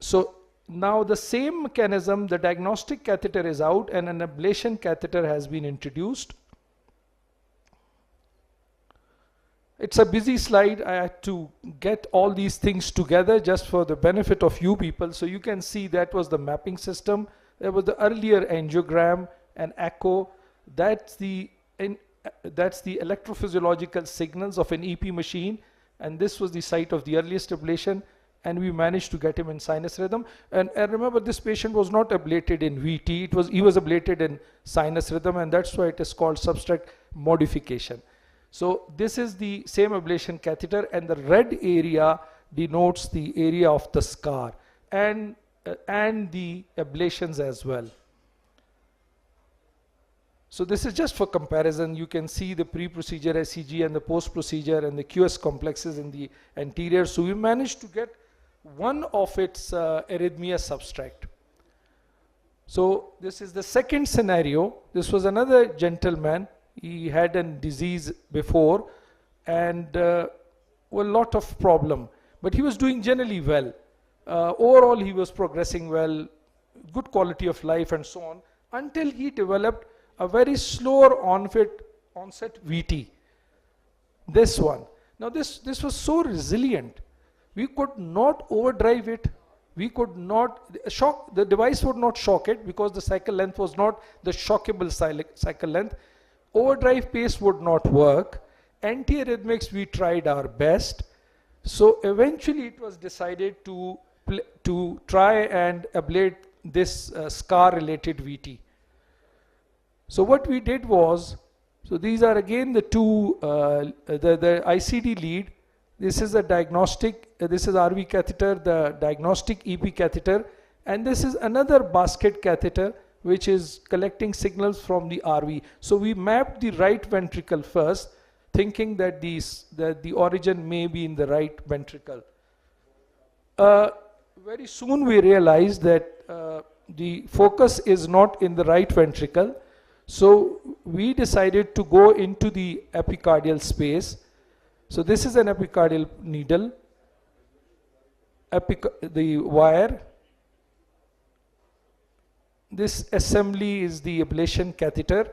So now the same mechanism, the diagnostic catheter is out and an ablation catheter has been introduced. It's a busy slide. I had to get all these things together just for the benefit of you people. So you can see that was the mapping system. There was the earlier angiogram and echo. That's the electrophysiological signals of an EP machine. And this was the site of the earliest ablation. And we managed to get him in sinus rhythm. And remember, this patient was not ablated in VT. He was ablated in sinus rhythm, and that's why it is called substrate modification. So this is the same ablation catheter, and the red area denotes the area of the scar and the ablations as well. So this is just for comparison. You can see the pre-procedure SEG and the post-procedure and the QS complexes in the anterior. So we managed to get one of its arrhythmia substract. So this is the second scenario. This was another gentleman. He had a disease before and a lot of problem, but he was doing generally well. Overall, he was progressing well, good quality of life and so on, until he developed a very slower onset VT. This one. Now this was so resilient. We could not overdrive it. We could not shock, the device would not shock it because the cycle length was not the shockable cycle length. Overdrive pace would not work. Antiarrhythmics, we tried our best. So eventually it was decided to try and ablate this scar related VT. So what we did was, so these are again the two, the ICD lead. This is a diagnostic, this is RV catheter, the diagnostic EP catheter, and this is another basket catheter which is collecting signals from the RV. So we mapped the right ventricle first, thinking that the origin may be in the right ventricle. Very soon we realized that the focus is not in the right ventricle. So we decided to go into the epicardial space. So this is an epicardial needle, the wire. This assembly is the ablation catheter.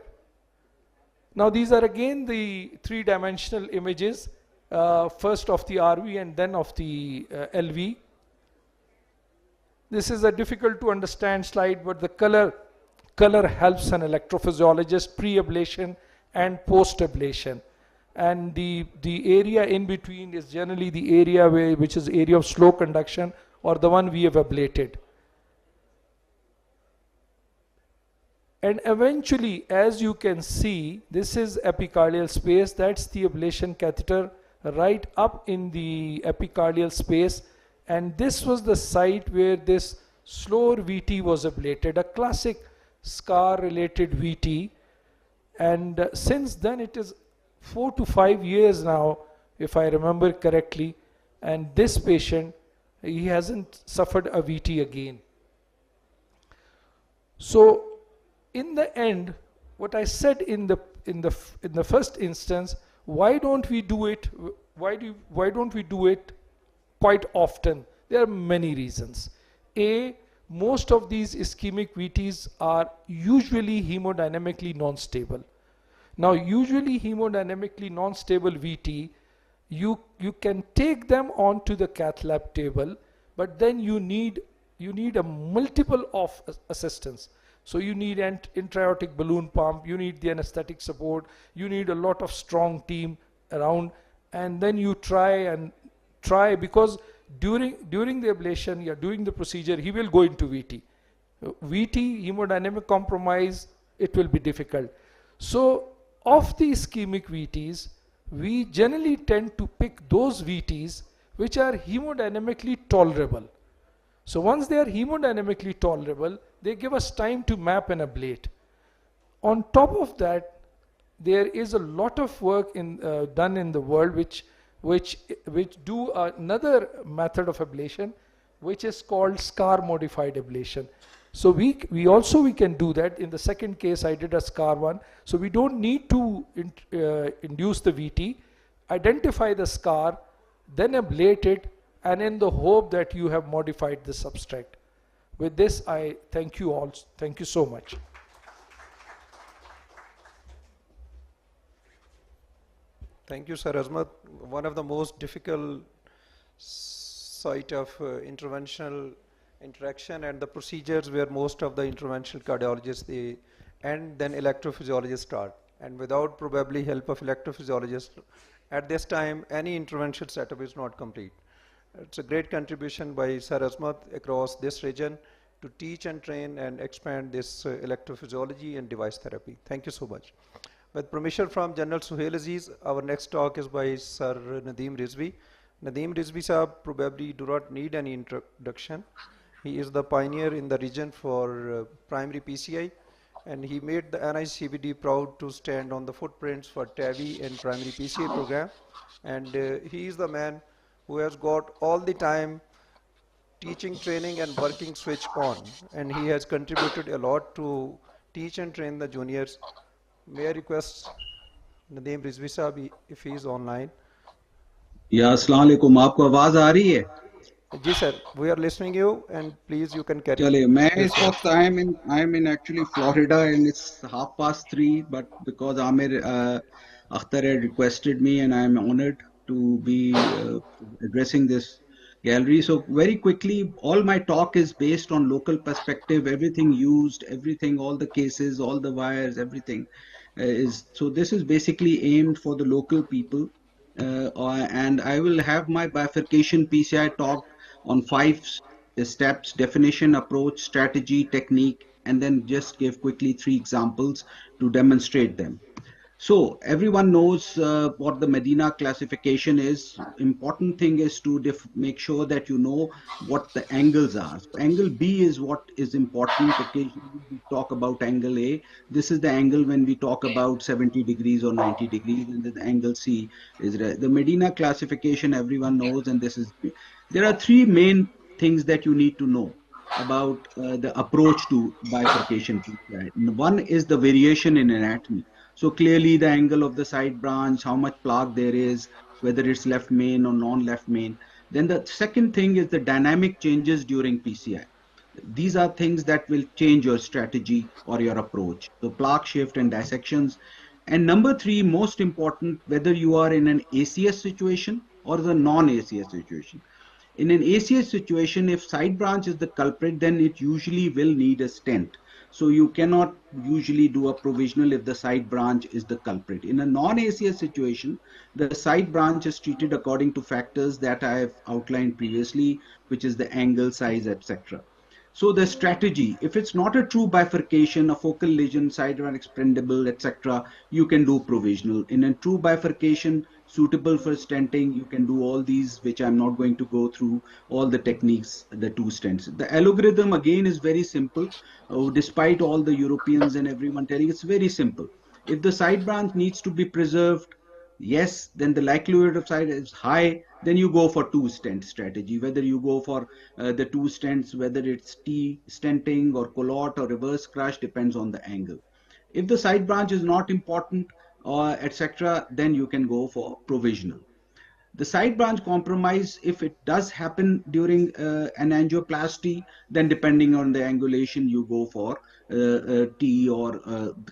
Now these are again the three-dimensional images, first of the RV and then of the LV. This is a difficult to understand slide, but the color helps an electrophysiologist pre-ablation and post-ablation. And the area in between is generally the area which is area of slow conduction or the one we have ablated. And eventually, as you can see, this is epicardial space. That's the ablation catheter right up in the epicardial space. And this was the site where this slower VT was ablated, a classic scar-related VT. And since then, it is 4 to 5 years now, if I remember correctly. And this patient, he hasn't suffered a VT again. So, in the end, what I said in the first instance, why don't we do it? Why don't we do it quite often? There are many reasons. A, most of these ischemic VTs are usually hemodynamically non-stable. Now, usually hemodynamically non-stable VT, you can take them onto the cath lab table, but then you need a multiple of assistance. So you need an intra-aortic balloon pump, you need the anesthetic support, you need a lot of strong team around, and then you try because during the ablation, during the procedure, he will go into VT. VT, hemodynamic compromise, it will be difficult. So of the ischemic VTs, we generally tend to pick those VTs which are hemodynamically tolerable. So once they are hemodynamically tolerable, they give us time to map and ablate. On top of that, there is a lot of work done in the world which do another method of ablation, which is called scar modified ablation. So we can do that. In the second case, I did a scar one. So we don't need to induce the VT, identify the scar, then ablate it, and in the hope that you have modified the substrate. With this, I thank you all. Thank you so much. Thank you, Sir Azmat. One of the most difficult site of interventional interaction and the procedures where most of the interventional cardiologists and then electrophysiologists start. And without probably help of electrophysiologists, at this time, any intervention setup is not complete. It's a great contribution by Sir Azmat across this region to teach and train and expand this electrophysiology and device therapy. Thank you so much. With permission from General Suhail Aziz, our next talk is by Sir Nadeem Rizvi. Nadeem Rizvi Sahab probably do not need any introduction. He is the pioneer in the region for primary PCI, and he made the NICBD proud to stand on the footprints for TAVI and primary PCI program. And he is the man who has got all the time teaching, training, and working switch on. And he has contributed a lot to teach and train the juniors. May I request Nadeem Rizvi Sahab if he is online? या अस्सलाम वालेकुम, आपको आवाज आ रही है? जी sir, we are listening you and please you can carry. चलिए, मैं इस वक्त I am in actually Florida and it's 3:30, but because Amir Akhtar had requested me and I am honored to be addressing this gallery. So very quickly, all my talk is based on local perspective, everything used, everything, all the cases, all the wires, everything is, so this is basically aimed for the local people. And I will have my bifurcation PCI talk on 5 steps: definition, approach, strategy, technique, and then just give quickly 3 examples to demonstrate them. So everyone knows what the Medina classification is. Important thing is to make sure that you know what the angles are. So angle B is what is important. Occasionally we talk about angle A. This is the angle when we talk about 70 degrees or 90 degrees, and the angle C is the Medina classification everyone knows, and this is, there are 3 main things that you need to know about the approach to bifurcation. One is the variation in anatomy. So clearly the angle of the side branch, how much plaque there is, whether it's left main or non-left main. Then the second thing is the dynamic changes during PCI. These are things that will change your strategy or your approach. So plaque shift and dissections. And number 3, most important, whether you are in an ACS situation or the non-ACS situation. In an ACS situation, if side branch is the culprit, then it usually will need a stent. So you cannot usually do a provisional if the side branch is the culprit. In a non-ACS situation, the side branch is treated according to factors that I have outlined previously, which is the angle, size, etc. So the strategy, if it's not a true bifurcation, a focal lesion, side branch expendable, etc., you can do provisional. In a true bifurcation, suitable for stenting, you can do all these, which I'm not going to go through, all the techniques, the 2 stents. The algorithm again is very simple, despite all the Europeans and everyone telling it's very simple. If the side branch needs to be preserved, yes, then the likelihood of side is high, then you go for 2 stent strategy, whether you go for the 2 stents, whether it's T stenting or collot or reverse crush, depends on the angle. If the side branch is not important, etc., then you can go for provisional. The side branch compromise, if it does happen during an angioplasty, then depending on the angulation, you go for T or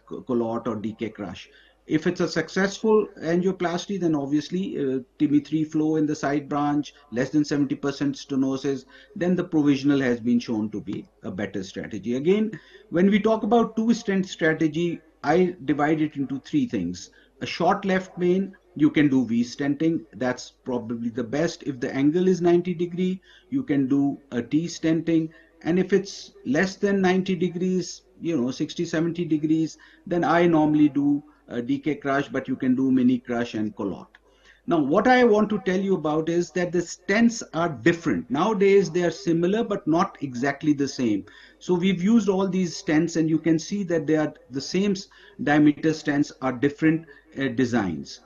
collot or DK crush. If it's a successful angioplasty, then obviously TB3 flow in the side branch, less than 70% stenosis, then the provisional has been shown to be a better strategy. Again, when we talk about 2 stent strategy, I divide it into 3 things. A short left main, you can do V stenting. That's probably the best. If the angle is 90 degree, you can do a T stenting. And if it's less than 90 degrees, 60, 70 degrees, then I normally do a DK crush, but you can do mini crush and collot. Now, what I want to tell you about is that the stents are different. Nowadays, they are similar, but not exactly the same. So we've used all these stents, and you can see that they are the same diameter stents are different designs.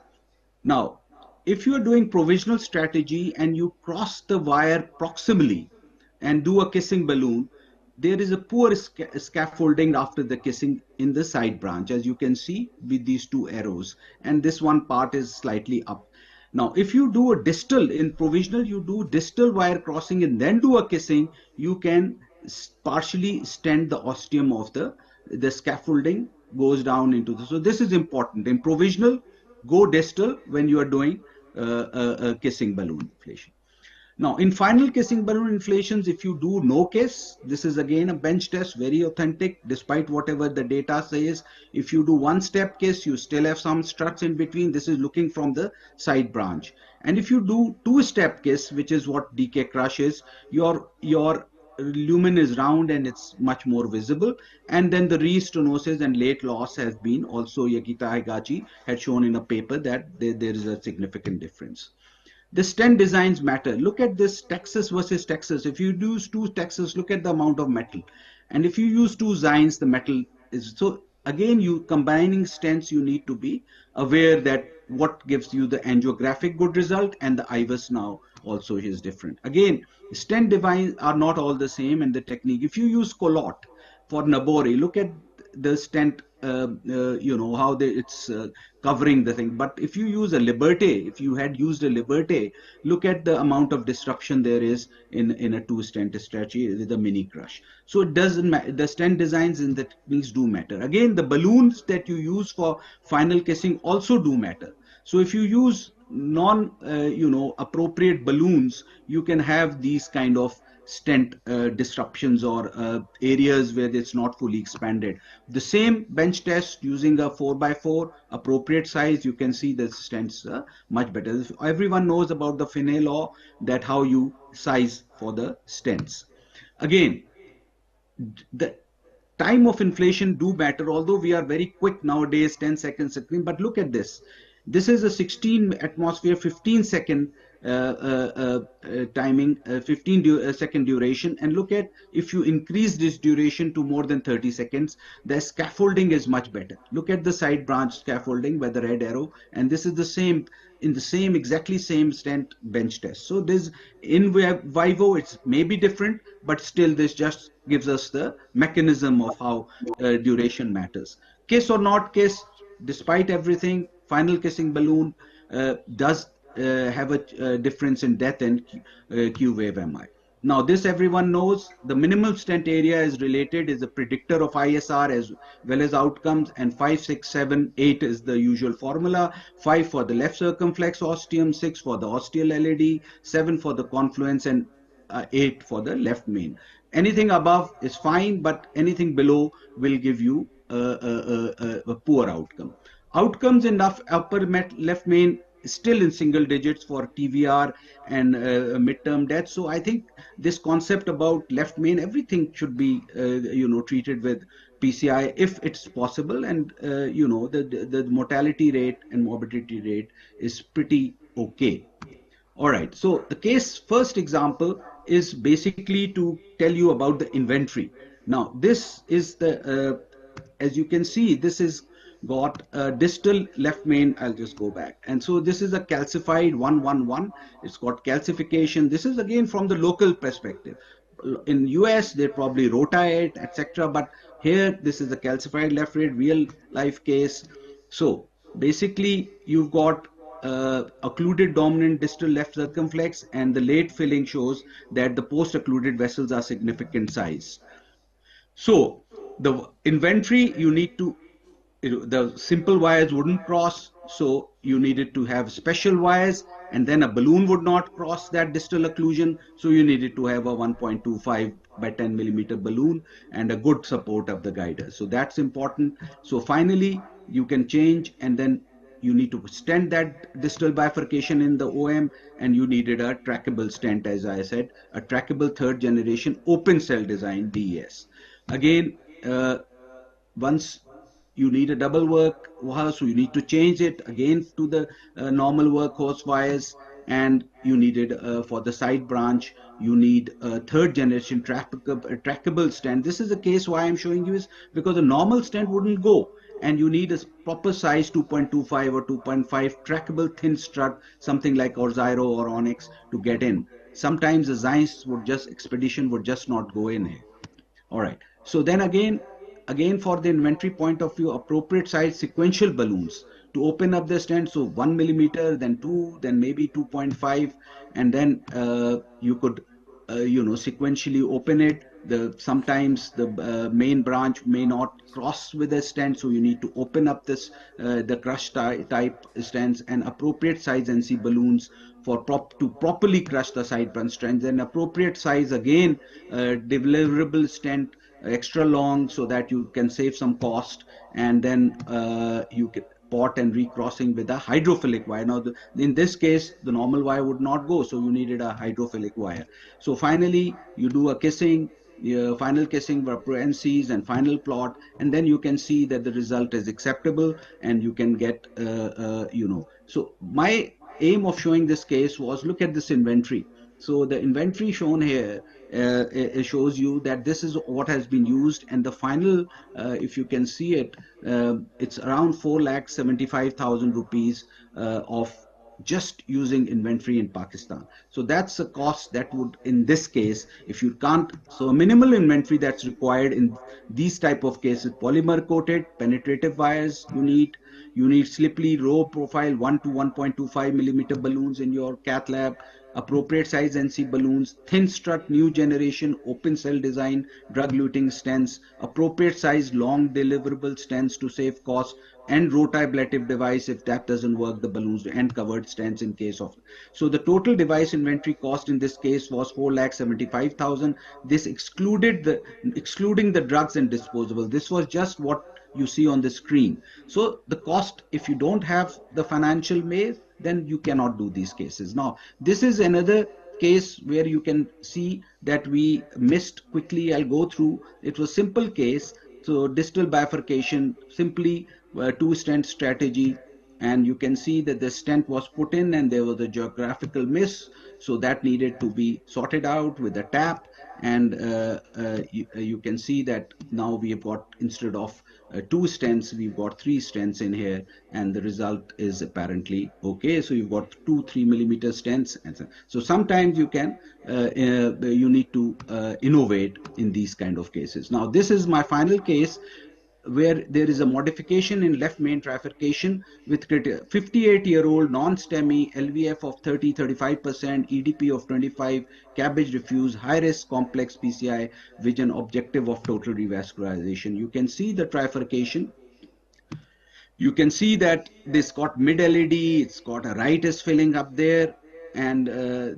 Now, if you are doing provisional strategy and you cross the wire proximally and do a kissing balloon, there is a poor scaffolding after the kissing in the side branch, as you can see with these 2 arrows, and this one part is slightly up. Now, if you do a distal in provisional, you do distal wire crossing and then do a kissing, you can partially stent the ostium of the scaffolding goes down into the, so this is important. In provisional, go distal when you are doing kissing balloon inflation. Now, in final kissing balloon inflations, if you do no kiss, this is again a bench test, very authentic, despite whatever the data says. If you do one-step kiss, you still have some struts in between. This is looking from the side branch. And if you do two-step kiss, which is what DK crush is, your lumen is round and it's much more visible. And then the re-stenosis and late loss has been also, Yagita Higachi had shown in a paper that there is a significant difference. The stent designs matter. Look at this Texas versus Texas. If you use two Texas, look at the amount of metal. And if you use two Zynes, the metal is, so again, you combining stents, you need to be aware that what gives you the angiographic good result, and the IVUS now also is different. Again, stent designs are not all the same, and the technique. If you use Colot for Nabori, look at the stent, how it's covering the thing. But if you use a Liberté, if you had used a Liberté, look at the amount of disruption there is in a two stent strategy with a mini crush. So it doesn't matter. The stent designs and the techniques do matter. Again, the balloons that you use for final kissing also do matter. So if you use appropriate balloons, you can have these kind of stent disruptions or areas where it's not fully expanded. The same bench test using a 4x4 appropriate size, you can see the stents much better. Everyone knows about the Finney law, that how you size for the stents. Again, the time of inflation do matter, although we are very quick nowadays, 10 seconds screen. But look at this. This is a 16 atmosphere, 15 second timing, 15 second duration. And look at, if you increase this duration to more than 30 seconds, the scaffolding is much better. Look at the side branch scaffolding by the red arrow. And this is the same, in the same, exactly same stent bench test. So this in vivo, it's maybe different, but still this just gives us the mechanism of how duration matters. Kiss or not kiss, despite everything, final kissing balloon does have a difference in death and Q wave MI. Now this everyone knows. The minimal stent area is related, is a predictor of ISR as well as outcomes, and 5, 6, 7, 8 is the usual formula. 5 for the left circumflex ostium, 6 for the ostial LAD, 7 for the confluence, and 8 for the left main. Anything above is fine, but anything below will give you a poor outcome. Outcomes in upper left main still in single digits for TVR and midterm death. So I think this concept about left main, everything should be treated with PCI if it's possible, and the mortality rate and morbidity rate is pretty okay. All right, so the case first example is basically to tell you about the inventory. Now this is the as you can see, this is got a distal left main. I'll just go back. And so this is a calcified 111. It's got calcification. This is again from the local perspective. In US, they probably rota it, etc. But here, this is a calcified left rate, real life case. So basically, you've got occluded dominant distal left circumflex, and the late filling shows that the post-occluded vessels are significant size. So the inventory, you need to, the simple wires wouldn't cross, so you needed to have special wires, and then a balloon would not cross that distal occlusion, so you needed to have a 1.25 by 10 millimeter balloon and a good support of the guider. So that's important. So finally, you can change, and then you need to stent that distal bifurcation in the OM, and you needed a trackable stent, as I said, a trackable third generation open cell design DES. Again, once you need a double work, so you need to change it again to the normal workhorse wires, and you needed for the side branch, you need a third generation trackable stent. This is the case why I'm showing you is because a normal stent wouldn't go, and you need a proper size 2.25 or 2.5 trackable thin strut, something like Orzyro or Onyx, to get in. Sometimes the Zeiss would just, Expedition would just not go in here. All right. So then again for the inventory point of view, appropriate size sequential balloons to open up the stent. So 1 millimeter, then 2, then maybe 2.5, and then you could sequentially open it. sometimes the main branch may not cross with the stent, so you need to open up this the crush type stents, and appropriate size NC balloons for to properly crush the side branch stents, and appropriate size again deliverable stent extra long so that you can save some cost, and then you can pot and recrossing with a hydrophilic wire. Now, in this case, the normal wire would not go, so you needed a hydrophilic wire. So finally, you do a kissing, final kissing for NCs and final plot, and then you can see that the result is acceptable, and you can get, So my aim of showing this case was, look at this inventory. So the inventory shown here it shows you that this is what has been used, and the final, if you can see it, it's around 4,75,000 rupees of just using inventory in Pakistan. So that's a cost that would, in this case, if you can't, so a minimal inventory that's required in these type of cases: polymer coated penetrative wires you need slippery row profile 1 to 1.25 millimeter balloons in your cath lab, appropriate size NC balloons, thin strut new generation open cell design drug eluting stents, appropriate size long deliverable stents to save costs, and rotablative device if that doesn't work, the balloons, and covered stents in case of. So the total device inventory cost in this case was 4,75,000. This excluding the drugs and disposable. This was just what you see on the screen. So the cost, if you don't have the financial means, then you cannot do these cases. Now, this is another case where you can see that we missed quickly. I'll go through. It was simple case. So distal bifurcation, simply two stent strategy, and you can see that the stent was put in and there was a geographical miss, so that needed to be sorted out with a tap, and you can see that now we have got, instead of two stents, we've got three stents in here, and the result is apparently okay. So you've got 2-3 millimeter stents, and so sometimes you can you need to innovate in these kind of cases. Now this is my final case where there is a modification in left main trifurcation with 58-year-old non-STEMI, LVF of 30-35%, EDP of 25, cabbage refuse, high-risk complex PCI with an objective of total revascularization. You can see the trifurcation. You can see that this got mid LED, it's got a right is filling up there, and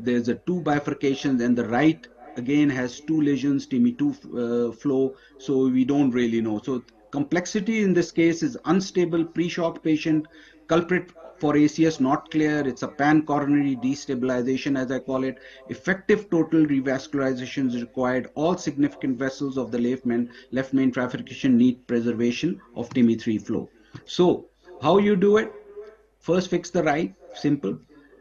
there's a two bifurcations, and the right again has two lesions, TME2 flow, so we don't really know. So complexity in this case is unstable pre-shock patient, culprit for ACS not clear, it's a pan-coronary destabilization as I call it, effective total revascularization is required, all significant vessels of the left main trifurcation need preservation of TME3 flow. So how you do it? First fix the right, simple.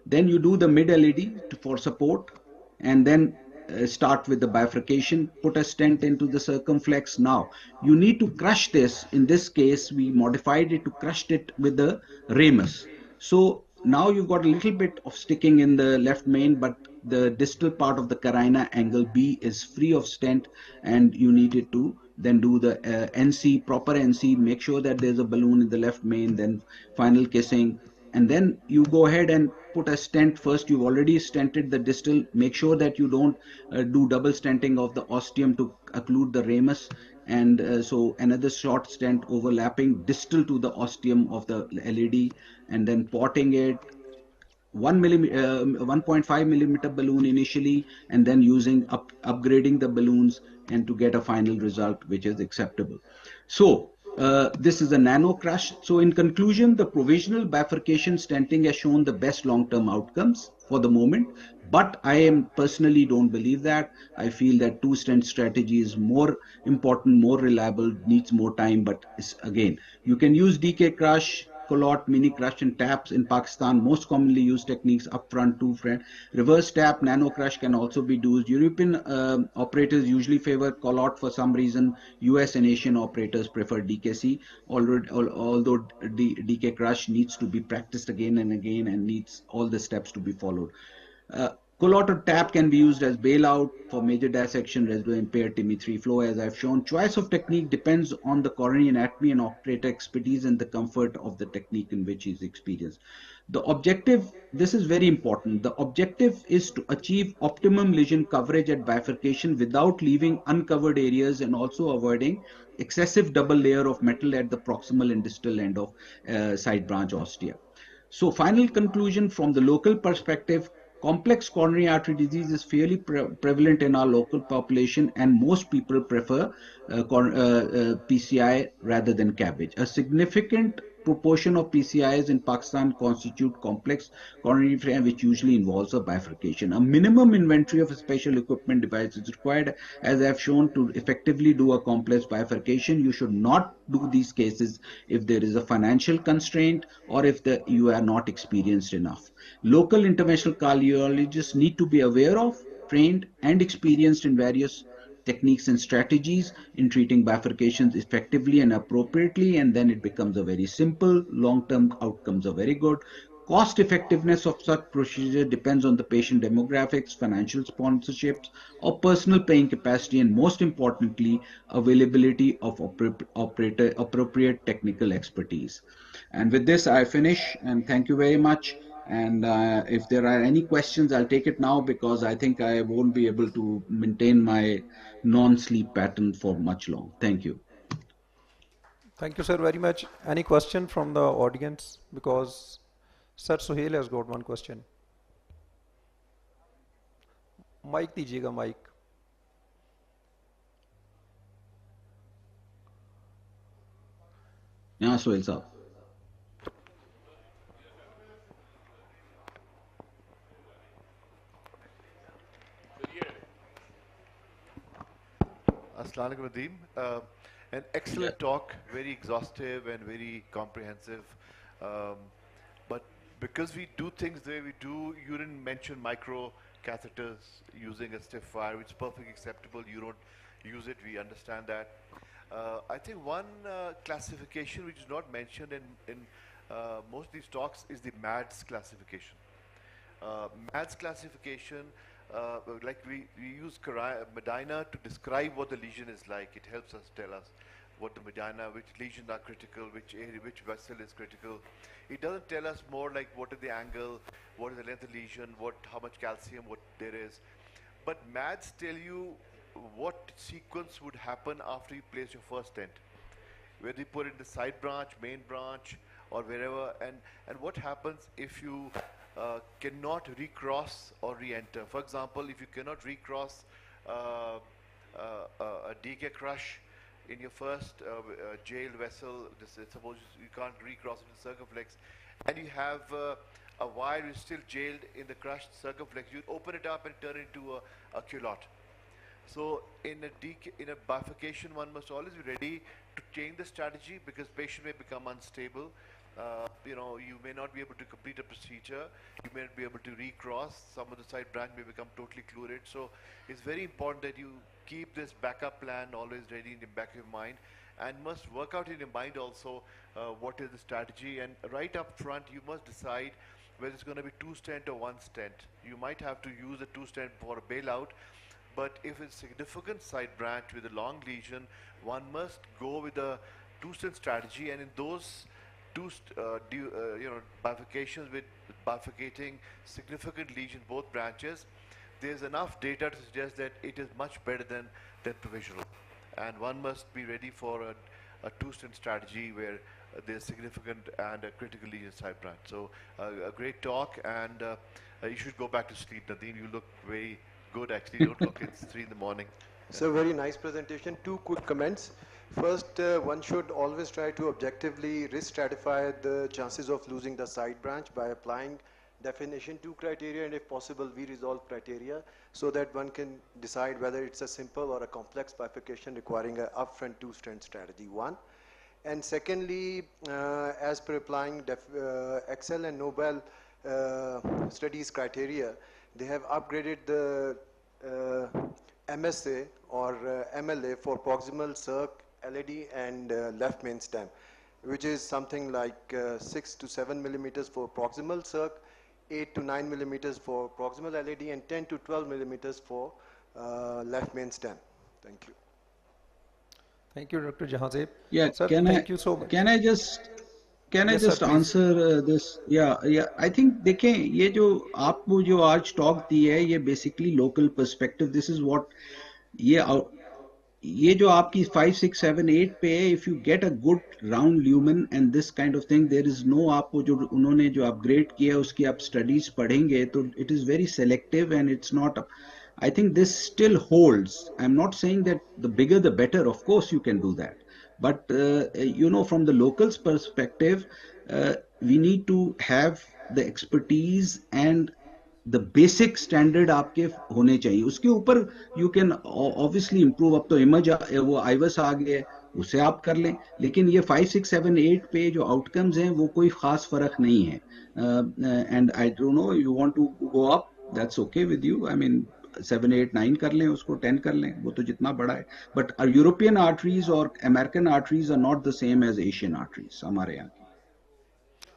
Then you do the mid LED for support, and then start with the bifurcation, put a stent into the circumflex. Now you need to crush this. In this case, we modified it to crush it with the ramus. So now you've got a little bit of sticking in the left main, but the distal part of the carina angle B is free of stent, and you needed to then do the NC, proper NC, make sure that there's a balloon in the left main, then final kissing, and then you go ahead and put a stent. First, you've already stented the distal, make sure that you don't do double stenting of the ostium to occlude the ramus, and so another short stent overlapping distal to the ostium of the LED, and then potting it, 1.5 millimeter balloon initially, and then using upgrading the balloons, and to get a final result which is acceptable. So this is a nano crush. So in conclusion, the provisional bifurcation stenting has shown the best long-term outcomes for the moment, but I am personally don't believe that. I feel that two stent strategy is more important, more reliable, needs more time, but again, you can use DK crush, Colot, mini crush, and taps in Pakistan. Most commonly used techniques: upfront, two front, reverse tap, nano crush can also be used. European operators usually favor Colot for some reason. US and Asian operators prefer DKC, although DK crush needs to be practiced again and again and needs all the steps to be followed. Colloidal tap can be used as bailout for major dissection, residual impaired TIMI3 flow, as I've shown. Choice of technique depends on the coronary anatomy and operator expertise and the comfort of the technique in which he's experienced. The objective, this is very important, the objective is to achieve optimum lesion coverage at bifurcation without leaving uncovered areas and also avoiding excessive double layer of metal at the proximal and distal end of side branch ostia. So final conclusion from the local perspective, complex coronary artery disease is fairly prevalent in our local population and most people prefer PCI rather than CABG. A significant proportion of PCIs in Pakistan constitute complex coronary frame which usually involves a bifurcation. A minimum inventory of special equipment device is required as I have shown to effectively do a complex bifurcation. You should not do these cases if there is a financial constraint or if you are not experienced enough. Local interventional cardiologists need to be aware of, trained and experienced in various techniques and strategies in treating bifurcations effectively and appropriately, and then it becomes a very simple, long-term outcomes are very good. Cost effectiveness of such procedure depends on the patient demographics, financial sponsorships, or personal paying capacity, and most importantly, availability of appropriate technical expertise. And with this, I finish, and thank you very much. And if there are any questions, I'll take it now because I think I won't be able to maintain my non-sleep pattern for much long. Thank you. Thank you, sir, very much. Any question from the audience? Because Sir Suhail has got one question. Mic दीजिएगा mic. Yeah, Suhail sir. Assalamu alaikum, Nadeem. An excellent talk, very exhaustive and very comprehensive. But because we do things the way we do, you didn't mention micro catheters using a stiff wire, which is perfectly acceptable. You don't use it, we understand that. I think one classification which is not mentioned in most of these talks is the MADS classification. MADS classification, like we use Medina to describe what the lesion is like. It helps us tell us what the Medina, which lesions are critical, which area, which vessel is critical. It doesn't tell us more like what is the angle, what is the length of lesion, how much calcium, what there is. But MADS tell you what sequence would happen after you place your first stent. Whether you put it in the side branch, main branch, or wherever, and what happens if you cannot recross or re-enter. For example, if you cannot recross a DK crush in your first jail vessel, suppose you can't recross in the circumflex, and you have a wire is still jailed in the crushed circumflex, you open it up and turn it into a culotte. So in a bifurcation, one must always be ready to change the strategy because patient may become unstable. You may not be able to complete a procedure. You may not be able to recross. Some of the side branch may become totally chlorate. So it's very important that you keep this backup plan always ready in the back of your mind and must work out in your mind also what is the strategy. And right up front, you must decide whether it's going to be 2 stent or 1 stent. You might have to use a 2 stent for a bailout. But if it's significant side branch with a long lesion, one must go with a 2 stent strategy. And in those bifurcations with bifurcating significant lesion both branches, there's enough data to suggest that it is much better than provisional. And one must be ready for a 2 stent strategy where there's significant and a critical lesion side branch. So a great talk, and you should go back to sleep, Nadeem. You look very good actually. Don't look, it's 3 in the morning. So very nice presentation. 2 quick comments. First, one should always try to objectively risk stratify the chances of losing the side branch by applying definition 2 criteria, and if possible V-resolve criteria, so that one can decide whether it's a simple or a complex bifurcation requiring an upfront 2 stent strategy, 1. And secondly, as per applying Excel and Nobel studies criteria, they have upgraded the MSA or MLA for proximal circ, LAD, and left main stem, which is something like 6 to 7 millimeters for proximal circ, 8 to 9 millimeters for proximal LAD and 10 to 12 millimeters for left main stem. Thank you. Thank you, Dr. Jahanzeb. Yeah, Sir, can I thank you so much. can I just can I Yes, sir, just please. answer this? Yeah. I think देखें ये जो आपको जो आज talk दी है ये basically local perspective. This is what ये ये जो आपकी 5, 6, 7, 8 पे है, if you get a good round lumen and this kind of thing, there is no आपको जो उन्होंने जो upgrade किया है उसकी आप studies पढ़ेंगे तो it is very selective and it's not. I think this still holds. I'm not saying that the bigger the better. Of course you can do that, but from the locals' perspective, we need to have the expertise and the basic standard आपके होने चाहिए. उसके ऊपर you can obviously improve. अब तो image वो IVUS आ गया है, उसे आप कर लें. लेकिन ये 5, 6, 7, 8 पे जो outcomes हैं वो कोई खास फर्क नहीं है. And I don't know, you want to go up, that's okay with you. I mean 7, 8, 9 कर लें उसको, 10 कर लें, वो तो जितना बड़ा है. But our European arteries or American arteries are not the same as Asian arteries हमारे यहाँ की.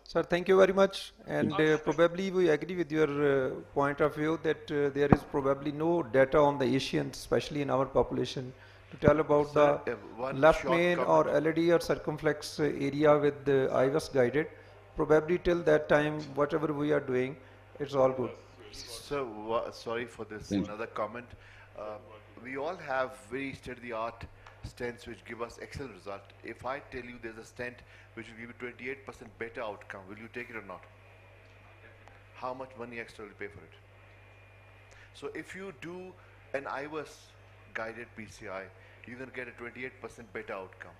Sir, thank you very much. And probably we agree with your point of view that there is probably no data on the Asians, especially in our population, to tell about Sir, the left main or comment. LAD or circumflex area with the IVUS guided. Probably till that time, whatever we are doing, it's all good. So, sorry for this, another comment. We all have very state-of-the-art stents which give us excellent result. If I tell you there's a stent which will give you 28% better outcome, will you take it or not? How much money extra will you pay for it? So if you do an IVUS guided PCI, you're going to get a 28% better outcome.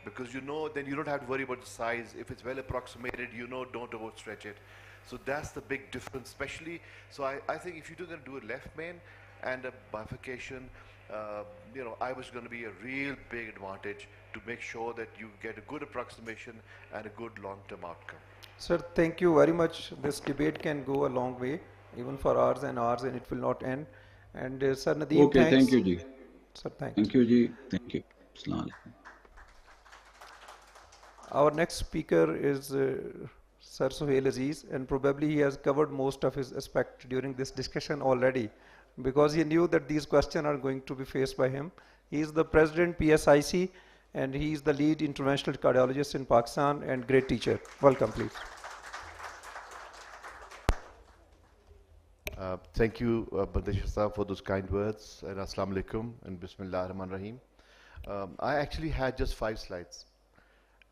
Because then you don't have to worry about the size. If it's well approximated, don't overstretch it. So that's the big difference, especially. So I think if you're going to do a left main and a bifurcation, IVUS is going to be a real big advantage to make sure that you get a good approximation and a good long-term outcome. Sir, thank you very much. This debate can go a long way, even for hours and hours, and it will not end. And Sir Nadeem, Okay, thanks. thank you, Ji. Sir, thanks. Thank you, Ji. Thank you. Assalamu alaikum. Our next speaker is Sir Suhail Aziz, and probably he has covered most of his aspect during this discussion already, because he knew that these questions are going to be faced by him. He is the President PSIC, and he is the lead interventional cardiologist in Pakistan and great teacher. Welcome, please. Thank you, Bandesh Sahab, for those kind words, and Assalamu alaikum and Bismillah ar-Rahman rahim. I actually had just 5 slides,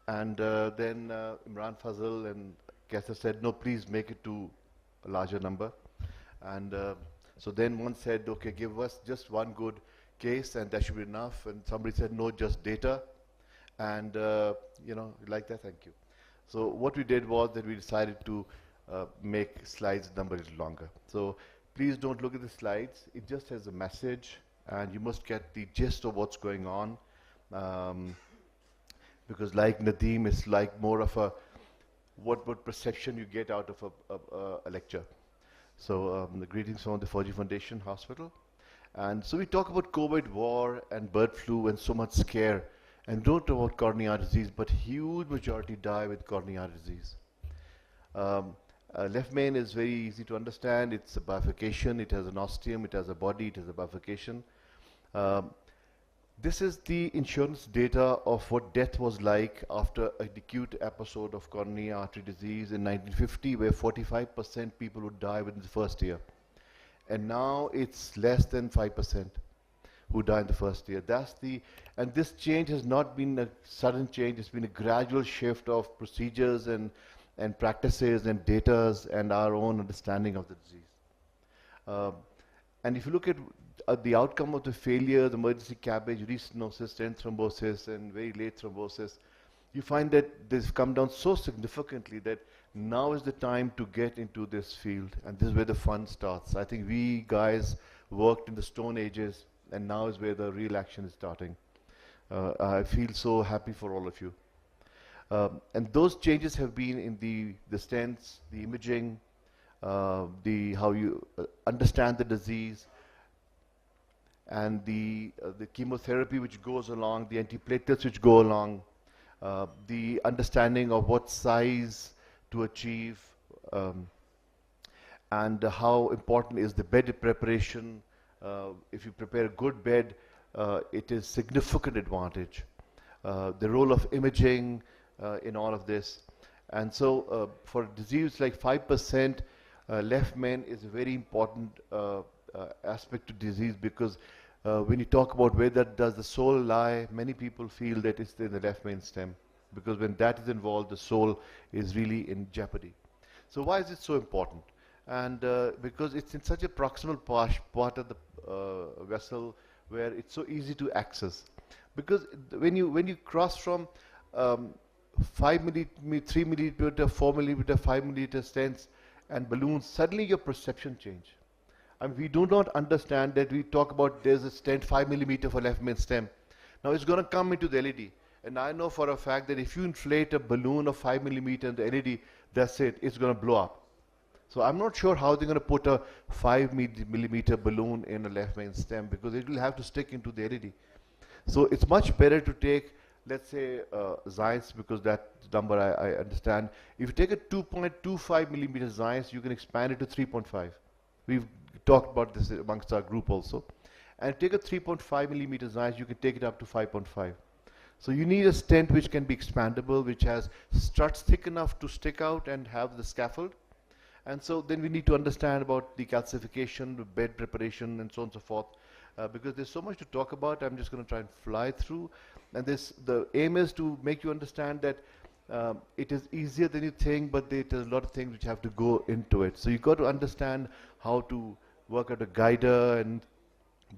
and then Imran Fazal and Kathir said, no, please make it to a larger number. And so then one said, okay, give us just one good case and that should be enough. And somebody said, no, just data. And, like that, thank you. So what we did was that we decided to make slides number a little longer. So please don't look at the slides. It just has a message and you must get the gist of what's going on. Because like Nadeem, it's like more of a what perception you get out of a lecture. So the greetings from the Fauji Foundation Hospital. And so we talk about COVID, war, and bird flu, and so much scare. And don't talk about coronary artery disease, but huge majority die with coronary artery disease. Left main is very easy to understand. It's a bifurcation. It has an ostium. It has a body. It has a bifurcation. This is the insurance data of what death was like after an acute episode of coronary artery disease in 1950, where 45% people would die within the first year. And now it's less than 5% who die in the first year. And this change has not been a sudden change. It's been a gradual shift of procedures and practices and data and our own understanding of the disease. And if you look at the outcome of the failure, the emergency cabbage, restenosis, stent thrombosis, and very late thrombosis, you find that this come down so significantly that now is the time to get into this field, and this is where the fun starts. I think we guys worked in the Stone Ages, and now is where the real action is starting. I feel so happy for all of you. And those changes have been in the stents, the imaging, how you understand the disease, and the chemotherapy which goes along, the antiplatelets which go along, the understanding of what size to achieve, and how important is the bed preparation. If you prepare a good bed, it is significant advantage. The role of imaging in all of this. And so for a disease like 5%, left main is a very important aspect to disease, because when you talk about where does the soul lie, many people feel that it's in the left main stem, because when that is involved, the soul is really in jeopardy. So why is it so important? And because it's in such a proximal part of the vessel where it's so easy to access. Because when you cross from 5 millimeter, 3 millimeter, 4 millimeter, 5 millimeter stents and balloons, suddenly your perception change. I mean, we do not understand that we talk about there's a stent 5 millimeter for left main stem. Now it's going to come into the LED. And I know for a fact that if you inflate a balloon of 5 millimeter in the LED, that's it, it's going to blow up. So I'm not sure how they're going to put a 5 millimeter balloon in a left main stem, because it will have to stick into the LED. So it's much better to take, let's say, Zeiss, because that number I understand. If you take a 2.25 millimeter Zeiss, you can expand it to 3.5. We've talked about this amongst our group also. And take a 3.5 millimeter Zeiss, you can take it up to 5.5. So you need a stent which can be expandable, which has struts thick enough to stick out and have the scaffold. And so then we need to understand about the calcification, the bed preparation, and so on and so forth. Because there's so much to talk about, I'm just going to try and fly through. And the aim is to make you understand that it is easier than you think, but there's a lot of things which have to go into it. So you've got to understand how to work out a guider, and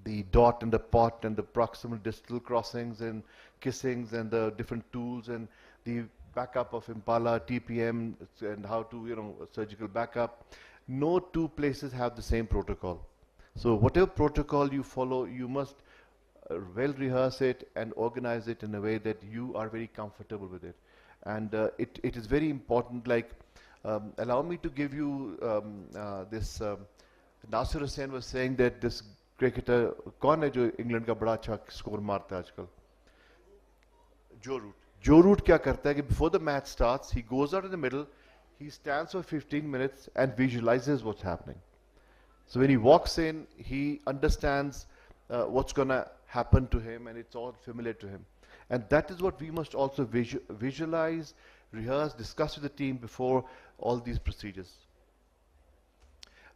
the dot and the pot and the proximal distal crossings and kissings and the different tools and the backup of Impala, TPM, and how to, surgical backup. No two places have the same protocol. So whatever protocol you follow, you must well rehearse it and organize it in a way that you are very comfortable with it. And it is very important, like, allow me to give you this, Nasir Hussain was saying that this cricketer, कौन है जो England का बड़ा अच्छा score मारता है आजकल? Joe Root क्या करता है कि before the match starts, he goes out in the middle, he stands for 15 minutes and visualizes what's happening. So when he walks in, he understands what's going to happen to him, and it's all familiar to him. And that is what we must also visualize, rehearse, discuss with the team before all these procedures.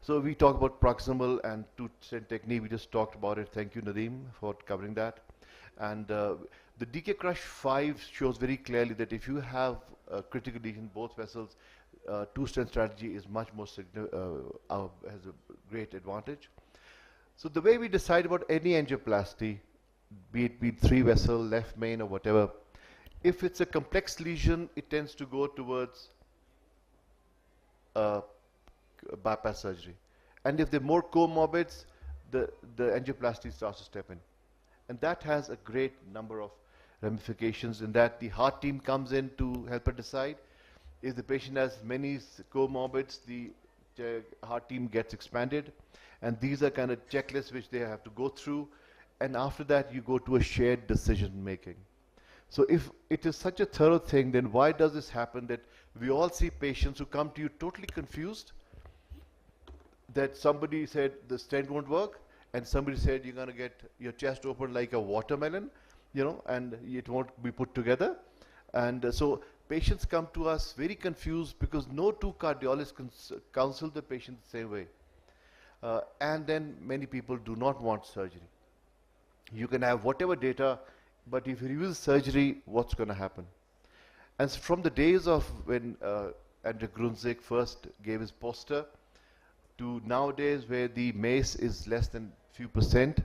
So we talk about proximal and two-stent technique. We just talked about it. Thank you, Nadeem, for covering that. And the DK Crush 5 shows very clearly that if you have critical lesion in both vessels, two-stent strategy is much more has a great advantage. So the way we decide about any angioplasty, be it three-vessel, left main, or whatever, if it's a complex lesion, it tends to go towards bypass surgery. And if they're more comorbids, the angioplasty starts to step in. And that has a great number of ramifications, in that the heart team comes in to help her decide. If the patient has many comorbids, the heart team gets expanded. And these are kind of checklists which they have to go through. And after that, you go to a shared decision making. So if it is such a thorough thing, then why does this happen that we all see patients who come to you totally confused, that somebody said the stent won't work, and somebody said you're going to get your chest open like a watermelon, and it won't be put together. And so patients come to us very confused, because no two cardiologists counsel the patient the same way. And then many people do not want surgery. You can have whatever data, but if you use surgery, what's going to happen? And so from the days of when Andrew Grunzig first gave his poster, to nowadays where the MACE is less than few percent.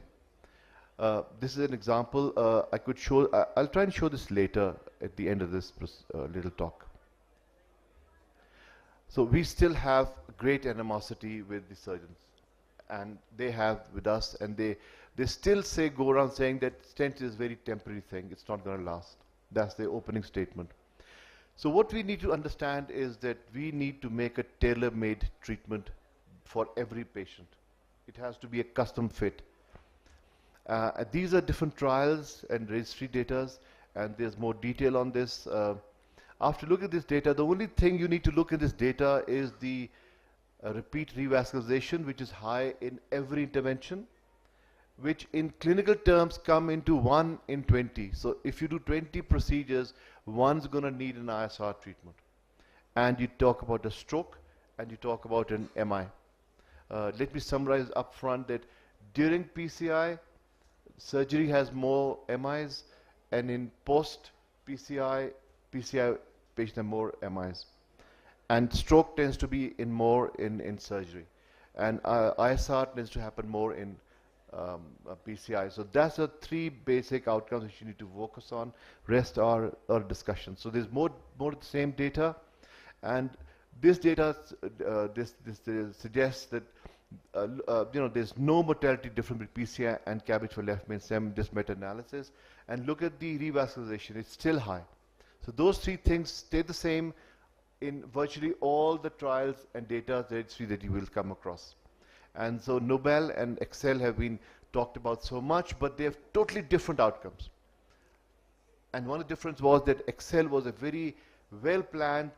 This is an example. I could show, I'll try and show this later at the end of this little talk. So we still have great animosity with the surgeons, and they have with us, and they still go around saying that stent is a very temporary thing, it's not going to last. That's their opening statement. So what we need to understand is that we need to make a tailor-made treatment for every patient. It has to be a custom fit. These are different trials and registry data, and there's more detail on this. After looking at this data, the only thing you need to look at this data is the a repeat revascularization, which is high in every intervention, which in clinical terms come into 1 in 20. So if you do 20 procedures, one's going to need an ISR treatment. And you talk about a stroke, and you talk about an MI. Let me summarize up front that during PCI, surgery has more MIs, and in post-PCI, PCI patients have more MIs. And stroke tends to be more in surgery. And ISR tends to happen more in PCI. So that's the three basic outcomes which you need to focus on. Rest are discussion. So there's more of the same data, and this data suggests that there's no mortality difference between PCI and CABG for left main stem. This meta-analysis, and look at the revascularization; it's still high. So those three things stay the same in virtually all the trials and data that you will come across. And so Nobel and Excel have been talked about so much, but they have totally different outcomes. And one of the difference was that Excel was a very well planned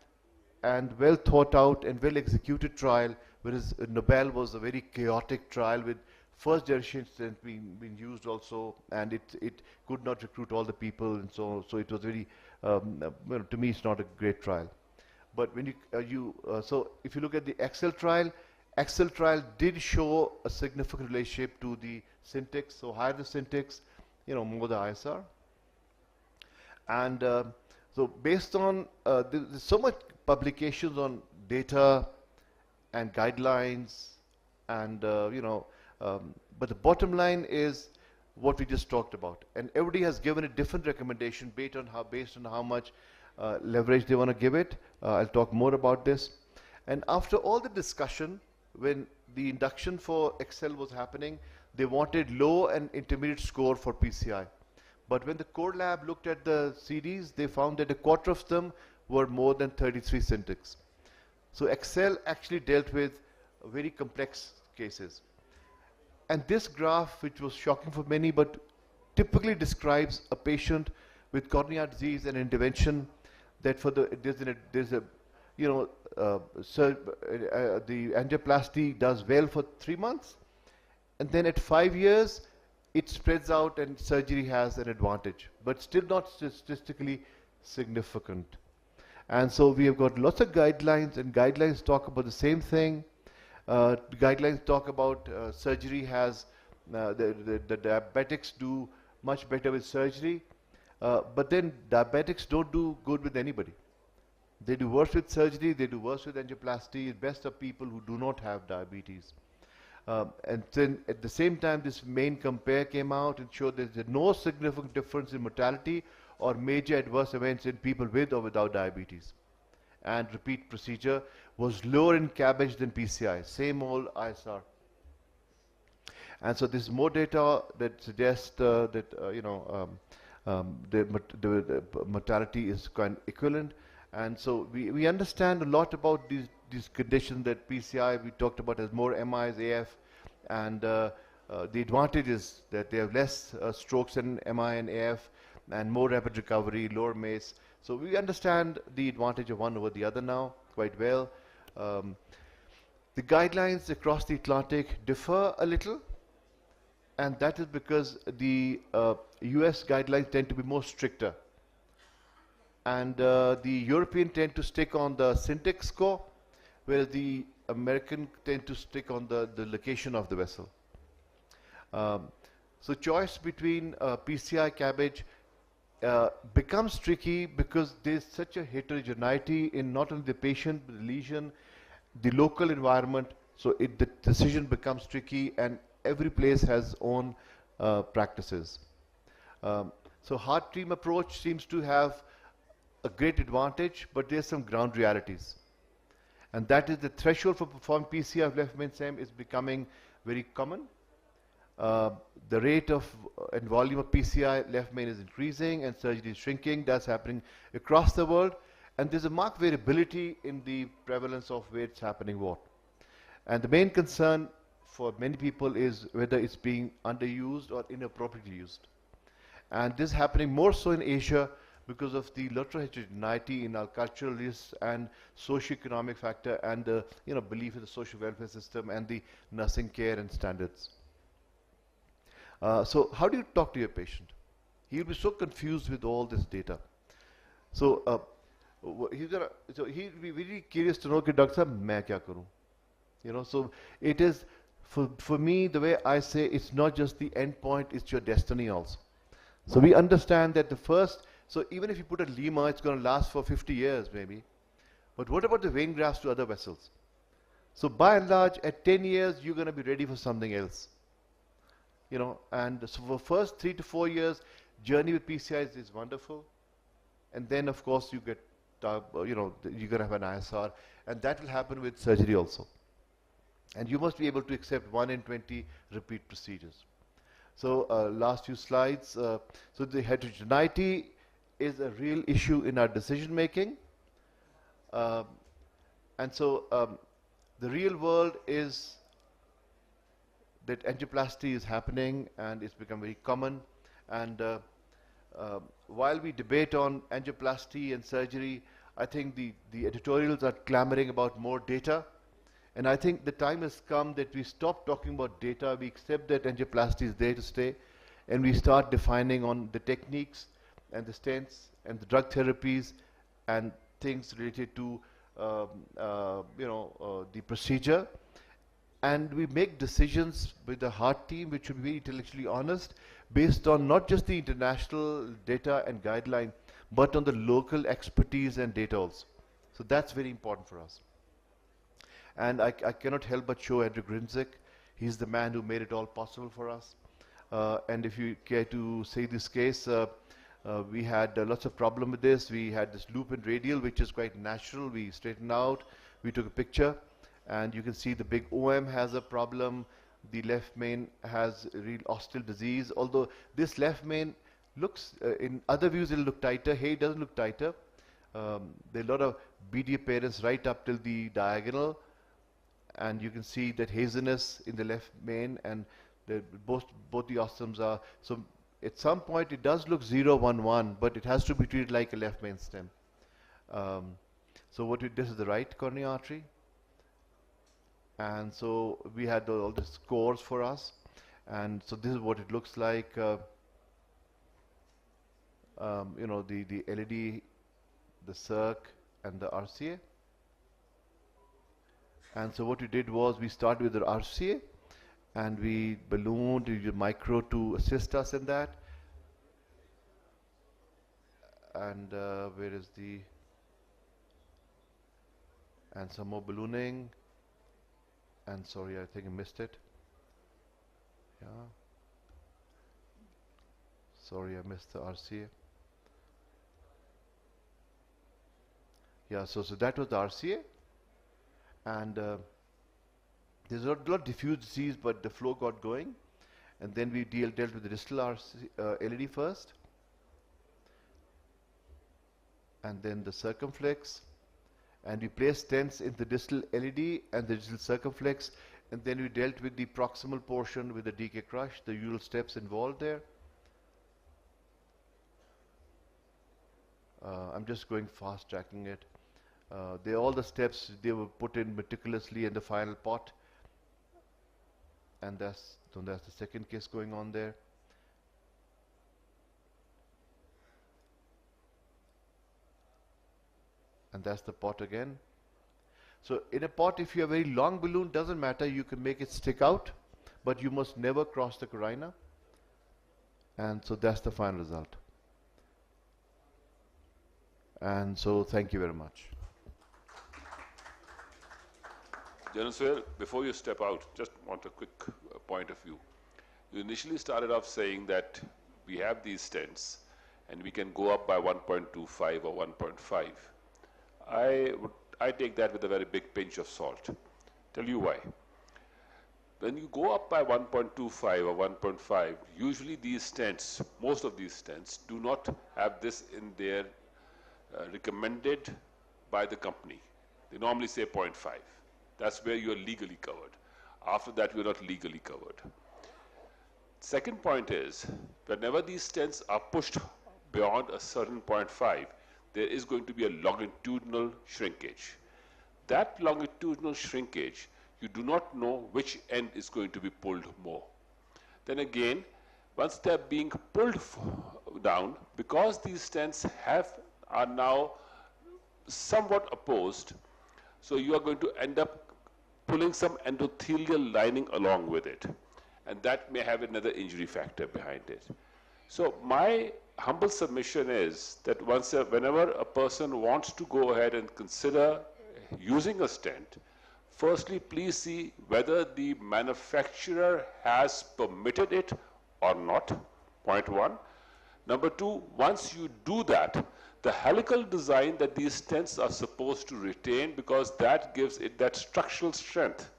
and well thought out and well executed trial, whereas Nobel was a very chaotic trial with first generation being used also, and it could not recruit all the people, and so it was very, well, to me it's not a great trial. But when so if you look at the Excel trial did show a significant relationship to the syntax. So higher the syntax, more the ISR. And so based on, there's so much publications on data and guidelines, and but the bottom line is what we just talked about. And everybody has given a different recommendation based on how much leverage they want to give it. I'll talk more about this. And after all the discussion, when the induction for Excel was happening, they wanted low and intermediate score for PCI. But when the core lab looked at the CDs, they found that a quarter of them were more than 33 syntax. So Excel actually dealt with very complex cases. And this graph, which was shocking for many, but typically describes a patient with coronary disease and intervention, that for the there's a the angioplasty does well for 3 months, and then at 5 years it spreads out and surgery has an advantage, but still not statistically significant. And so we have got lots of guidelines, and guidelines talk about the same thing. Guidelines talk about surgery has the diabetics do much better with surgery, but then diabetics don't do good with anybody. They do worse with surgery, they do worse with angioplasty. Best are people who do not have diabetes. And then at the same time, this main compare came out and showed there's no significant difference in mortality or major adverse events in people with or without diabetes. And repeat procedure was lower in CABG than PCI, same old ISR. And so there's more data that suggests that the mortality is kind of equivalent. And so we understand a lot about these conditions that PCI we talked about as more MIs, AF, and the advantage is that they have less strokes in MI and AF, and more rapid recovery, lower MACE. So we understand the advantage of one over the other now quite well. The guidelines across the Atlantic differ a little, and that is because the US guidelines tend to be more stricter. And the European tend to stick on the syntax score, whereas the American tend to stick on the location of the vessel. So choice between PCI CABG becomes tricky because there's such a heterogeneity in not only the patient, but the lesion, the local environment. So the decision becomes tricky, and every place has own practices. So hard team approach seems to have a great advantage, but there's some ground realities. And that is the threshold for performing PCI of left main stem is becoming very common. The rate of and volume of PCI left main is increasing and surgery is shrinking. That's happening across the world. And there's a marked variability in the prevalence of where it's happening what. And the main concern for many people is whether it's being underused or inappropriately used. And this is happening more so in Asia, because of the lateral heterogeneity in our cultural risks and socio-economic factor and the belief in the social welfare system and the nursing care and standards. So how do you talk to your patient? He'll be so confused with all this data. So he'll be very curious to know, okay, Doctor Sahab, main kya karu? So it is, for me, the way I say, it's not just the end point, it's your destiny also. So we understand that so even if you put a lemur, it's going to last for 50 years maybe. But what about the vein grafts to other vessels? So by and large, at 10 years, you're going to be ready for something else. And so for first 3 to 4 years, journey with PCIs is wonderful. And then, of course, you get, you're going to have an ISR. And that will happen with surgery also. And you must be able to accept 1 in 20 repeat procedures. So last few slides. So the heterogeneity is a real issue in our decision making. And so the real world is that angioplasty is happening and it's become very common. And while we debate on angioplasty and surgery, I think the editorials are clamoring about more data. And I think the time has come that we stop talking about data, we accept that angioplasty is there to stay, and we start defining on the techniques and the stents and the drug therapies and things related to the procedure. And we make decisions with the heart team, which should be intellectually honest, based on not just the international data and guideline, but on the local expertise and data also. So that's very important for us. And I cannot help but show Andrew Grinzik. He's the man who made it all possible for us. And if you care to say this case, we had lots of problem with this. We had this loop in radial, which is quite natural. We straightened out. We took a picture. And you can see the big OM has a problem. The left main has real osteal disease. Although this left main looks, in other views, it'll look tighter. Here it doesn't look tighter. There are a lot of BD appearance right up till the diagonal. And you can see that haziness in the left main, and both the osteums are. So at some point it does look 0-1-1, but it has to be treated like a left main stem. So this is the right coronary artery. And so we had all the scores for us. And so this is what it looks like. The LED, the circ, and the RCA. And so what we did was we started with the RCA, and we ballooned, we used micro to assist us in that. And where is and some more ballooning. And sorry, I think I missed it. Yeah. Sorry, I missed the RCA. Yeah, so that was the RCA. And there's a lot of diffuse disease, but the flow got going. And then we dealt with the distal LED first. And then the circumflex. And we placed stents in the distal LED and the distal circumflex. And then we dealt with the proximal portion with the DK crush, the usual steps involved there. I'm just going fast tracking it. All the steps, they were put in meticulously in the final pot. And that's the second case going on there. And that's the pot again. So in a pot, if you have a very long balloon, doesn't matter, you can make it stick out, but you must never cross the carina. And so that's the final result. And so thank you very much. General Sohail, before you step out, just want a quick point of view. You initially started off saying that we have these stents and we can go up by 1.25 or 1.5. I take that with a very big pinch of salt. Tell you why. When you go up by 1.25 or 1.5, usually these stents, most of these stents, do not have this in their recommended by the company. They normally say 0.5. That's where you are legally covered. After that, you are not legally covered. Second point is, whenever these stents are pushed beyond a certain 0.5, there is going to be a longitudinal shrinkage. That longitudinal shrinkage, you do not know which end is going to be pulled more. Then again, once they're being pulled down, because these stents are now somewhat opposed, so you are going to end up pulling some endothelial lining along with it, and that may have another injury factor behind it. So my humble submission is that whenever a person wants to go ahead and consider using a stent, firstly, please see whether the manufacturer has permitted it or not, point one. Number two, once you do that, the helical design that these stents are supposed to retain, because that gives it that structural strength,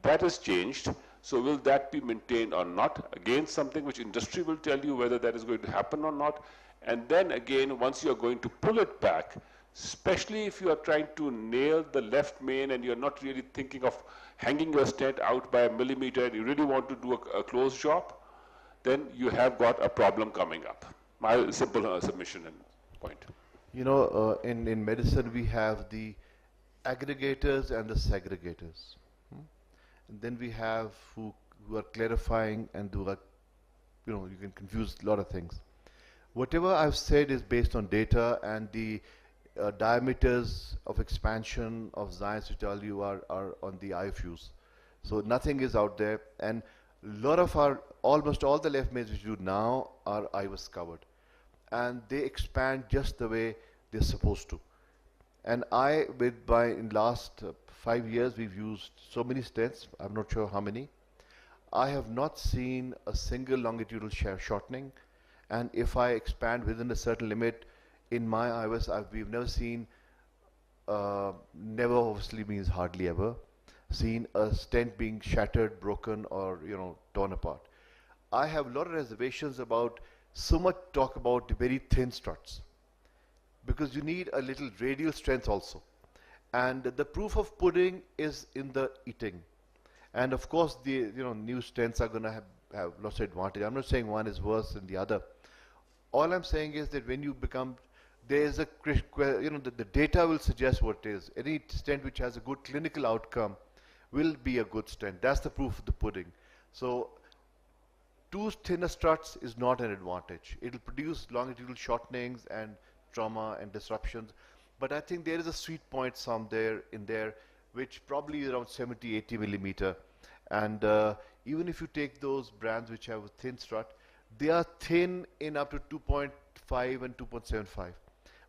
that has changed. So will that be maintained or not? Again, something which industry will tell you whether that is going to happen or not. And then again, once you are going to pull it back, especially if you are trying to nail the left main and you're not really thinking of hanging your stent out by a millimeter and you really want to do a close job, then you have got a problem coming up. My simple submission and point. You know, in medicine we have the aggregators and the segregators. And then we have who are clarifying and who are, you can confuse a lot of things. Whatever I've said is based on data, and the diameters of expansion of Zeiss, which tell you are on the IFUs. So nothing is out there, and a lot of almost all the left mains which we do now are IVUS covered, and they expand just the way they're supposed to. And in last 5 years, we've used so many stents, I'm not sure how many. I have not seen a single longitudinal shortening, and if I expand within a certain limit, in my IVUS, we've never seen, never obviously means hardly ever, seen a stent being shattered, broken, or torn apart. I have a lot of reservations about so much talk about the very thin struts, because you need a little radial strength also. And the proof of pudding is in the eating. And of course, the new stents are going to have lots of advantage. I'm not saying one is worse than the other. All I'm saying is that when you become, there's a, the data will suggest what it is. Any stent which has a good clinical outcome will be a good stent. That's the proof of the pudding. So too thinner struts is not an advantage. It'll produce longitudinal shortenings and trauma and disruptions. But I think there is a sweet point in there, which probably is around 70, 80 millimeter. And even if you take those brands which have a thin strut, they are thin in up to 2.5 and 2.75.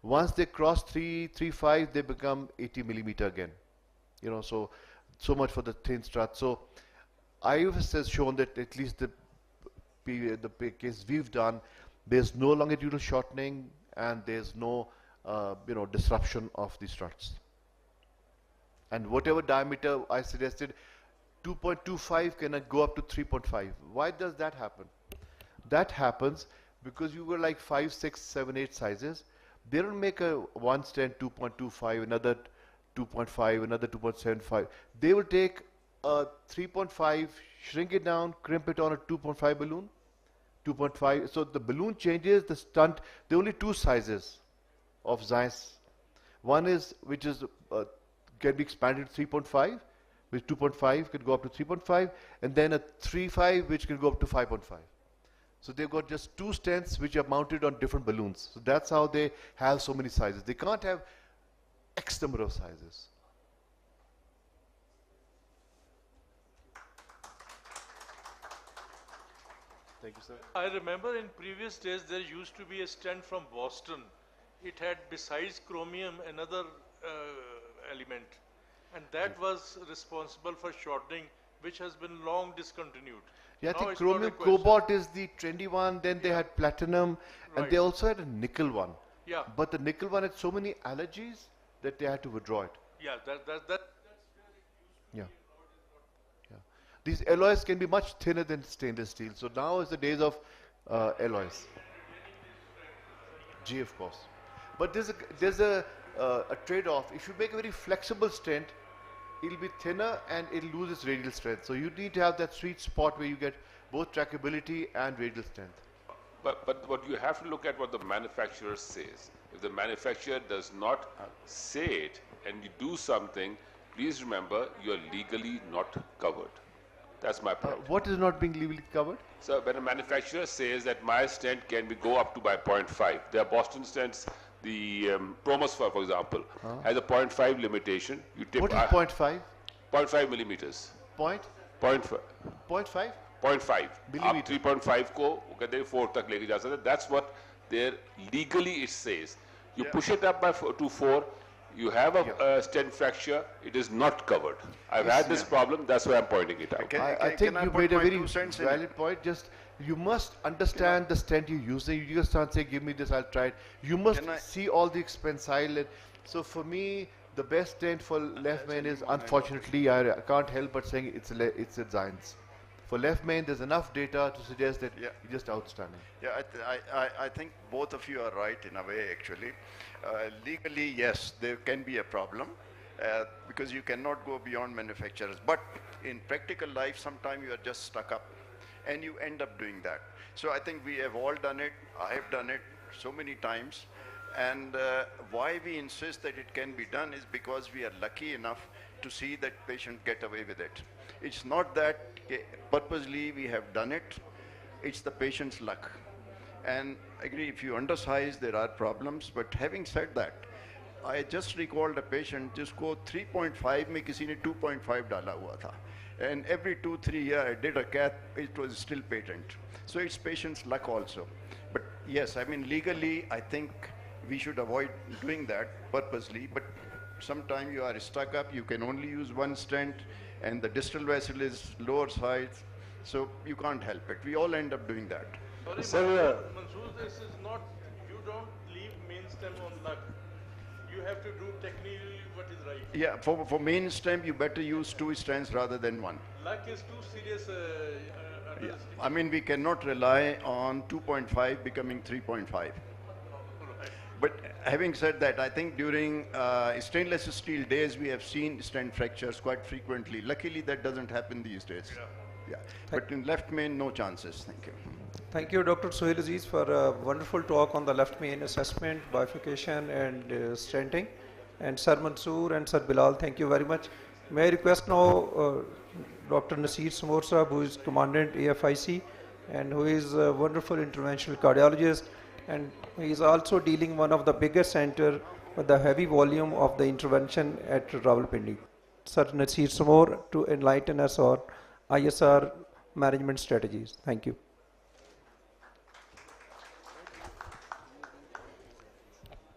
Once they cross 3.5, they become 80 millimeter again. So much for the thin strut. So IVUS has shown that at least the case we've done, there's no longitudinal shortening and there's no disruption of the struts. And whatever diameter I suggested, 2.25 can go up to 3.5. Why does that happen? That happens because you were like 5, 6, 7, 8 sizes. They don't make a one stent 2.25, another 2.5, another 2.75. They will take a 3.5, shrink it down, crimp it on a 2.5 balloon, 2.5. So the balloon changes, the stunt. There are only two sizes of Zeiss. One is can be expanded to 3.5, which 2.5 can go up to 3.5, and then a 3.5 which can go up to 5.5. So they've got just two stents which are mounted on different balloons. So that's how they have so many sizes. They can't have X number of sizes. Thank you, sir. I remember in previous days there used to be a stent from Boston. It had, besides chromium, another element, and that was responsible for shortening, which has been long discontinued. Yeah, I Now think it's chromium not a question. cobalt is the trendy one. Then they had platinum, and Right. they also had a nickel one. Yeah. But the nickel one had so many allergies that they had to withdraw it. Yeah, Yeah. Yeah. These alloys can be much thinner than stainless steel. So now is the days of alloys. G, of course. But there's a trade-off. If you make a very flexible stent, it'll be thinner and it'll lose its radial strength. So you need to have that sweet spot where you get both trackability and radial strength. But what you have to look at what the manufacturer says. If the manufacturer does not say it and you do something, please remember you are legally not covered. That's my point. What is not being legally covered? So when a manufacturer says that my stent can go up to by 0.5, there are Boston stents, the Promus for example, has a 0.5 limitation. You tip What is 0.5? 0.5 millimeters. Point? 0.5. 0.5? 0.5. आप Millimeter. 3.5 को वो कहते हैं 4 तक लेके जा सकते हैं. That's what there legally it says. You push it up by to 4, you have a stent fracture, it is not covered. I've had this problem, that's why I'm pointing it out. I think you made a very valid point. Just you must understand the stent you use. You just can't say, give me this, I'll try it. You must see all the expense island. So for me, the best stent for left main is, unfortunately, I can't help but saying it's a Zions. For left main, there's enough data to suggest that it's just outstanding. Yeah, I think both of you are right in a way, actually. Legally, yes, there can be a problem because you cannot go beyond manufacturers. But in practical life, sometimes you are just stuck up and you end up doing that. So I think we have all done it. I have done it so many times. And why we insist that it can be done is because we are lucky enough to see that patient get away with it. It's not that purposely we have done it, it's the patient's luck. And I agree, if you undersize, there are problems, but having said that, I just recalled a patient जिसको 3.5 में किसी ने 2.5 डाला हुआ था. And every 2-3 years I did a cath, it was still patent. So it's patient's luck also. But yes, I mean legally, I think we should avoid doing that purposely, but sometimes you are stuck up, you can only use one stent, and the distal vessel is lower size, so you can't help it. We all end up doing that. Sorry, Mansoor, this is not, you don't leave main stem on luck. You have to do technically what is right. Yeah, for main stem, you better use 2 stents rather than 1. Luck is too serious. I mean, we cannot rely on 2.5 becoming 3.5. But having said that, I think during stainless steel days, we have seen stent fractures quite frequently. Luckily, that doesn't happen these days. Yeah. But in left main, no chances. Thank you. Thank you, Dr. Sohail Aziz, for a wonderful talk on the left main assessment, bifurcation, and stenting. And Sir Mansoor and Sir Bilal, thank you very much. May I request now Dr. Nasir Samorsa, who is Commandant AFIC and who is a wonderful interventional cardiologist, and he is also dealing one of the biggest center with the heavy volume of the intervention at Rawalpindi. Sir Nasir Samor to enlighten us on ISR management strategies. Thank you.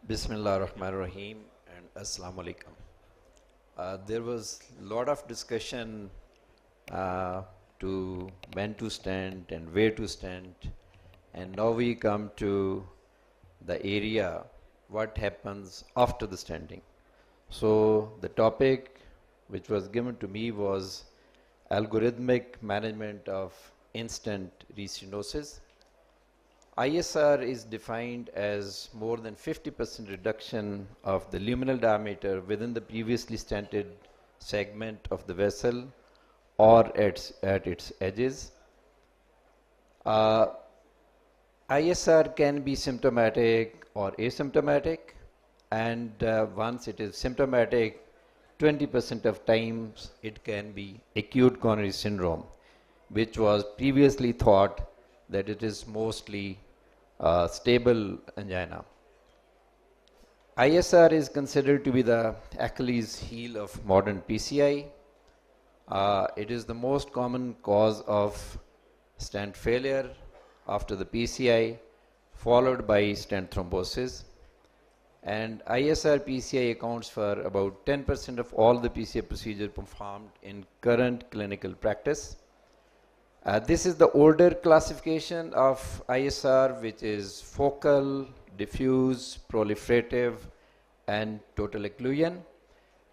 Bismillah ar-Rahman ar-Rahim and Assalamu alaikum. There was a lot of discussion to when to stent and where to stent, and now we come to the area what happens after the stenting. So the topic which was given to me was algorithmic management of in-stent restenosis. ISR is defined as more than 50% reduction of the luminal diameter within the previously stented segment of the vessel or at its edges. ISR can be symptomatic or asymptomatic, and once it is symptomatic, 20% of times it can be acute coronary syndrome, which was previously thought that it is mostly stable angina. ISR is considered to be the Achilles heel of modern PCI. It is the most common cause of stent failure after the PCI, followed by stent thrombosis. And ISR PCI accounts for about 10% of all the PCI procedures performed in current clinical practice. This is the older classification of ISR, which is focal, diffuse, proliferative, and total occlusion.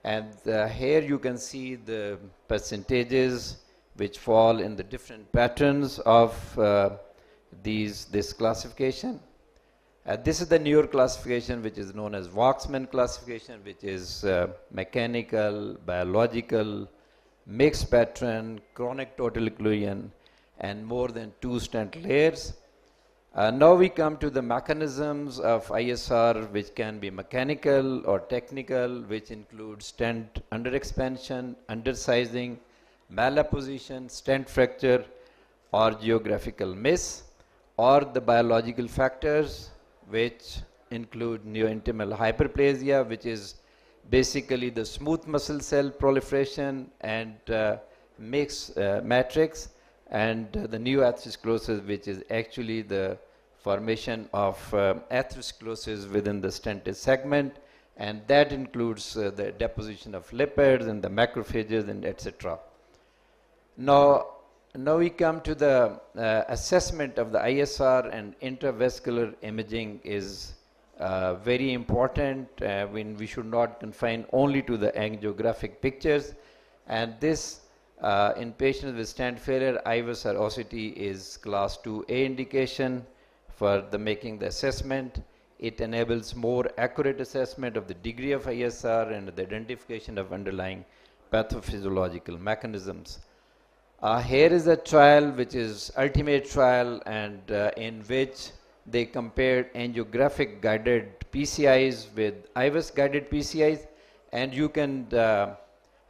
And here you can see the percentages which fall in the different patterns of this classification. This is the newer classification, which is known as Waxman classification, which is mechanical, biological, mixed pattern, chronic total occlusion, and more than 2 stent layers. Now we come to the mechanisms of ISR, which can be mechanical or technical, which include stent underexpansion, undersizing, malapposition, stent fracture, or geographical miss, or the biological factors, which include neointimal hyperplasia, which is basically the smooth muscle cell proliferation and mixed matrix, and the new atherosclerosis, which is actually the formation of atherosclerosis within the stented segment, and that includes the deposition of lipids and the macrophages and etc. Now we come to the assessment of the ISR, and intravascular imaging is very important when we should not confine only to the angiographic pictures, and this in patients with stent failure, IVUS or OCT is class 2A indication for the making the assessment. It enables more accurate assessment of the degree of ISR and the identification of underlying pathophysiological mechanisms. Here is a trial which is ultimate trial, and in which they compared angiographic guided PCIs with IVUS guided PCIs, and you can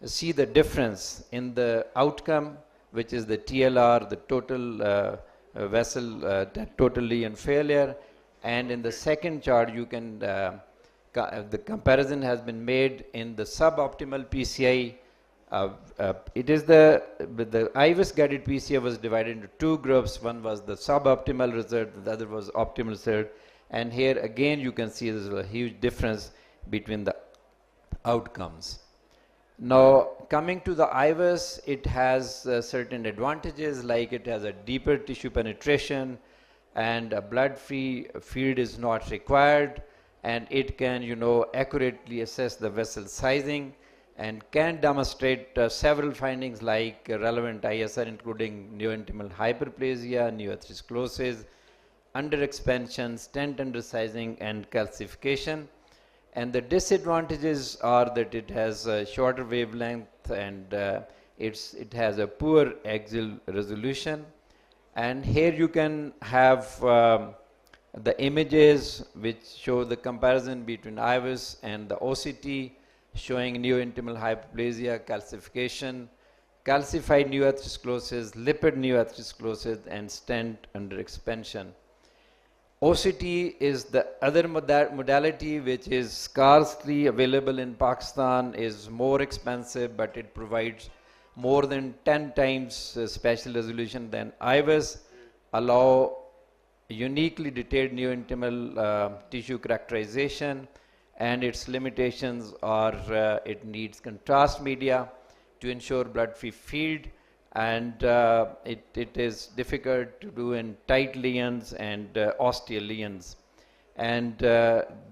see the difference in the outcome, which is the TLR, the total vessel totally in failure, and in the second chart you can the comparison has been made in the suboptimal PCI. It is the IVUS guided PCI was divided into two groups. One was the suboptimal result, the other was optimal result, and here again you can see there's a huge difference between the outcomes. Now coming to the IVUS, it has certain advantages, like it has a deeper tissue penetration, and a blood-free field is not required, and it can accurately assess the vessel sizing, and can demonstrate several findings like relevant ISR, including neointimal hyperplasia, neoatherosclerosis, underexpansion, stent undersizing, and calcification. And the disadvantages are that it has a shorter wavelength, and it has a poor axial resolution. And here you can have the images which show the comparison between IVUS and the OCT, showing neointimal hyperplasia, calcification, calcified neoatherosclerosis, lipid neoatherosclerosis, and stent underexpansion. OCT is the other modality which is scarcely available in Pakistan, is more expensive, but it provides more than 10 times spatial resolution than IVUS, allow uniquely detailed neointimal tissue characterization, and its limitations are it needs contrast media to ensure blood-free field, and it is difficult to do in tight lesions and osteal lesions. And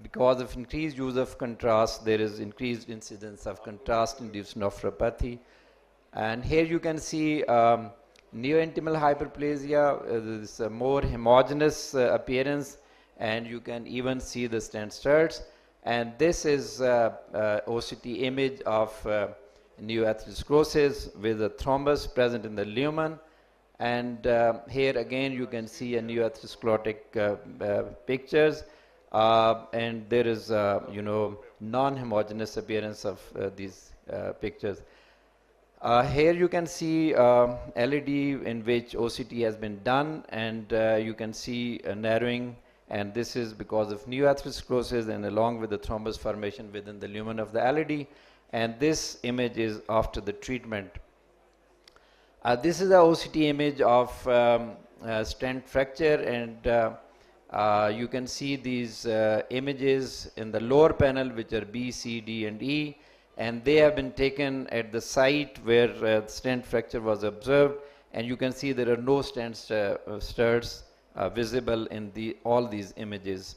because of increased use of contrast, there is increased incidence of contrast-induced nephropathy. And here you can see neointimal hyperplasia is a more homogeneous appearance, and you can even see the stent studs. And this is OCT image of neoatherosclerosis with a thrombus present in the lumen. And here again you can see a neoatherosclerotic pictures, and there is non-homogeneous appearance of these pictures. Here you can see LED in which OCT has been done, and you can see a narrowing, and this is because of neoatherosclerosis and along with the thrombus formation within the lumen of the LED, and this image is after the treatment. This is the OCT image of stent fracture, and you can see these images in the lower panel, which are B, C, D, and E, and they have been taken at the site where stent fracture was observed, and you can see there are no stent studs visible in all these images.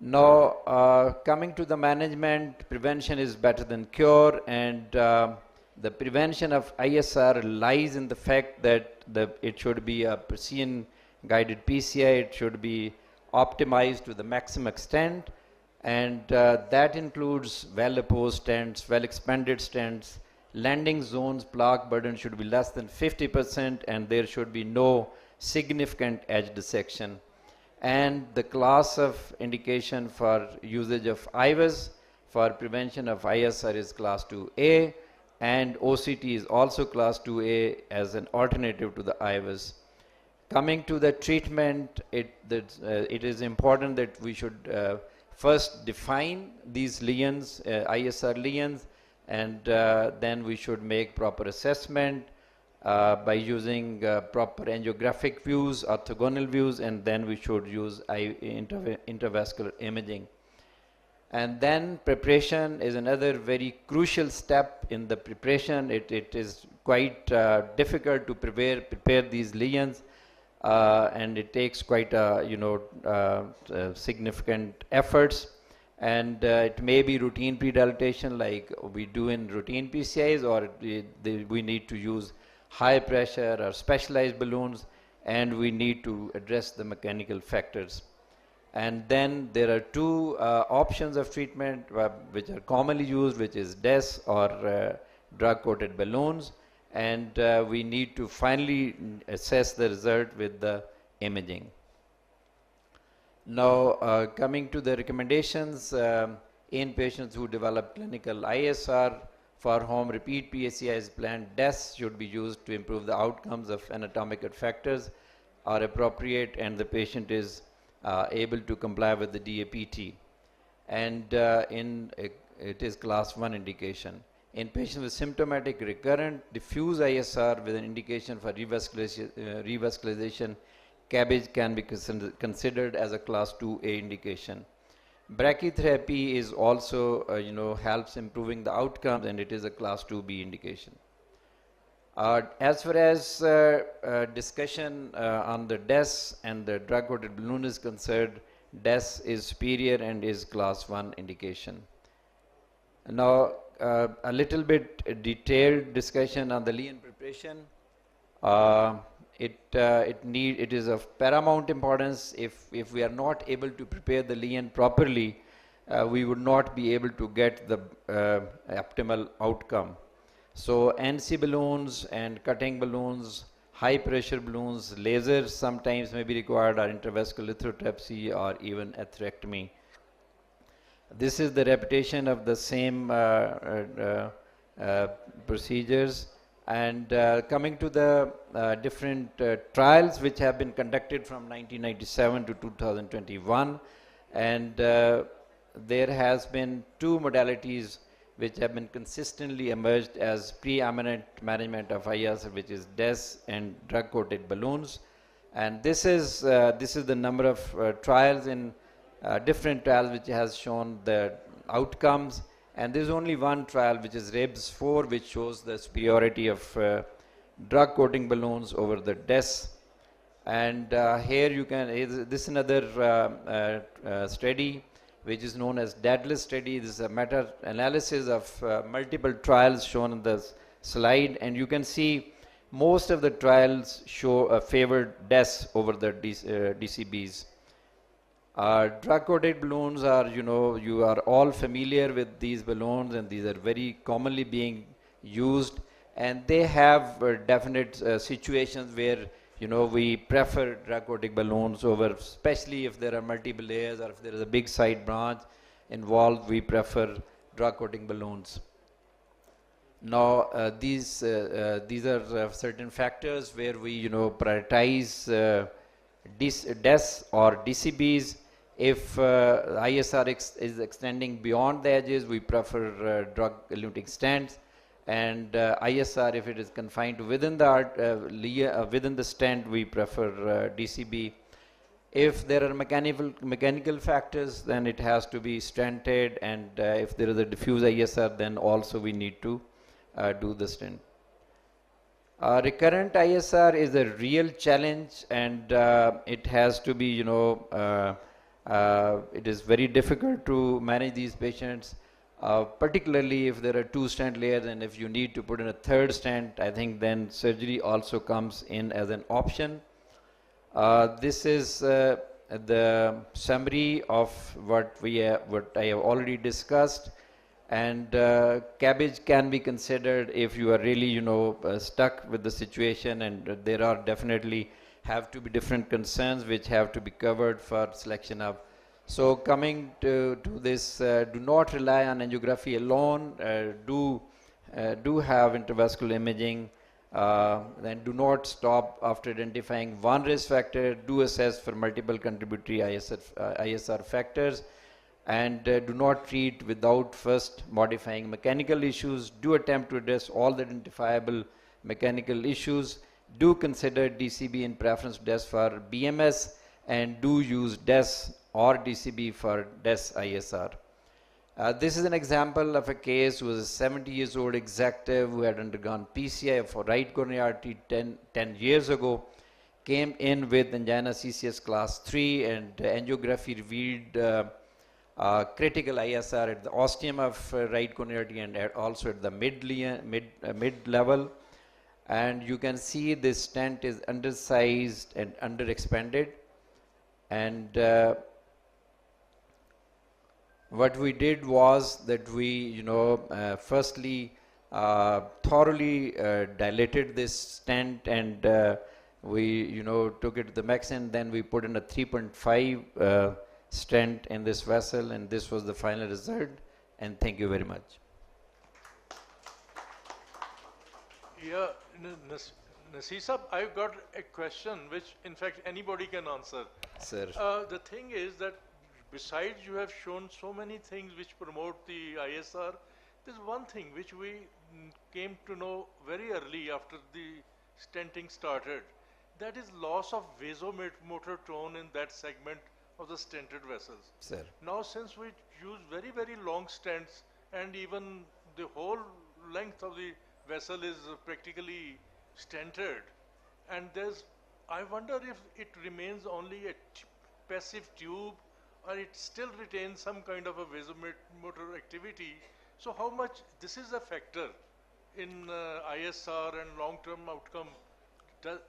Now coming to the management, prevention is better than cure, and the prevention of ISR lies in the fact that it should be a precision guided PCI, it should be optimized to the maximum extent, and that includes well-opposed stents, well-expanded stents, landing zones, plaque burden should be less than 50%, and there should be no significant edge dissection. And the class of indication for usage of IVUS for prevention of ISR is class 2A, and OCT is also class 2A as an alternative to the IVUS. Coming to the treatment, it is important that we should first define these lesions, ISR lesions, and then we should make proper assessment by using proper angiographic views, orthogonal views, and then we should use intravascular imaging. And then preparation is another very crucial step in the preparation. It is quite difficult to prepare these lesions, and it takes quite significant efforts. And it may be routine pre-dilatation like we do in routine PCIs, or we need to use high pressure or specialized balloons, and we need to address the mechanical factors. And then there are two options of treatment which are commonly used, which is DES or drug-coated balloons, and we need to finally assess the result with the imaging. Now, coming to the recommendations, in patients who develop clinical ISR, for whom repeat PACI is planned, DES should be used to improve the outcomes of anatomical factors are appropriate and the patient is able to comply with the DAPT. And it is class 1 indication. In patients with symptomatic recurrent diffuse ISR with an indication for revascularization, CABG can be considered as a class 2A indication. Brachytherapy is also, helps improving the outcomes, and it is a class 2B indication. As far as discussion on the DES and the drug-coated balloon is concerned, DES is superior and is class 1 indication. Now, a little bit detailed discussion on the lesion preparation. It is of paramount importance. If we are not able to prepare the lesion properly, we would not be able to get the optimal outcome. So NC balloons and cutting balloons, high pressure balloons, lasers sometimes may be required, or intravascular lithotripsy, or even atherectomy. This is the repetition of the same procedures. And coming to the different trials which have been conducted from 1997 to 2021, and there has been two modalities which have been consistently emerged as preeminent management of ISR, which is DES and drug-coated balloons. And this is the number of trials in different trials which has shown the outcomes. And there is only one trial, which is RIBS 4, which shows the superiority of drug coating balloons over the DES. And here you can, this is another study which is known as DADLIS study. This is a meta-analysis of multiple trials shown on the slide. And you can see most of the trials show a favored DES over the DCBs. Drug-coated balloons are, you are all familiar with these balloons, and these are very commonly being used, and they have definite situations where, we prefer drug-coated balloons over, especially if there are multiple layers or if there is a big side branch involved, we prefer drug-coating balloons. Now, these are certain factors where we, prioritize DES or DCBs. If ISR is extending beyond the edges, we prefer drug-eluting stents, and ISR, if it is confined to within the stent, we prefer DCB. If there are mechanical factors, then it has to be stented, and if there is a diffuse ISR, then also we need to do the stent. Recurrent ISR is a real challenge, and it has to be, it is very difficult to manage these patients, particularly if there are two stent layers, and if you need to put in a third stent, I think then surgery also comes in as an option. This is the summary of what I have already discussed. And CABG can be considered if you are really, stuck with the situation, and there are definitely have to be different concerns which have to be covered for selection of. So coming to this, do not rely on angiography alone, do have intravascular imaging, then do not stop after identifying one risk factor, do assess for multiple contributory ISR factors, and do not treat without first modifying mechanical issues. Do attempt to address all the identifiable mechanical issues. Do consider DCB in preference to DES for BMS, and do use DES or DCB for DES ISR. This is an example of a case who was a 70 years old executive who had undergone PCI for right coronary artery 10 years ago, came in with angina CCS class 3, and angiography revealed critical ISR at the ostium of right coronary artery and also at the mid level. And you can see this stent is undersized and underexpanded. And what we did was that we, firstly thoroughly dilated this stent, and we, took it to the max, and then we put in a 3.5 stent in this vessel, and this was the final result. And thank you very much. Yeah, Nasir Sahab, I've got a question which in fact anybody can answer. Sir. The thing is that besides you have shown so many things which promote the ISR, there's one thing which we came to know very early after the stenting started. That is loss of vasomotor tone in that segment of the stented vessels. Sir. Now since we use very, very long stents, and even the whole length of the vessel is practically stented, and I wonder if it remains only a passive tube, or it still retains some kind of a vasomotor activity. So how much this is a factor in ISR and long-term outcome?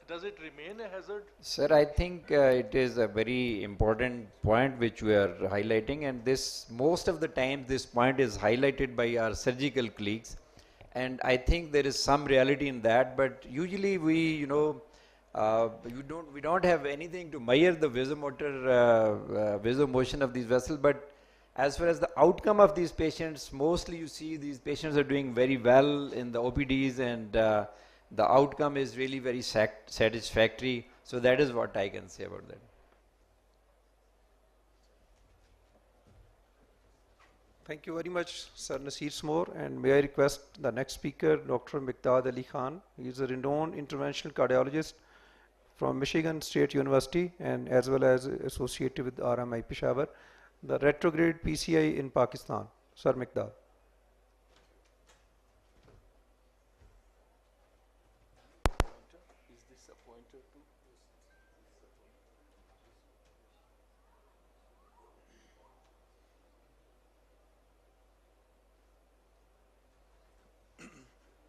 Does it remain a hazard? Sir, I think it is a very important point which we are highlighting, and most of the time this point is highlighted by our surgical colleagues, and I think there is some reality in that, but usually we, we don't have anything to measure the vasomotor vasomotion of these vessels. But as far as the outcome of these patients, mostly you see these patients are doing very well in the OPDs, and the outcome is really very satisfactory. So that is what I can say about that. Thank you very much, Sir Nasir Smore, and may I request the next speaker, Dr. Miqdad Ali Khan. He is a renowned interventional cardiologist from Michigan State University, and as well as associated with RMI Peshawar, the retrograde PCI in Pakistan. Sir Miqdad.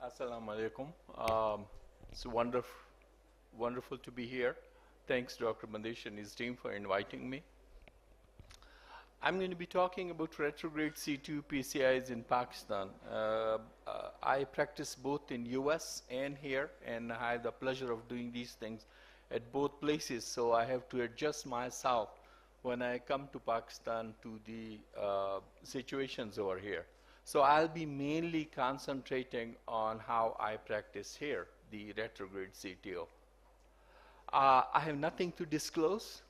Assalamu alaikum. It's wonderful to be here. Thanks, Dr. Mandish and his team for inviting me. I'm going to be talking about retrograde C2 PCIs in Pakistan. I practice both in US and here, and I have the pleasure of doing these things at both places, so I have to adjust myself when I come to Pakistan to the situations over here. So I'll be mainly concentrating on how I practice here, the retrograde CTO. I have nothing to disclose.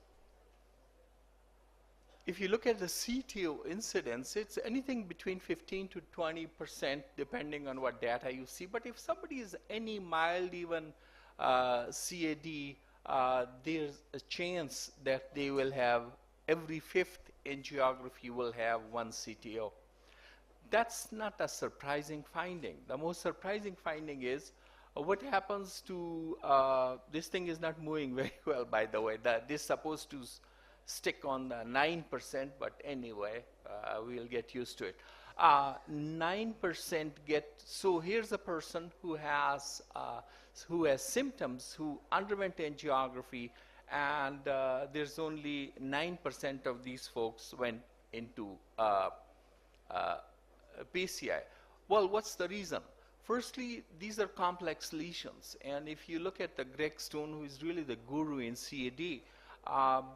If you look at the CTO incidence, it's anything between 15 to 20% depending on what data you see. But if somebody is any mild even CAD, there's a chance that they will have every fifth angiography will have one CTO. That's not a surprising finding. The most surprising finding is what happens to, this thing is not moving very well, by the way. This is supposed to stick on the 9%, but anyway, we'll get used to it. 9% so here's a person who has symptoms, who underwent angiography, and there's only 9% of these folks went into PCI. Well, what's the reason? Firstly, these are complex lesions, and if you look at the Greg Stone, who is really the guru in CAD, um,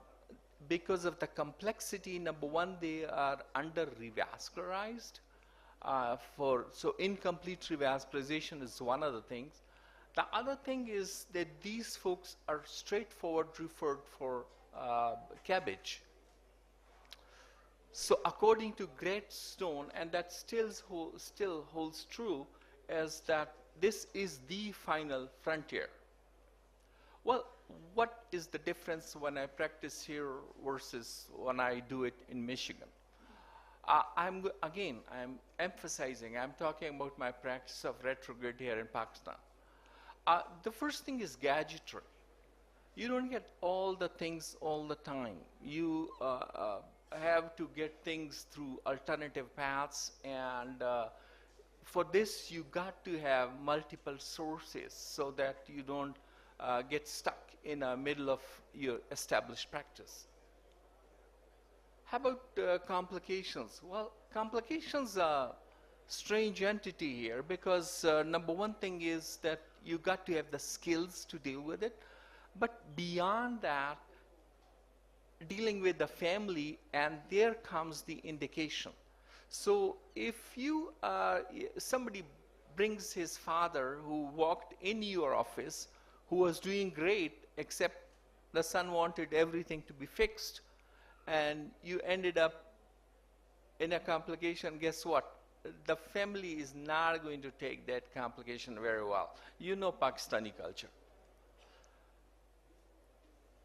because of the complexity, number one, they are under revascularized. So incomplete revascularization is one of the things. The other thing is that these folks are straightforward referred for cabbage. So according to Great Stone, and that still holds true, is that this is the final frontier. Well, what is the difference when I practice here versus when I do it in Michigan? I'm emphasizing, I'm talking about my practice of retrograde here in Pakistan. The first thing is gadgetry. You don't get all the things all the time. You have to get things through alternative paths, and for this you got to have multiple sources so that you don't get stuck in the middle of your established practice. How about complications? Well, complications are a strange entity here because number one thing is that you got to have the skills to deal with it. But beyond that, dealing with the family, and there comes the indication. So if somebody brings his father who walked in your office, who was doing great, except the son wanted everything to be fixed, and you ended up in a complication, guess what? The family is not going to take that complication very well. You know Pakistani culture.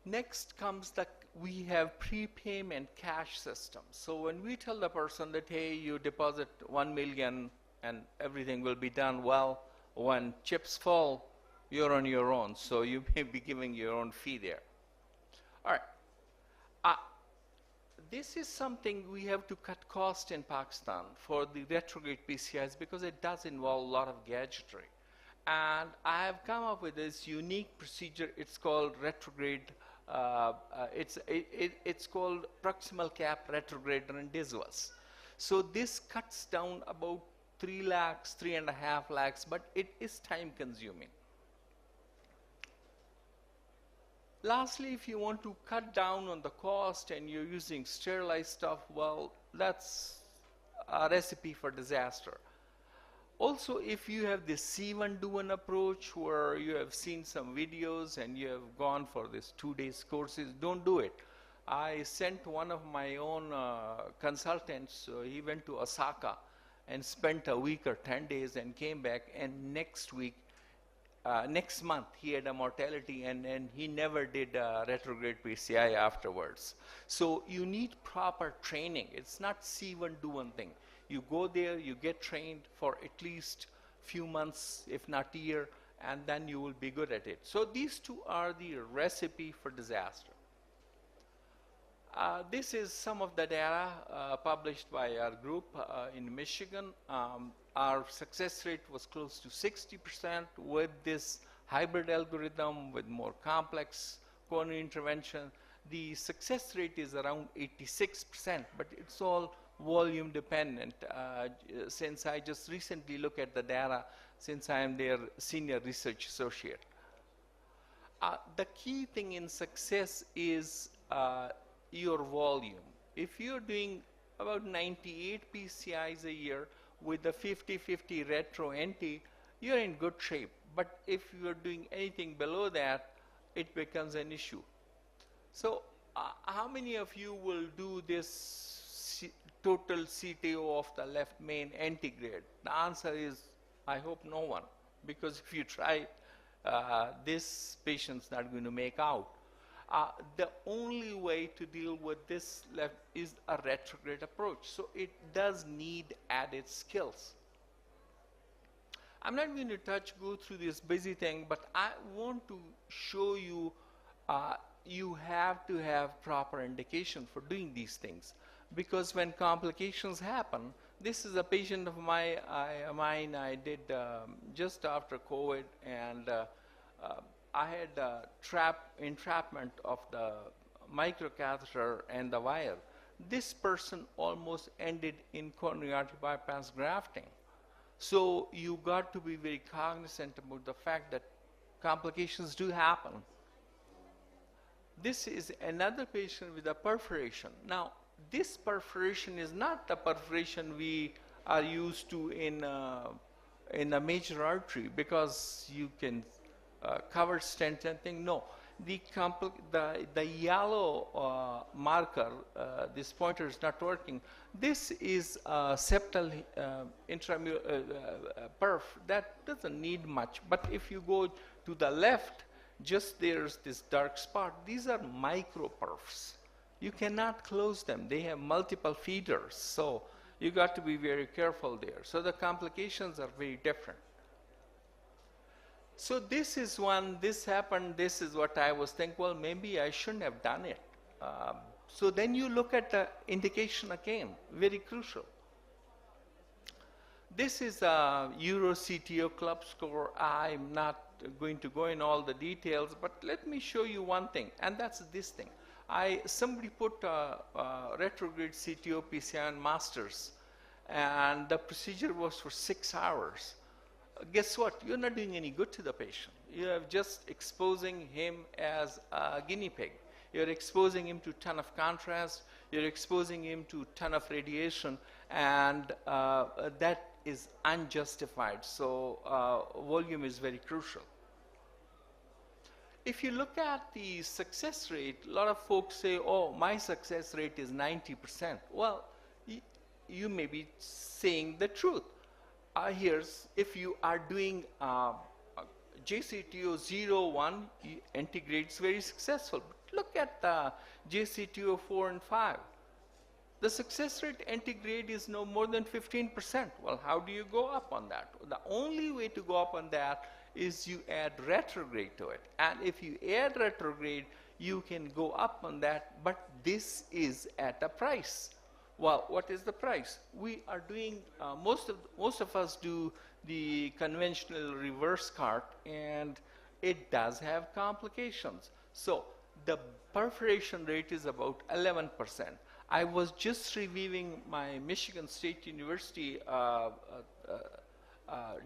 Next comes we have prepayment cash system. So when we tell the person that, hey, you deposit 1 million and everything will be done, well, when chips fall, you're on your own. So you may be giving your own fee there. All right. This is something we have to cut cost in Pakistan for the retrograde PCIs because it does involve a lot of gadgetry. And I have come up with this unique procedure. It's called retrograde. It's called proximal cap retrograde rendezvous. So this cuts down about 3 lakhs, 3.5 lakhs, but it is time consuming. Lastly, if you want to cut down on the cost and you're using sterilized stuff, well, that's a recipe for disaster. Also, if you have this see-one-do-one approach where you have seen some videos and you have gone for this 2-day courses, don't do it. I sent one of my own consultants, he went to Osaka and spent a week or 10 days and came back, and next month he had a mortality, and he never did retrograde PCI afterwards. So you need proper training. It's not see-one-do-one thing. You go there, you get trained for at least few months, if not a year, and then you will be good at it. So these two are the recipe for disaster. This is some of the data published by our group in Michigan. Our success rate was close to 60% with this hybrid algorithm with more complex coronary intervention. The success rate is around 86%, but it's all volume dependent. Since I just recently looked at the data, since I am their senior research associate. The key thing in success is your volume. If you're doing about 98 PCIs a year with the 50-50 retro NT, you're in good shape. But if you're doing anything below that, it becomes an issue. So how many of you will do this total CTO of the left main antigrade? The answer is, I hope no one, because if you try, this patient's not going to make out. The only way to deal with this left is a retrograde approach. So it does need added skills. I'm not going to go through this busy thing, but I want to show you you have to have proper indication for doing these things. Because when complications happen, this is a patient of mine I did just after COVID, and I had entrapment of the microcatheter and the wire. This person almost ended in coronary artery bypass grafting. So you got to be very cognizant about the fact that complications do happen. This is another patient with a perforation. Now, this perforation is not the perforation we are used to in a major artery, because you can cover stent and thing. No, the yellow marker, this pointer is not working. This is a septal intramural perf that doesn't need much. But if you go to the left, just there's this dark spot. These are micro perfs. You cannot close them. They have multiple feeders. So you got to be very careful there. So the complications are very different. So this is one, this happened, this is what I was thinking, well, maybe I shouldn't have done it. So then you look at the indication again, very crucial. This is a Euro CTO club score. I'm not going to go in all the details, but let me show you one thing, and that's this thing. Somebody put retrograde CTO PCI masters, and the procedure was for 6 hours. Guess what? You're not doing any good to the patient. You're just exposing him as a guinea pig. You're exposing him to a ton of contrast. You're exposing him to a ton of radiation, and that is unjustified. So volume is very crucial. If you look at the success rate, a lot of folks say, oh, my success rate is 90%. Well, you may be saying the truth. Here's, if you are doing JCTO 01, integrates very successful. But look at the JCTO 4 and 5. The success rate integrate is no more than 15%. Well, how do you go up on that? The only way to go up on that is you add retrograde to it. And if you add retrograde, you can go up on that, but this is at a price. Well, what is the price? We are doing, most of us do the conventional reverse cart, and it does have complications. So the perforation rate is about 11%. I was just reviewing my Michigan State University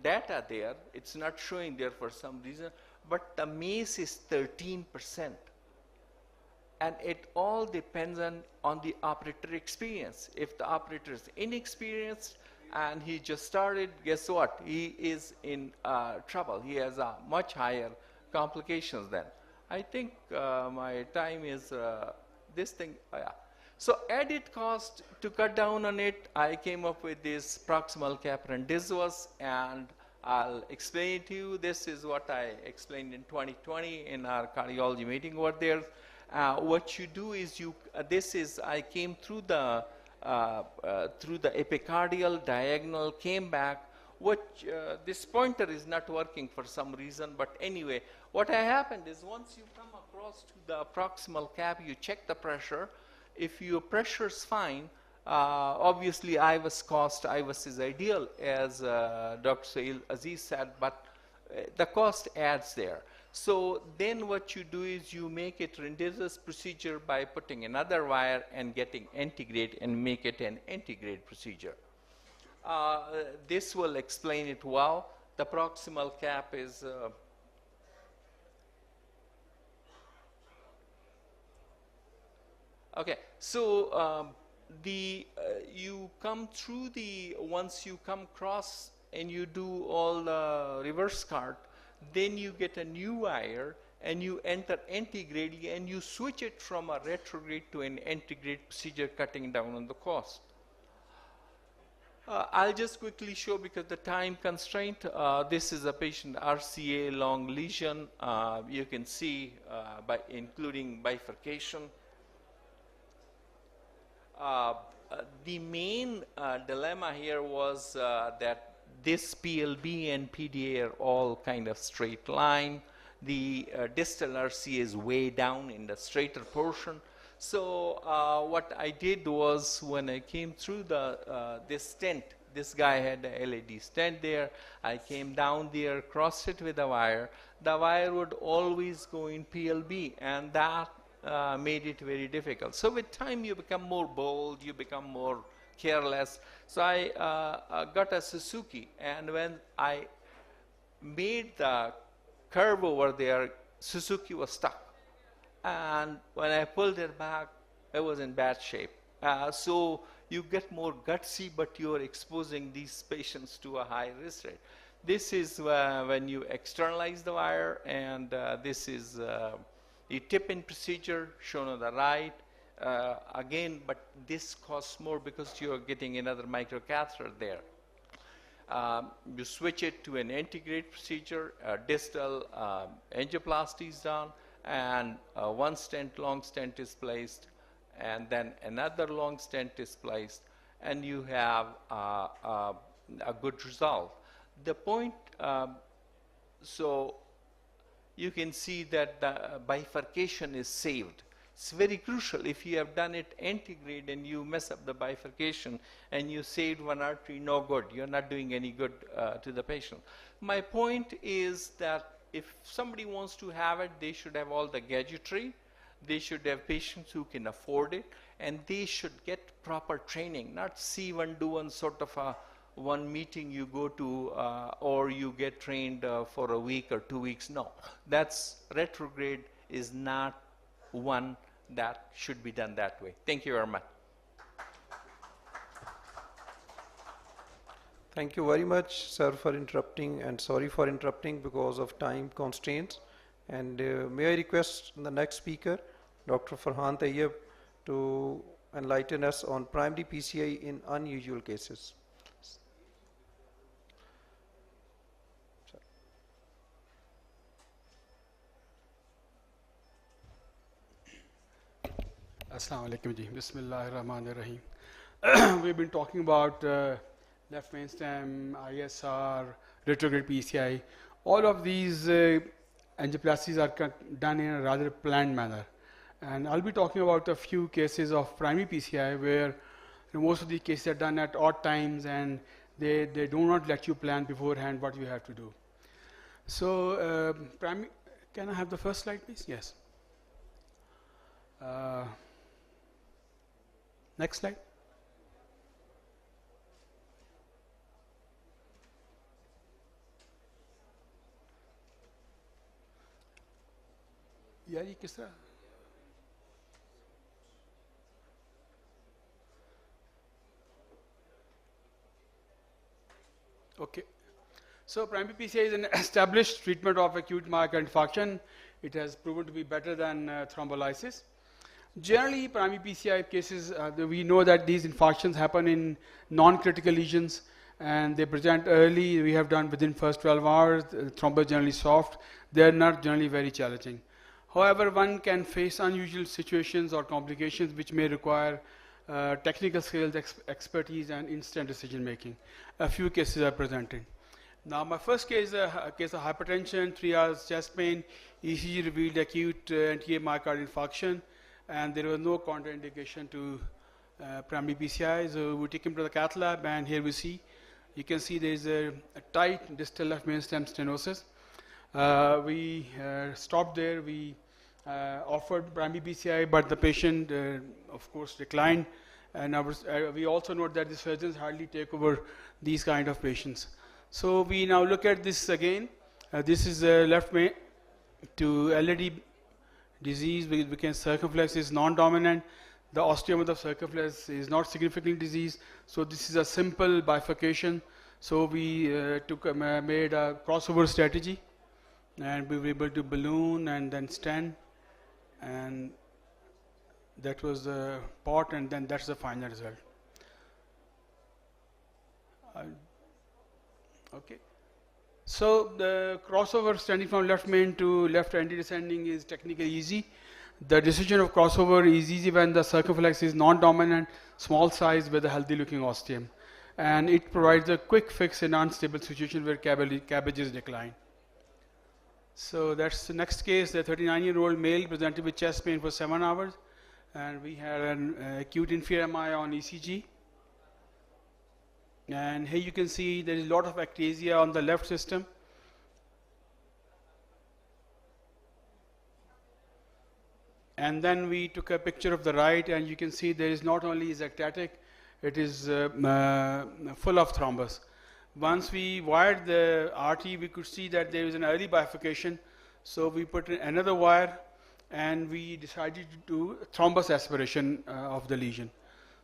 data there. It's not showing there for some reason, but the MACE is 13%. And it all depends on the operator experience. If the operator is inexperienced and he just started, guess what? He is in trouble. He has a much higher complications then. I think my time is this thing. Yeah. So added cost, to cut down on it, I came up with this proximal capillary diswas, and I'll explain it to you. This is what I explained in 2020 in our cardiology meeting over there. What you do is I came through the epicardial diagonal, came back. This pointer is not working for some reason, but anyway, what happened is once you come across to the proximal cap, you check the pressure. If your pressure is fine, obviously IVUS is ideal, as Dr. Sail Aziz said, but the cost adds there. So then what you do is you make it Rendeza's procedure by putting another wire and getting integrate and make it an integrate procedure. This will explain it well. The proximal cap is okay. So you come through once you come across and you do all the reverse cart, then you get a new wire and you enter integrate and you switch it from a retrograde to an integrate procedure, cutting down on the cost. I'll just quickly show, because the time constraint, this is a patient RCA long lesion. You can see by including bifurcation. The main dilemma here was that this PLB and PDA are all kind of straight line. The distal RCA is way down in the straighter portion. So what I did was, when I came through this stent, this guy had a LED stent there. I came down there, crossed it with a wire. The wire would always go in PLB, and that made it very difficult. So with time, you become more bold, you become more careless. So I got a Suzuki, and when I made the curve over there, Suzuki was stuck. And when I pulled it back, it was in bad shape. So you get more gutsy, but you're exposing these patients to a high risk rate. This is when you externalize the wire, and this is the tip-in procedure shown on the right. Again, but this costs more because you're getting another microcatheter there. You switch it to an integrated procedure, distal angioplasty is done, and one stent, long stent is placed, and then another long stent is placed, and you have a good result. The point, so you can see that the bifurcation is saved. It's very crucial. If you have done it antegrade and you mess up the bifurcation and you saved one artery, no good. You're not doing any good to the patient. My point is that if somebody wants to have it, they should have all the gadgetry. They should have patients who can afford it, and they should get proper training, not see one, do one sort of a one meeting you go to or you get trained for a week or 2 weeks. No, that's retrograde is not one that should be done that way. Thank you very much. Thank you very much, sir, for interrupting, and sorry for interrupting because of time constraints. And may I request the next speaker, Dr. Farhan Tayyab, to enlighten us on primary PCI in unusual cases. Assalamu alaikum ji. Bismillahir Rahmanir Rahim. We've been talking about left main stem, ISR, retrograde PCI. All of these angioplasties are done in a rather planned manner. And I'll be talking about a few cases of primary PCI where most of the cases are done at odd times, and they do not let you plan beforehand what you have to do. So, can I have the first slide, please? Yes. Next slide. यार ये किस तरह Okay. So primary PCI is an established treatment of acute myocardial infarction. It has proven to be better than thrombolysis. Generally, primary PCI cases, we know that these infarctions happen in non-critical lesions, and they present early. We have done within first 12 hours. Thrombo is generally soft. They are not generally very challenging. However, one can face unusual situations or complications which may require technical skills, expertise, and instant decision making. A few cases are presented. Now, my first case is a case of hypertension, 3 hours chest pain, ECG revealed acute anterior myocardial infarction, and there was no contraindication to primary PCI. So we take him to the cath lab, and here we see, you can see there is a tight distal left main stem stenosis. We stopped there. We offered primary PCI, but the patient, of course, declined. And we also note that the surgeons hardly take over these kind of patients. So we now look at this again. This is left main to LAD disease. We can circumflex is non-dominant. The osteoma of the circumflex is not significant disease. So this is a simple bifurcation. So we made a crossover strategy, and we were able to balloon and then stent, and that was the part, and then that's the final result. Okay. So the crossover standing from left main to left anti-descending is technically easy. The decision of crossover is easy when the circumflex is non-dominant, small size with a healthy looking osteum. And it provides a quick fix in unstable situation where cabbages decline. So that's the next case. The 39-year-old male presented with chest pain for 7 hours. And we had an acute inferior MI on ECG. And here you can see there is a lot of ectasia on the left system. And then we took a picture of the right, and you can see there is not only is ectatic, it is full of thrombus. Once we wired the RT, we could see that there was an early bifurcation. So we put in another wire and we decided to do thrombus aspiration of the lesion.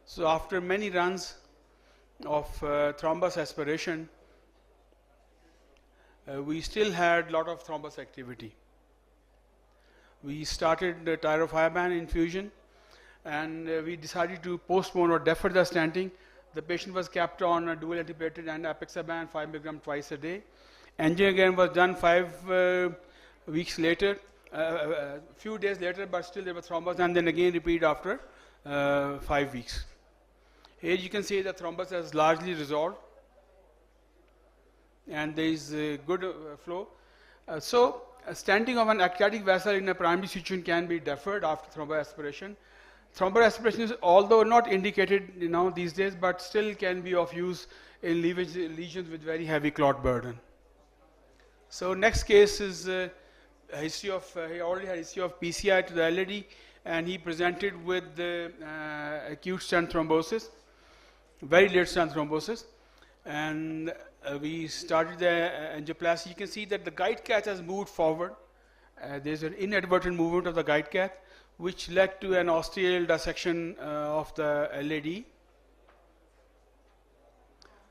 So after many runs of thrombus aspiration, we still had a lot of thrombus activity. We started the tirofiban infusion, and we decided to postpone or defer the stenting. The patient was kept on a dual antiplatelet and apixaban 5 mg twice a day. Angiogram was done 5 weeks later, a few days later, but still there was thrombus, and then again repeat after 5 weeks. Here you can see the thrombus has largely resolved, and there is good flow. So stenting of an ectatic vessel in a primary situation can be deferred after thromboaspiration. Thromboaspiration is, although not indicated these days, but still can be of use in lesions with very heavy clot burden. So next case is a history of, he already had history of PCI to the LAD, and he presented with acute stent thrombosis, very late stent thrombosis, and we started the angioplasty. You can see that the guide cath has moved forward. There's an inadvertent movement of the guide cath, which led to an ostial dissection of the LAD.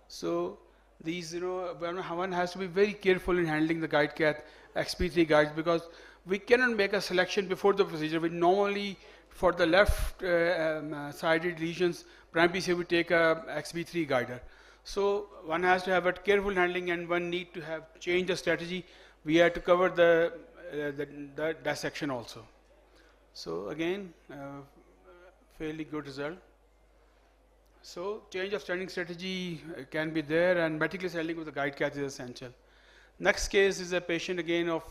So these, one has to be very careful in handling the guide cath, XP3 guides, because we cannot make a selection before the procedure. We normally, for the left-sided lesions, primary PCI, we take a XP3 guider. So one has to have a careful handling, and one need to have change the strategy. We had to cover the dissection also. So again, fairly good result. So change of standing strategy can be there, and meticulous handling with the guide cath is essential. Next case is a patient again of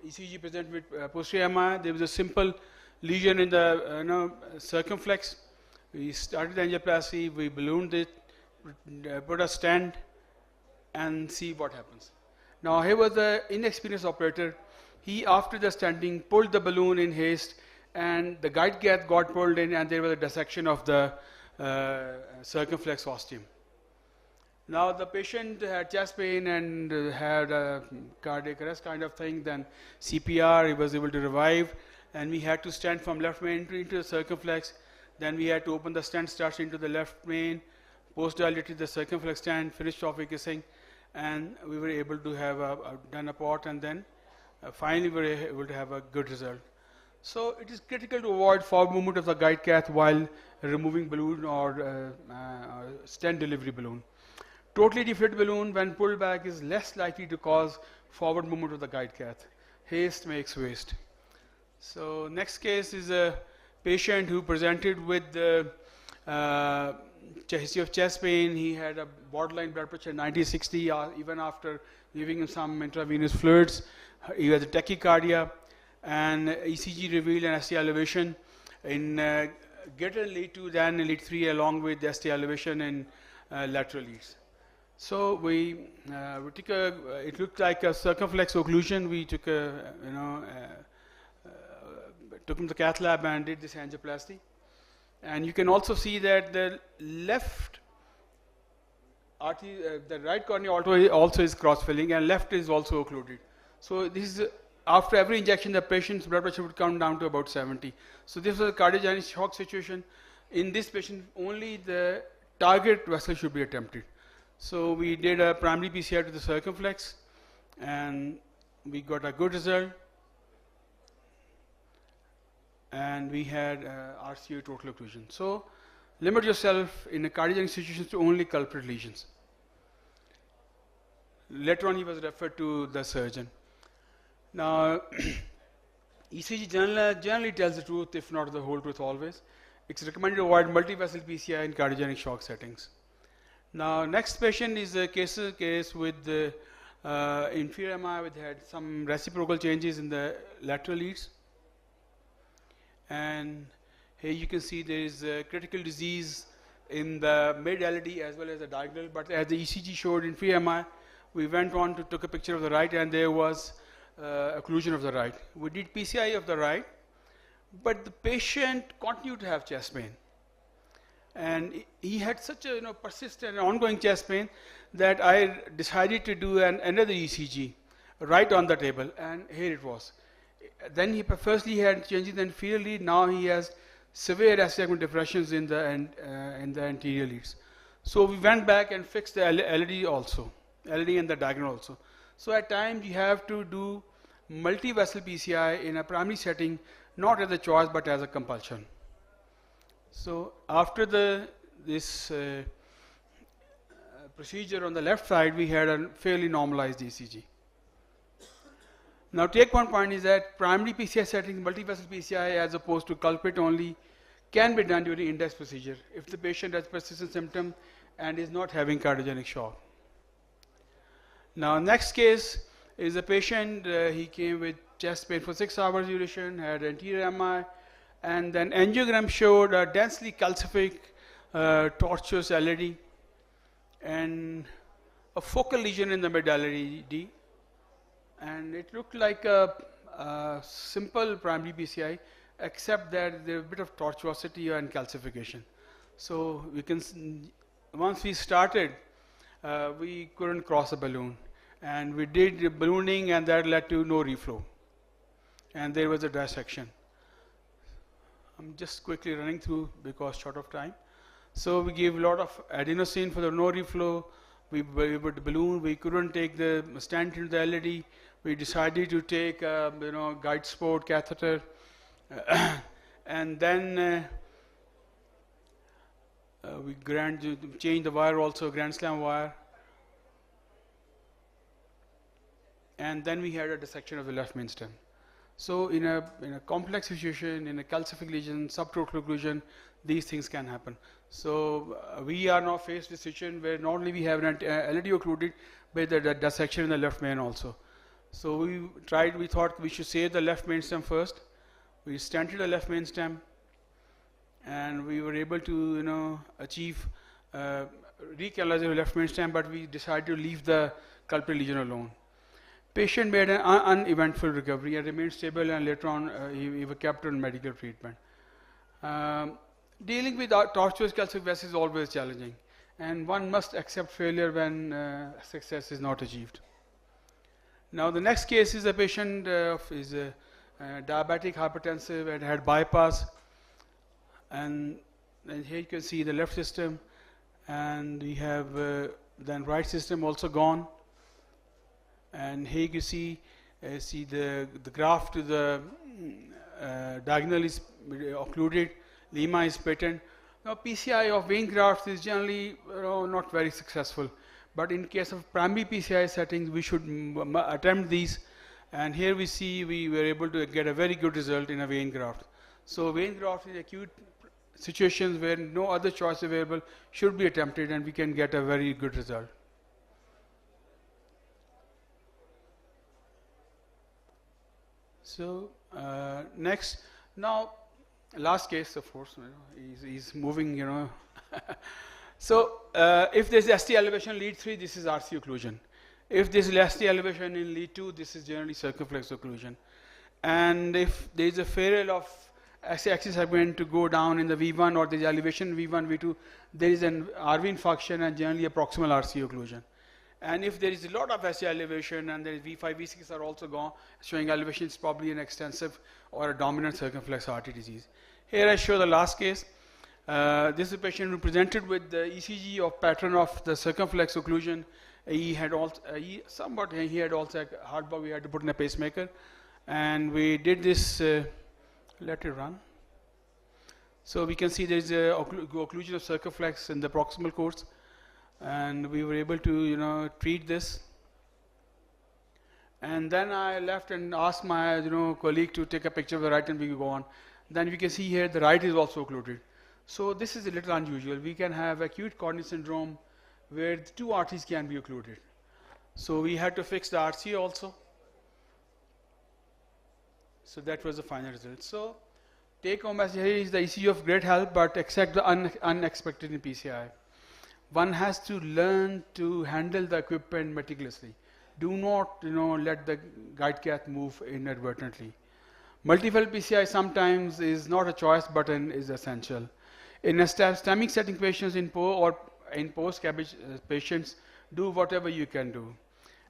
ECG present with posterior MI. There was a simple lesion in the circumflex. We started the angioplasty, we ballooned it, put a stent, and see what happens. Now here was the inexperienced operator. He, after the stenting, pulled the balloon in haste, and the guide cath got pulled in, and there was a dissection of the circumflex ostium. Now the patient had chest pain and had a cardiac arrest kind of thing, then CPR, he was able to revive, and we had to stent from left main into the circumflex. Then we had to open the stent starts into the left main, post-dilated the circumflex stent, finished off with kissing, and we were able to have done a port, and then finally we were able to have a good result. So it is critical to avoid forward movement of the guide cath while removing balloon or stent delivery balloon. Totally deflated balloon, when pulled back, is less likely to cause forward movement of the guide cath. Haste makes waste. So next case is a patient who presented with history of chest pain. He had a borderline blood pressure 90-60, even after giving him some intravenous fluids. He had a tachycardia, and ECG revealed an ST elevation in greater lead 2 than lead 3, along with the ST elevation in lateral leads. So we took it looked like a circumflex occlusion. We took took him to the cath lab and did this angioplasty. And you can also see that the left the right cornea also is cross-filling, and left is also occluded. So this is after every injection, the patient's blood pressure would come down to about 70. So this was a cardiogenic shock situation. In this patient, only the target vessel should be attempted. So we did a primary PCR to the circumflex, and we got a good result. And we had RCA total occlusion. So limit yourself in a cardiogenic situation to only culprit lesions. Later on, he was referred to the surgeon. Now, ECG generally tells the truth, if not the whole truth always. It's recommended to avoid multi-vessel PCI in cardiogenic shock settings. Now, next patient is a case with the inferior MI, which had some reciprocal changes in the lateral leads. And here you can see there is a critical disease in the mid LAD as well as the diagonal. But as the ECG showed inferior MI, we went on to took a picture of the right, and there was occlusion of the right. We did PCI of the right, but the patient continued to have chest pain. And he had such a persistent ongoing chest pain that I decided to do another ECG right on the table, and here it was. Then he firstly had changes in field lead. Now he has severe segment depressions in the anterior leads. So we went back and fixed the LAD also, LAD and the diagonal also. So at times you have to do multi-vessel PCI in a primary setting, not as a choice but as a compulsion. So after this procedure on the left side, we had a fairly normalized ECG. Now take one point is that primary PCI settings, multi-vessel PCI as opposed to culprit only, can be done during index procedure if the patient has persistent symptom and is not having cardiogenic shock. Now next case is a patient, he came with chest pain for 6 hours duration, had anterior MI, and then angiogram showed a densely calcific tortuous LAD and a focal lesion in the medullary D. And it looked like a simple primary PCI, except that there was a bit of tortuosity and calcification. So we can, once we started, we couldn't cross a balloon. And we did ballooning, and that led to no reflow. And there was a dissection. I'm just quickly running through because short of time. So we gave a lot of adenosine for the no reflow. We would balloon. We couldn't take the stent into the LAD. We decided to take guide sport catheter, and then we changed the wire also, Grand Slam wire, and then we had a dissection of the left main stem. So in a complex situation, in a calcific lesion, subtotal occlusion, these things can happen. So we are now faced with a situation where not only we have an LAD occluded, but the dissection in the left main also. So we thought we should save the left main stem first. We stented the left main stem, and we were able to achieve recanalization of the left main stem, but we decided to leave the culprit lesion alone. Patient made an uneventful recovery and remained stable, and later on he was kept on medical treatment. Dealing with tortuous calcific vessels is always challenging, and one must accept failure when success is not achieved. Now the next case is a patient is diabetic, hypertensive, and had bypass. And here you can see the left system, and we have then right system also gone. And here you can see the graft to the diagonal is occluded, lima is patent. Now PCI of vein grafts is generally not very successful. But in case of primary PCI settings, we should attempt these. And here we see we were able to get a very good result in a vein graft. So vein graft in acute situations where no other choice available should be attempted, and we can get a very good result. So next, now last case, of course, he's moving, So if there's ST elevation lead 3, this is RC occlusion. If there's ST elevation in lead 2, this is generally circumflex occlusion. And if there's a failure of axis segment to go down in the V1, or there's elevation V1, V2, there is an RV infarction and generally a proximal RC occlusion. And if there is a lot of ST elevation and there is V5, V6 are also gone, showing elevation, is probably an extensive or a dominant circumflex artery disease. Here I show the last case. This is a patient who presented with the ECG of pattern of the circumflex occlusion. He had also he had also a heart valve. We had to put in a pacemaker, and we did this. Let it run. So we can see there is a occlusion of circumflex in the proximal course, and we were able to treat this. And then I left and asked my colleague to take a picture of the right, and we go on. Then we can see here the right is also occluded. So this is a little unusual. We can have acute coronary syndrome where the two arteries can be occluded. So we had to fix the RC also. So that was the final result. So take home message here is the ECG of great help, but accept the unexpected in PCI. One has to learn to handle the equipment meticulously. Do not let the guide cath move inadvertently. Multiple PCI sometimes is not a choice but is essential. In a systemic setting patients in or in post-cabbage patients, do whatever you can do.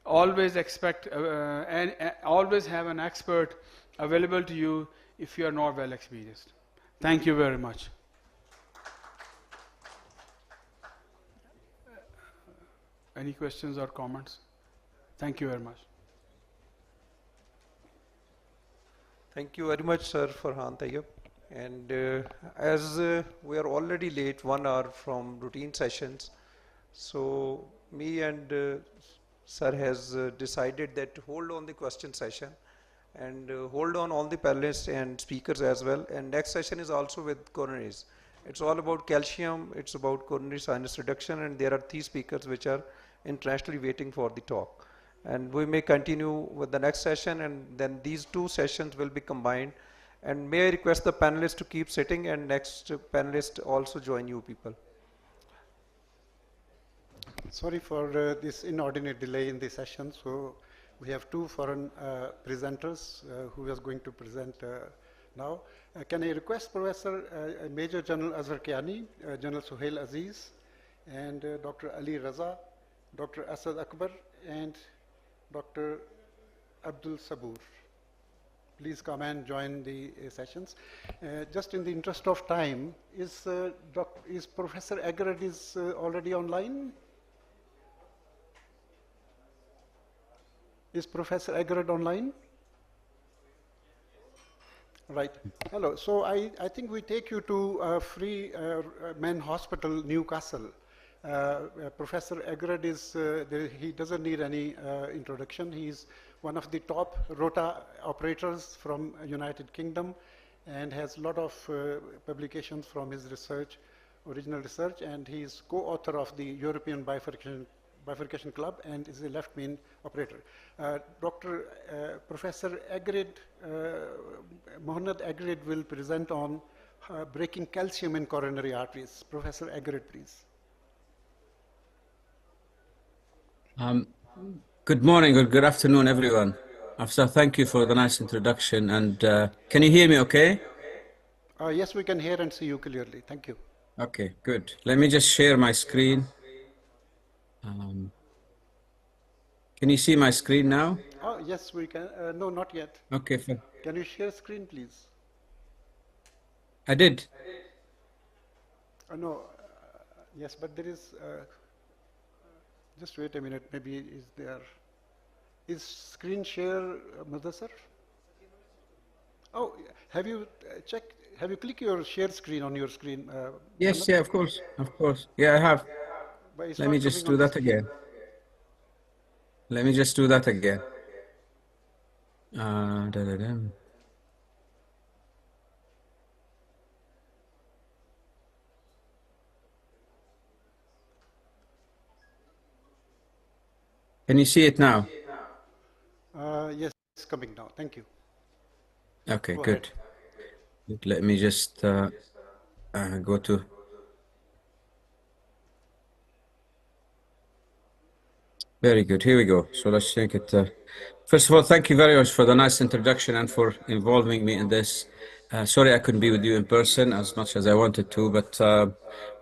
Always expect and always have an expert available to you if you are not well experienced. Thank you very much. Any questions or comments? Thank you very much. Thank you very much, sir, Farhan Tayyab. And as we are already late, 1 hour from routine sessions, so me and sir has decided that to hold on the question session and hold on all the panelists and speakers as well. And next session is also with coronaries. It's all about calcium, it's about coronary sinus reduction, and there are 3 speakers which are internationally waiting for the talk. And we may continue with the next session, and then these 2 sessions will be combined. And may I request the panelists to keep sitting, and next panelist also join you people. Sorry for this inordinate delay in the session. So we have 2 foreign presenters who is going to present now. Can I request Professor Major General Azhar Kiani, General Suhail Aziz, and Dr. Ali Raza, Dr. Asad Akbar, and Dr. Abdul Sabur. Please come and join the sessions. Just in the interest of time, is Professor Agarad is already online? Is Professor Agarad online? Right. Hello. So I think we take you to Free Men Hospital, Newcastle. Professor Agarad is, he doesn't need any introduction. He's one of the top rota operators from United Kingdom and has a lot of publications from his research, original research, and he's co-author of the European Bifurcation Club and is a left main operator. Professor Agarad, Mohammad Agarad will present on breaking calcium in coronary arteries. Professor Agarad, please. Good morning or good afternoon, everyone. Afsar, thank you for the nice introduction. And can you hear me okay? Yes, we can hear and see you clearly. Thank you. Okay, good. Let me just share my screen. Can you see my screen now? Oh, yes, we can. No, not yet. Okay, fine. Can you share screen, please? I did. No, yes, but there is, just wait a minute, maybe is there, is screen share, Mudassar? Oh, have you checked, have you clicked your share screen on your screen? Yes, yeah, of course, of course. Yeah, I have. Let me just do that again. Let me just do that again. Can you see it now? Yes, it's coming now. Thank you. Okay, Go good. Let me just go to. Very good. Here we go. So let's take it. First of all, thank you very much for the nice introduction and for involving me in this. Sorry I couldn't be with you in person as much as I wanted to, but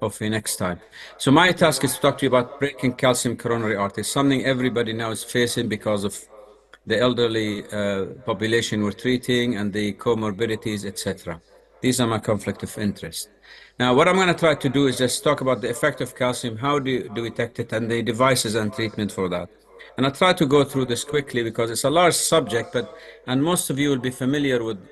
hopefully next time. So my task is to talk to you about breaking calcium coronary arteries, something everybody now is facing because of the elderly population we're treating and the comorbidities, etc. These are my conflict of interest. Now, what I'm going to try to do is just talk about the effect of calcium, how do we detect it, and the devices and treatment for that. And I'll try to go through this quickly because it's a large subject, and most of you will be familiar with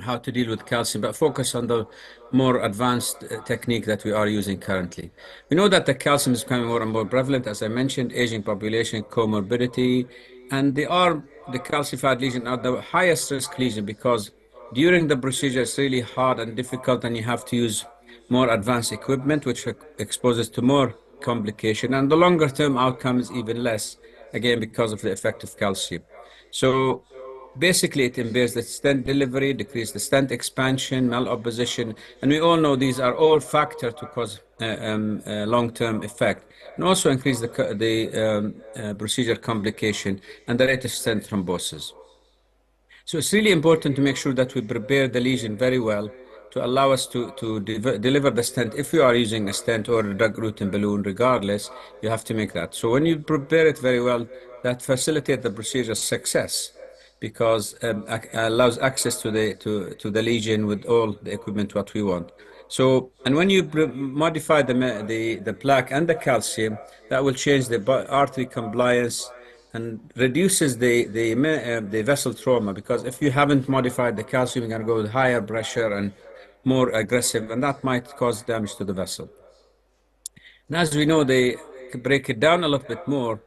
how to deal with calcium, but focus on the more advanced technique that we are using currently. We know that the calcium is becoming more and more prevalent, as I mentioned, aging population, comorbidity, and the calcified lesion are the highest risk lesion because during the procedure it's really hard and difficult and you have to use more advanced equipment which exposes to more complication, and the longer term outcome is even less, again because of the effect of calcium. So basically, it impairs the stent delivery, decrease the stent expansion, malopposition, and we all know these are all factors to cause long-term effect, and also increase the procedure complication and the rate of stent thrombosis. So it's really important to make sure that we prepare the lesion very well to allow us to deliver the stent. If you are using a stent or a drug-eluting balloon, regardless, you have to make that. So when you prepare it very well, that facilitates the procedure's success because allows access to the lesion with all the equipment what we want. So, and when you modify the plaque and the calcium, that will change the artery compliance and reduces the vessel trauma, because if you haven't modified the calcium, you're going to go with higher pressure and more aggressive, and that might cause damage to the vessel. And as we know, they break it down a little bit more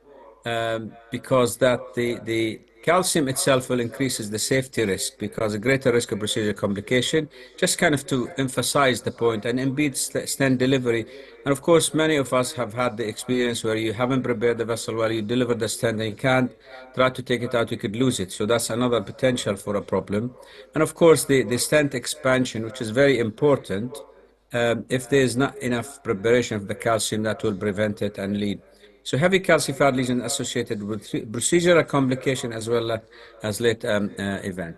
because that the calcium itself will increases the safety risk because a greater risk of procedure complication, just kind of to emphasize the point, and impedes stent delivery. And of course, many of us have had the experience where you haven't prepared the vessel well, you deliver the stent and you can't try to take it out, you could lose it. So that's another potential for a problem. And of course, the stent expansion, which is very important, if there is not enough preparation of the calcium, that will prevent it and lead. So heavy calcified lesion associated with procedural complication as well as late event.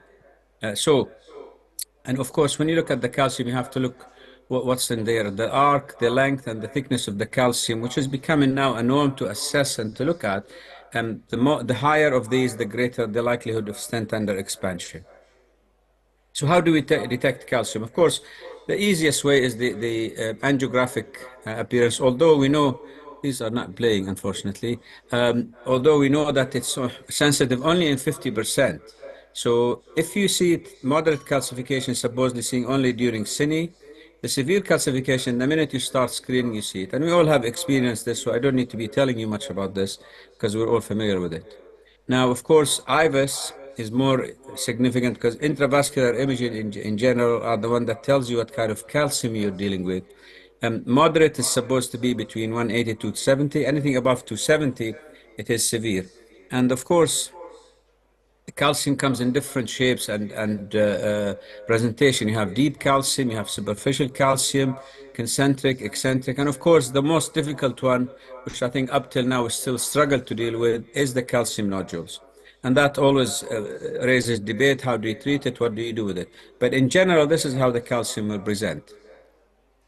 And of course, when you look at the calcium, you have to look what's in there, the arc, the length, and the thickness of the calcium, which is becoming now a norm to assess and to look at. And the higher of these, the greater the likelihood of stent under expansion. So how do we detect calcium? Of course, the easiest way is the angiographic appearance, although we know these are not playing, unfortunately, although we know that it's sensitive only in 50%. So if you see moderate calcification, supposedly seeing only during cine, the severe calcification, the minute you start screening, you see it. And we all have experienced this, so I don't need to be telling you much about this because we're all familiar with it. Now, of course, IVUS is more significant because intravascular imaging in general are the one that tells you what kind of calcium you're dealing with. Moderate is supposed to be between 180 to 270. Anything above 270, it is severe. And of course, calcium comes in different shapes and presentation. You have deep calcium, you have superficial calcium, concentric, eccentric, and of course the most difficult one, which I think up till now we still struggle to deal with, is the calcium nodules. And that always raises debate. How do you treat it? What do you do with it? But in general, this is how the calcium will present.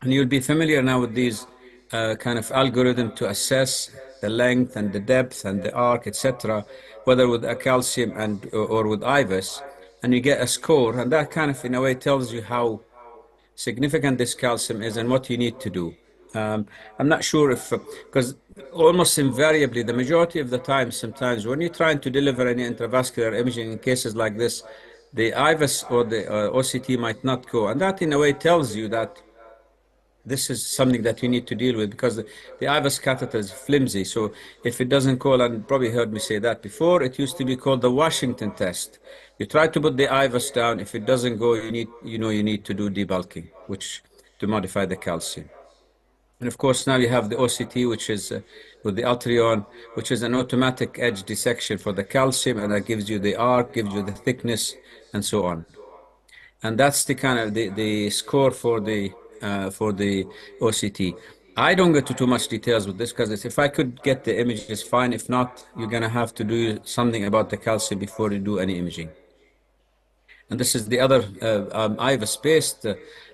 And you'll be familiar now with these kind of algorithm to assess the length and the depth and the arc, etc., whether with a calcium or with IVUS, and you get a score, and that kind of in a way tells you how significant this calcium is and what you need to do. I'm not sure if, because almost invariably, the majority of the time, sometimes when you're trying to deliver any intravascular imaging in cases like this, the IVUS or the OCT might not go, and that in a way tells you that this is something that you need to deal with because the IVUS catheter is flimsy. So if it doesn't call, and probably heard me say that before, it used to be called the Washington test. You try to put the IVUS down. If it doesn't go, you need to do debulking, which to modify the calcium. And of course, now you have the OCT, which is with the Ultreon, which is an automatic edge dissection for the calcium, and that gives you the arc, gives you the thickness, and so on. And that's the kind of the score for the OCT. I don't go to too much details with this because if I could get the images, fine. If not, you're gonna have to do something about the calcium before you do any imaging. And this is the other IVUS-based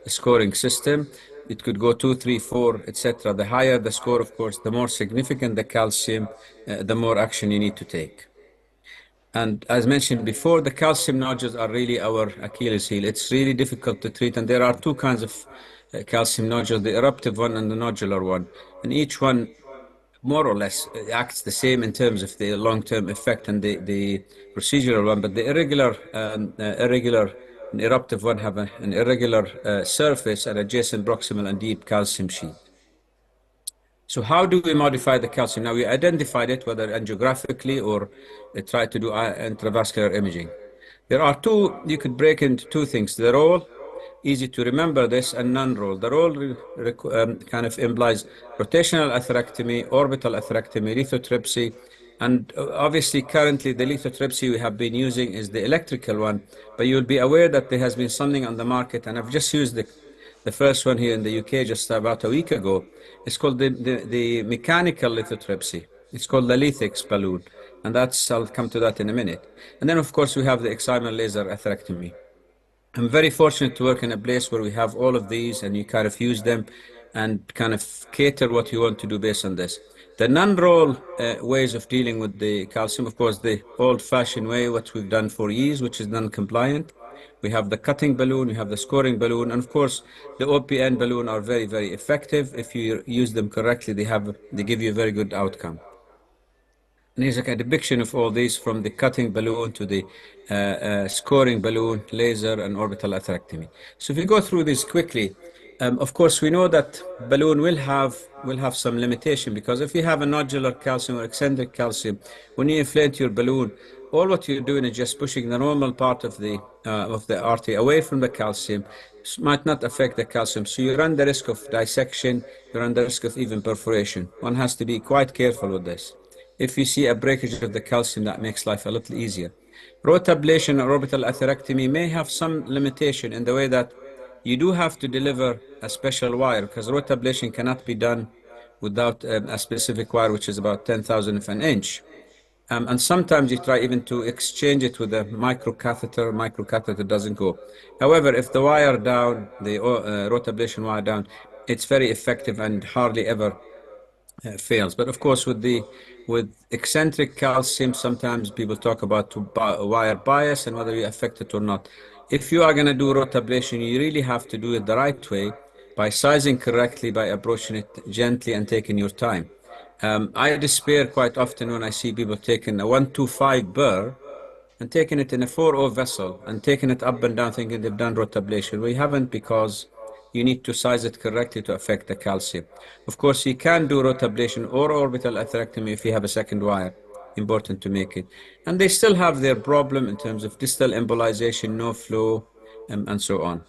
scoring system. It could go 2, 3, 4, etc. The higher the score, of course, the more significant the calcium, the more action you need to take. And as mentioned before, the calcium nodules are really our Achilles heel. It's really difficult to treat, and there are two kinds of calcium nodules, the eruptive one and the nodular one. And each one, more or less, acts the same in terms of the long-term effect and the procedural one, but the irregular and eruptive one have an irregular surface and adjacent proximal and deep calcium sheet. So how do we modify the calcium? Now we identified it, whether angiographically or try to do intravascular imaging. There are two, you could break into two things. The role, easy to remember this, and non-role. The role kind of implies rotational atherectomy, orbital atherectomy, lithotripsy, and obviously currently the lithotripsy we have been using is the electrical one, but you'll be aware that there has been something on the market, and I've just used the first one here in the UK just about a week ago. It's called the mechanical lithotripsy. It's called the Lethix balloon. And I'll come to that in a minute. And then, of course, we have the excimer laser atherectomy. I'm very fortunate to work in a place where we have all of these and you kind of use them and kind of cater what you want to do based on this. The non-roll ways of dealing with the calcium, of course, the old-fashioned way, what we've done for years, which is non-compliant. We have the cutting balloon, we have the scoring balloon, and of course, the OPN balloon are very, very effective. If you use them correctly, they give you a very good outcome. And here's a depiction of all these from the cutting balloon to the scoring balloon, laser, and orbital atherectomy. So if we go through this quickly, of course, we know that balloon will have some limitation because if you have a nodular calcium or eccentric calcium, when you inflate your balloon, all what you're doing is just pushing the normal part of the artery away from the calcium. Might not affect the calcium, so you run the risk of dissection. You run the risk of even perforation. One has to be quite careful with this. If you see a breakage of the calcium, that makes life a little easier. Rotablation or orbital atherectomy may have some limitation in the way that you do have to deliver a special wire because rotablation cannot be done without a specific wire, which is about 10,000 of an inch. And sometimes you try even to exchange it with a microcatheter doesn't go. However, if the wire down, the rotablation wire down, it's very effective and hardly ever fails. But of course, with eccentric calcium, sometimes people talk about wire bias and whether you affect it or not. If you are going to do rotablation, you really have to do it the right way by sizing correctly, by approaching it gently and taking your time. I despair quite often when I see people taking a 125 burr and taking it in a 4-0 vessel and taking it up and down thinking they've done rotablation. We haven't because you need to size it correctly to affect the calcium. Of course, you can do rotablation or orbital atherectomy if you have a second wire. Important to make it. And they still have their problem in terms of distal embolization, no flow, and so on.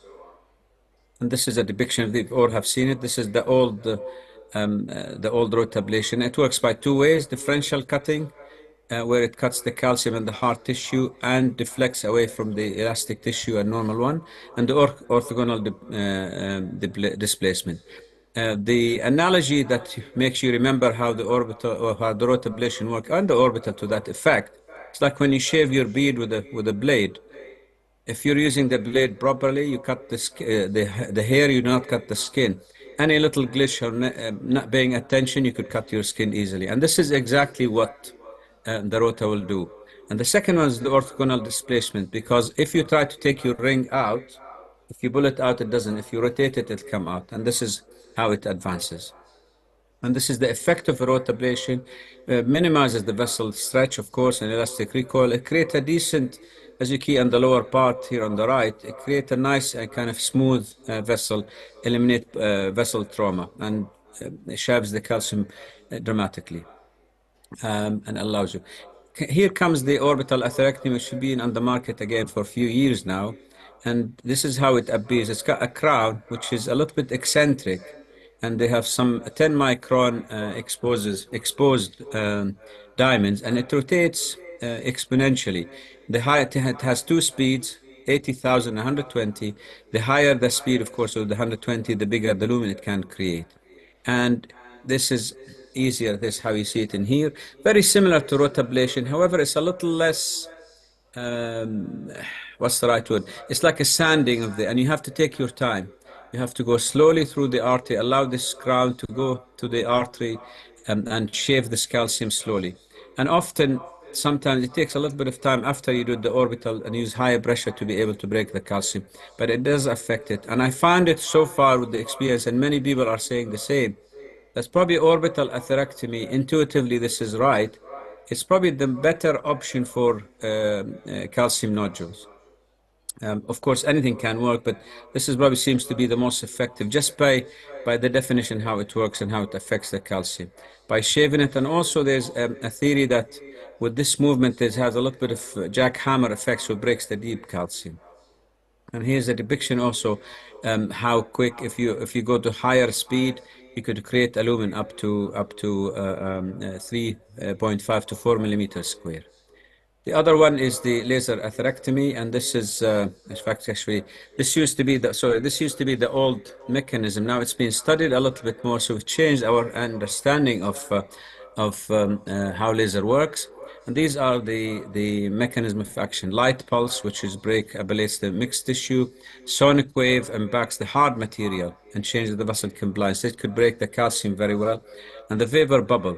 And this is a depiction, we all have seen it. This is the old rotablation. It works by two ways: differential cutting, where it cuts the calcium and the hard tissue and deflects away from the elastic tissue, a normal one, and the orthogonal displacement. The analogy that makes you remember how the orbital or how the rotablation work and the orbital to that effect, it's like when you shave your beard with a blade. If you're using the blade properly, you cut the hair, you do not cut the skin. Any little glitch or not paying attention, you could cut your skin easily. And this is exactly what the rota will do. And the second one is the orthogonal displacement, because if you try to take your ring out, if you pull it out, it doesn't. If you rotate it, it'll come out. And this is how it advances. And this is the effect of rotablation. Minimizes the vessel stretch, of course, and elastic recoil. It creates a decent, as you key on the lower part here on the right, it creates a nice kind of smooth vessel, eliminate vessel trauma, and shaves the calcium dramatically. And allows you. Here comes the orbital atherectomy, which has been on the market again for a few years now. And this is how it appears. It's got a crown, which is a little bit eccentric, and they have some 10 micron exposed diamonds, and it rotates exponentially. It has two speeds, 80,000, 120. The higher the speed, of course, of the 120, the bigger the lumen it can create. And this is easier. This is how you see it in here. Very similar to rotablation. However, it's a little less, what's the right word? It's like a sanding of and you have to take your time. You have to go slowly through the artery, allow this crown to go to the artery and shave this calcium slowly. And often, sometimes it takes a little bit of time after you do the orbital and use higher pressure to be able to break the calcium, but it does affect it. And I found it so far with the experience, and many people are saying the same. That's probably orbital atherectomy. Intuitively, this is right. It's probably the better option for calcium nodules. Of course, anything can work, but this is probably seems to be the most effective just by the definition how it works and how it affects the calcium. By shaving it, and also there's a theory that with this movement it has a little bit of jackhammer effect, so it breaks the deep calcium. And here's a depiction also how quick, if you go to higher speed, you could create a lumen up to 3.5 to 4 millimeters square. The other one is the laser atherectomy, and this is, in fact, actually, this used to be the old mechanism. Now it's been studied a little bit more, so we've changed our understanding of how laser works. And these are the mechanism of action. Light pulse, which is ablates the mixed tissue. Sonic wave impacts the hard material and changes the vessel compliance. It could break the calcium very well. And the vapor bubble.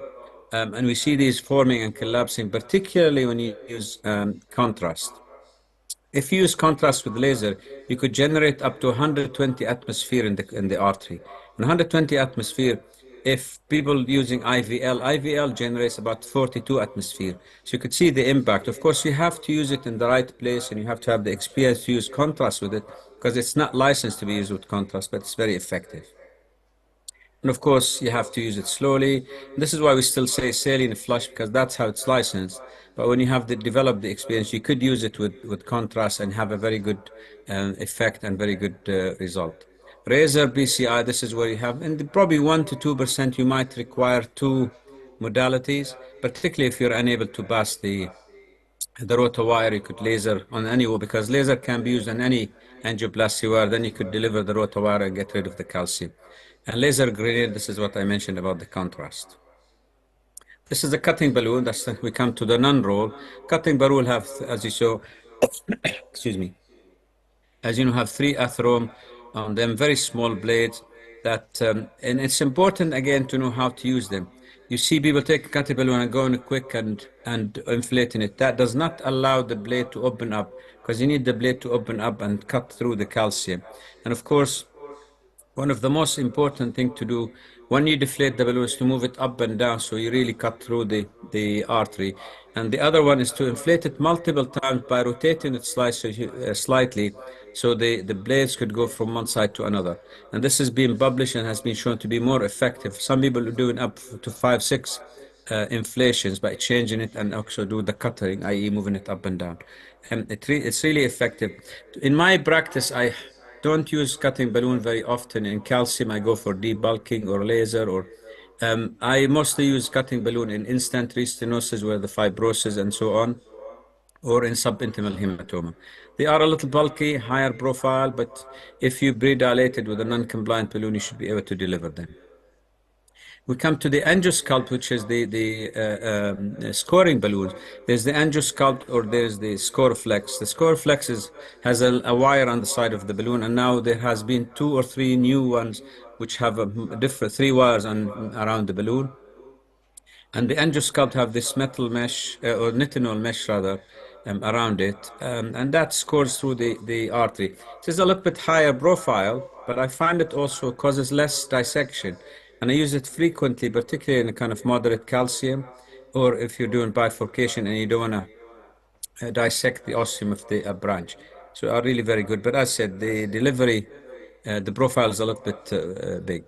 And we see these forming and collapsing, particularly when you use contrast. If you use contrast with laser, you could generate up to 120 atmosphere in the artery. And 120 atmosphere, if people using IVL generates about 42 atmosphere. So you could see the impact. Of course, you have to use it in the right place and you have to have the experience to use contrast with it because it's not licensed to be used with contrast, but it's very effective. And of course, you have to use it slowly. This is why we still say saline flush because that's how it's licensed. But when you have developed the experience, you could use it with contrast and have a very good effect and very good result. Razor BCI, this is where you have, and probably 1 to 2% you might require two modalities, particularly if you're unable to pass the rotor wire. You could laser on any, because laser can be used on any angioplasty wire, then you could deliver the rotor wire and get rid of the calcium. And laser grenade, this is what I mentioned about the contrast. This is a cutting balloon. We come to the non-roll. Cutting balloon have, as you saw, excuse me, as you know, have 3 atherome on them, very small blades that, and it's important again to know how to use them. You see people take a cutting balloon and go in quick and inflating it. That does not allow the blade to open up because you need the blade to open up and cut through the calcium. And of course, one of the most important thing to do when you deflate the balloon is to move it up and down so you really cut through the artery. And the other one is to inflate it multiple times by rotating it slightly so the blades could go from one side to another. And this has been published and has been shown to be more effective. Some people are doing up to 5, 6 inflations by changing it and also do the cutting, i.e. moving it up and down. And it's really effective. In my practice, I don't use cutting balloon very often. In calcium, I go for debulking or laser, or I mostly use cutting balloon in instant restenosis where the fibrosis and so on, or in subintimal hematoma. They are a little bulky, higher profile, but if you pre-dilate it with a non-compliant balloon, you should be able to deliver them. We come to the angiosculpt, which is the scoring balloons. There's the angiosculpt or there's the scoreflex. The scoreflex has a wire on the side of the balloon, and now there has been 2 or 3 new ones which have a different 3 wires around the balloon. And the angiosculpt have this metal mesh or nitinol mesh rather around it, and that scores through the artery. It is a little bit higher profile, but I find it also causes less dissection. And I use it frequently, particularly in a kind of moderate calcium, or if you're doing bifurcation and you don't want to dissect the ostium of the branch. So are really very good. But as I said, the delivery, the profile is a little bit big.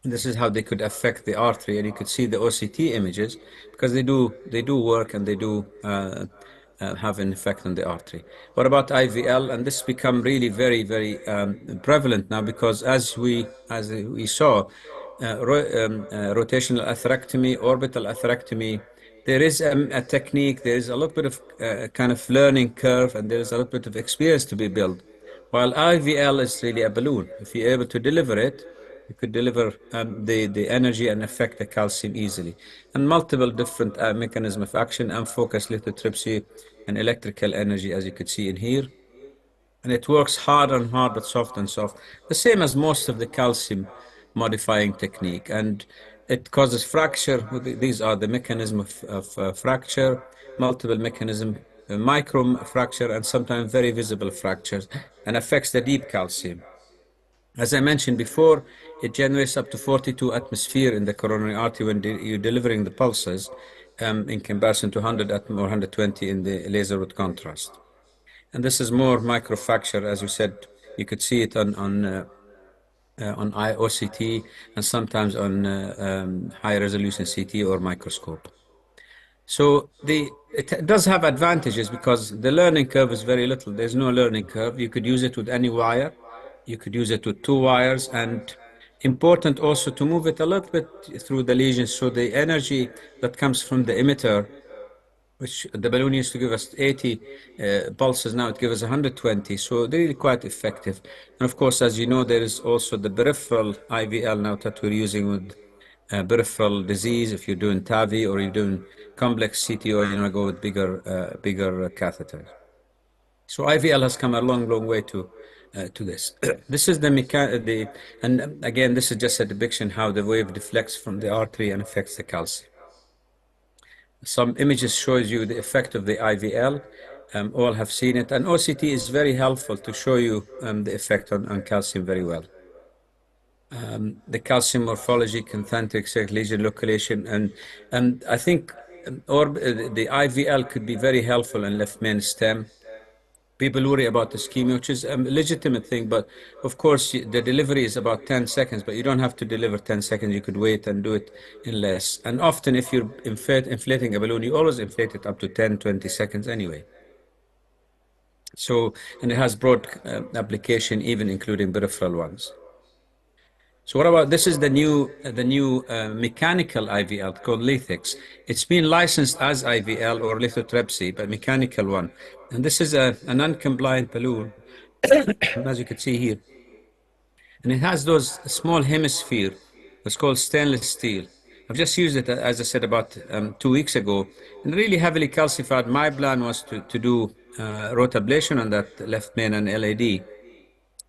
This is how they could affect the artery, and you could see the OCT images because they do work and they do have an effect on the artery. What about IVL? And this become really very, very prevalent now because as we saw, rotational atherectomy, orbital atherectomy, there is a technique, there is a little bit of kind of learning curve, and there is a little bit of experience to be built. While IVL is really a balloon. If you're able to deliver it, you could deliver the energy and affect the calcium easily. And multiple different mechanism of action and focus lithotripsy and electrical energy, as you could see in here. And it works hard and hard, but soft and soft. The same as most of the calcium modifying technique. And it causes fracture. These are the mechanism of fracture, multiple mechanism, micro fracture, and sometimes very visible fractures, and affects the deep calcium. As I mentioned before, it generates up to 42 atmosphere in the coronary artery when you're delivering the pulses in comparison to 100 or 120 in the laser with contrast. And this is more microfracture, as you said. You could see it on OCT and sometimes on high resolution CT or microscope. So it does have advantages because the learning curve is very little. There's no learning curve. You could use it with any wire. You could use it with 2 wires, and important also to move it a little bit through the lesions. So the energy that comes from the emitter, which the balloon used to give us 80 pulses, now it gives us 120. So they're really quite effective. And of course, as you know, there is also the peripheral IVL now that we're using with peripheral disease, if you're doing TAVI, or you're doing complex CTO, you want to go with bigger catheters. So IVL has come a long, long way to this. This is and again, this is just a depiction how the wave deflects from the artery and affects the calcium. Some images shows you the effect of the IVL. All have seen it, and OCT is very helpful to show you the effect on calcium very well. The calcium morphology, concentric circle lesion localization, and I think the IVL could be very helpful in left main stem. People worry about the ischemia, which is a legitimate thing, but of course the delivery is about 10 seconds, but you don't have to deliver 10 seconds. You could wait and do it in less. And often if you're inflating a balloon, you always inflate it up to 10, 20 seconds anyway. So, and it has broad application, even including peripheral ones. So what about, this is the new mechanical IVL called Lithix. It's been licensed as IVL or lithotripsy, but mechanical one. And this is a non-compliant balloon, as you can see here. And it has those small hemisphere. It's called stainless steel. I've just used it, as I said, about 2 weeks ago, and really heavily calcified. My plan was to do rotablation on that left main and LAD.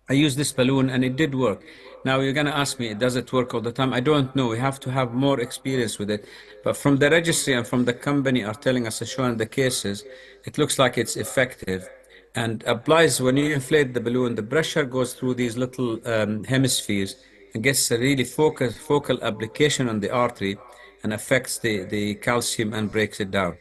I used this balloon and it did work. Now you're going to ask me, does it work all the time? I don't know. We have to have more experience with it. But from the registry and from the company are telling us, showing the cases, it looks like it's effective and applies when you inflate the balloon. The pressure goes through these little hemispheres and gets a really focal application on the artery and affects the calcium and breaks it down.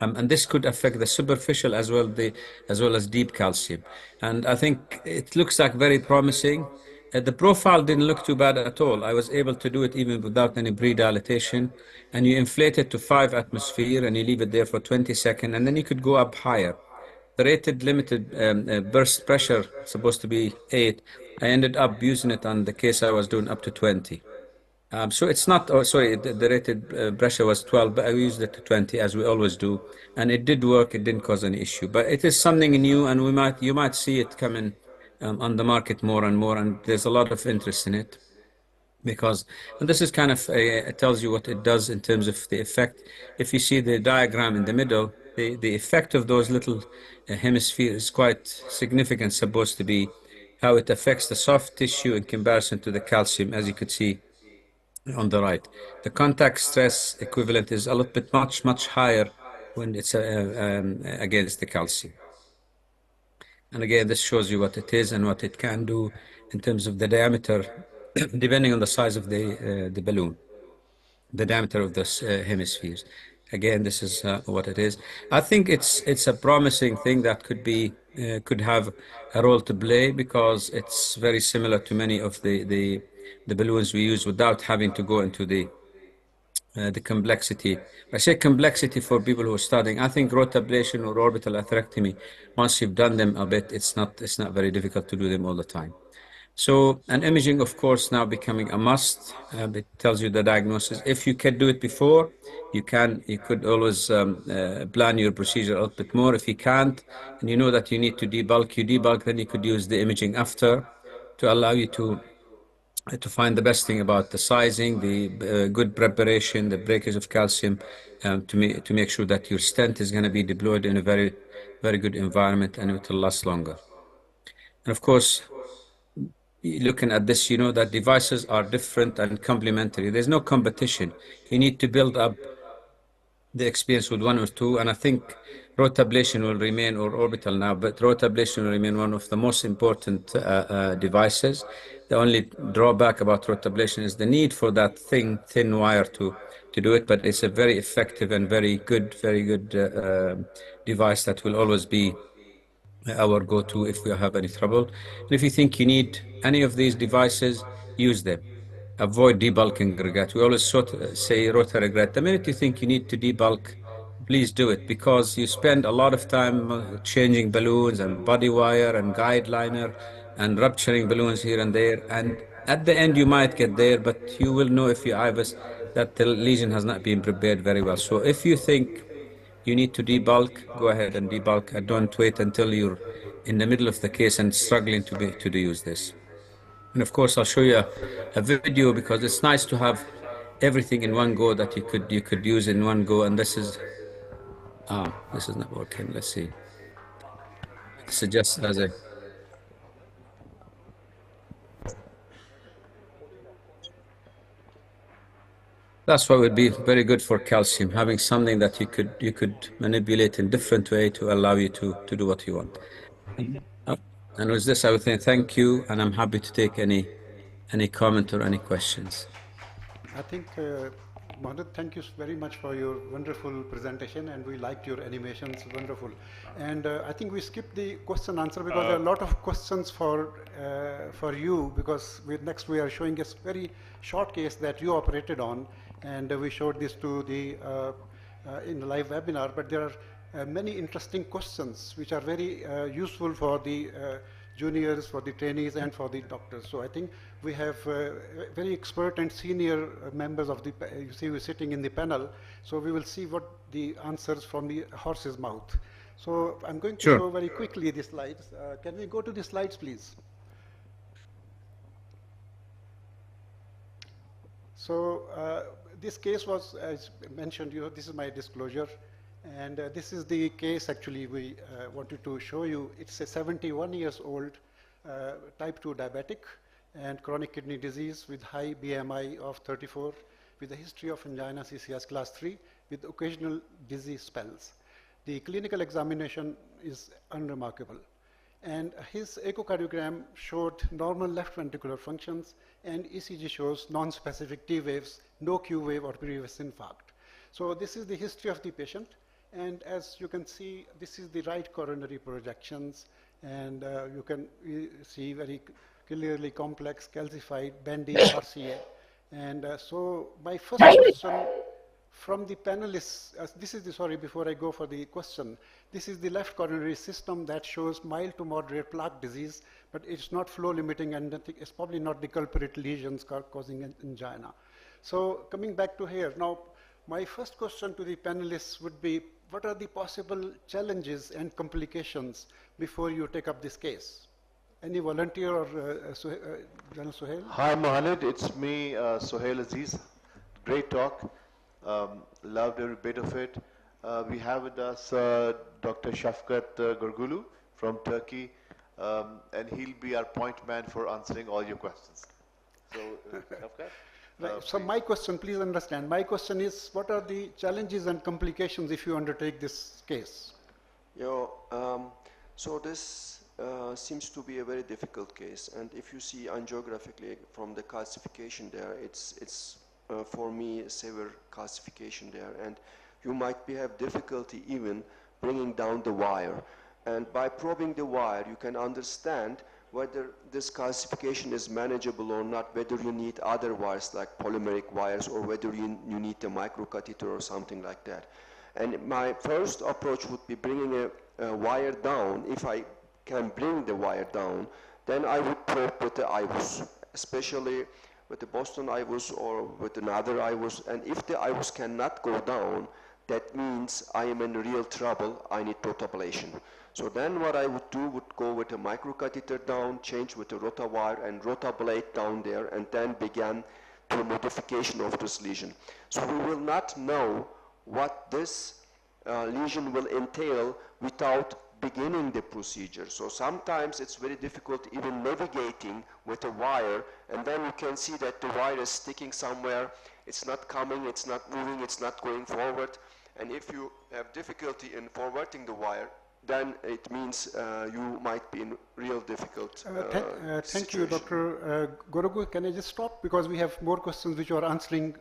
And this could affect the superficial as well as deep calcium. And I think it looks like very promising. The profile didn't look too bad at all. I was able to do it even without any pre-dilatation. And you inflate it to 5 atmosphere and you leave it there for 20 seconds, and then you could go up higher. The rated limited burst pressure supposed to be 8. I ended up using it on the case I was doing up to 20. So it's not, oh, sorry, the rated pressure was 12, but I used it to 20 as we always do. And it did work, it didn't cause any issue. But it is something new, and you might see it coming on the market more and more, and there's a lot of interest in it. And this is kind of, it tells you what it does in terms of the effect. If you see the diagram in the middle, the effect of those little hemispheres is quite significant, supposed to be, how it affects the soft tissue in comparison to the calcium, as you could see on the right. The contact stress equivalent is a little bit much higher when it's against the calcium. And again, this shows you what it is and what it can do in terms of the diameter, depending on the size of the balloon, the diameter of the hemispheres. Again, this is what it is. I think it's a promising thing that could have a role to play, because it's very similar to many of the balloons we use without having to go into the complexity. I say complexity for people who are studying. I think rotablation or orbital atherectomy, once you've done them a bit, it's not very difficult to do them all the time. So, and imaging, of course, now becoming a must. It tells you the diagnosis. If you can do it before, you could always plan your procedure a little bit more. If you can't, and you know that you need to debulk, then you could use the imaging after to allow you to find the best thing about the sizing, the good preparation, the breakage of calcium, to make sure that your stent is going to be deployed in a very, very good environment and it will last longer. And of course, looking at this, you know that devices are different and complementary. There's no competition. You need to build up the experience with one or two, and I think rotablation will remain, or orbital now, but rotablation will remain one of the most important devices. The only drawback about rotablation is the need for that thin wire to do it, but it's a very effective and very good device that will always be our go-to if we have any trouble. And if you think you need any of these devices, use them. Avoid debulking regret. We always say rota regret. The minute you think you need to debulk, please do it, because you spend a lot of time changing balloons and body wire and guide liner and rupturing balloons here and there. And at the end, you might get there, but you will know if you IVUS that the lesion has not been prepared very well. So if you think you need to debulk, go ahead and debulk, and don't wait until you're in the middle of the case and struggling to use this. And of course, I'll show you a video, because it's nice to have everything in one go that you could use in one go. And this is not working. Let's see. This is just as a that's what would be very good for calcium, having something that you could manipulate in different way to allow you to do what you want. And with this, I would say thank you, and I'm happy to take any comment or any questions. I think, Mohammed, thank you very much for your wonderful presentation, and we liked your animations, wonderful. And I think we skipped the question answer because there are a lot of questions for you, because next we are showing a very short case that you operated on, and we showed this to the in the live webinar, but there are many interesting questions which are very useful for the juniors, for the trainees, and for the doctors. So I think we have very expert and senior members of the, you see we're sitting in the panel, so we will see what the answers from the horse's mouth. So I'm going to show very quickly the slides. Can we go to the slides, please? So this case was, as mentioned, this is my disclosure. And this is the case actually we wanted to show you. It's a 71 years old type 2 diabetic and chronic kidney disease with high BMI of 34 with a history of angina CCS class 3 with occasional dizzy spells. The clinical examination is unremarkable. And his echocardiogram showed normal left ventricular functions, and ECG shows non-specific T waves, no Q wave or previous infarct. So this is the history of the patient. And as you can see, this is the right coronary projections, and you can see very clearly complex, calcified, bendy RCA. And so my first question from the panelists, this is the, sorry, before I go for the question, this is the left coronary system that shows mild to moderate plaque disease, but it's not flow limiting, and it's probably not the culprit lesions causing angina. So coming back to here, now my first question to the panelists would be, what are the possible challenges and complications before you take up this case? Any volunteer or General Suhail? Hi, Mohammed. It's me, Suhail Aziz. Great talk. Loved every bit of it. We have with us Dr. Shafkat Gurgulu from Turkey, and he'll be our point man for answering all your questions. So, Shafkat? Right. So my question, please understand, my question is, what are the challenges and complications if you undertake this case? So this seems to be a very difficult case, and if you see angiographically from the calcification there, it's for me a severe calcification there, and you might have difficulty even bringing down the wire. And by probing the wire, you can understand whether this calcification is manageable or not, whether you need other wires like polymeric wires, or whether you need a microcatheter or something like that. And my first approach would be bringing a wire down. If I can bring the wire down, then I would probe with the IVUS, especially with the Boston IVUS or with another IVUS. And if the IVUS cannot go down, that means I am in real trouble. I need rotablation. So then what I would do would go with a microcatheter down, change with a rotawire and rotablate down there, and then begin to modification of this lesion. So we will not know what this lesion will entail without beginning the procedure. So sometimes it's very difficult even navigating with a wire, and then you can see that the wire is sticking somewhere, it's not coming, it's not moving, it's not going forward. And if you have difficulty in forwarding the wire, then it means you might be in real difficult Thank you, Dr. Gorogu. Can I just stop? Because we have more questions which you are answering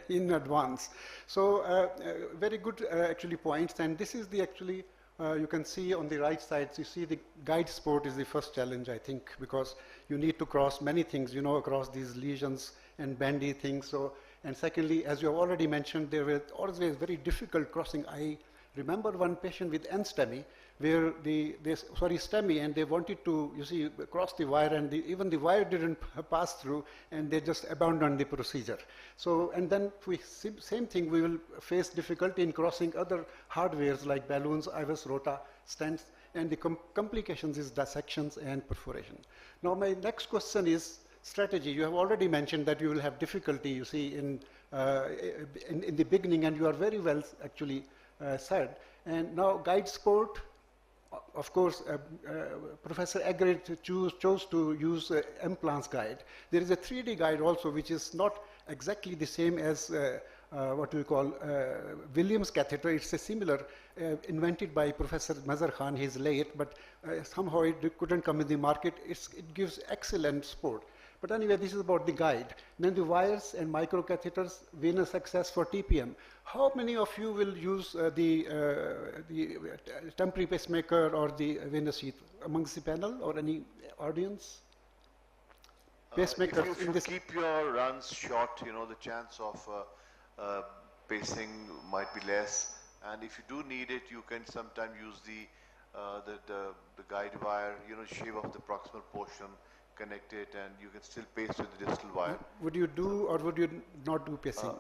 in advance. So very good actually points. And this is the actually, you can see on the right side, you see the guide sport is the first challenge, I think, because you need to cross many things, you know, across these lesions and bendy things. So, and secondly, as you have already mentioned, there were always very difficult crossing. I remember one patient with NSTEMI, where STEMI, and they wanted to, you see, cross the wire, and even the wire didn't pass through, and they just abandoned the procedure. So, and then we same thing, we will face difficulty in crossing other hardwares like balloons, IVUS, rota, stents, and the complications is dissections and perforation. Now, my next question is, strategy. You have already mentioned that you will have difficulty, you see, in the beginning, and you are very well actually said. And now guide sport, of course, Professor Egret chose to use implants guide. There is a 3D guide also, which is not exactly the same as what we call Williams catheter. It's a similar, invented by Professor Mazhar Khan. He's late, but somehow it couldn't come in the market. It gives excellent support. But anyway, this is about the guide. Then the wires and microcatheters, venous access for TPM. How many of you will use the temporary pacemaker or the venous sheath amongst the panel or any audience? Pacemaker. If you keep your runs short, you know, the chance of pacing might be less. And if you do need it, you can sometimes use the guide wire, you know, shave off the proximal portion, connect it, and you can still pace with the distal wire. Would you do or would you not do pacing?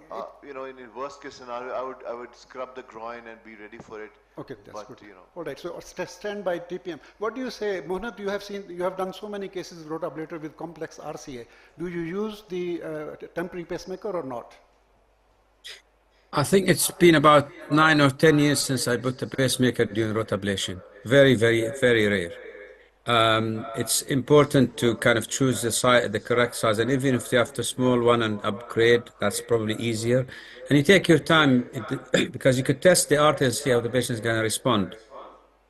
You know, in worst case scenario, I would scrub the groin and be ready for it. Okay, that's but, good. You know. All right, so stand by TPM. What do you say, Mohanat? You have done so many cases of rotablator with complex RCA. Do you use the temporary pacemaker or not? I think it's been about 9 or 10 years since I put a pacemaker during rotablation. Very, very, very rare. It's important to kind of choose the correct size, and even if you have the small one and upgrade, that's probably easier. And you take your time because you could test the artery and see how the patient is going to respond.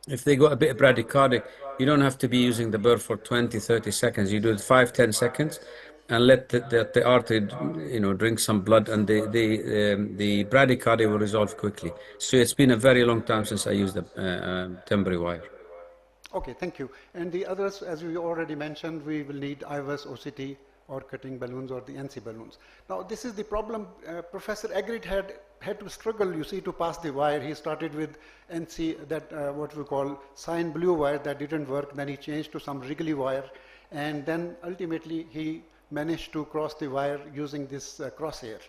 If they go a bit bradycardic, you don't have to be using the burr for 20, 30 seconds. You do it 5, 10 seconds and let the artery, you know, drink some blood, and the bradycardia will resolve quickly. So it's been a very long time since I used the temporary wire. Okay, thank you. And the others, as we already mentioned, we will need IVUS, OCT, or cutting balloons, or the NC balloons. Now, this is the problem. Professor Egret had to struggle, you see, to pass the wire. He started with NC, that what we call cyan blue wire, that didn't work. Then he changed to some Wrigley wire, and then ultimately he managed to cross the wire using this crosshair.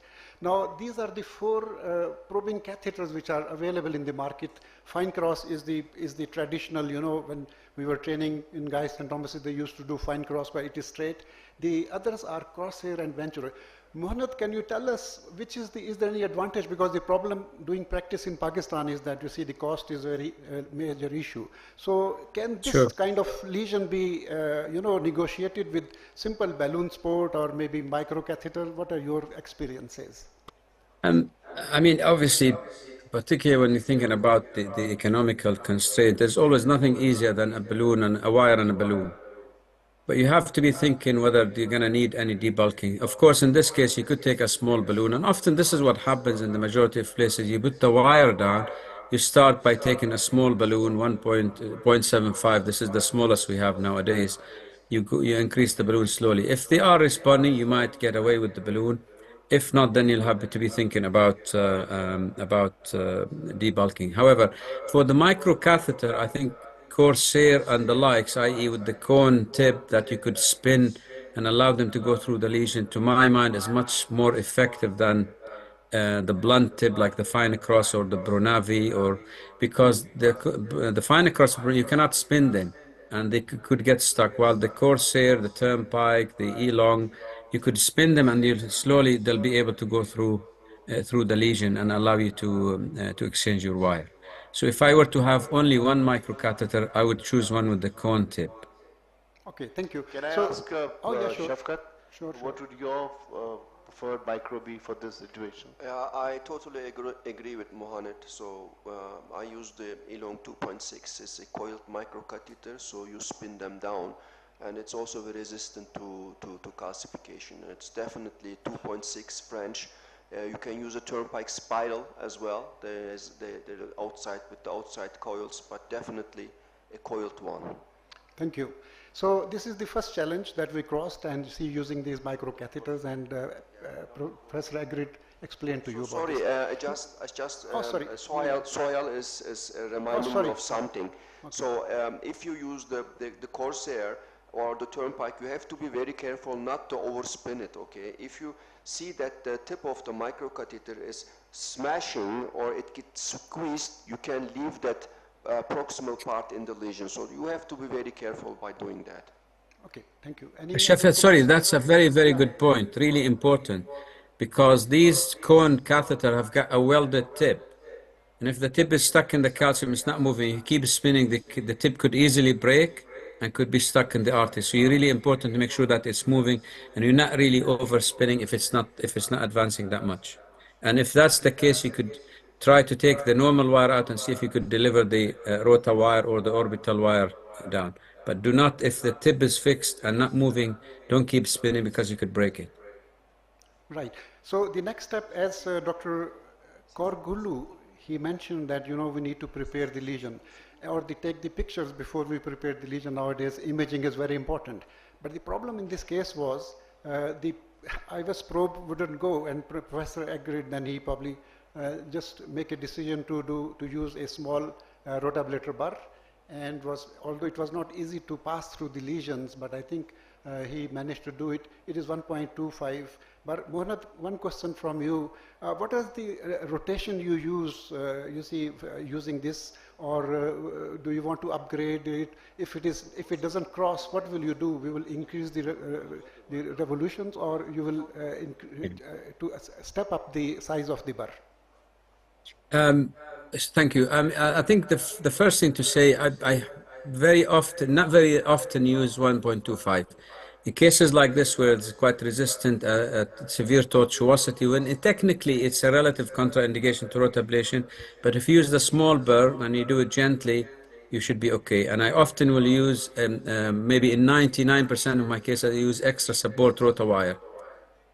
Now, these are the 4 probing catheters which are available in the market. Fine cross is the traditional, you know, when we were training in Guy's and Thomas, they used to do fine cross, but it is straight. The others are crosshair and Ventura. Mohanat, can you tell us which is there any advantage? Because the problem doing practice in Pakistan is that, you see, the cost is a very major issue. So can this kind of lesion be, you know, negotiated with simple balloon sport or maybe microcatheter? What are your experiences? I mean, obviously, particularly when you're thinking about the economical constraint, there's always nothing easier than a balloon and a wire and a balloon. But you have to be thinking whether you're going to need any debulking. Of course, in this case, you could take a small balloon. And often this is what happens in the majority of places. You put the wire down. You start by taking a small balloon, 1.75. This is the smallest we have nowadays. You increase the balloon slowly. If they are responding, you might get away with the balloon. If not, then you'll have to be thinking about debulking. However, for the microcatheter, I think Corsair and the likes, i.e. with the cone tip that you could spin and allow them to go through the lesion, to my mind, is much more effective than the blunt tip like the fine cross or the Brunavi, or because the fine cross, you cannot spin them and they could get stuck, while the Corsair, the Turnpike, the Elong, you could spin them and they'll be able to go through the lesion and allow you to exchange your wire. So if I were to have only one microcatheter, I would choose one with the cone tip. Okay, thank you. Can I ask sure. Shafkat, Sure. What would your preferred micro be for this situation? I totally agree with Mohanat. So I use the Elong 2.6. It's a coiled microcatheter, so you spin them down, and it's also very resistant to calcification. It's definitely 2.6 French. You can use a Turnpike spiral as well. There's the outside with the outside coils, but definitely a coiled one. Thank you. So this is the first challenge that we crossed, and see using these microcatheters, and Professor Egret explained to you about this. Soil is reminding me of something. Okay. So if you use the Corsair or the Turnpike, you have to be very careful not to overspin it, okay? If you see that the tip of the microcatheter is smashing or it gets squeezed, you can leave that proximal part in the lesion. So you have to be very careful by doing that. Okay, thank you. Any other Sheffield, sorry, comments? that's a very, very good point, really important, because these cone catheter have got a welded tip. And if the tip is stuck in the calcium, it's not moving, you keep spinning, the tip could easily break and could be stuck in the artery. So you're really important to make sure that it's moving and you're not really overspinning if it's not advancing that much. And if that's the case, you could try to take the normal wire out and see if you could deliver the rota wire or the orbital wire down. But do not, if the tip is fixed and not moving, don't keep spinning because you could break it. Right. So the next step, as Dr. Korgulu, he mentioned that, we need to prepare the lesion or take the pictures before we prepare the lesion. Nowadays, imaging is very important. But the problem in this case was the IVUS probe wouldn't go, and Professor agreed. Then he probably just make a decision to use a small rotablator bar, and although it was not easy to pass through the lesions, but I think he managed to do it. It is 1.25. But Mohanad, one question from you. What is the rotation you use, using this, or do you want to upgrade it? If it doesn't cross, what will you do? We will increase the revolutions, or you will step up the size of the bar? Thank you. I think the first thing to say, I very often, not very often, use 1.25. In cases like this where it's quite resistant, severe tortuosity, technically it's a relative contraindication to rotablation, but if you use the small burr and you do it gently, you should be okay. And I often will use, maybe in 99% of my cases, I use extra support rota wire.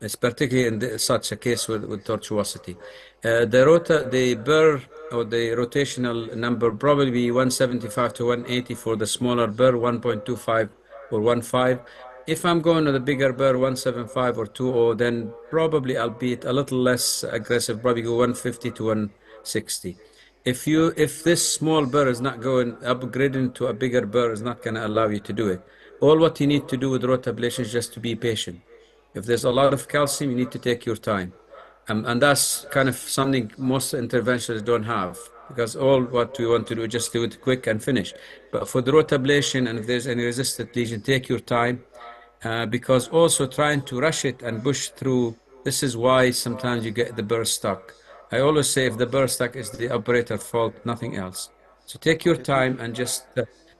It's particularly in such a case with tortuosity. The burr or the rotational number probably be 175 to 180 for the smaller burr, 1.25 or 1.5. If I'm going to the bigger burr, 175 or 2.0, then probably I'll be a little less aggressive, probably go 150 to 160. If this small burr is not upgrading to a bigger burr is not going to allow you to do it. All what you need to do with rotablation is just to be patient. If there's a lot of calcium, you need to take your time. And that's kind of something most interventionalists don't have, because all what we want to do is just do it quick and finish. But for the rotablation, and if there's any resistant lesion, take your time, because also trying to rush it and push through, this is why sometimes you get the burr stuck. I always say if the burr stuck is the operator fault, nothing else. So take your time and just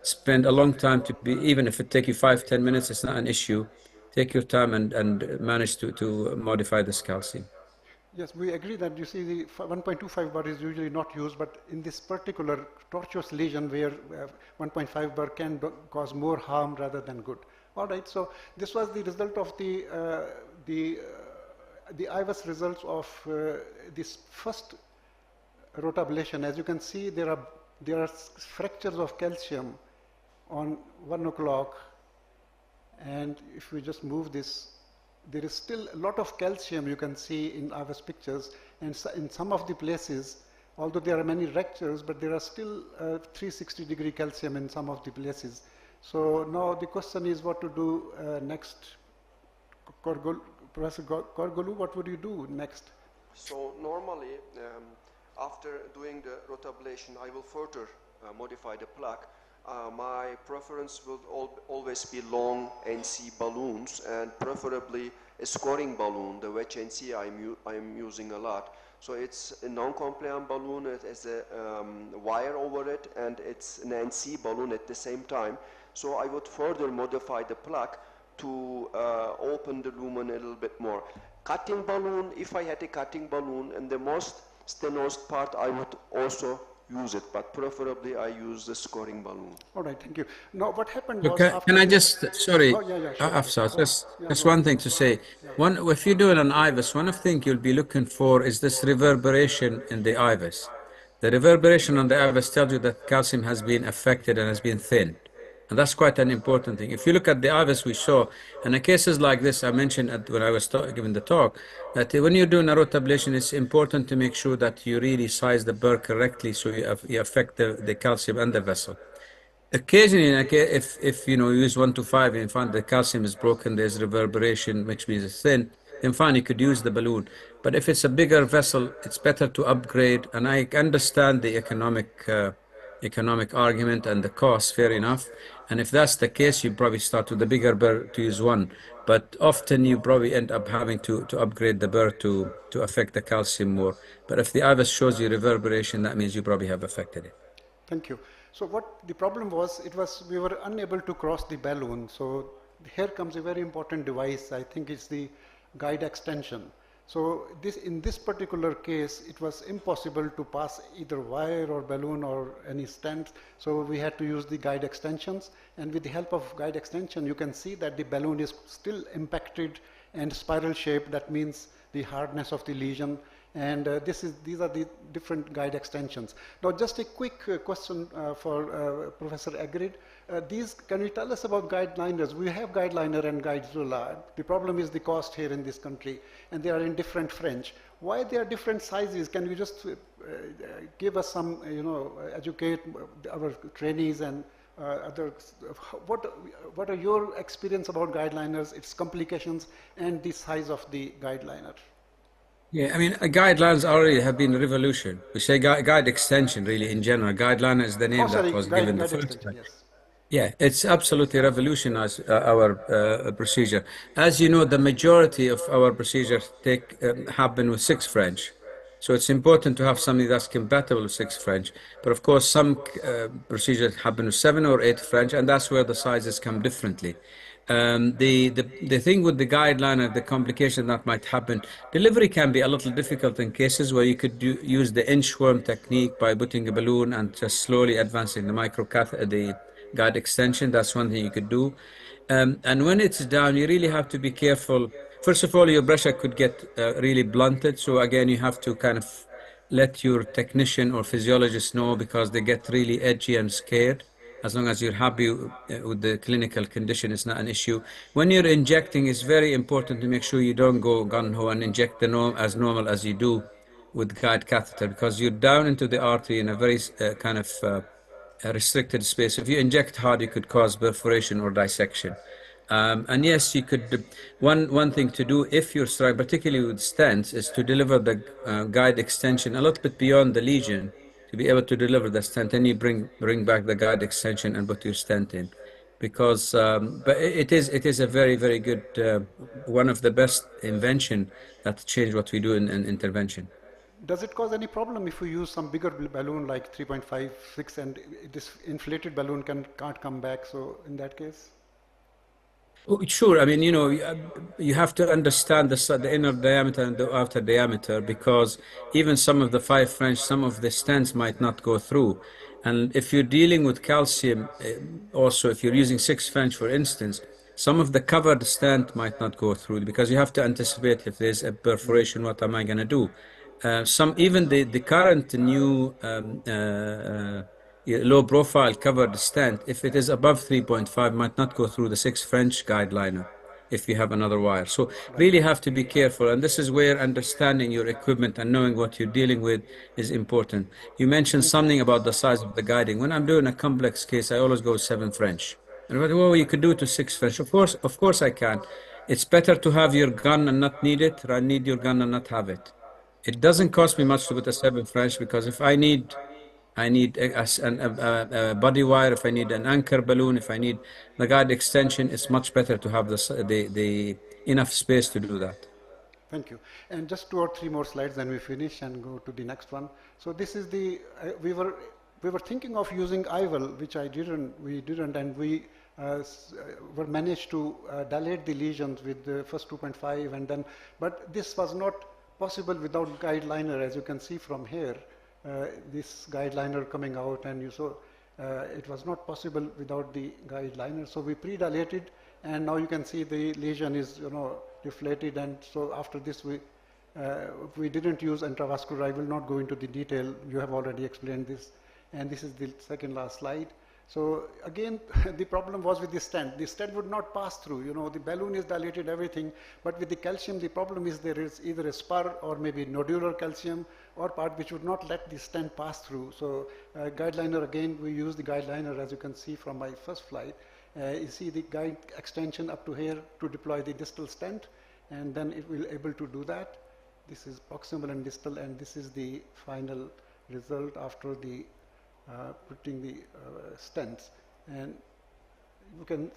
spend a long time even if it takes you 5-10 minutes, it's not an issue. Take your time and manage to modify this calcium. Yes, we agree that the 1.25 bar is usually not used, but in this particular tortuous lesion where 1.5 bar can cause more harm rather than good. All right, so this was the result of the IVUS results of this first rotablation. As you can see, there are fractures of calcium on 1 o'clock, and if we just move this, there is still a lot of calcium you can see in IVUS pictures, and in some of the places, although there are many ruptures, but there are still 360-degree calcium in some of the places. So now the question is what to do next. Professor Korgolu, what would you do next? So normally, after doing the rotablation, I will further modify the plaque. My preference will always be long NC balloons, and preferably a scoring balloon. The wedge NC I'm using a lot. So it's a non-compliant balloon. It has a wire over it, and it's an NC balloon at the same time. So I would further modify the plaque to open the lumen a little bit more. Cutting balloon, if I had a cutting balloon, and the most stenosed part, I would also use it, but preferably I use the scoring balloon. All right, thank you. Now, what happened Look, was can I just, sorry, oh, yeah, sure. Afsar, Yeah, just go one on. thing to say. If you're doing an IVUS, one of the things you'll be looking for is this reverberation in the IVUS. The reverberation on the IVUS tells you that calcium has been affected and has been thinned. And that's quite an important thing. If you look at the IVUS we saw, and in cases like this, I mentioned when I was giving the talk, that when you're doing a rotablation, it's important to make sure that you really size the burr correctly so you affect the calcium and the vessel. Occasionally, if you use 1 to 5 and find the calcium is broken, there's reverberation, which means it's thin, then fine, you could use the balloon. But if it's a bigger vessel, it's better to upgrade. And I understand the economic argument and the cost, fair enough. And if that's the case, you probably start with the bigger burr to use one. But often you probably end up having to upgrade the burr to affect the calcium more. But if the IVUS shows you reverberation, that means you probably have affected it. Thank you. So what the problem was, we were unable to cross the balloon. So here comes a very important device. I think it's the guide extension. So in this particular case, it was impossible to pass either wire or balloon or any stent. So we had to use the guide extensions. And with the help of guide extension, you can see that the balloon is still impacted and spiral shaped. That means the hardness of the lesion. And these are the different guide extensions. Now, just a quick question for Professor Agrid. Can you tell us about guideliners? We have guideliner and guidezilla. The problem is the cost here in this country, and they are in different French. Why they are different sizes? Can you just give us some, educate our trainees and others? What are your experience about guideliners, its complications, and the size of the guideliner? Yeah, I mean, guidelines already have been a revolution. We say guide extension, really, in general. Guideline is the name that was given the first time. Yes. Yeah, it's absolutely revolutionized our procedure. As you know, the majority of our procedures happen with 6 French. So it's important to have something that's compatible with 6 French. But of course, some procedures happen with 7 or 8 French, and that's where the sizes come differently. The thing with the guideline, the complication that might happen, delivery can be a little difficult in cases where you could use the inchworm technique by putting a balloon and just slowly advancing the guide extension. That's one thing you could do. And when it's down, you really have to be careful. First of all, your pressure could get really blunted. So again, you have to kind of let your technician or physiologist know, because they get really edgy and scared. As long as you're happy with the clinical condition, it's not an issue. When you're injecting, it's very important to make sure you don't go gung-ho and inject as normal as you do with guide catheter, because you're down into the artery in a very kind of a restricted space. If you inject hard, you could cause perforation or dissection. And yes, you could. One thing to do if you're struggling, particularly with stents, is to deliver the guide extension a little bit beyond the lesion to be able to deliver the stent. Then you bring back the guide extension and put your stent in, because but it is a very, very good one of the best invention that changed what we do in intervention. Does it cause any problem if we use some bigger balloon like 3.5, 6, and this inflated balloon can't come back? So in that case? Oh, sure. I mean, you have to understand the inner diameter and the outer diameter, because even some of the 5 French, some of the stents might not go through. And if you're dealing with calcium, also if you're using 6 French, for instance, some of the covered stent might not go through, because you have to anticipate if there's a perforation, what am I going to do? Even the current new low profile covered stent, if it is above 3.5, might not go through the 6 French guideliner if you have another wire. So really have to be careful. And this is where understanding your equipment and knowing what you're dealing with is important. You mentioned something about the size of the guiding. When I'm doing a complex case, I always go 7 French. And well, you could do it to 6 French. Of course I can. It's better to have your gun and not need it, or I need your gun and not have it. It doesn't cost me much to put a 7 French, because if I need a body wire, if I need an anchor balloon, if I need the guide extension, it's much better to have the enough space to do that. Thank you. And just 2 or 3 more slides, then we finish and go to the next one. So this is we were thinking of using IVUL, which we didn't, and we were managed to dilate the lesions with the first 2.5, and then, but this was not possible without guide liner, as you can see from here. This guide liner coming out, and you saw it was not possible without the guide liner. So we pre-dilated, and now you can see the lesion is deflated. And so after this, we didn't use intravascular. I will not go into the detail. You have already explained this, and this is the second last slide. So again, the problem was with the stent. The stent would not pass through. The balloon is dilated, everything, but with the calcium, the problem is there is either a spur or maybe nodular calcium or part which would not let the stent pass through. So guide liner, again, we use the guide liner, as you can see from my first slide. You see the guide extension up to here to deploy the distal stent, and then it will able to do that. This is proximal and distal, and this is the final result after the putting the stents. And you can,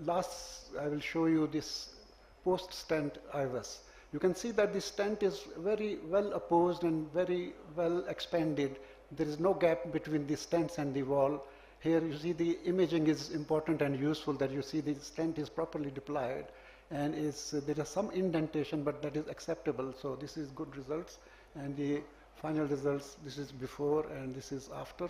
last I will show you this post-stent IVUS. You can see that the stent is very well opposed and very well expanded. There is no gap between the stents and the wall. Here you see the imaging is important and useful, that you see the stent is properly deployed, and there is some indentation, but that is acceptable. So this is good results, and the final results, this is before and this is after.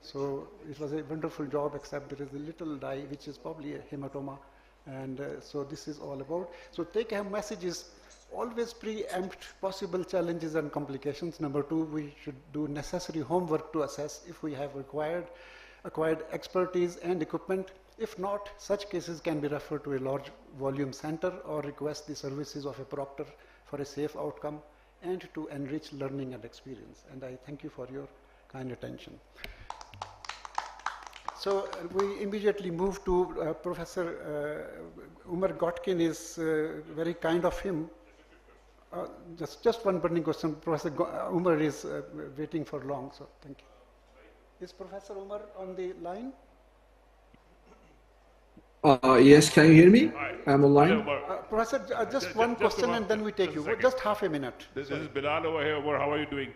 So it was a wonderful job, except there is a little dye which is probably a hematoma, and so this is all about. So take-home message is always preempt possible challenges and complications. Number two, we should do necessary homework to assess if we have acquired expertise and equipment. If not, such cases can be referred to a large volume center or request the services of a proctor for a safe outcome and to enrich learning and experience. And I thank you for your kind attention. So we immediately move to Professor Umar Gotkin. Is very kind of him. Just one burning question. Professor Umar is waiting for long, so thank you. Is Professor Umar on the line? Yes, can you hear me? I'm online. Professor, just one question and then we take you. Just half a minute. This is Bilal over here. Umar, how are you doing?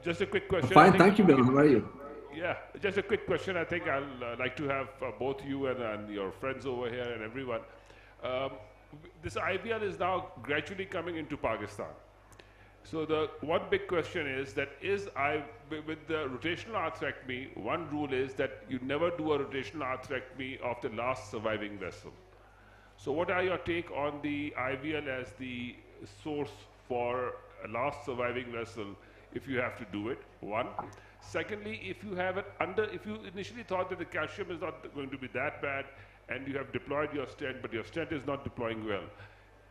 Just a quick question. Fine, thank you, Bilal. How are you? Yeah, just a quick question. I think I'll like to have both you and your friends over here and everyone. This IVL is now gradually coming into Pakistan. So the one big question is that with the rotational arthrectomy, one rule is that you never do a rotational arthrectomy of the last surviving vessel. So what are your take on the IVL as the source for a last surviving vessel if you have to do it? One. Secondly, if you initially thought that the calcium is not going to be that bad and you have deployed your stent, but your stent is not deploying well,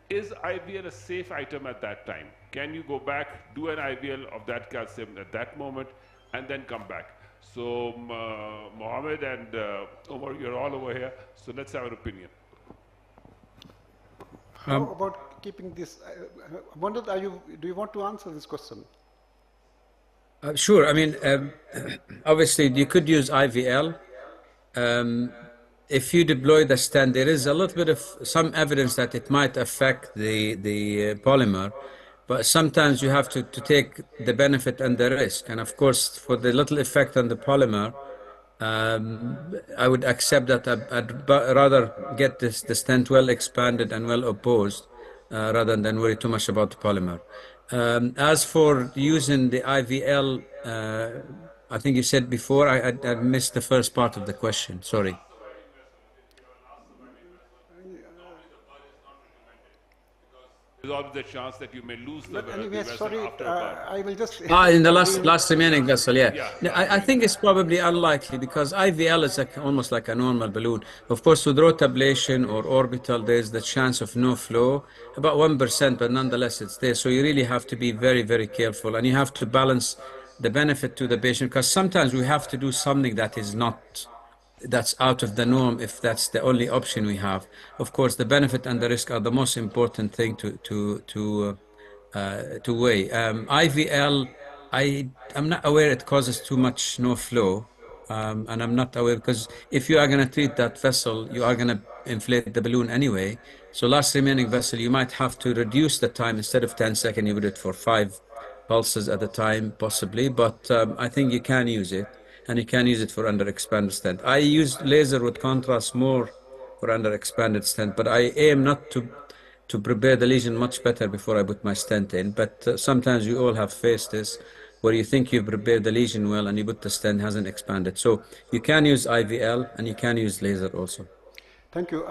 is IVL a safe item at that time? Can you go back, do an IVL of that calcium at that moment, and then come back? So Mohammed and Omar, you're all over here, so let's have an opinion. How about keeping this? Do you want to answer this question? Sure. I mean, obviously, you could use IVL. If you deploy the stent, there is a little bit of some evidence that it might affect the polymer, but sometimes you have to take the benefit and the risk. And of course, for the little effect on the polymer, I would accept that I'd rather get the stent well expanded and well opposed rather than worry too much about the polymer. As for using the IVL, I think you said before, I missed the first part of the question. Sorry. There's always the chance that you may lose the vessel sorry, after a birth. I will just... in the last remaining vessel, yeah. I think it's probably unlikely because IVL is almost like a normal balloon. Of course, with rotablation or orbital, there's the chance of no flow, about 1%, but nonetheless it's there. So you really have to be very, very careful, and you have to balance the benefit to the patient, because sometimes we have to do something that's out of the norm if that's the only option we have. Of course, the benefit and the risk are the most important thing to weigh. IVL, I'm not aware it causes too much no flow, and I'm not aware, because if you are going to treat that vessel, you are going to inflate the balloon anyway. So last remaining vessel, you might have to reduce the time. Instead of 10 seconds, you would do it for 5 pulses at a time, possibly, but I think you can use it. And you can use it for under-expanded stent. I use laser with contrast more for under-expanded stent, but I aim not to prepare the lesion much better before I put my stent in. But sometimes you all have faced this, where you think you've prepared the lesion well and you put the stent, hasn't expanded. So you can use IVL and you can use laser also. Thank you.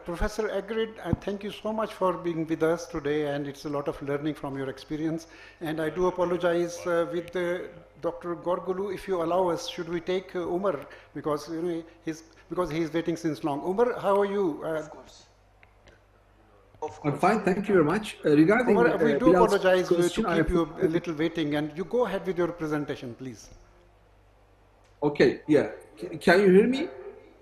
Professor Agrid, thank you so much for being with us today, and it's a lot of learning from your experience. And I do apologize with Dr. Gorgulu, if you allow us, should we take Umar, because he's waiting since long. Umar, how are you? Of course. I'm fine, thank you very much. Regarding Umar, we do Bilal's apologize to question, keep you a little waiting, and you go ahead with your presentation, please. Okay, yeah. Can you hear me?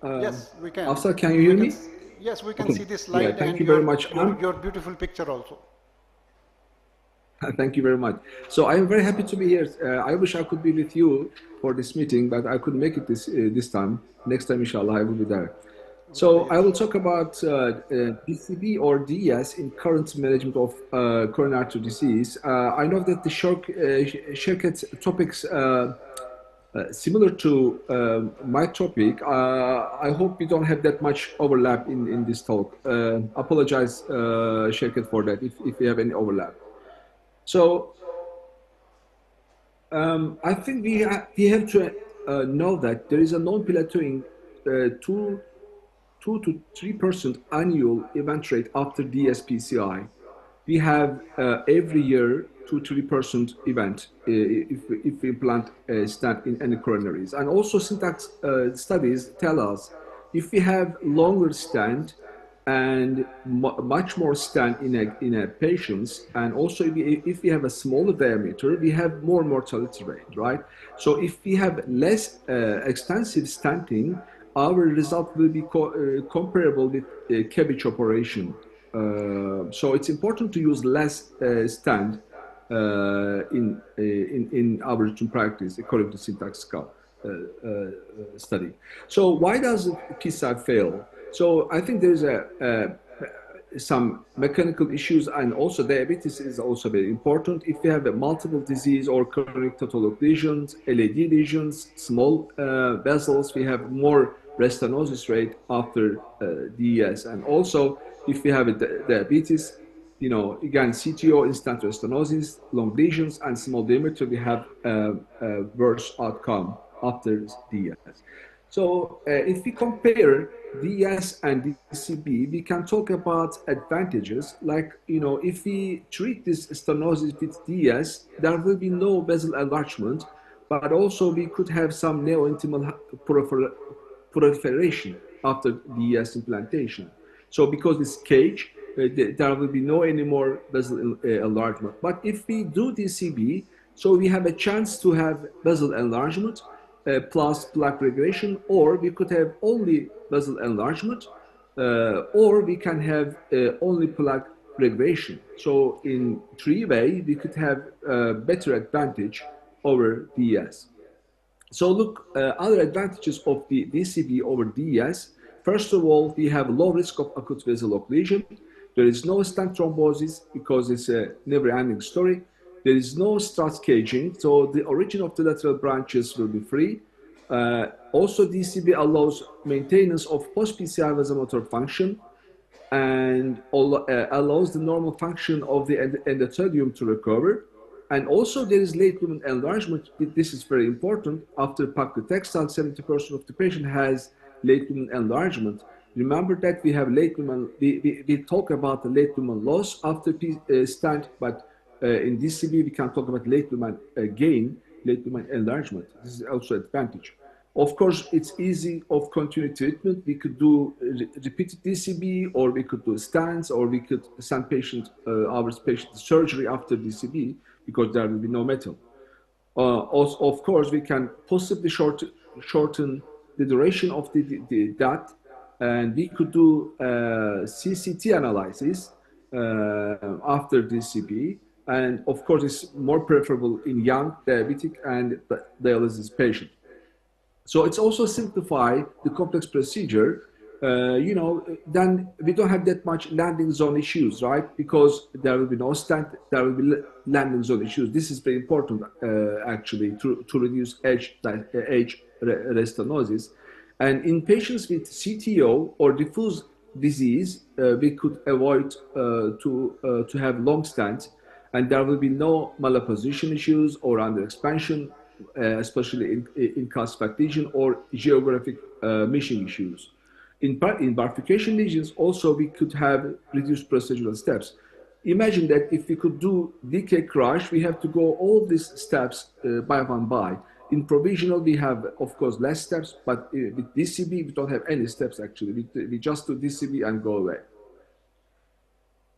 Yes, we can. Afsar, can you hear me? Yes, we can see this slide, thank and you very much. your beautiful picture also. Thank you very much. So I am very happy to be here. I wish I could be with you for this meeting, but I couldn't make it this time. Next time, inshallah, I will be there. So I will talk about DCB or DS in current management of coronary artery disease. I know that the Shirket's topics similar to my topic. I hope we don't have that much overlap in this talk. Apologize, Shirket, for that if we have any overlap. So I think we have to know that there is a non-plateauing 2 to 3% annual event rate after DSPCI. We have every year 2-3% event if we implant a stent in any coronaries. And also syntax studies tell us if we have longer stent and much more stent in a patients, and also if we have a smaller diameter, we have more mortality rate, right? So if we have less extensive stenting, our result will be comparable with CABG operation. So it's important to use less stent in our routine practice according to syntax study. So why does PSI fail? So I think there's some mechanical issues, and also diabetes is also very important. If we have a multiple disease or chronic tautologic lesions, LAD lesions, small vessels, we have more restenosis rate after DES. And also, if we have a diabetes, you know, again, CTO, instant restenosis, long lesions, and small diameter, we have a worse outcome after DES. So if we compare DS and DCB, we can talk about advantages. Like, you know, if we treat this stenosis with DS, there will be no vessel enlargement, but also we could have some neointimal proliferation after DS implantation. So because it's cage, there will be no any more vessel enlargement. But if we do DCB, so we have a chance to have vessel enlargement, plus plaque regression, or we could have only vessel enlargement, or we can have only plaque regression. So in three-way, we could have better advantage over DS. So look, other advantages of the DCB over DS. First of all, we have low risk of acute vessel occlusion. There is no stent thrombosis because it's a never-ending story. There is no strut caging, so the origin of the lateral branches will be free. Also, DCB allows maintenance of post-PCI vasomotor function and allows the normal function of the endothelium to recover. And also, there is late lumen enlargement. This is very important. After paclitaxel, 70% of the patient has late lumen enlargement. Remember that we have late lumen, we talk about the late lumen loss after stent, but in DCB, we can talk about late lumen gain, late lumen enlargement. This is also an advantage. Of course, it's easy of continued treatment. We could do repeated DCB, or we could do stents, or we could send our patient surgery after DCB because there will be no metal. Also, of course, we can possibly shorten the duration of that, and we could do CCT analysis after DCB. And of course, it's more preferable in young diabetic and dialysis patient. So it's also simplify the complex procedure. You know, then we don't have that much landing zone issues, right? Because there will be no stent, there will be landing zone issues. This is very important, actually, to reduce age restenosis. And in patients with CTO or diffuse disease, we could avoid to have long stents, and there will be no malapposition issues or under expansion, especially in calcified lesion or geographic mission issues. In bifurcation lesions, also we could have reduced procedural steps. Imagine that if we could do DK crush, we have to go all these steps by one by. In provisional, we have, of course, less steps, but with DCB, we don't have any steps actually. We just do DCB and go away.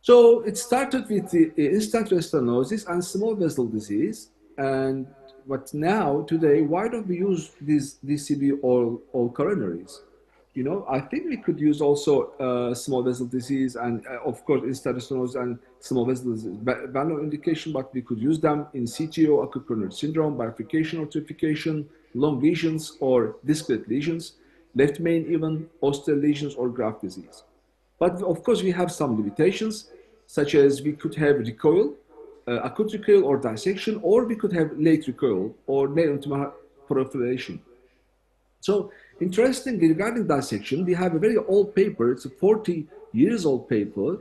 So it started with the instant restenosis and small vessel disease. But now, today, why don't we use these DCB all coronaries? I think we could use also small vessel disease and, of course, stenosis and small vessel disease, value indication, but we could use them in CTO, acute coronary syndrome, bifurcation or trifurcation, long lesions or discrete lesions, left main even, osteal lesions or graft disease. But of course, we have some limitations, such as we could have recoil, acute recoil or dissection, or we could have late recoil or late proliferation. So interestingly, regarding dissection, we have a very old paper. It's a 40 years old paper.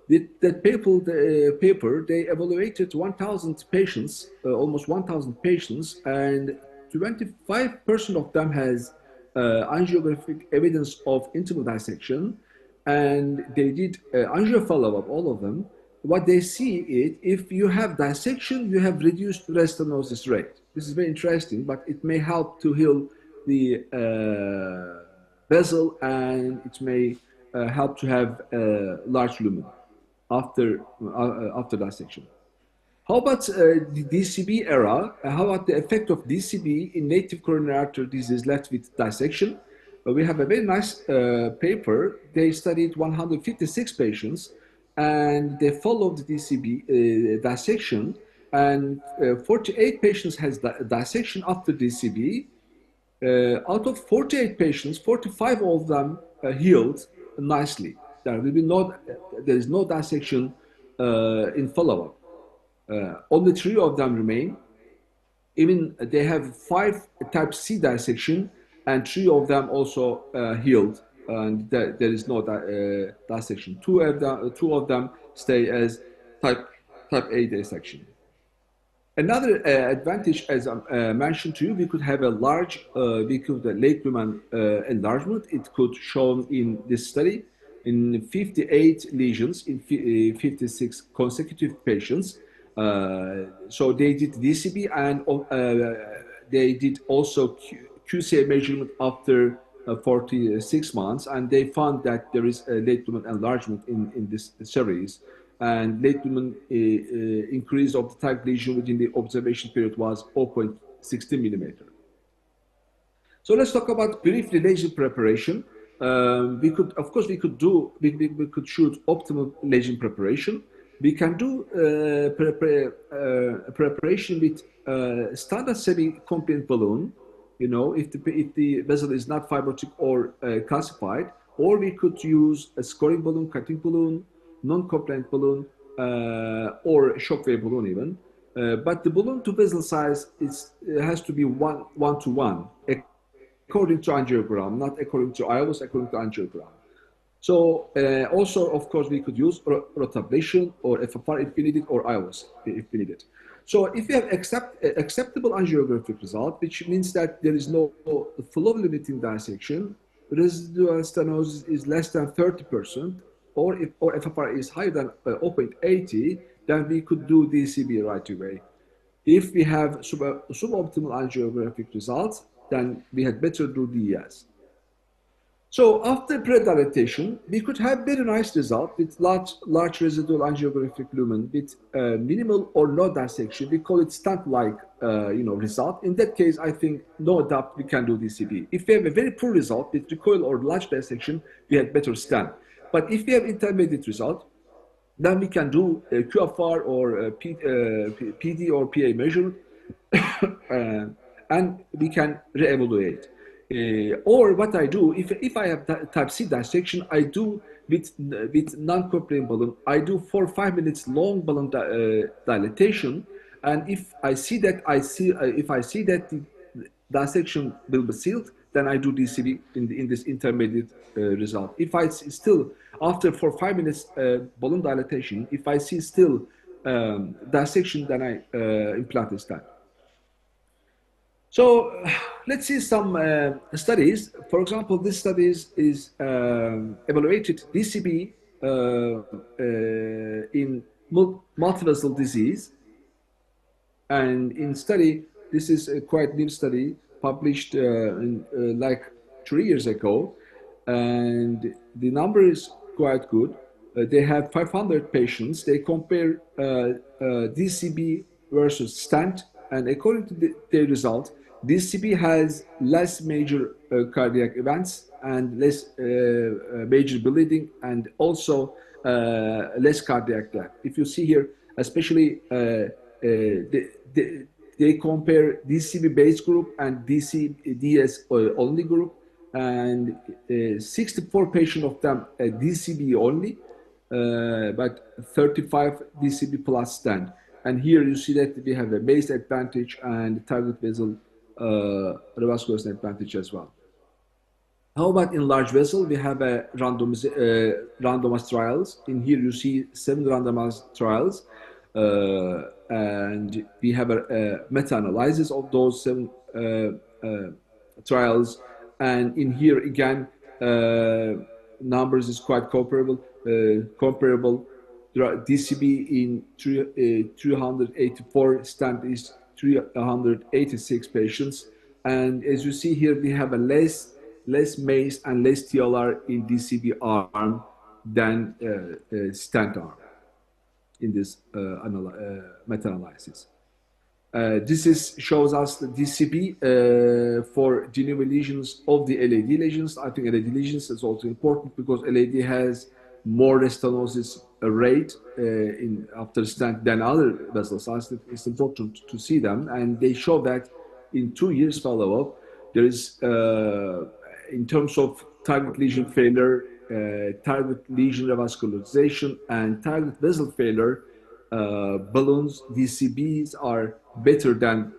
That paper, they evaluated 1,000 patients, almost 1,000 patients, and 25% of them has angiographic evidence of internal dissection, and they did angio follow-up, all of them. What they see is if you have dissection, you have reduced restenosis rate. This is very interesting, but it may help to heal the vessel, and it may help to have large lumen after dissection. How about the DCB era? How about the effect of DCB in native coronary artery disease left with dissection? We have a very nice paper. They studied 156 patients, and they followed the DCB dissection, and 48 patients has dissection after DCB. Out of 48 patients, 45 of them healed nicely. There is no dissection in follow-up. Only 3 of them remain. Even they have 5 type C dissection, and 3 of them also healed, and there is no dissection. 2 of them stay as type A dissection. Another advantage, as I mentioned to you, we could have a large, late lumen enlargement. It could shown in this study in 58 lesions in 56 consecutive patients. So they did DCB, and they did also QCA measurement after 46 months, and they found that there is a late lumen enlargement in this series. And late lumen increase of the target lesion within the observation period was 0.16 millimeter. So let's talk about briefly lesion preparation. We could shoot optimal lesion preparation. We can do preparation with standard semi-compliant balloon, if the vessel is not fibrotic or calcified, or we could use a scoring balloon, cutting balloon, non-compliant balloon, or shockwave balloon even. But the balloon to vessel size has to be one to one, according to angiogram, not according to IOS, according to angiogram. So also, of course, we could use rotablation or FFR if we need it, or IOS if we need it. So if you have acceptable angiographic result, which means that there is no flow limiting dissection, residual stenosis is less than 30%, or FFR is higher than 0.80, then we could do DCB right away. If we have suboptimal angiographic results, then we had better do DES. So after predilatation, we could have very nice result with large residual angiographic lumen with minimal or no dissection. We call it stent-like result. In that case, I think no doubt we can do DCB. If we have a very poor result with recoil or large dissection, we had better stent. But if we have intermediate result, then we can do a QFR or PD or PA measurement, and we can re-evaluate. Or what I do, if I have type C dissection, I do with non-compliant balloon, I do 4 or 5 minutes long balloon dilatation, and if I see that the dissection will be sealed, then I do DCB in this intermediate result. If I still, after 4 or 5 minutes balloon dilatation, if I see still dissection, then I implant this stent. So let's see some studies. For example, this study is evaluated DCB in multivessel disease, and in study, this is a quite new study published like 3 years ago, and the number is quite good. They have 500 patients. They compare DCB versus stent And according to their result, DCB has less major cardiac events and less major bleeding and also less cardiac death. If you see here, especially they compare DCB base group and DS only group, and 64 patients of them DCB only, but 35 DCB plus stand. And here you see that we have a base advantage and target vessel revascularization advantage as well. How about in large vessel? We have a randomized trials. In here you see 7 randomized trials, and we have a meta-analysis of those 7 trials. And in here again, numbers is quite comparable. DCB in 384, stent is 386 patients. And as you see here, we have a less MACE and less TLR in DCB arm than stent arm in this meta-analysis. This shows us the DCB for de novo lesions of the LAD lesions. I think LAD lesions is also important because LAD has more restenosis rate after stent than other vessel sizes. It's important to see them, and they show that in 2 years follow-up, there is, in terms of target lesion failure, target lesion revascularization, and target vessel failure, balloons, DCBs are better than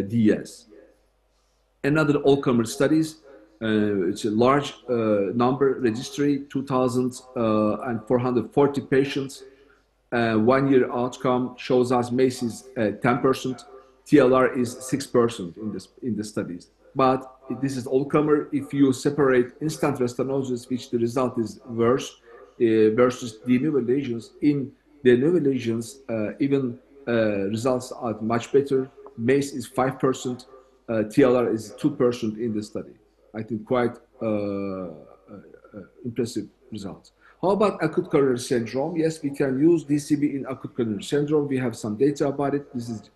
DS. Another all-comer studies, it's a large number registry, 2,440 patients. 1 year outcome shows us MACE is 10%, TLR is 6% in the studies. But this is all-comer. If you separate instant restenosis, which the result is worse, versus de novo lesions, in de novo lesions, even results are much better. MACE is 5%, TLR is 2% in the study. I think quite impressive results. How about acute coronary syndrome? Yes, we can use DCB in acute coronary syndrome. We have some data about it. This is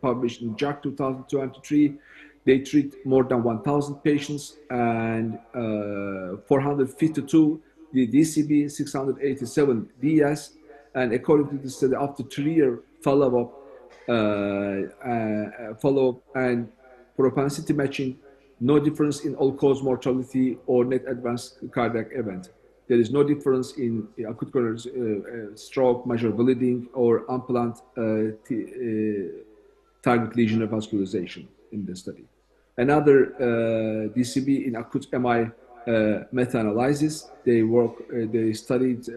published in JACC 2023. They treat more than 1,000 patients and 452 the DCB, 687 DS. And according to the study, after 3-year follow-up and propensity matching, no difference in all-cause mortality or net advanced cardiac event. There is no difference in acute coronary stroke, major bleeding, or unplanned target lesion revascularization in the study. Another DCB in acute MI meta-analysis. They studied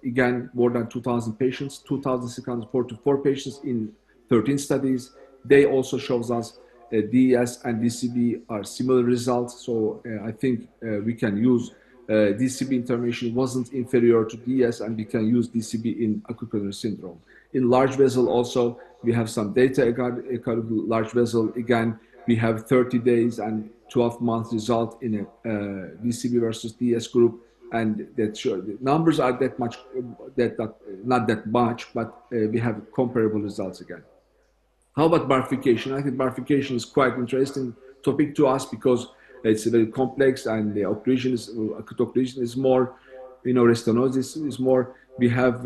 again more than 2,000 patients, 2,644 patients in 13 studies. They also shows us DS and DCB are similar results. So I think we can use DCB intervention wasn't inferior to DS, and we can use DCB in acute coronary syndrome. In large vessel also, we have some data regarding large vessel. Again, we have 30 days and 12-month result in a DCB versus DS group, and that sure the numbers are that much, not that much, but we have comparable results again. How about bifurcation? I think bifurcation is quite interesting topic to us because it's very complex, and the occlusion is acute occlusion is more, restenosis is more. We have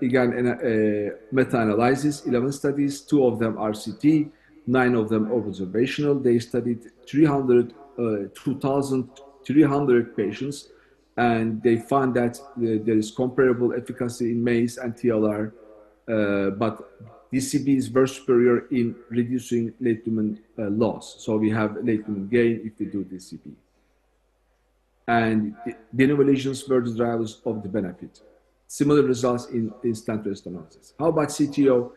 again a meta-analysis, 11 studies, 2 of them are CT, 9 of them observational. They studied 2,300 patients, and they found that there is comparable efficacy in MACE and TLR, but DCB is very superior in reducing late lumen loss. So we have late lumen gain if we do DCB. And de novo lesions were the drivers of the benefit. Similar results in stent restenosis. How about CTO?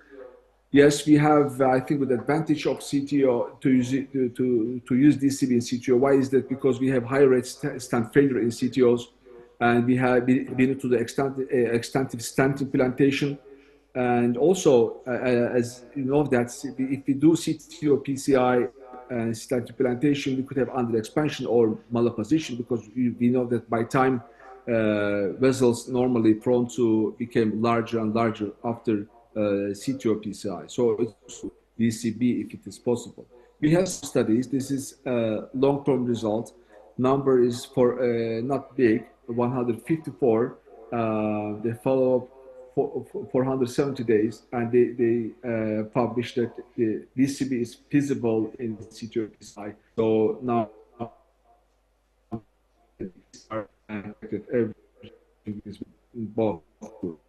Yes, we have, I think, with the advantage of CTO to use DCB in CTO. Why is that? Because we have high rate stent failure in CTOs, and we have been to the extensive stent implantation. And also, as you know, that if we do CTO PCI and stent implantation, we could have under expansion or malposition, because we know that by time vessels normally prone to become larger and larger after CTO PCI. So DCB if it is possible. We have studies. This is a long-term result. Number is for not big, 154. They follow up for 470 days, and they published that the DCB is feasible in CTO. So now everything is in both groups.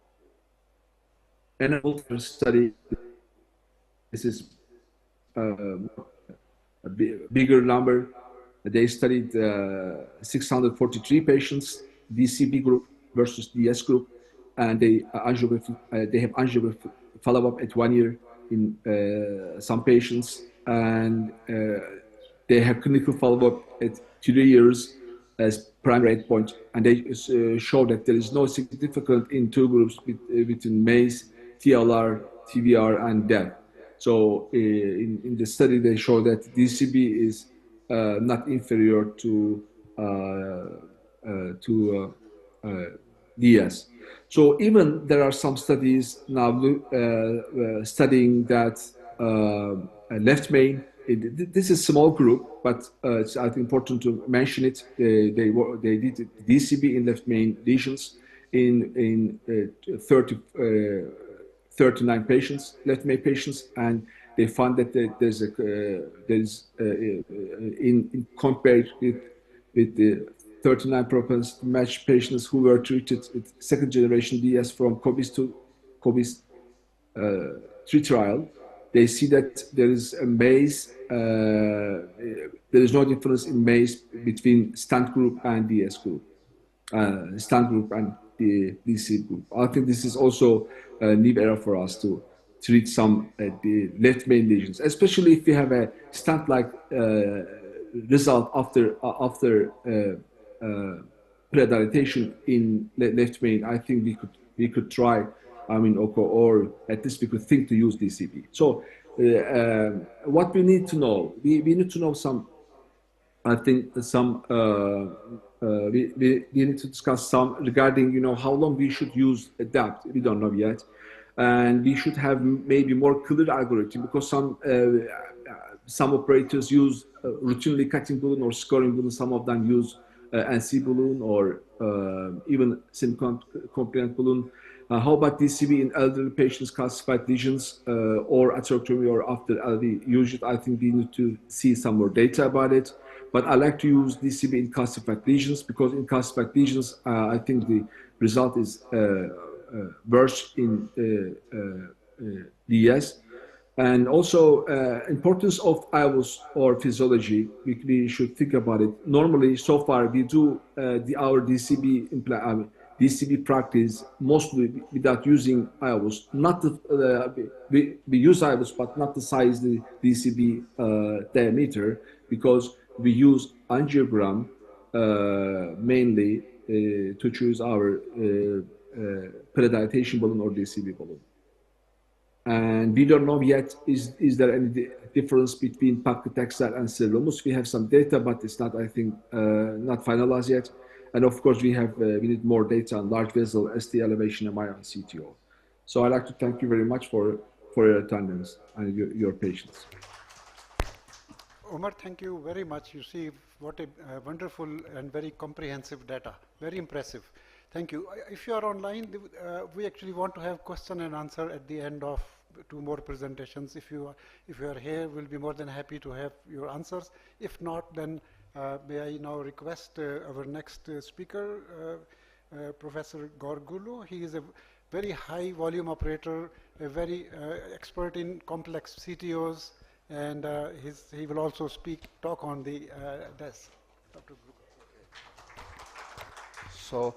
And a study, this is a bigger number. They studied 643 patients, DCB group versus DS group, and they have angiography follow-up at 1 year in some patients, and they have clinical follow-up at 3 years as primary endpoint, and they show that there is no significant in two groups between MACE, TLR, TVR, and death. So in the study, they show that DCB is not inferior to DS. So even there are some studies now studying that left main. This is a small group, but it's I think important to mention it. They did DCB in left main lesions in 39 patients, left main patients, and they found that in compared with the 39 propensity matched patients who were treated with second generation DS from COBIS 3 trial, they see that there is a MACE, there is no difference in MACE between stent group and DS group, stent group and the DC group. I think this is also a new era for us to treat some the left main lesions, especially if we have a stent-like result after predilatation in left main. I think we could try, or at least we could think to use DCB. So what we need to know, we need to know some. I think some we need to discuss some regarding how long we should use ADAPT. We don't know yet, and we should have maybe more clear algorithm, because some operators use routinely cutting balloon or scoring balloon. Some of them use NC balloon or even semi-compliant balloon. How about DCB in elderly patients, calcified lesions, or atherectomy or after LV? Usually, I think we need to see some more data about it. But I like to use DCB in calcified lesions, because in calcified lesions, I think the result is worse in DS. And also, importance of IVUS or physiology, we should think about it. Normally, so far, we do our DCB practice mostly without using IVUS. We use IVUS, but not the size the DCB diameter, because we use angiogram mainly to choose our predilatation balloon or DCB balloon. And we don't know yet, is there any difference between paclitaxel and sirolimus? We have some data, but it's not, I think, not finalized yet. And of course, we need more data on large vessel ST elevation MRI and CTO. So I'd like to thank you very much for your attendance and your patience. Omar, thank you very much. You see what a wonderful and very comprehensive data. Very impressive. Thank you. If you are online, we actually want to have question and answer at the end of 2 more presentations. If you are here, we'll be more than happy to have your answers. If not, then may I now request our next speaker, Professor Gorgulu. He is a very high volume operator, a very expert in complex CTOs, and he will also talk on the desk. Dr. So,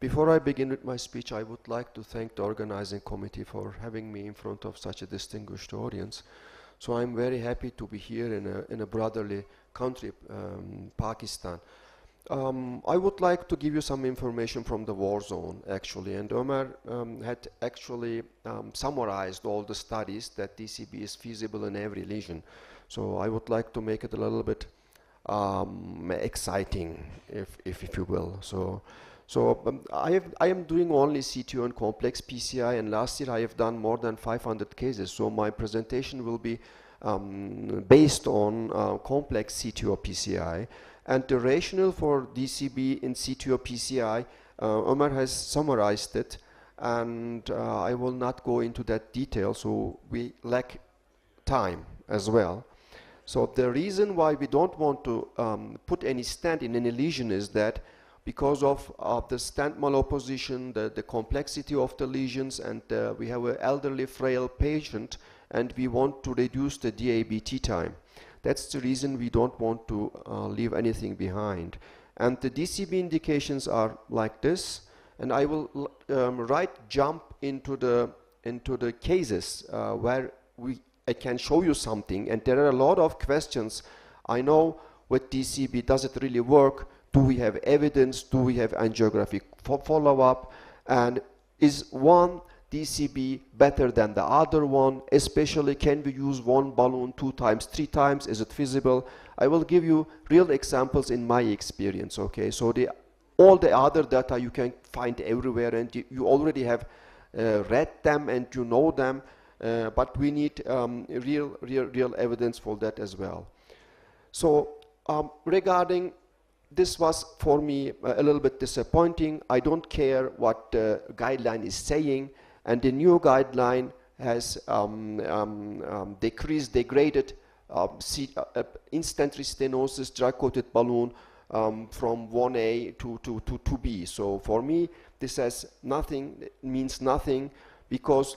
before I begin with my speech, I would like to thank the organizing committee for having me in front of such a distinguished audience. So I'm very happy to be here in a brotherly country, Pakistan. I would like to give you some information from the war zone, actually. And Omar had actually summarized all the studies that DCB is feasible in every lesion. So I would like to make it a little bit exciting, if you will. So I am doing only CTO and complex PCI, and last year I have done more than 500 cases. So my presentation will be based on complex CTO PCI. And the rationale for DCB in CTO PCI, Omar has summarized it, and I will not go into that detail, so we lack time as well. So the reason why we don't want to put any stent in any lesion is that because of the stent malopposition, the complexity of the lesions, and we have an elderly frail patient, and we want to reduce the DABT time. That's the reason we don't want to leave anything behind. And the DCB indications are like this, and I will jump into the cases where I can show you something, and there are a lot of questions. I know with DCB, does it really work? Do we have evidence? Do we have angiographic follow-up? And is one DCB better than the other one? Especially, can we use one balloon 2 times, 3 times? Is it feasible? I will give you real examples in my experience, okay? So all the other data you can find everywhere, and you already have read them and you know them, but we need real evidence for that as well. So regarding this was for me a little bit disappointing. I don't care what the guideline is saying, and the new guideline has degraded instant restenosis drug-coated balloon from 1A to 2B. So for me, this has means nothing, because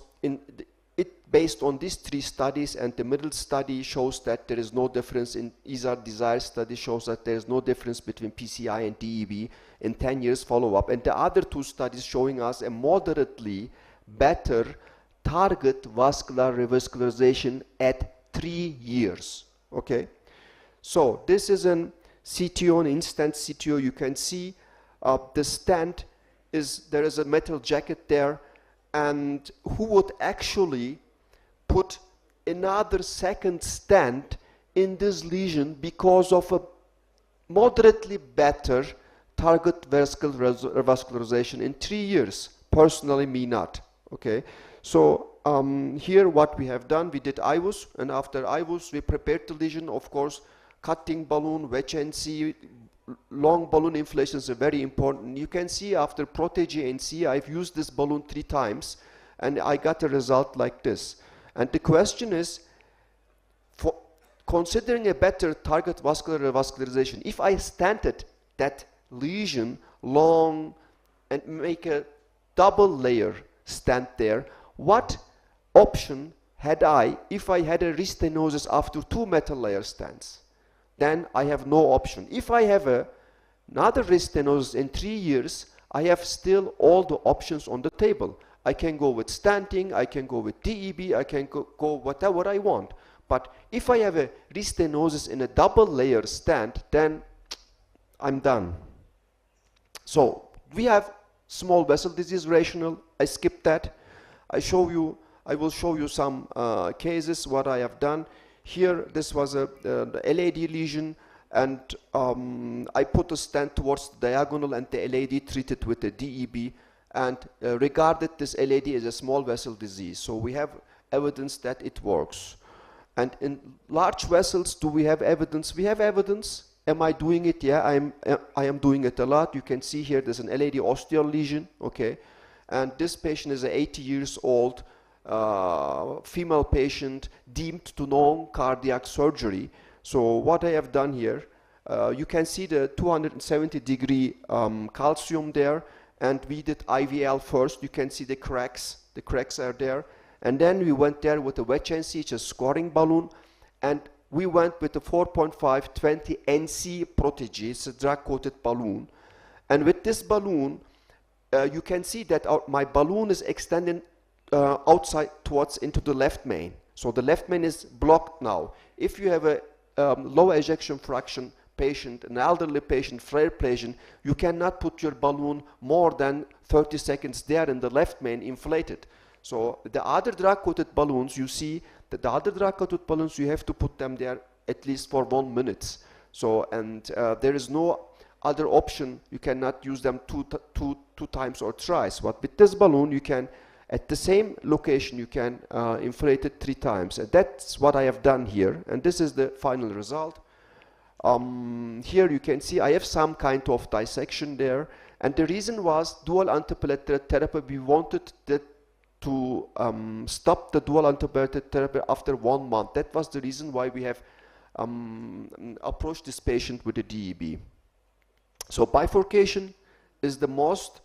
based on these 3 studies, and the middle study shows that there is no difference in ISAR desire study shows that there is no difference between PCI and DEB in 10 years follow-up, and the other 2 studies showing us a moderately better target vascular revascularization at 3 years. Okay, so this is an CTO, an instant CTO. You can see the stent there is a metal jacket there, and who would actually put another second stent in this lesion because of a moderately better target vascular revascularization in 3 years? Personally, me not. Okay, so here what we have done, we did IVUS, and after IVUS we prepared the lesion. Of course, cutting balloon, VHNC, long balloon inflations are very important. You can see after Protege NC, I've used this balloon 3 times, and I got a result like this. And the question is, for considering a better target vascular revascularization, if I stented that lesion long and make a double layer stent there, what option had I if I had a restenosis after 2 metal layer stents? Then I have no option. If I have another restenosis in 3 years, I have still all the options on the table. I can go with stenting, I can go with DEB, I can go whatever I want. But if I have a restenosis in a double layer stent, then I'm done. So we have small vessel disease rationale. I skipped that. I will show you some cases what I have done. Here, this was the LAD lesion, and I put a stent towards the diagonal, and the LAD treated with the DEB, and regarded this LAD as a small vessel disease. So we have evidence that it works. And in large vessels, do we have evidence? We have evidence. Am I doing it? Yeah, I am doing it a lot. You can see here there's an LAD osteal lesion, okay? And this patient is 80 years old, female patient, deemed to non-cardiac surgery. So what I have done here, you can see the 270-degree calcium there, and we did IVL first. You can see the cracks are there. And then we went there with a VHNC, it's a scoring balloon, and we went with the 4.520 NC Protege, it's a drug-coated balloon. And with this balloon, you can see that my balloon is extending outside towards into the left main. So the left main is blocked now. If you have a low ejection fraction patient, an elderly patient, frail patient, you cannot put your balloon more than 30 seconds there in the left main inflated. So the other drug-coated balloons, you see that the other drug-coated balloons, you have to put them there at least for 1 minute. So, and there is no other option, you cannot use them two times or thrice. But with this balloon, you can, at the same location, you can inflate it 3 times. And that's what I have done here. And this is the final result. Here you can see I have some kind of dissection there. And the reason was dual antiplatelet therapy. We wanted to stop the dual antiplatelet therapy after 1 month. That was the reason why we have approached this patient with a DEB. So bifurcation is the most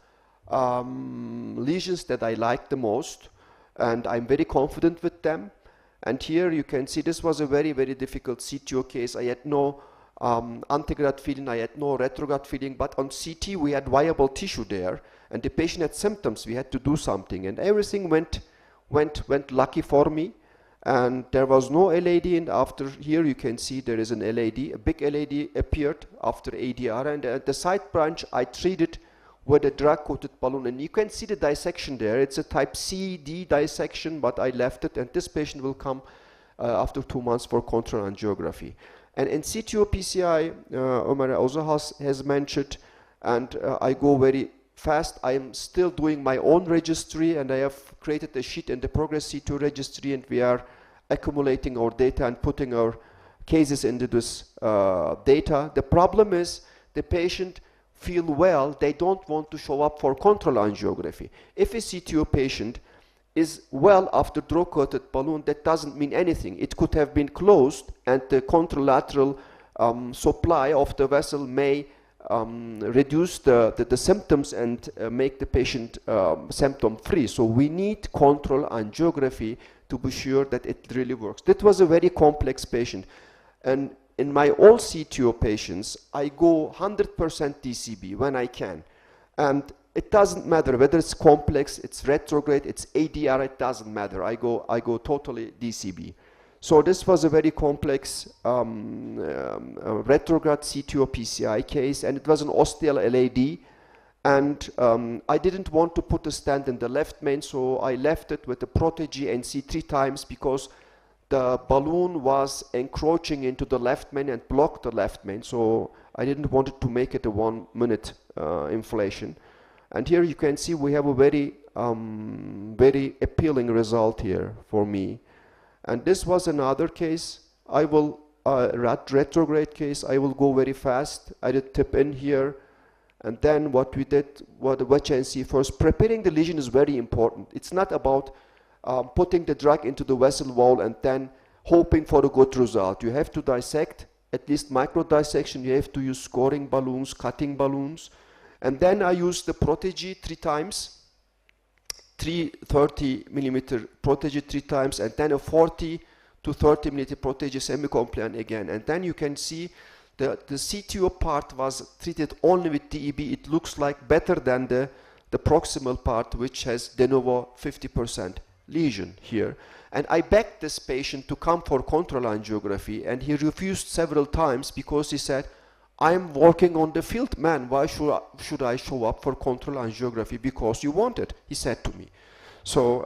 lesions that I like the most, and I'm very confident with them. And here you can see this was a very, very difficult CTO case. I had no antegrade filling, I had no retrograde filling, but on CT we had viable tissue there, and the patient had symptoms. We had to do something, and everything went lucky for me. And there was no LAD, and after here you can see there is an LAD, a big LAD appeared after ADR, and at the side branch I treated with a drug-coated balloon, and you can see the dissection there. It's a type C-D dissection, but I left it, and this patient will come after 2 months for control angiography. And in CTO PCI, Omar also has mentioned, and I go very fast. I am still doing my own registry, and I have created a sheet in the Progress C2 registry, and we are accumulating our data and putting our cases into this data. The problem is the patient feel well, they don't want to show up for control angiography. If a CTO patient is well after drug-coated balloon, that doesn't mean anything. It could have been closed, and the contralateral supply of the vessel may reduce the symptoms and make the patient symptom-free. So we need control angiography to be sure that it really works. That was a very complex patient. And in my all CTO patients, I go 100% DCB when I can. And it doesn't matter whether it's complex, it's retrograde, it's ADR, it doesn't matter. I go totally DCB. So this was a very complex retrograde CTO PCI case, and it was an ostial LAD. And I didn't want to put a stent in the left main, so I left it with the Protege NC 3 times because the balloon was encroaching into the left main and blocked the left main. So I didn't want it to make it a 1 minute inflation. And here you can see we have a very, very appealing result here for me. And this was another case. I will, retrograde case, I will go very fast. I did tip in here. And then what we did, what the WHNC first, preparing the lesion is very important. It's not about putting the drug into the vessel wall and then hoping for a good result. You have to dissect, at least micro dissection. You have to use scoring balloons, cutting balloons. And then I used the Protege 3 times, 30 millimeter Protege 3 times, and then a 40 to 30 millimeter Protege semi-compliant again. And then you can see the CTO part was treated only with DEB. It looks like better than the proximal part, which has de novo 50% lesion here. And I begged this patient to come for control angiography, and he refused several times because he said, I'm working on the field, man. Why should I show up for control angiography? Because you want it, he said to me. So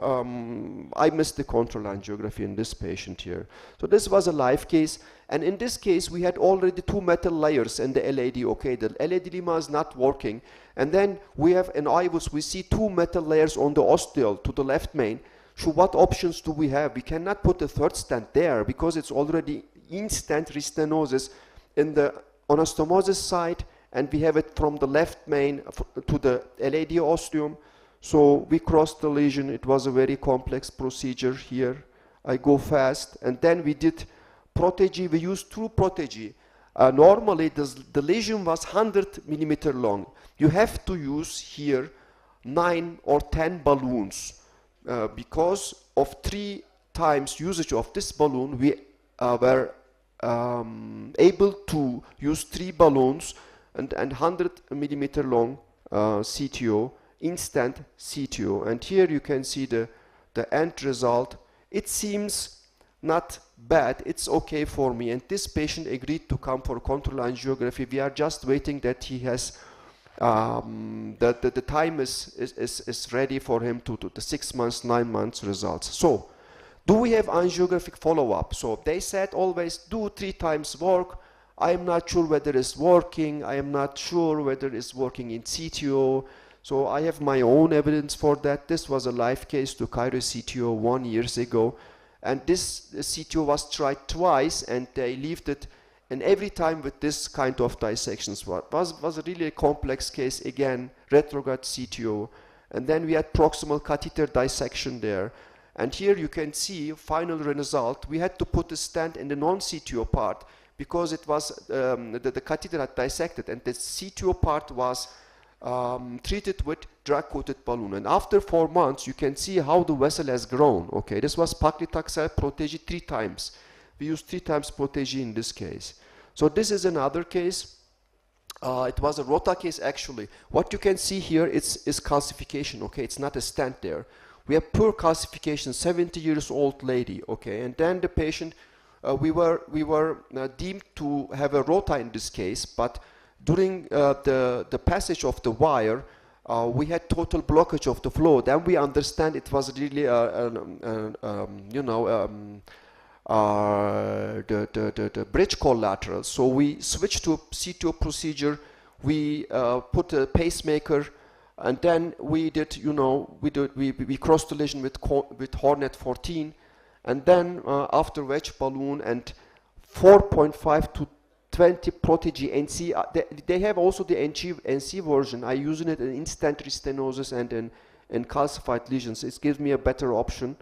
I missed the control angiography in this patient here. So this was a live case. And in this case, we had already 2 metal layers in the LAD. Okay, the LAD lima is not working. And then we have in IVUS, we see 2 metal layers on the ostial to the left main. So what options do we have? We cannot put a third stent there because it's already in-stent restenosis in the anastomosis side, and we have it from the left main to the LAD ostium. So we crossed the lesion. It was a very complex procedure here. I go fast. And then we did Protege. We used 2 Protege. Normally, the lesion was 100 millimeter long. You have to use here 9 or 10 balloons. Because of 3 times usage of this balloon, we were able to use 3 balloons and 100 millimeter long CTO, instant CTO. And here you can see the end result. It seems not bad. It's okay for me. And this patient agreed to come for control angiography. We are just waiting that he has the time is ready for him to do the 6 months, 9 months results. So do we have angiographic follow-up? So they said always do 3 times work. I am not sure whether it's working. I am not sure whether it's working in CTO. So I have my own evidence for that. This was a live case to Cairo CTO 1 year ago. And this CTO was tried twice, and they left it, and every time with this kind of dissections. Was really a complex case, again, retrograde CTO. And then we had proximal catheter dissection there. And here you can see final result. We had to put a stent in the non-CTO part because it was the catheter had dissected, and the CTO part was treated with drug-coated balloon. And after 4 months, you can see how the vessel has grown. Okay, this was paclitaxel protégé 3 times. We used 3 times protégé in this case. So this is another case. It was a rota case actually. What you can see here is calcification. Okay, it's not a stent there. We have poor calcification, 70 years old lady. Okay, and then the patient, we were deemed to have a rota in this case, but during the passage of the wire, we had total blockage of the flow. Then we understand it was really, the bridge collateral. So we switched to CTO procedure. We put a pacemaker, and then we did, we crossed the lesion with Hornet 14, and then after wedge balloon and 4.5 to 20 protégé NC. They have also the NC version. I use it in instant restenosis and in calcified lesions. It gives me a better option.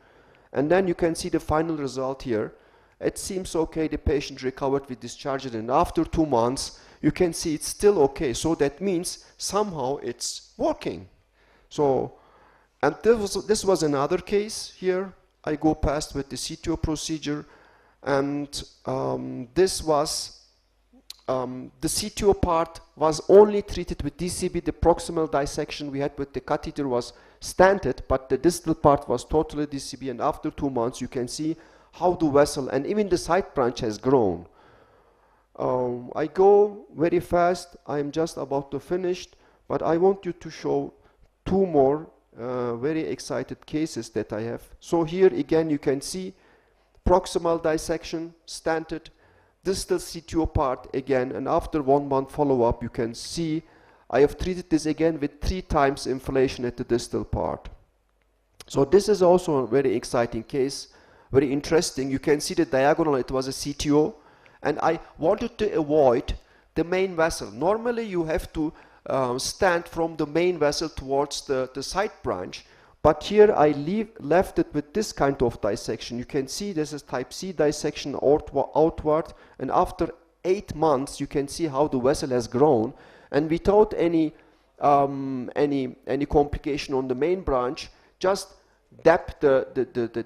And then you can see the final result here. It seems okay. The patient recovered with discharge, and after 2 months, you can see it's still okay. So that means somehow it's working. So, and this was another case here. I go past with the CTO procedure, and this was the CTO part was only treated with DCB. The proximal dissection we had with the catheter was stented, but the distal part was totally DCB. And after 2 months, you can see how the vessel and even the side branch has grown. I go very fast. I'm just about to finish, but I want you to show 2 more very excited cases that I have. So here again, you can see proximal dissection, stented, distal CTO part again, and after 1 month follow-up, you can see I have treated this again with 3 times inflation at the distal part. So this is also a very exciting case, very interesting. You can see the diagonal, it was a CTO, and I wanted to avoid the main vessel. Normally you have to stand from the main vessel towards the side branch, but here I left it with this kind of dissection. You can see this is type C dissection outward, and after 8 months you can see how the vessel has grown, and without any complication on the main branch, just dap the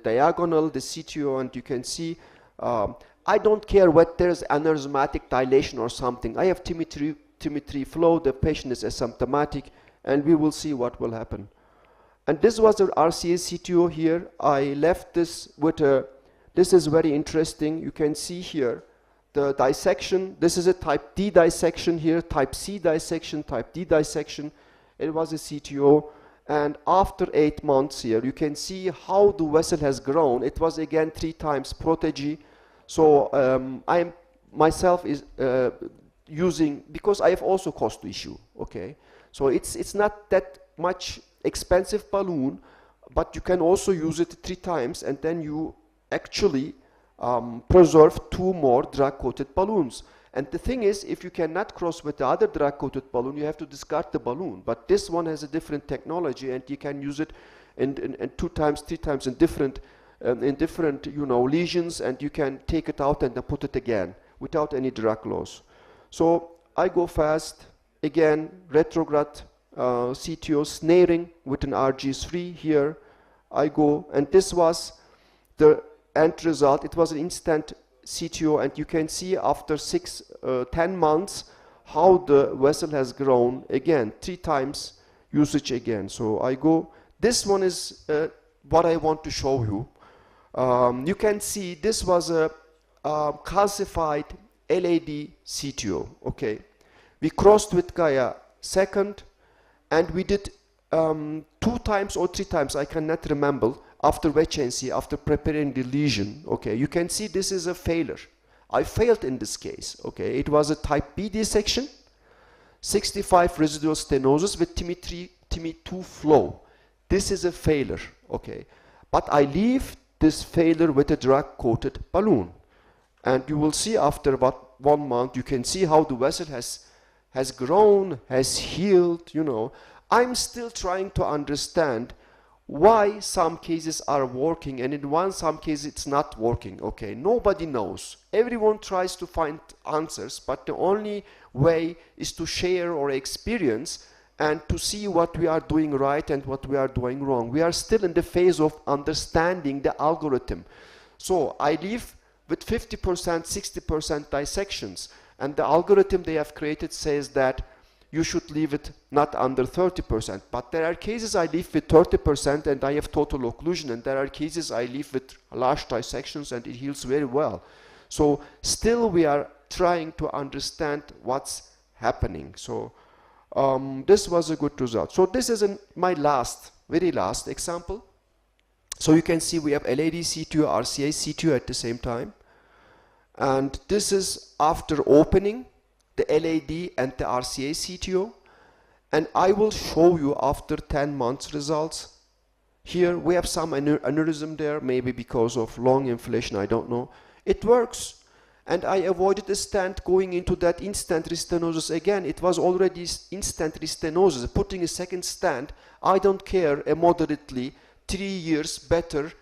diagonal, the CTO, and you can see I don't care whether there's aneurysmatic dilation or something. I have TIMI3 flow, the patient is asymptomatic, and we will see what will happen. And this was the RCA CTO here. I left this with this is very interesting. You can see here the dissection. This is a type D dissection here, type C dissection, type D dissection. It was a CTO. And after 8 months here, you can see how the vessel has grown. It was again 3 times protégé. So I myself is using, because I have also cost issue, okay? So it's not that much expensive balloon, but you can also use it 3 times, and then you actually preserve 2 more drug-coated balloons. And the thing is, if you cannot cross with the other drug-coated balloon, you have to discard the balloon. But this one has a different technology, and you can use it in 2 times, 3 times in different lesions, and you can take it out and then put it again without any drug loss. So I go fast. Again, retrograde CTO snaring with an RG3 here. I go, and this was the end result. It was an instant CTO, and you can see after 10 months how the vessel has grown again, 3 times usage again. So I go, this one is what I want to show you. You can see this was a calcified LAD CTO, okay. We crossed with Gaia second, and we did 2 times or 3 times, I cannot remember, after VHNC, after preparing the lesion, okay. You can see this is a failure. I failed in this case, okay? It was a type B dissection, 65 residual stenosis with TIMI2 flow. This is a failure, okay? But I leave this failure with a drug-coated balloon. And you will see after about 1 month, you can see how the vessel has grown, has healed, you know. I'm still trying to understand why some cases are working and in some cases it's not working, okay? Nobody knows. Everyone tries to find answers, but the only way is to share our experience and to see what we are doing right and what we are doing wrong. We are still in the phase of understanding the algorithm. So I leave with 50%, 60% dissections, and the algorithm they have created says that you should leave it not under 30%. But there are cases I leave with 30% and I have total occlusion, and there are cases I leave with large dissections and it heals very well. So still we are trying to understand what's happening. So this was a good result. So this is my very last example. So you can see we have LAD CTO, RCA CTO at the same time. And this is after opening the LAD and the RCA CTO. And I will show you after 10 months results. Here we have some aneurysm there, maybe because of lung inflation, I don't know. It works. And I avoided a stent going into that instant restenosis again. It was already instant restenosis. Putting a second stent, I don't care, a moderately 3 years better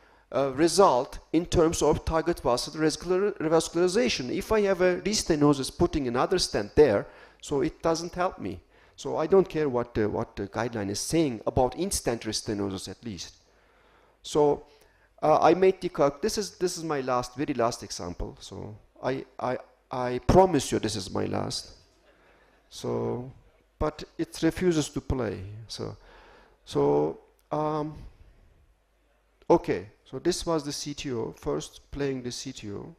result in terms of target vascular revascularization. If I have a restenosis, putting another stent there, so it doesn't help me. So I don't care what the guideline is saying about instant restenosis at least. So I made the calc. This is my very last example. So I promise you this is my last. So, but it refuses to play. So okay. So this was the CTO, first playing the CTO.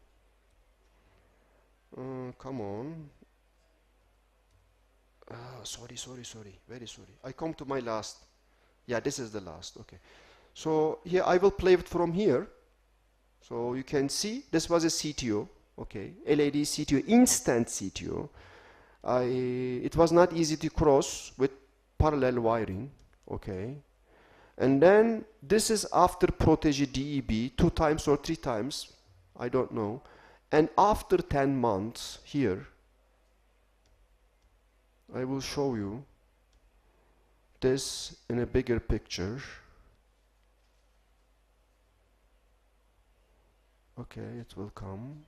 Come on. Sorry, very sorry. I come to my last. Yeah, this is the last, okay. So here I will play it from here. So you can see this was a CTO, okay, LAD CTO, instant CTO. It was not easy to cross with parallel wiring, okay. And then this is after protege DEB 2 times or 3 times, I don't know. And after 10 months here, I will show you this in a bigger picture. Okay, it will come.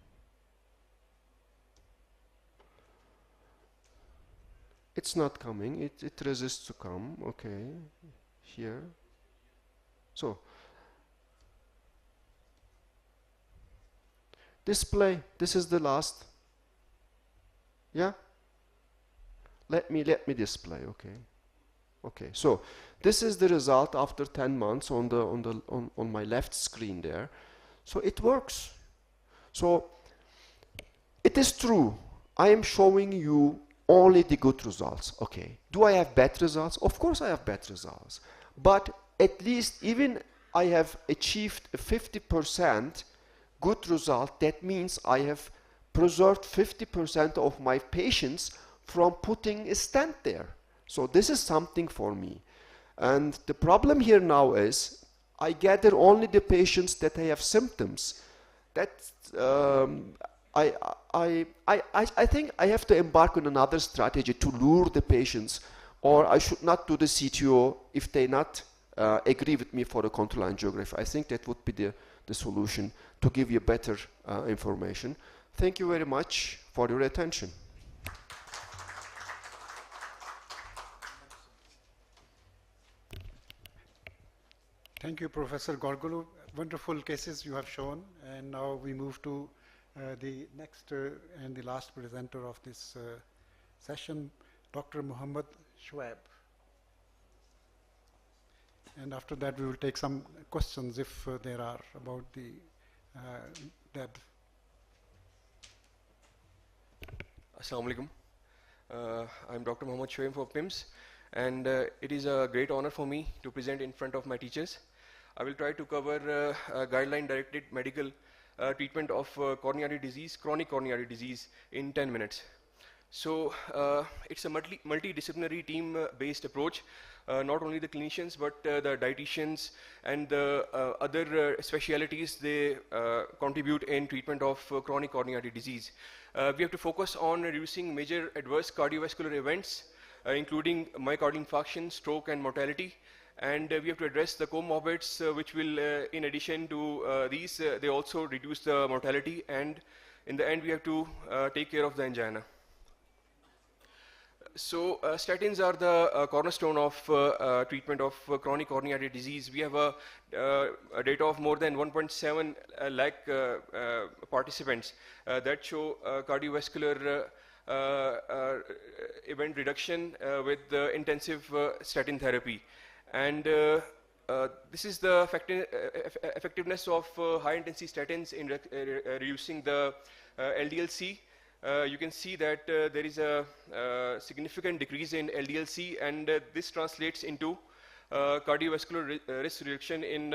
It's not coming, it resists to come, okay, here. So, display, this is the last. Yeah? Let me display, okay. Okay, so this is the result after 10 months on my left screen there. So it works. So it is true. I am showing you only the good results. Okay. Do I have bad results? Of course I have bad results. But at least even I have achieved a 50% good result, that means I have preserved 50% of my patients from putting a stent there. So this is something for me. And the problem here now is I gather only the patients that have symptoms. That I think I have to embark on another strategy to lure the patients, or I should not do the CTO if they not agree with me for the control angiography. I think that would be the solution to give you better information. Thank you very much for your attention. Thank you, Professor Gorgulu. Wonderful cases you have shown. And now we move to the next and the last presenter of this session, Dr. Muhammad Shoaib. And after that, we will take some questions if there are about the DEB. Assalamu alaikum. I'm Dr. Muhammad Shoaib for PIMS, and it is a great honor for me to present in front of my teachers. I will try to cover guideline-directed medical treatment of coronary disease, chronic coronary disease in 10 minutes. So it's a multidisciplinary team-based approach. Not only the clinicians, but the dietitians and the other specialities, they contribute in treatment of chronic coronary disease. We have to focus on reducing major adverse cardiovascular events, including myocardial infarction, stroke, and mortality. And we have to address the comorbids, which will, in addition to these, they also reduce the mortality. And in the end, we have to take care of the angina. So statins are the cornerstone of treatment of chronic coronary disease. We have a data of more than 1.7 lakh participants that show cardiovascular event reduction with intensive statin therapy. And this is the effectiveness of high-intensity statins in reducing the LDL-C. You can see that there is a significant decrease in LDL-C, and this translates into cardiovascular risk reduction in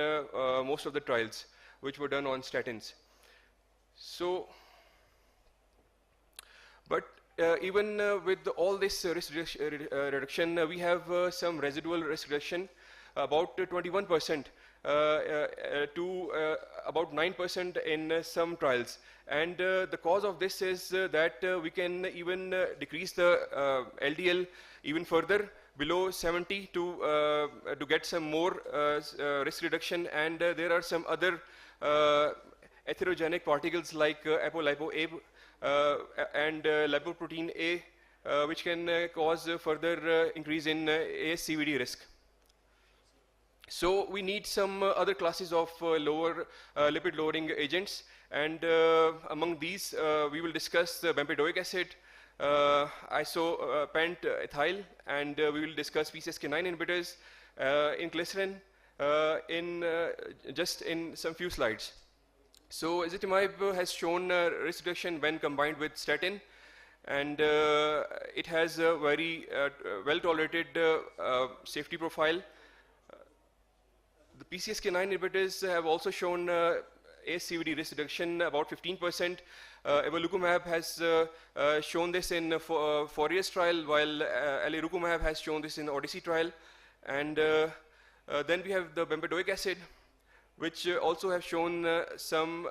most of the trials which were done on statins. So, but even with all this risk reduction, we have some residual risk reduction, about 21% to about 9% in some trials. And the cause of this is that we can even decrease the LDL even further below 70 to get some more risk reduction. And there are some other atherogenic particles like apolipo-A and lipoprotein A, which can cause further increase in ASCVD risk. So we need some other classes of lower lipid lowering agents, and among these we will discuss the bempedoic acid, isopent ethyl, and we will discuss PCSK9 inhibitors, inclisiran just in some few slides. So ezetimibe has shown risk reduction when combined with statin, and it has a very well tolerated safety profile. The PCSK9 inhibitors have also shown ASCVD risk reduction about 15%. Evolocumab has shown this in Fourier's trial, while alirocumab has shown this in Odyssey trial. And then we have the bempedoic acid, which also have shown some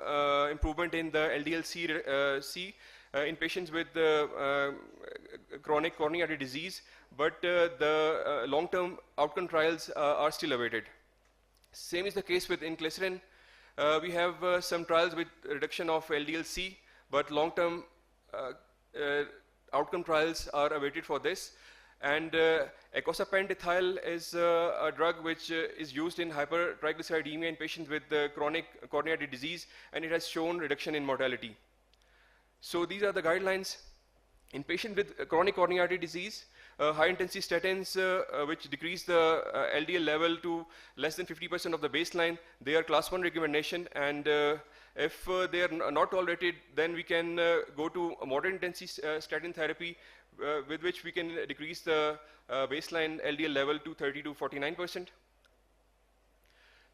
improvement in the LDL-C in patients with chronic coronary disease, but the long-term outcome trials are still awaited. Same is the case with inclisiran. We have some trials with reduction of LDL-C, but long-term outcome trials are awaited for this. And icosapent ethyl is a drug which is used in hypertriglyceridemia in patients with chronic coronary disease, and it has shown reduction in mortality. So these are the guidelines. In patients with chronic coronary disease, high-intensity statins, which decrease the LDL level to less than 50% of the baseline, they are class 1 recommendation, and if they are not tolerated, then we can go to a moderate-intensity statin therapy, with which we can decrease the baseline LDL level to 30 to 49%.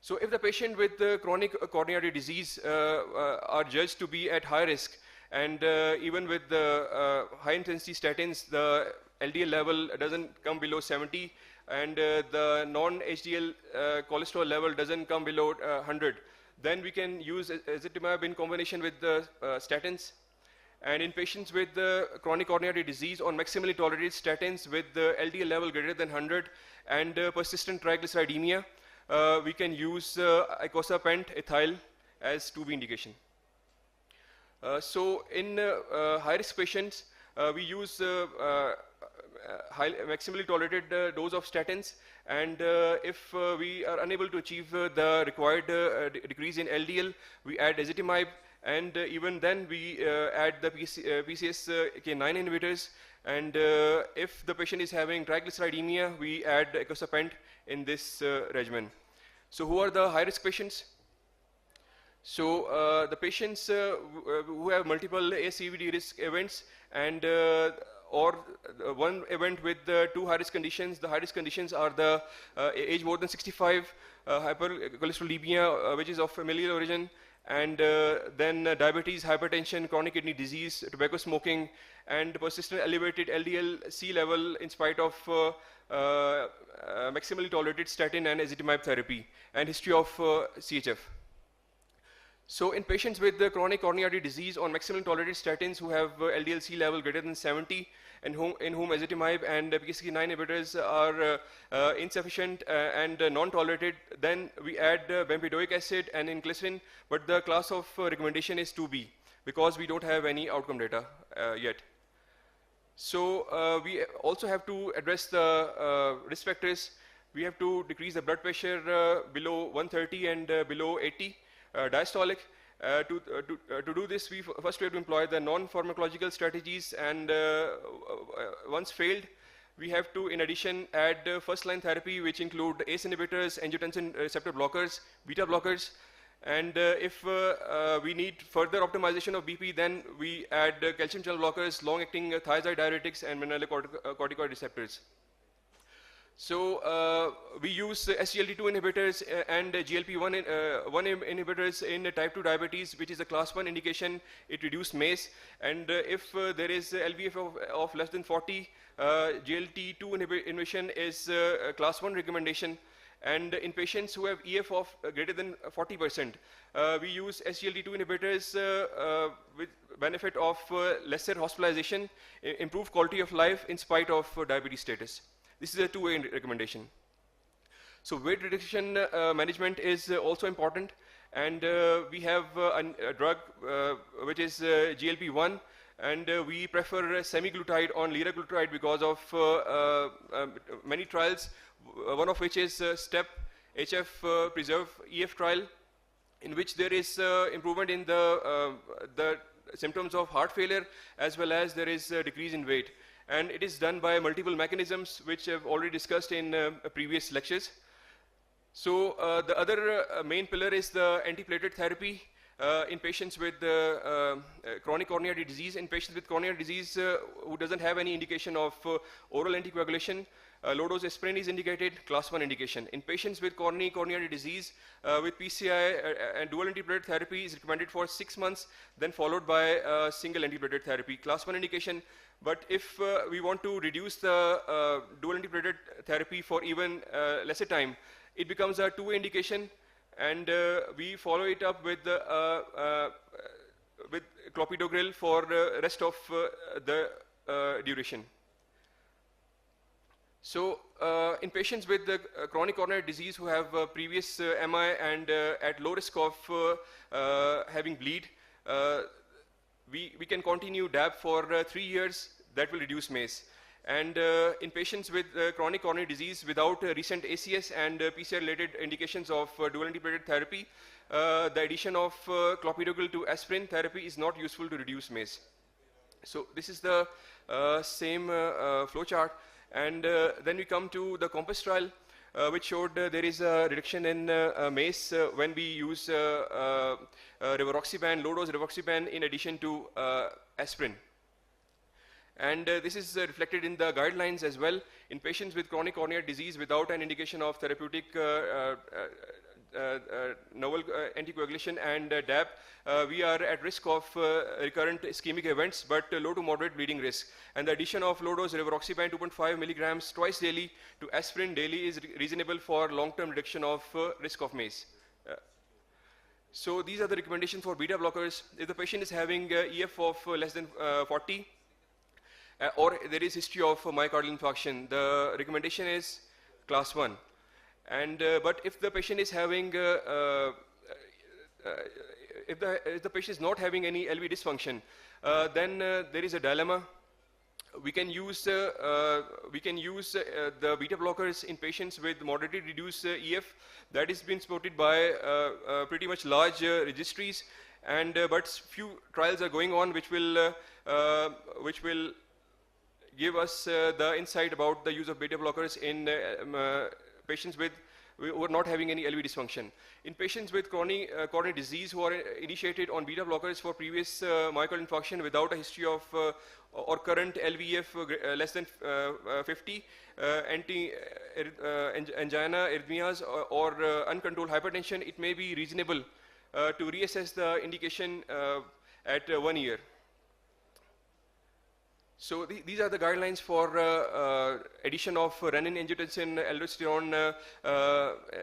So if the patient with chronic coronary disease are judged to be at high risk, and even with the high-intensity statins, the LDL level doesn't come below 70, and the non-HDL cholesterol level doesn't come below 100, then we can use ezetimibe in combination with the statins. And in patients with chronic coronary disease on maximally tolerated statins with the LDL level greater than 100 and persistent triglyceridemia, we can use icosapent ethyl as 2B indication. So in high-risk patients, we use maximally tolerated dose of statins, and if we are unable to achieve the required decrease in LDL, we add ezetimibe, and even then we add the PCSK9 inhibitors, and if the patient is having triglyceridemia, we add icosapent in this regimen. So who are the high-risk patients? So the patients who have multiple ASCVD risk events, and or one event with two high-risk conditions. The high-risk conditions are the age more than 65, hypercholesterolemia, which is of familial origin, and then diabetes, hypertension, chronic kidney disease, tobacco smoking, and persistent elevated LDL-C level in spite of maximally tolerated statin and ezetimibe therapy, and history of CHF. So in patients with chronic coronary artery disease on maximally tolerated statins who have LDL-C level greater than 70, and in whom ezetimibe and PCSK9 inhibitors are insufficient and non-tolerated, then we add bempedoic acid and inclisiran, but the class of recommendation is 2B because we don't have any outcome data yet. So we also have to address the risk factors. We have to decrease the blood pressure below 130 and below 80 diastolic. To do this, first we have to employ the non-pharmacological strategies, and once failed, we have to, in addition, add first-line therapy, which include ACE inhibitors, angiotensin receptor blockers, beta blockers, and if we need further optimization of BP, then we add calcium channel blockers, long-acting thiazide diuretics, and mineralocorticoid receptors. So we use SGLT2 inhibitors and GLP-1 inhibitors in type 2 diabetes, which is a class 1 indication. It reduces MACE, and if there is LVF of less than 40, GLT2 inhibition is a class 1 recommendation. And in patients who have EF of greater than 40%, we use SGLT2 inhibitors with benefit of lesser hospitalization, improved quality of life in spite of diabetes status. This is a two-way recommendation. So weight reduction management is also important, and we have a drug which is GLP-1, and we prefer semaglutide on liraglutide because of many trials, one of which is STEP HF Preserve EF trial, in which there is improvement in the symptoms of heart failure, as well as there is a decrease in weight. And it is done by multiple mechanisms, which I've already discussed in previous lectures. So the other main pillar is the antiplatelet therapy in patients with chronic coronary artery disease. In patients with coronary artery disease who doesn't have any indication of oral anticoagulation, low-dose aspirin is indicated, class 1 indication. In patients with coronary artery disease with PCI and dual antiplatelet therapy is recommended for 6 months, then followed by single antiplatelet therapy, class 1 indication. But if we want to reduce the dual antiplatelet therapy for even lesser time, it becomes a two-way indication, and we follow it up with clopidogrel for the rest of the duration. So in patients with chronic coronary disease who have previous MI and at low risk of having bleed, we can continue DAB for 3 years. That will reduce MACE. And in patients with chronic coronary disease without recent ACS and PCR-related indications of dual antiplatelet therapy, the addition of clopidogrel to aspirin therapy is not useful to reduce MACE. So this is the same flow chart. And then we come to the COMPASS trial, which showed there is a reduction in MACE when we use rivaroxaban, low-dose rivaroxaban, in addition to aspirin. And this is reflected in the guidelines as well. In patients with chronic coronary disease without an indication of therapeutic novel anticoagulation and DAB, we are at risk of recurrent ischemic events, but low to moderate bleeding risk. And the addition of low-dose rivaroxaban 2.5 milligrams twice daily to aspirin daily is reasonable for long-term reduction of risk of MACE. So these are the recommendations for beta blockers. If the patient is having EF of less than 40, or there is history of myocardial infarction, the recommendation is class 1. And but if the patient is having if the patient is not having any LV dysfunction, then there is a dilemma. We can use the beta blockers in patients with moderately reduced EF. That has been supported by pretty much large registries, and but few trials are going on which will give us the insight about the use of beta blockers in patients who are not having any LV dysfunction. In patients with coronary disease who are initiated on beta blockers for previous myocardial infarction without a history of or current LVEF less than 50, angina, arrhythmias, or uncontrolled hypertension, it may be reasonable to reassess the indication at 1 year. So these are the guidelines for addition of renin-angiotensin aldosterone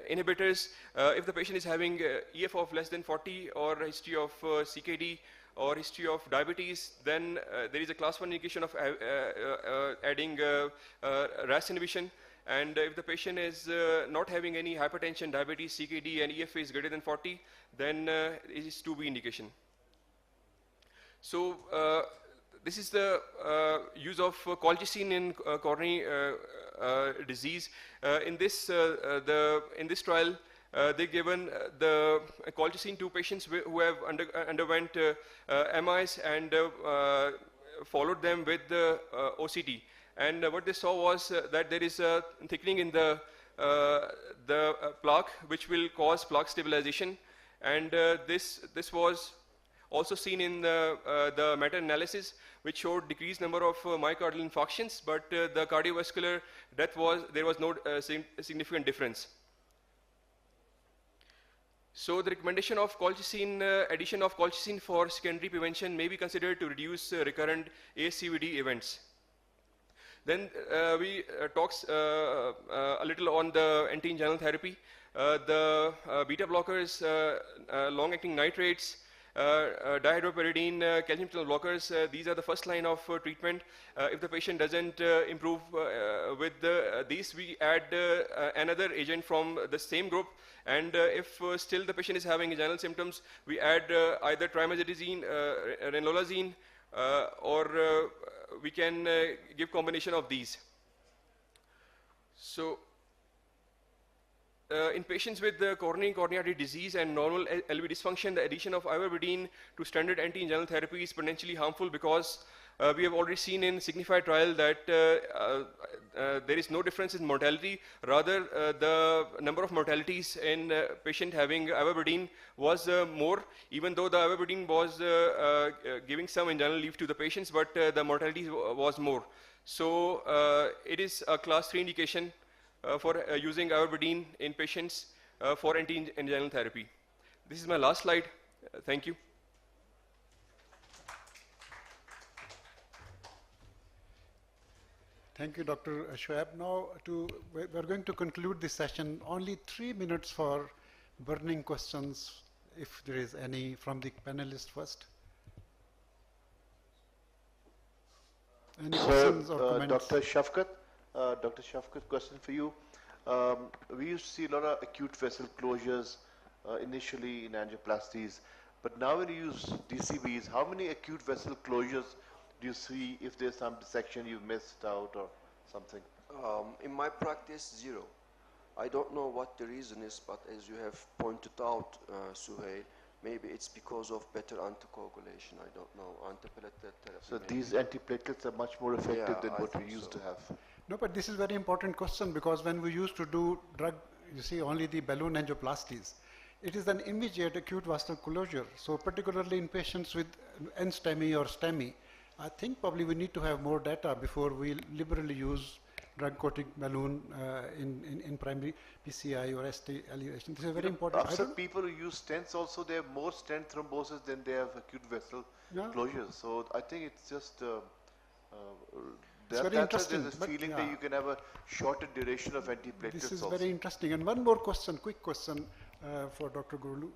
inhibitors. If the patient is having EF of less than 40 or history of CKD or history of diabetes, then there is a class 1 indication of adding RAS inhibition. And if the patient is not having any hypertension, diabetes, CKD, and EF is greater than 40, then it is 2B indication. So this is the use of colchicine in coronary disease. In this trial, they given the colchicine to patients who have underwent MIs and followed them with the OCT. And what they saw was that there is a thickening in the plaque, which will cause plaque stabilization. And this was also seen in the meta-analysis, which showed decreased number of myocardial infarctions, but the cardiovascular death there was no significant difference. So the recommendation of colchicine, addition of colchicine for secondary prevention may be considered to reduce recurrent ASCVD events. Then we talks a little on the anti-anginal therapy. The beta blockers, long-acting nitrates, dihydropyridine, calcium channel blockers, these are the first line of treatment. If the patient doesn't improve with these, we add another agent from the same group. And if still the patient is having anginal symptoms, we add either trimazidazine, ranolazine, or we can give combination of these. So in patients with coronary artery disease and normal LV dysfunction, the addition of ivermectin to standard anti-anginal therapy is potentially harmful, because we have already seen in Signify trial that there is no difference in mortality. Rather, the number of mortalities in patient having ivermectin was more, even though the ivermectin was giving some anginal relief to the patients, but the mortality was more. So it is a class 3 indication for using ivermectin in patients for anti-anginal therapy. This is my last slide. Thank you. Thank you, Dr. Shoaib. Now, we're going to conclude this session. Only 3 minutes for burning questions, if there is any, from the panelists first. Any questions or comments? Dr. Shafkat, question for you. We used to see a lot of acute vessel closures initially in angioplasties, but now when you use DCBs, how many acute vessel closures do you see if there's some dissection you've missed out or something? In my practice, 0. I don't know what the reason is, but as you have pointed out, Suhail, maybe it's because of better anticoagulation. I don't know. Antiplatelet therapy. So these antiplatelets are much more effective than what we used to have. No, but this is a very important question, because when we used to do drug, you see only the balloon angioplasties, it is an immediate acute vascular closure. So particularly in patients with NSTEMI or STEMI, I think probably we need to have more data before we liberally use drug-coated balloon in primary PCI or ST elevation. This is very important. Also, people who use stents also, they have more stent thrombosis than they have acute vessel closures. So I think it's just it's very interesting. There's a feeling that you can have a shorter duration of antiplatelets. This is very interesting. And one more question, quick question for Dr. Gurlu.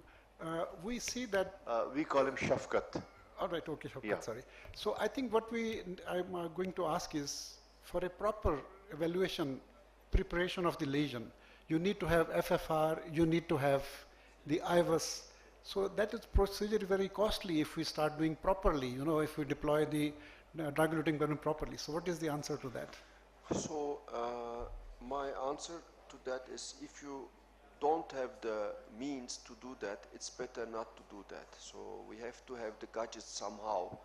We see that we call him Shafkat. All right, okay, Shafkat, sorry. So I think what I'm going to ask is, for a proper evaluation, preparation of the lesion, you need to have FFR, you need to have the IVUS. So that is procedure very costly if we start doing properly, if we deploy the drug-eluting balloon properly. So what is the answer to that? So my answer to that is, if you don't have the means to do that, it's better not to do that. So we have to have the gadgets somehow.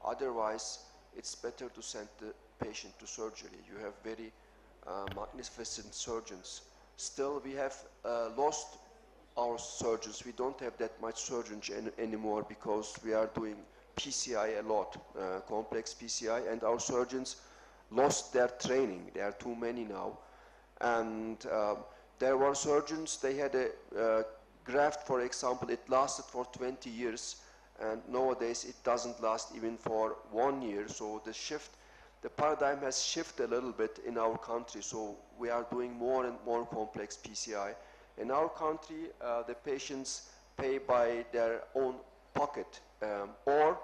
Otherwise, it's better to send the patient to surgery. You have very magnificent surgeons. Still, we have lost our surgeons. We don't have that much surgeons anymore, because we are doing PCI a lot, complex PCI, and our surgeons lost their training. There are too many now. And there were surgeons, they had a graft, for example, it lasted for 20 years, and nowadays it doesn't last even for 1 year. So the paradigm has shifted a little bit in our country. So we are doing more and more complex PCI. In our country, the patients pay by their own pocket, or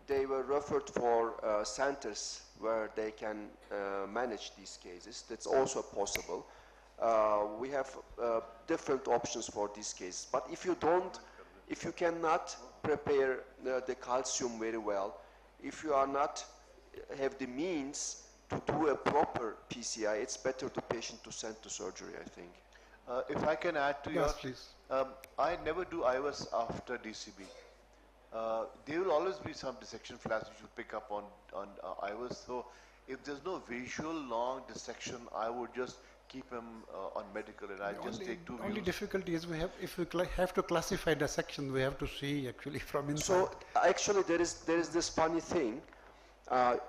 they were referred for centers where they can manage these cases. That's also possible. We have different options for these cases. But if you cannot prepare the calcium very well, if you are not have the means to do a proper PCI, it's better the patient to send to surgery, I think. If I can add to Yes, yours, please. I never do IVUS after DCB. There will always be some dissection flaps which you pick up on IVUS. So if there's no visual long dissection, I would just keep him on medical, and I just take 2 views. Only difficulty is if we have to classify the section, we have to see actually from inside. So actually there is this funny thing.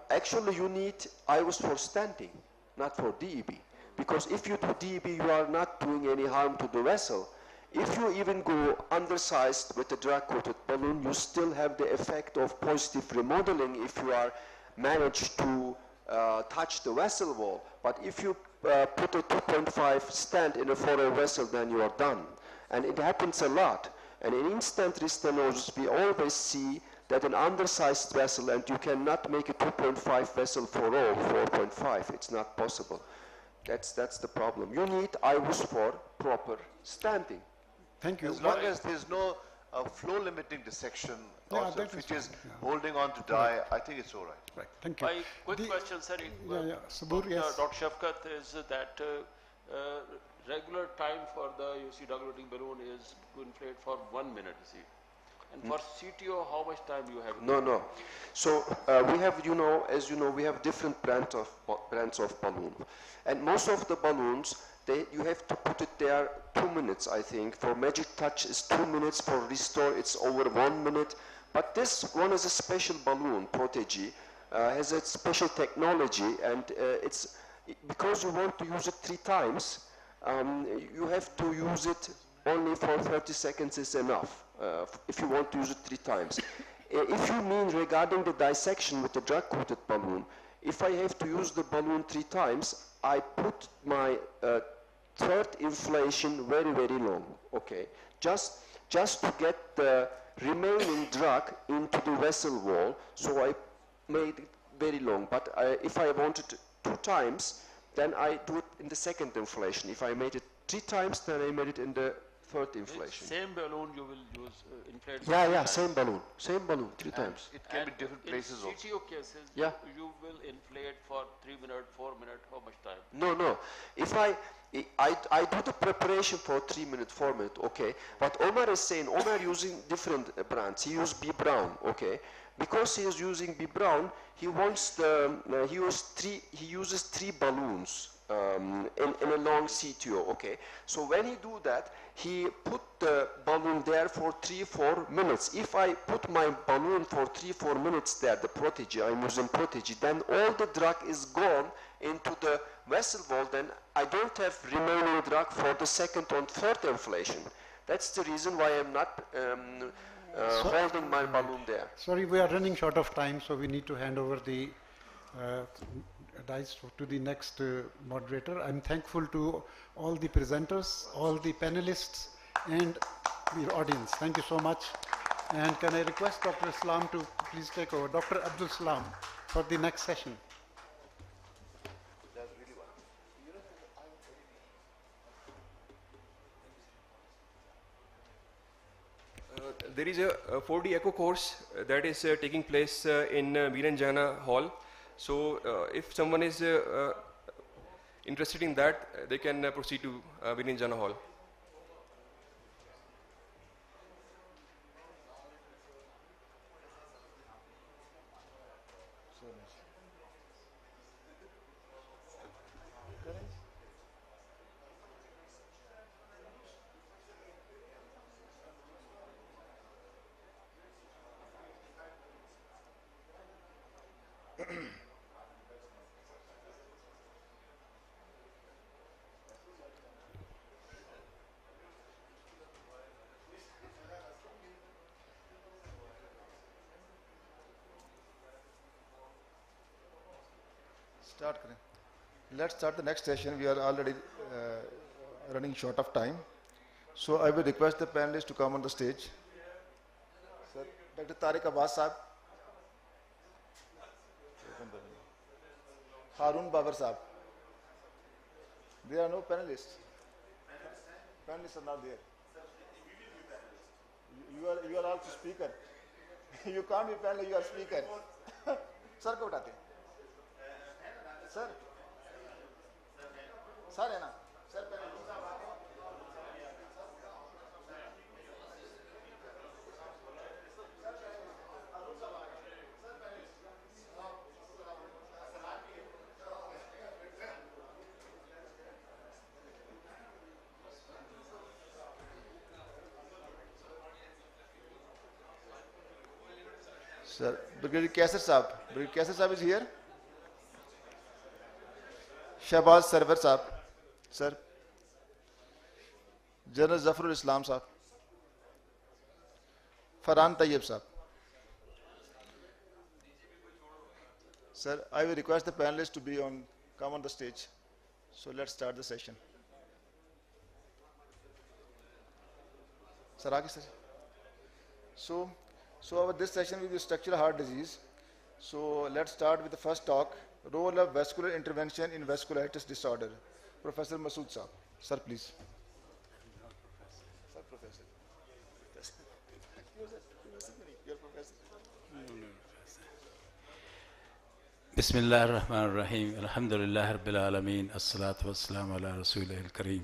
Actually you need IVUS for stenting, not for DEB. Because if you do DEB, you are not doing any harm to the vessel. If you even go undersized with a drug-coated balloon, you still have the effect of positive remodeling if you are managed to touch the vessel wall. But if you put a 2.5 stent in a foreign vessel, then you are done. And it happens a lot. And in in-stent restenosis, we always see that an undersized vessel, and you cannot make a 2.5 vessel for all 4.5. It's not possible. That's the problem. You need IVUS for proper stenting. Thank you. As long as there's no flow limiting dissection, also, which is holding on to die, I think it's all right. Right. Thank you. My quick question, sir, Sabur, yes. Dr. Shafkat, is that regular time for the dilating balloon is to inflate for 1 minute, you see. And for CTO, how much time you have? No. So we have, as you know, we have different brands of balloon, and most of the balloons, you have to put it there 2 minutes, I think. For Magic Touch is 2 minutes. For Restore, it's over 1 minute. But this one is a special balloon, Protege, has a special technology, and it's because you want to use it 3 times. You have to use it only for 30 seconds is enough. If you want to use it 3 times. If you mean regarding the dissection with the drug-coated balloon, if I have to use the balloon 3 times, I put my third inflation very, very long, okay? Just to get the remaining drug into the vessel wall, so I made it very long. But if I wanted 2 times, then I do it in the second inflation. If I made it 3 times, then I made it in the third inflation. Same balloon you will use inflate. Yeah, same balloon, 3 times. It can be different places in also. CTO cases, Yeah. you will inflate for 3 minutes, 4 minutes, how much time? No. If I do the preparation for 3 minutes, 4 minutes, okay. But Omar is saying, Omar using different brands. He used B Brown, okay. Because he is using B Brown, he wants he uses 3 balloons in a long CTO, okay. So when he do that, he put the balloon there for 3-4 minutes. If I put my balloon for 3-4 minutes there, the Protege, I'm using Protege, then all the drug is gone into the vessel wall, then I don't have remaining drug for the second and third inflation. That's the reason why I'm not holding my balloon there. Sorry, we are running short of time, so we need to hand over the dice to the next moderator. I'm thankful to all the presenters, all the panelists, and the audience. Thank you so much. And can I request Dr. Islam to please take over? Dr. Abdul Salam for the next session. There is a 4D echo course that is taking place in Viranjana Hall. So if someone is interested in that, they can proceed to Viranjana Hall. Start करें. Let's start the next session. We are already running short of time. So I will request the panelists to come on the stage. Sir, Dr. Tariq Abbas Saab. Harun Babar Saab. There are no panelists. Panelists are not there. You are also speaker. You can't be panelist, you are speaker. Sir को उठाते. Sir. Sir है ना? Sir Sir, Brigadier Kaisar Saab. Brigadier Kaisar Saab is here. Shahbaz Sarwar Saab. Sir. General Zafarul Islam Saab. Farhan Tayyib Saab. Sir, I will request the panelists to come on the stage. So let's start the session. Sir, aage sir. So this session will be structural heart disease. So let's start with the first talk, role of vascular intervention in vasculitis disorder. Professor Masood Saab. Sir, please. Sir, Professor. You're Professor. Bismillah ar-Rahman ar-Rahim. Alhamdulillah Rabbil Alameen. As-salatu was-salamu ala Rasulih al-Kareem.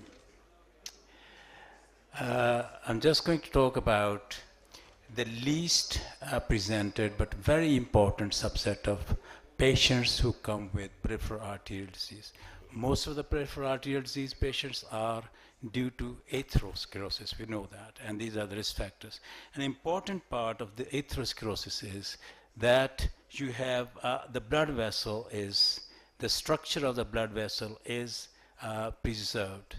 I'm just going to talk about the least presented but very important subset of patients who come with peripheral arterial disease. Most of the peripheral arterial disease patients are due to atherosclerosis, we know that, and these are the risk factors. An important part of the atherosclerosis is that you have the blood vessel is, the structure of the blood vessel is preserved.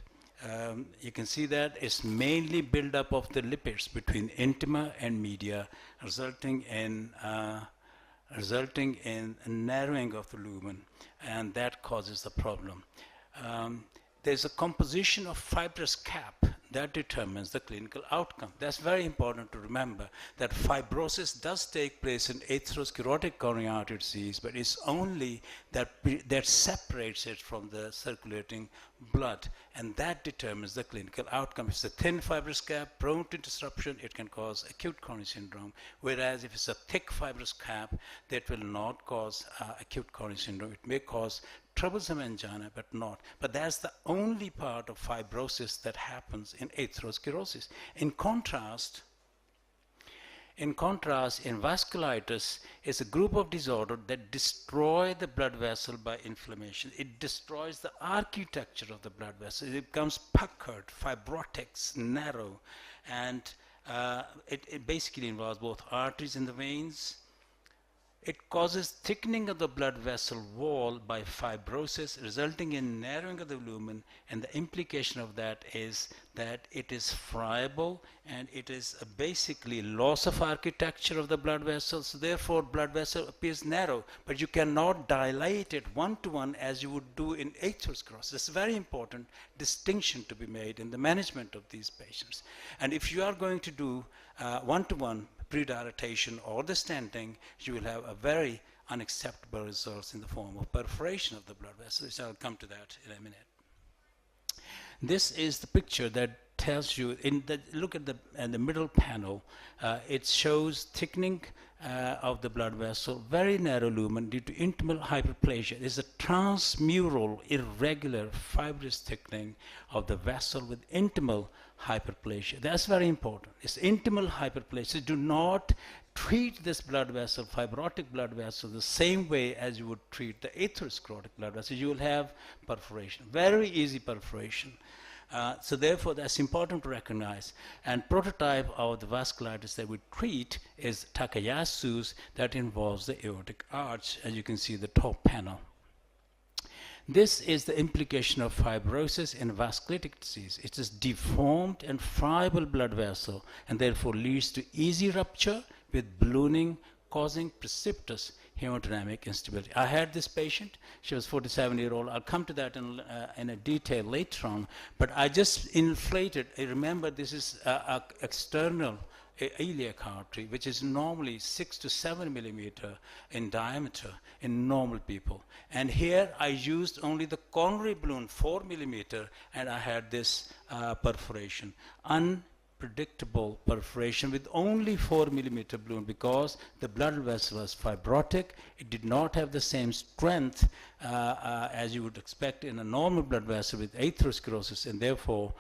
You can see that it's mainly buildup of the lipids between intima and media, resulting in narrowing of the lumen, and that causes the problem. There's a composition of fibrous cap that determines the clinical outcome. That's very important to remember, that fibrosis does take place in atherosclerotic coronary artery disease, but it's only that separates it from the circulating blood, and that determines the clinical outcome. If it's a thin fibrous cap prone to disruption, it can cause acute coronary syndrome, whereas if it's a thick fibrous cap, that will not cause acute coronary syndrome. It may cause troublesome angina, but not. But that's the only part of fibrosis that happens in atherosclerosis. In contrast, in vasculitis, it's a group of disorders that destroy the blood vessel by inflammation. It destroys the architecture of the blood vessel. It becomes puckered, fibrotic, narrow, and it basically involves both arteries and the veins. It causes thickening of the blood vessel wall by fibrosis, resulting in narrowing of the lumen, and the implication of that is that it is friable and it is basically loss of architecture of the blood vessel. So therefore blood vessel appears narrow, but you cannot dilate it one-to-one as you would do in atherosclerosis. It's a very important distinction to be made in the management of these patients. And if you are going to do one-to-one predilatation or the stenting, you will have a very unacceptable results in the form of perforation of the blood vessels. I'll come to that in a minute. This is the picture that tells you, look at the middle panel, it shows thickening of the blood vessel, very narrow lumen due to intimal hyperplasia. There's a transmural, irregular, fibrous thickening of the vessel with intimal hyperplasia. That's very important. It's intimal hyperplasia. Do not treat this blood vessel, fibrotic blood vessel, the same way as you would treat the atherosclerotic blood vessel. You will have perforation, very easy perforation. So therefore, that's important to recognize. And prototype of the vasculitis that we treat is Takayasu's, that involves the aortic arch, as you can see the top panel. This is the implication of fibrosis in vasculitic disease. It is deformed and friable blood vessel, and therefore leads to easy rupture with ballooning, causing precipitous hemodynamic instability. I had this patient, she was 47-year-old. I'll come to that in a detail later on, but I just inflated. I remember this is a external iliac artery, which is normally 6 to 7 millimeter in diameter in normal people. And here I used only the coronary balloon, 4 millimeter, and I had this perforation. Unpredictable perforation with only 4 millimeter balloon because the blood vessel was fibrotic. It did not have the same strength as you would expect in a normal blood vessel with atherosclerosis, and therefore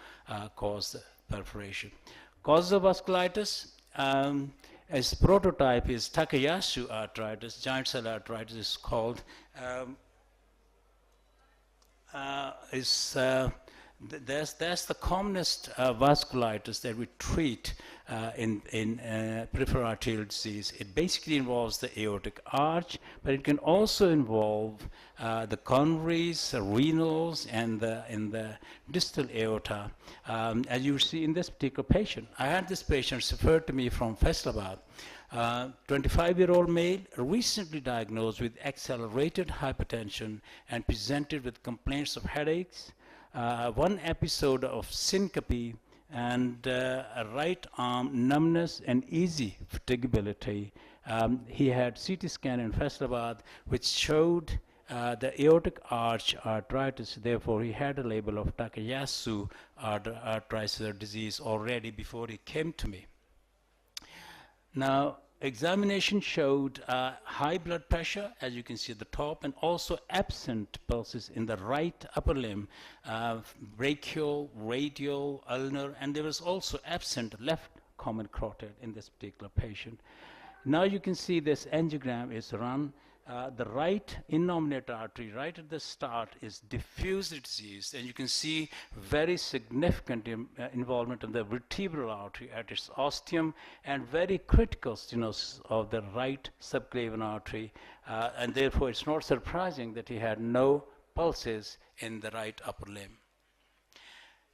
caused the perforation. Causes of vasculitis, as prototype is Takayasu arthritis, giant cell arthritis is called, that's the commonest vasculitis that we treat in peripheral arterial disease. It basically involves the aortic arch, but it can also involve the coronaries, renals, and the distal aorta. As you see in this particular patient, I had this patient referred to me from Faisalabad. 25-year-old male, recently diagnosed with accelerated hypertension and presented with complaints of headaches, one episode of syncope, and a right arm numbness and easy fatigability. He had CT scan in Faisalabad, which showed the aortic arch arthritis. Therefore, he had a label of Takayasu arthritis disease already before he came to me. Now, examination showed high blood pressure, as you can see at the top, and also absent pulses in the right upper limb, brachial, radial, ulnar, and there was also absent left common carotid in this particular patient. Now you can see this angiogram is run. The right innominator artery, right at the start, is diffuse disease, and you can see very significant involvement of the vertebral artery at its ostium, and very critical stenosis of the right subclavian artery, and therefore it's not surprising that he had no pulses in the right upper limb.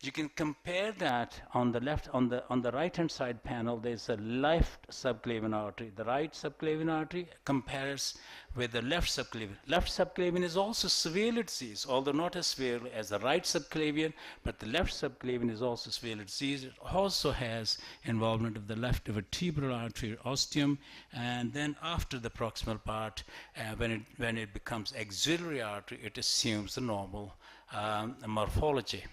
You can compare that on the left, on the right-hand side panel. There's a left subclavian artery. The right subclavian artery compares with the left subclavian. Left subclavian is also severely diseased, although not as severely as the right subclavian, but the left subclavian is also severely diseased. It also has involvement of the left vertebral artery, ostium, and then after the proximal part, when it becomes axillary artery, it assumes the normal morphology.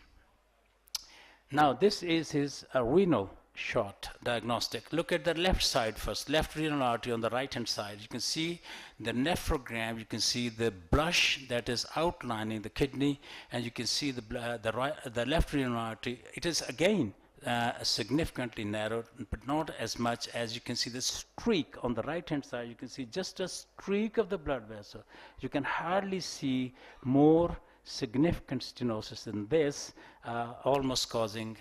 Now, this is his renal shot diagnostic. Look at the left side first, left renal artery on the right-hand side. You can see the nephrogram, you can see the blush that is outlining the kidney, and you can see the left renal artery. It is, again, significantly narrowed, but not as much as you can see the streak on the right-hand side. You can see just a streak of the blood vessel. You can hardly see more significant stenosis than this, almost causing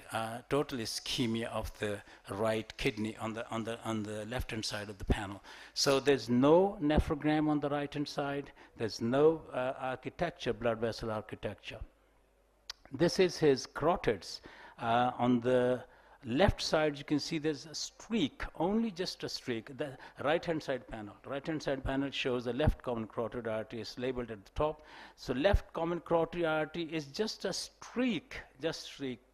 total ischemia of the right kidney on the left-hand side of the panel. So there's no nephrogram on the right-hand side. There's no architecture, blood vessel architecture. This is his carotids. On the left side, you can see there's a streak, only just a streak. The right-hand side panel shows the left common carotid artery is labeled at the top. So left common carotid artery is just a streak,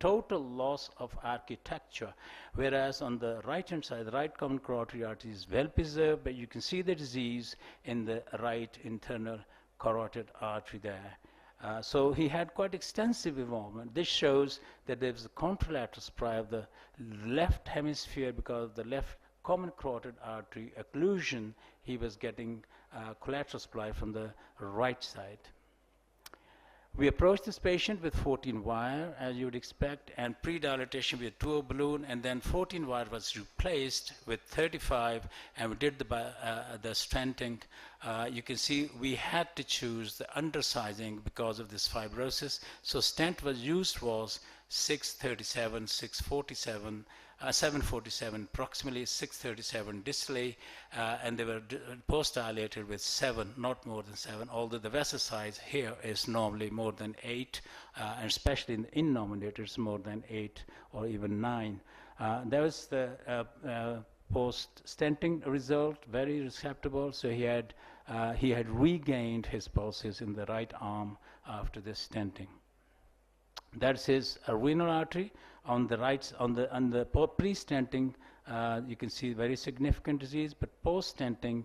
total loss of architecture. Whereas on the right-hand side, the right common carotid artery is well preserved, but you can see the disease in the right internal carotid artery there. So he had quite extensive involvement. This shows that there was a contralateral supply of the left hemisphere because of the left common carotid artery occlusion. He was getting collateral supply from the right side. We approached this patient with 14 wire, as you would expect, and pre-dilatation with 2 balloon, and then 14 wire was replaced with 35, and we did the stenting. You can see we had to choose the undersizing because of this fibrosis. So stent was used was 637, 647, 747, approximately 637 distally, and they were post-dilated with 7, not more than 7, although the vessel size here is normally more than 8, and especially in the innominators more than 8 or even 9. There was the post-stenting result, very acceptable. So he had he had regained his pulses in the right arm after this stenting. That's his renal artery on the right, on the pre-stenting. You can see very significant disease, but post-stenting,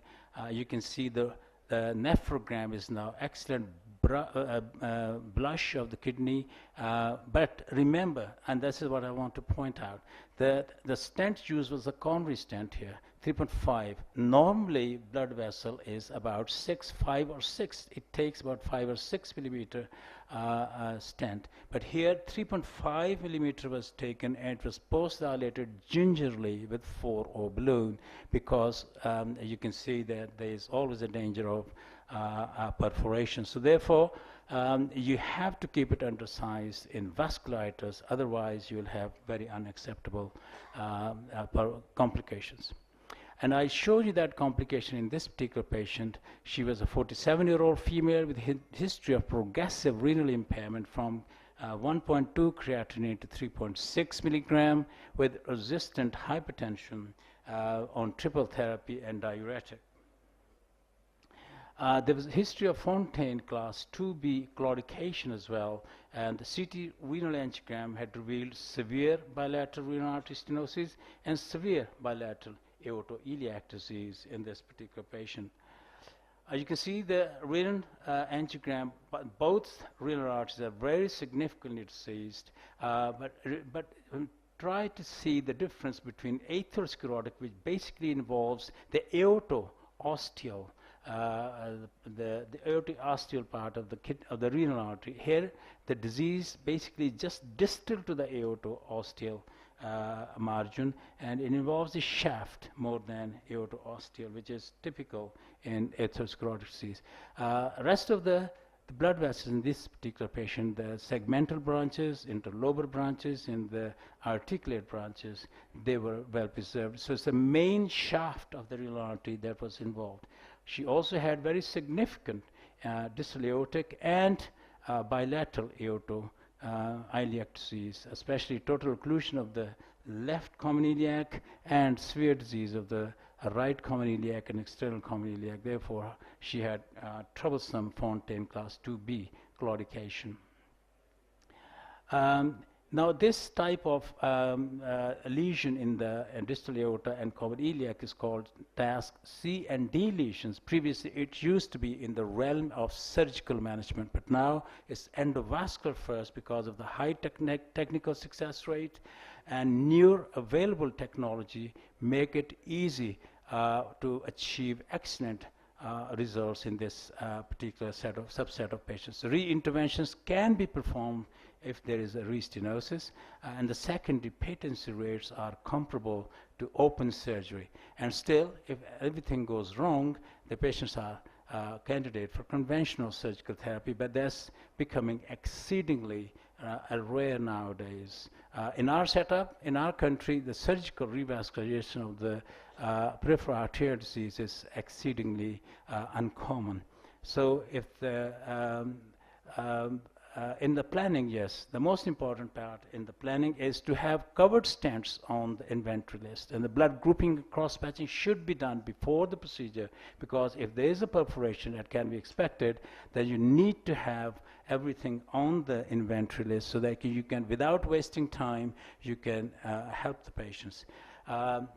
you can see the nephrogram is now excellent blush of the kidney. But remember, and this is what I want to point out, that the stent used was a coronary stent here, 3.5. Normally, blood vessel is about 5 or 6. It takes about 5 or 6 millimeter stent. But here, 3.5 millimeter was taken, and it was post-dilated gingerly with 4O balloon, because you can see that there is always a danger of perforation. So therefore, you have to keep it undersized in vasculitis, otherwise you will have very unacceptable complications. And I showed you that complication in this particular patient. She was a 47-year-old female with a history of progressive renal impairment from 1.2 creatinine to 3.6 milligram with resistant hypertension on triple therapy and diuretic. There was a history of Fontaine class 2B claudication as well, and the CT renal angiogram had revealed severe bilateral renal artery stenosis and severe bilateral aortoiliac disease in this particular patient. You can see the renal angiogram, both renal arteries are very significantly diseased, but try to see the difference between atherosclerotic, which basically involves the aorto-osteal, the aorto-osteal part of the renal artery. Here, the disease basically just distal to the aorto-osteal margin, and it involves the shaft more than aorto-osteal, which is typical in atherosclerotic disease. Rest of the blood vessels in this particular patient, the segmental branches, interlobar branches, and the articulate branches, they were well preserved. So it's the main shaft of the renal artery that was involved. She also had very significant distal aortic and bilateral aorto-iliac disease, especially total occlusion of the left common iliac and severe disease of the right common iliac and external common iliac. Therefore, she had troublesome Fontaine class 2B claudication. Now, this type of lesion in the distal aorta and common iliac is called task C and D lesions. Previously, it used to be in the realm of surgical management, but now it's endovascular first because of the high technical success rate, and newer available technology make it easy to achieve excellent results in this particular subset of patients. So re-interventions can be performed if there is a restenosis, and the secondary patency rates are comparable to open surgery. And still, if everything goes wrong, the patients are candidate for conventional surgical therapy, but that's becoming exceedingly rare nowadays. In our setup, in our country, the surgical revascularization of the peripheral arterial disease is exceedingly uncommon. So if the in the planning, yes, the most important part in the planning is to have covered stents on the inventory list, and the blood grouping cross-patching should be done before the procedure, because if there is a perforation that can be expected, then you need to have everything on the inventory list so that you can, without wasting time, you can help the patients.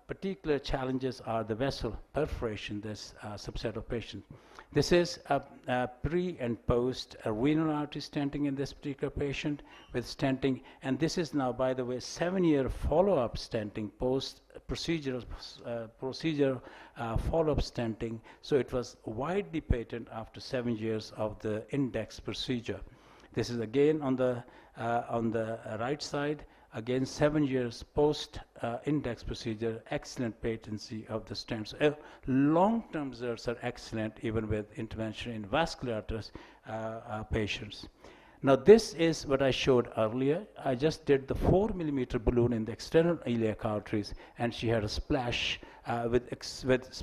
Particular challenges are the vessel perforation, this subset of patients. This is a pre and post renal artery stenting in this particular patient with stenting, and this is now, by the way, 7-year follow-up stenting, post-procedure follow-up stenting. So it was widely patent after 7 years of the index procedure. This is again on the right side. Again, 7 years post index procedure, excellent patency of the stents. Long-term results are excellent even with intervention in vasculitis patients. Now, this is what I showed earlier. I just did the 4 millimeter balloon in the external iliac arteries, and she had a splash with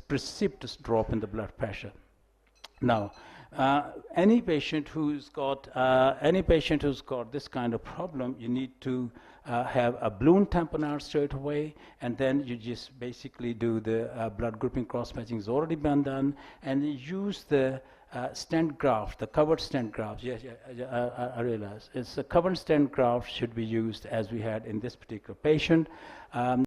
precipitous drop in the blood pressure. Now, Any patient who's got this kind of problem, you need to have a balloon tamponade straight away, and then you just basically do the blood grouping cross-matching has already been done, and use the stent graft, the covered stent graft. Yes, I realize it's a covered stent graft should be used as we had in this particular patient.